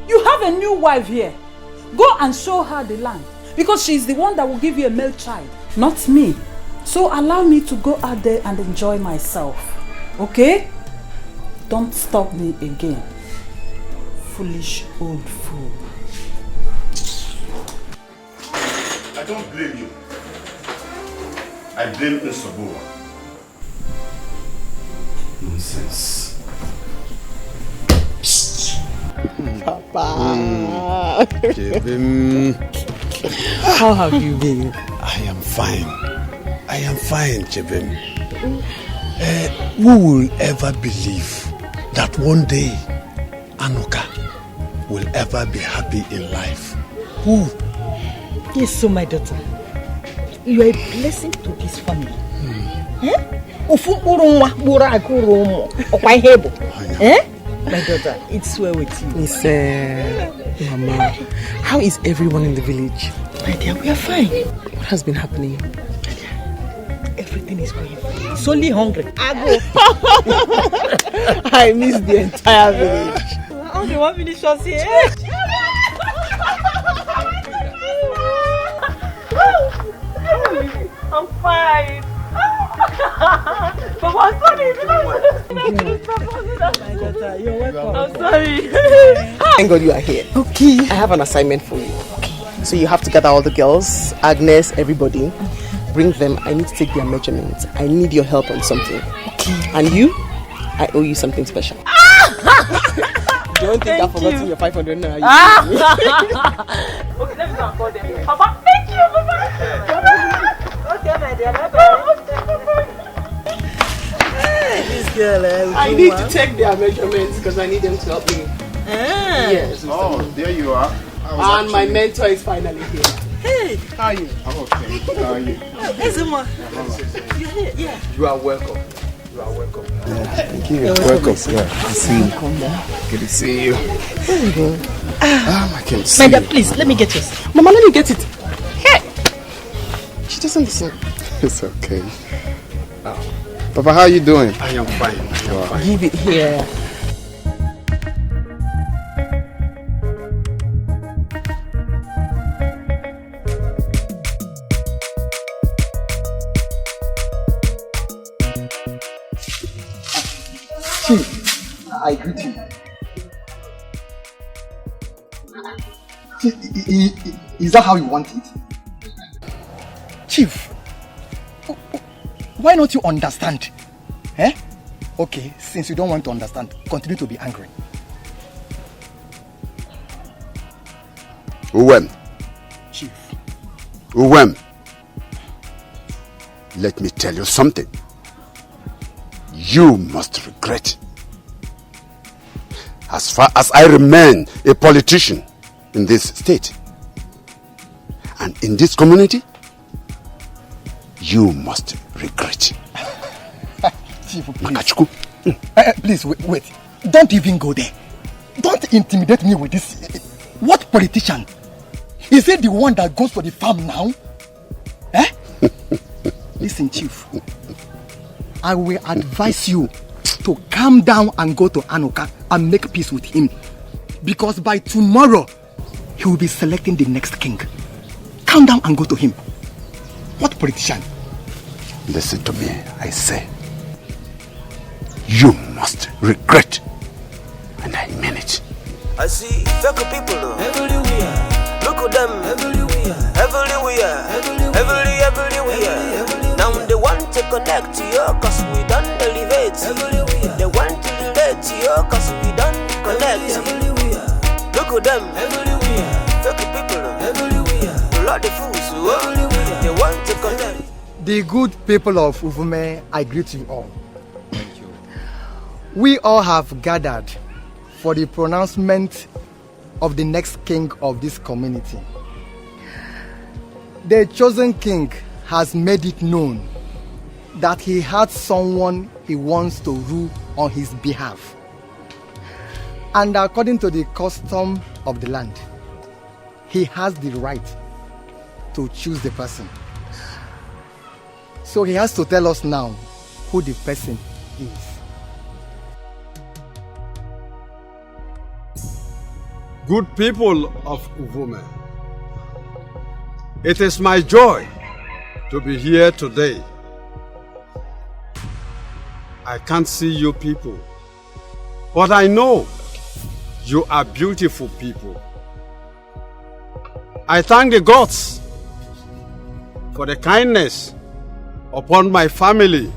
You have a new wife here. Go and show her the land. Because she's the one that will give you a male child, not me. So allow me to go out there and enjoy myself. Okay? Don't stop me again. Foolish old fool. I don't blame you. I blame Nsobuwa. Nonsense. Papa. How have you been? I am fine. I am fine, Chebem. Who will ever believe that one day Anuka will ever be happy in life? Who? Yes, so my daughter, you are a blessing to this family. My daughter, it's well with you. Miss Mama, how is everyone in the village? My dear, we are fine. What has been happening? Everything is going fine. It's only hungry. I go. I miss the entire village. Only one village was here. I'm fine. But I'm sorry. You're welcome. I'm sorry. Thank God you are here. Okay. I have an assignment for you. Okay. So you have to gather all the girls, Agnes, everybody. Bring them. I need to take their measurements. I need your help on something. Okay. And you? I owe you something special. Don't think I've forgotten your 500 naira. Okay, let me go and call them. Papa, thank you, Papa. Okay, my dear. This girl, I need to take their measurements because I need them to help me. Yes. Oh, there you are. And my mentor is finally here. Hey, how are you? I'm okay. How are you? Hey, Zuma. You're here, yeah. You are welcome. You are welcome. Thank you. You're welcome. Yeah, good to see you. Good to see you. There you go. I can see My dear, you. please, let me get yours. Mama, let me get it. Hey! She doesn't listen. It's okay. Papa, how are you doing? I am fine. I am fine. Give it here. Chief, I greet you. Is that how you want it? Chief, why don't you understand? Okay, since you don't want to understand, continue to be angry. Uwem. Chief. Uwem. Let me tell you something. You must regret. As far as I remain a politician in this state and in this community, you must regret. Chief, please. Please, wait. Don't even go there. Don't intimidate me with this. What politician? Is it the one that goes for the farm now? Listen, Chief. I will advise you to calm down and go to Anuka and make peace with him. Because by tomorrow, he will be selecting the next king. Calm down and go to him. What politician? Listen to me, I say. You must regret. And I mean it. I see fake people everywhere. Look at them everywhere. Now they want to connect to you cause we done elevate. They want to relate to you cause we done connect. Look at them everywhere. Fake people everywhere. A lot of fools they want to connect. The good people of Uvume, I greet you all. Thank you. We all have gathered for the pronouncement of the next king of this community. The chosen king has made it known that he has someone he wants to rule on his behalf. And according to the custom of the land, he has the right to choose the person. So he has to tell us now who the person is. Good people of Uvume, it is my joy to be here today. I can't see you people, but I know you are beautiful people. I thank the gods for the kindness upon my family.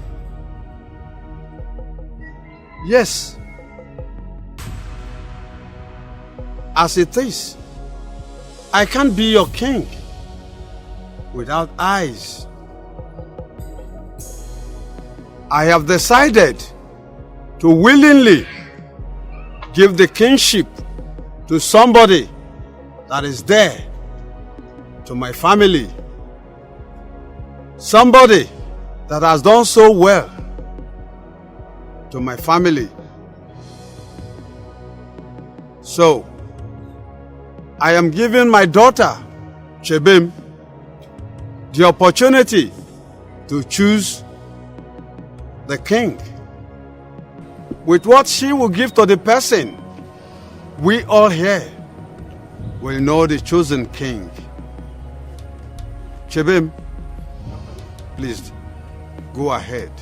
Yes, as it is, I can't be your king without eyes. I have decided to willingly give the kingship to somebody that is there to my family. Somebody that has done so well to my family. So, I am giving my daughter, Chebim, the opportunity to choose the king. With what she will give to the person, we all here will know the chosen king. Chebim, please go ahead.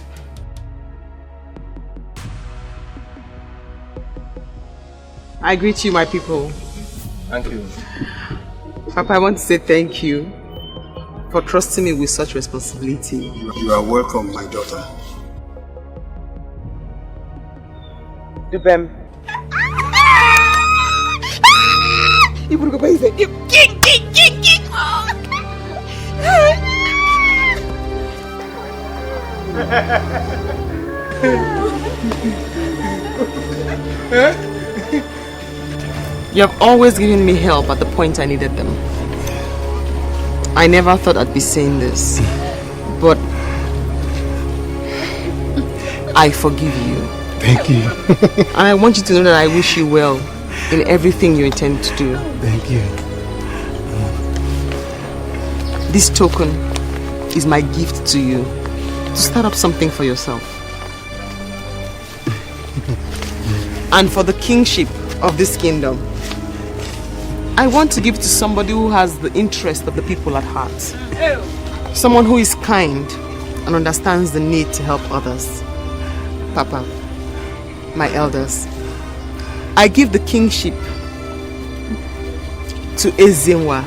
I greet you, my people. Thank you. Papa, I want to say thank you for trusting me with such responsibility. You are welcome, my daughter. Dubem. You have always given me help at the point I needed them. I never thought I'd be saying this, but I forgive you. Thank you. And I want you to know that I wish you well in everything you intend to do. Thank you. This token is my gift to you, to start up something for yourself. And for the kingship of this kingdom, I want to give it to somebody who has the interest of the people at heart. Someone who is kind and understands the need to help others. Papa, my elders, I give the kingship to Ezenwa.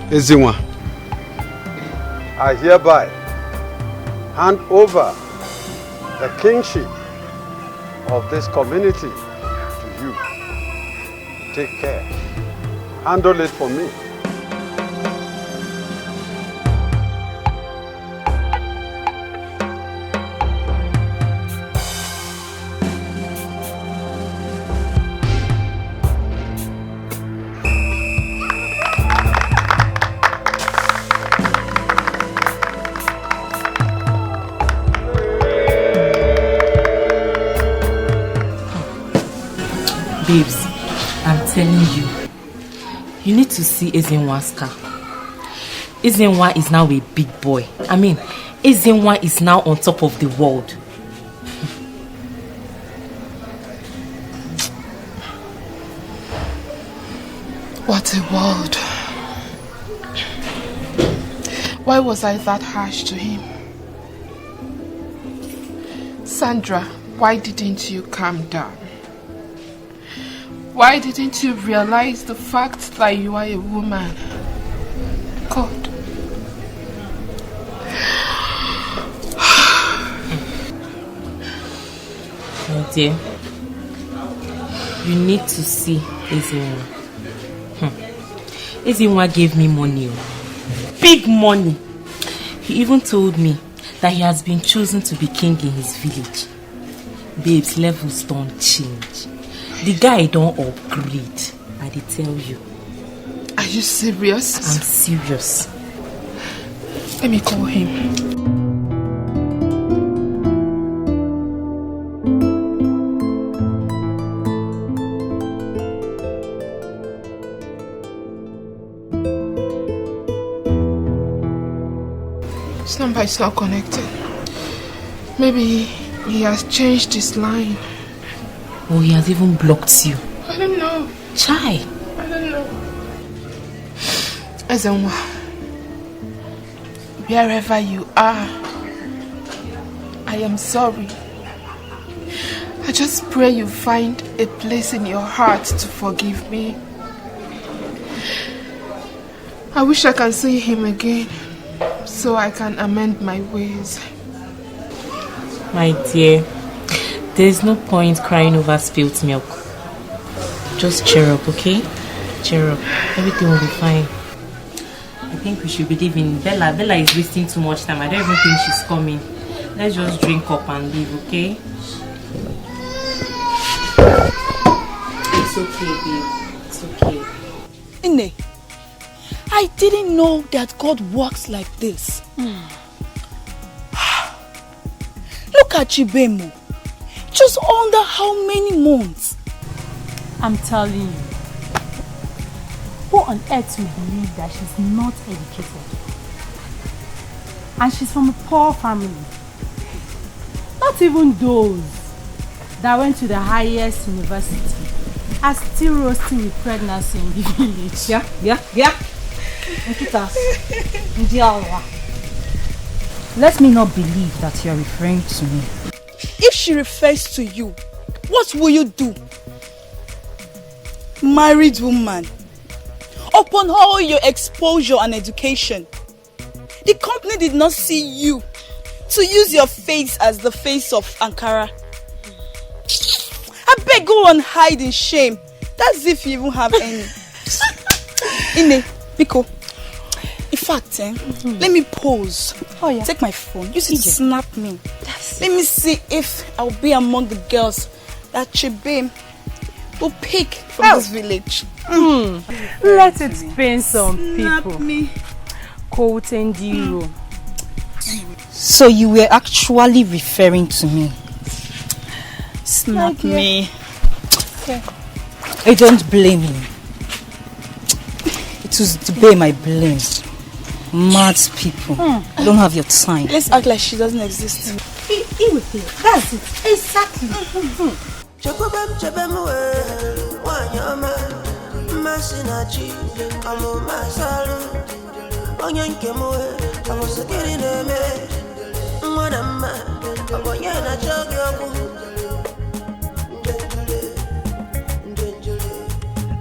Ezinwa, I hereby hand over the kingship of this community to you. Take care. Handle it for me. Babes, I'm telling you, you need to see Ezenwa's car. Ezenwa is now a big boy. I mean, Ezenwa is now on top of the world. What a world. Why was I that harsh to him? Sandra, why didn't you calm down? Why didn't you realize the fact that you are a woman? God. My dear, you need to see Ezenwa. Ezenwa gave me money. Big money. He even told me that he has been chosen to be king in his village. Babes, levels don't change. The guy don't upgrade, I did tell you. Are you serious? I'm serious. Let me call him. His number is not connected. Maybe he has changed his line. Or he has even blocked you. I don't know. Chai. I don't know. Ezenwa, wherever you are, I am sorry. I just pray you find a place in your heart to forgive me. I wish I can see him again so I can amend my ways. My dear, there's no point crying over spilt milk. Just cheer up, okay? Cheer up. Everything will be fine. I think we should be leaving. Bella is wasting too much time. I don't even think she's coming. Let's just drink up and leave, okay? It's okay, babe. It's okay. Ine, I didn't know that God works like this. Look at Chibemo. Just under how many months? I'm telling you. Who on earth will believe that she's not educated? And she's from a poor family. Not even those that went to the highest university are still roasting with pregnancy in the village. Yeah. Let me not believe that you're referring to me. If she refers to you, what will you do? Married woman. Upon all your exposure and education, the company did not see you to use your face as the face of Ankara. I beg, go and hide in shame. That's if you even have any. Ine, Biko. In fact, let me pose. Oh, yeah. Take my phone. Use it to snap me. Let me see if I'll be among the girls that Chibe will pick from this village. Let it pain some people. Me. So you were actually referring to me? Snap me. Okay. I don't blame you. It was to bear my blame. Mad people. I don't have your time. Let's act like she doesn't exist. That's it. Exactly.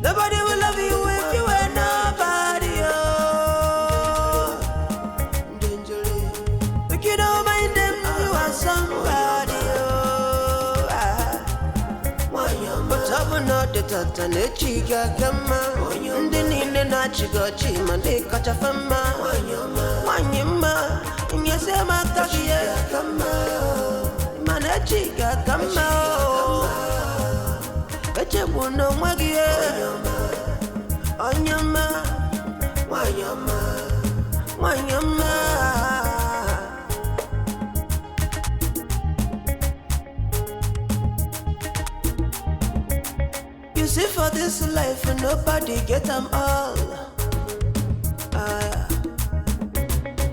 Nobody will love you if you were nobody. If you don't mind them, you are somebody. But I will not the Tatanechiga Gama. Ndinine Nachigo Chima, they cut a fama. Wanyama, and yes, I'm a Takia Gama. Manachiga Gama. Bechebuno Magia. Wanyama, Wanyama. You see, for this life, nobody get them all.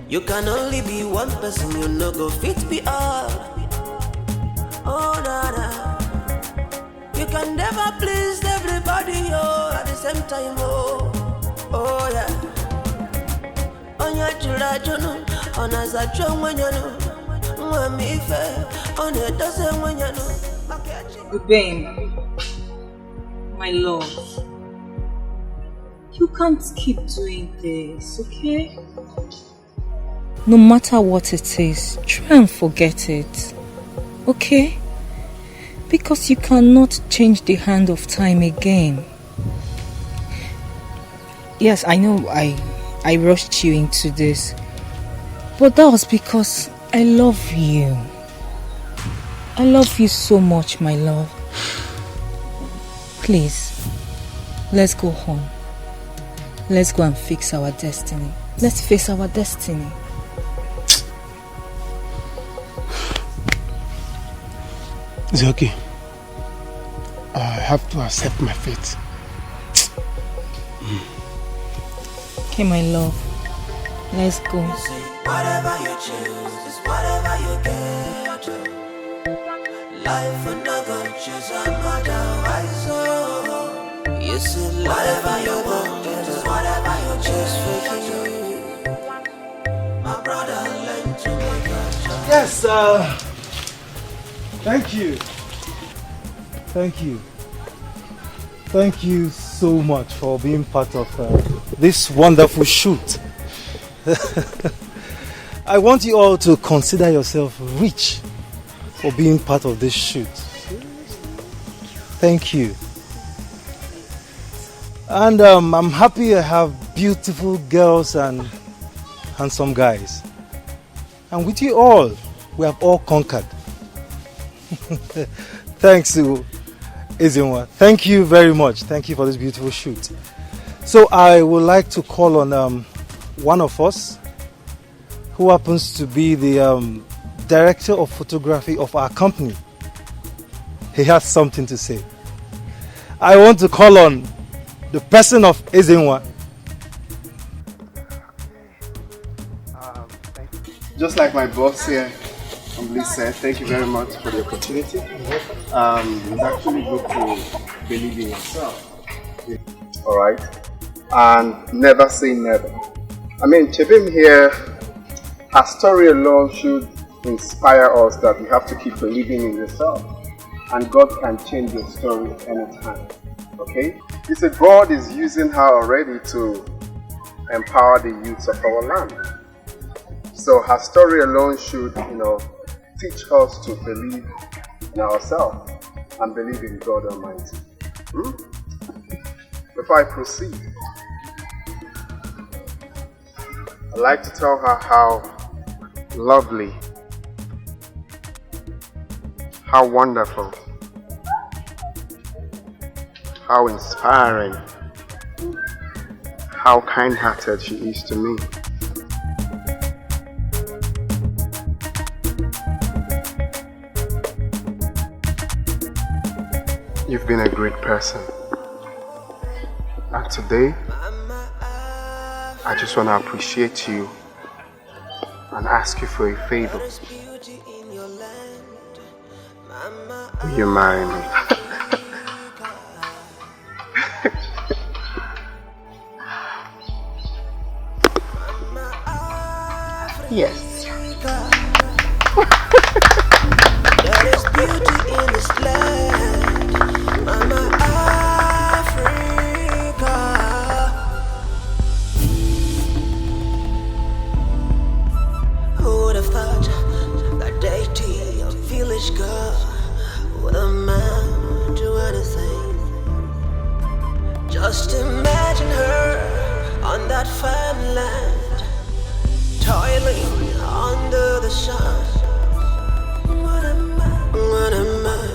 You can only be one person, you no go fit be all. Oh, nada. You can never please everybody, oh, at the same time, oh yeah. Onya chura jono, ona za chomanyano, mwamife, ona doze mwanyano. Babe, my love, you can't keep doing this, okay? No matter what it is, try and forget it, okay? Because you cannot change the hand of time again. Yes, I know I rushed you into this, but that was because I love you. I love you so much, my love. Please, let's go home. Let's go and fix our destiny. Let's face our destiny. It's okay. I have to accept my fate. Okay, my love. Let's go. Whatever you choose is whatever you get to. Life will not go choose otherwise. So you see, whatever you want is whatever you choose for you. My brother learned to make a choice. Yes, thank you. Thank you. Thank you so much for being part of this wonderful shoot. I want you all to consider yourself rich for being part of this shoot. Thank you. And I'm happy I have beautiful girls and handsome guys. And with you all, we have all conquered. Thanks to Ezinwa. Thank you very much. Thank you for this beautiful shoot. So I would like to call on one of us who happens to be the director of photography of our company. He has something to say. I want to call on the person of Ezinwa. Just like my boss here humbly said, thank you very much for the opportunity. It's actually good to believe in yourself. Alright? And never say never. I mean, Chebim here, her story alone should inspire us that we have to keep believing in yourself. And God can change your story anytime. Okay? You see, God is using her already to empower the youths of our land. So her story alone should, teach us to believe in ourselves and believe in God Almighty. Before I proceed, I'd like to tell her how lovely, how wonderful, how inspiring, how kind-hearted she is to me. You've been a great person. And today, I just want to appreciate you and ask you for a favor. Will you marry me? Yes. There is beauty in this land, Mama Africa. Who would have thought that deity, a village girl, would amount to anything? Just imagine her on that farmland, toiling under the sun. What a man, what a man.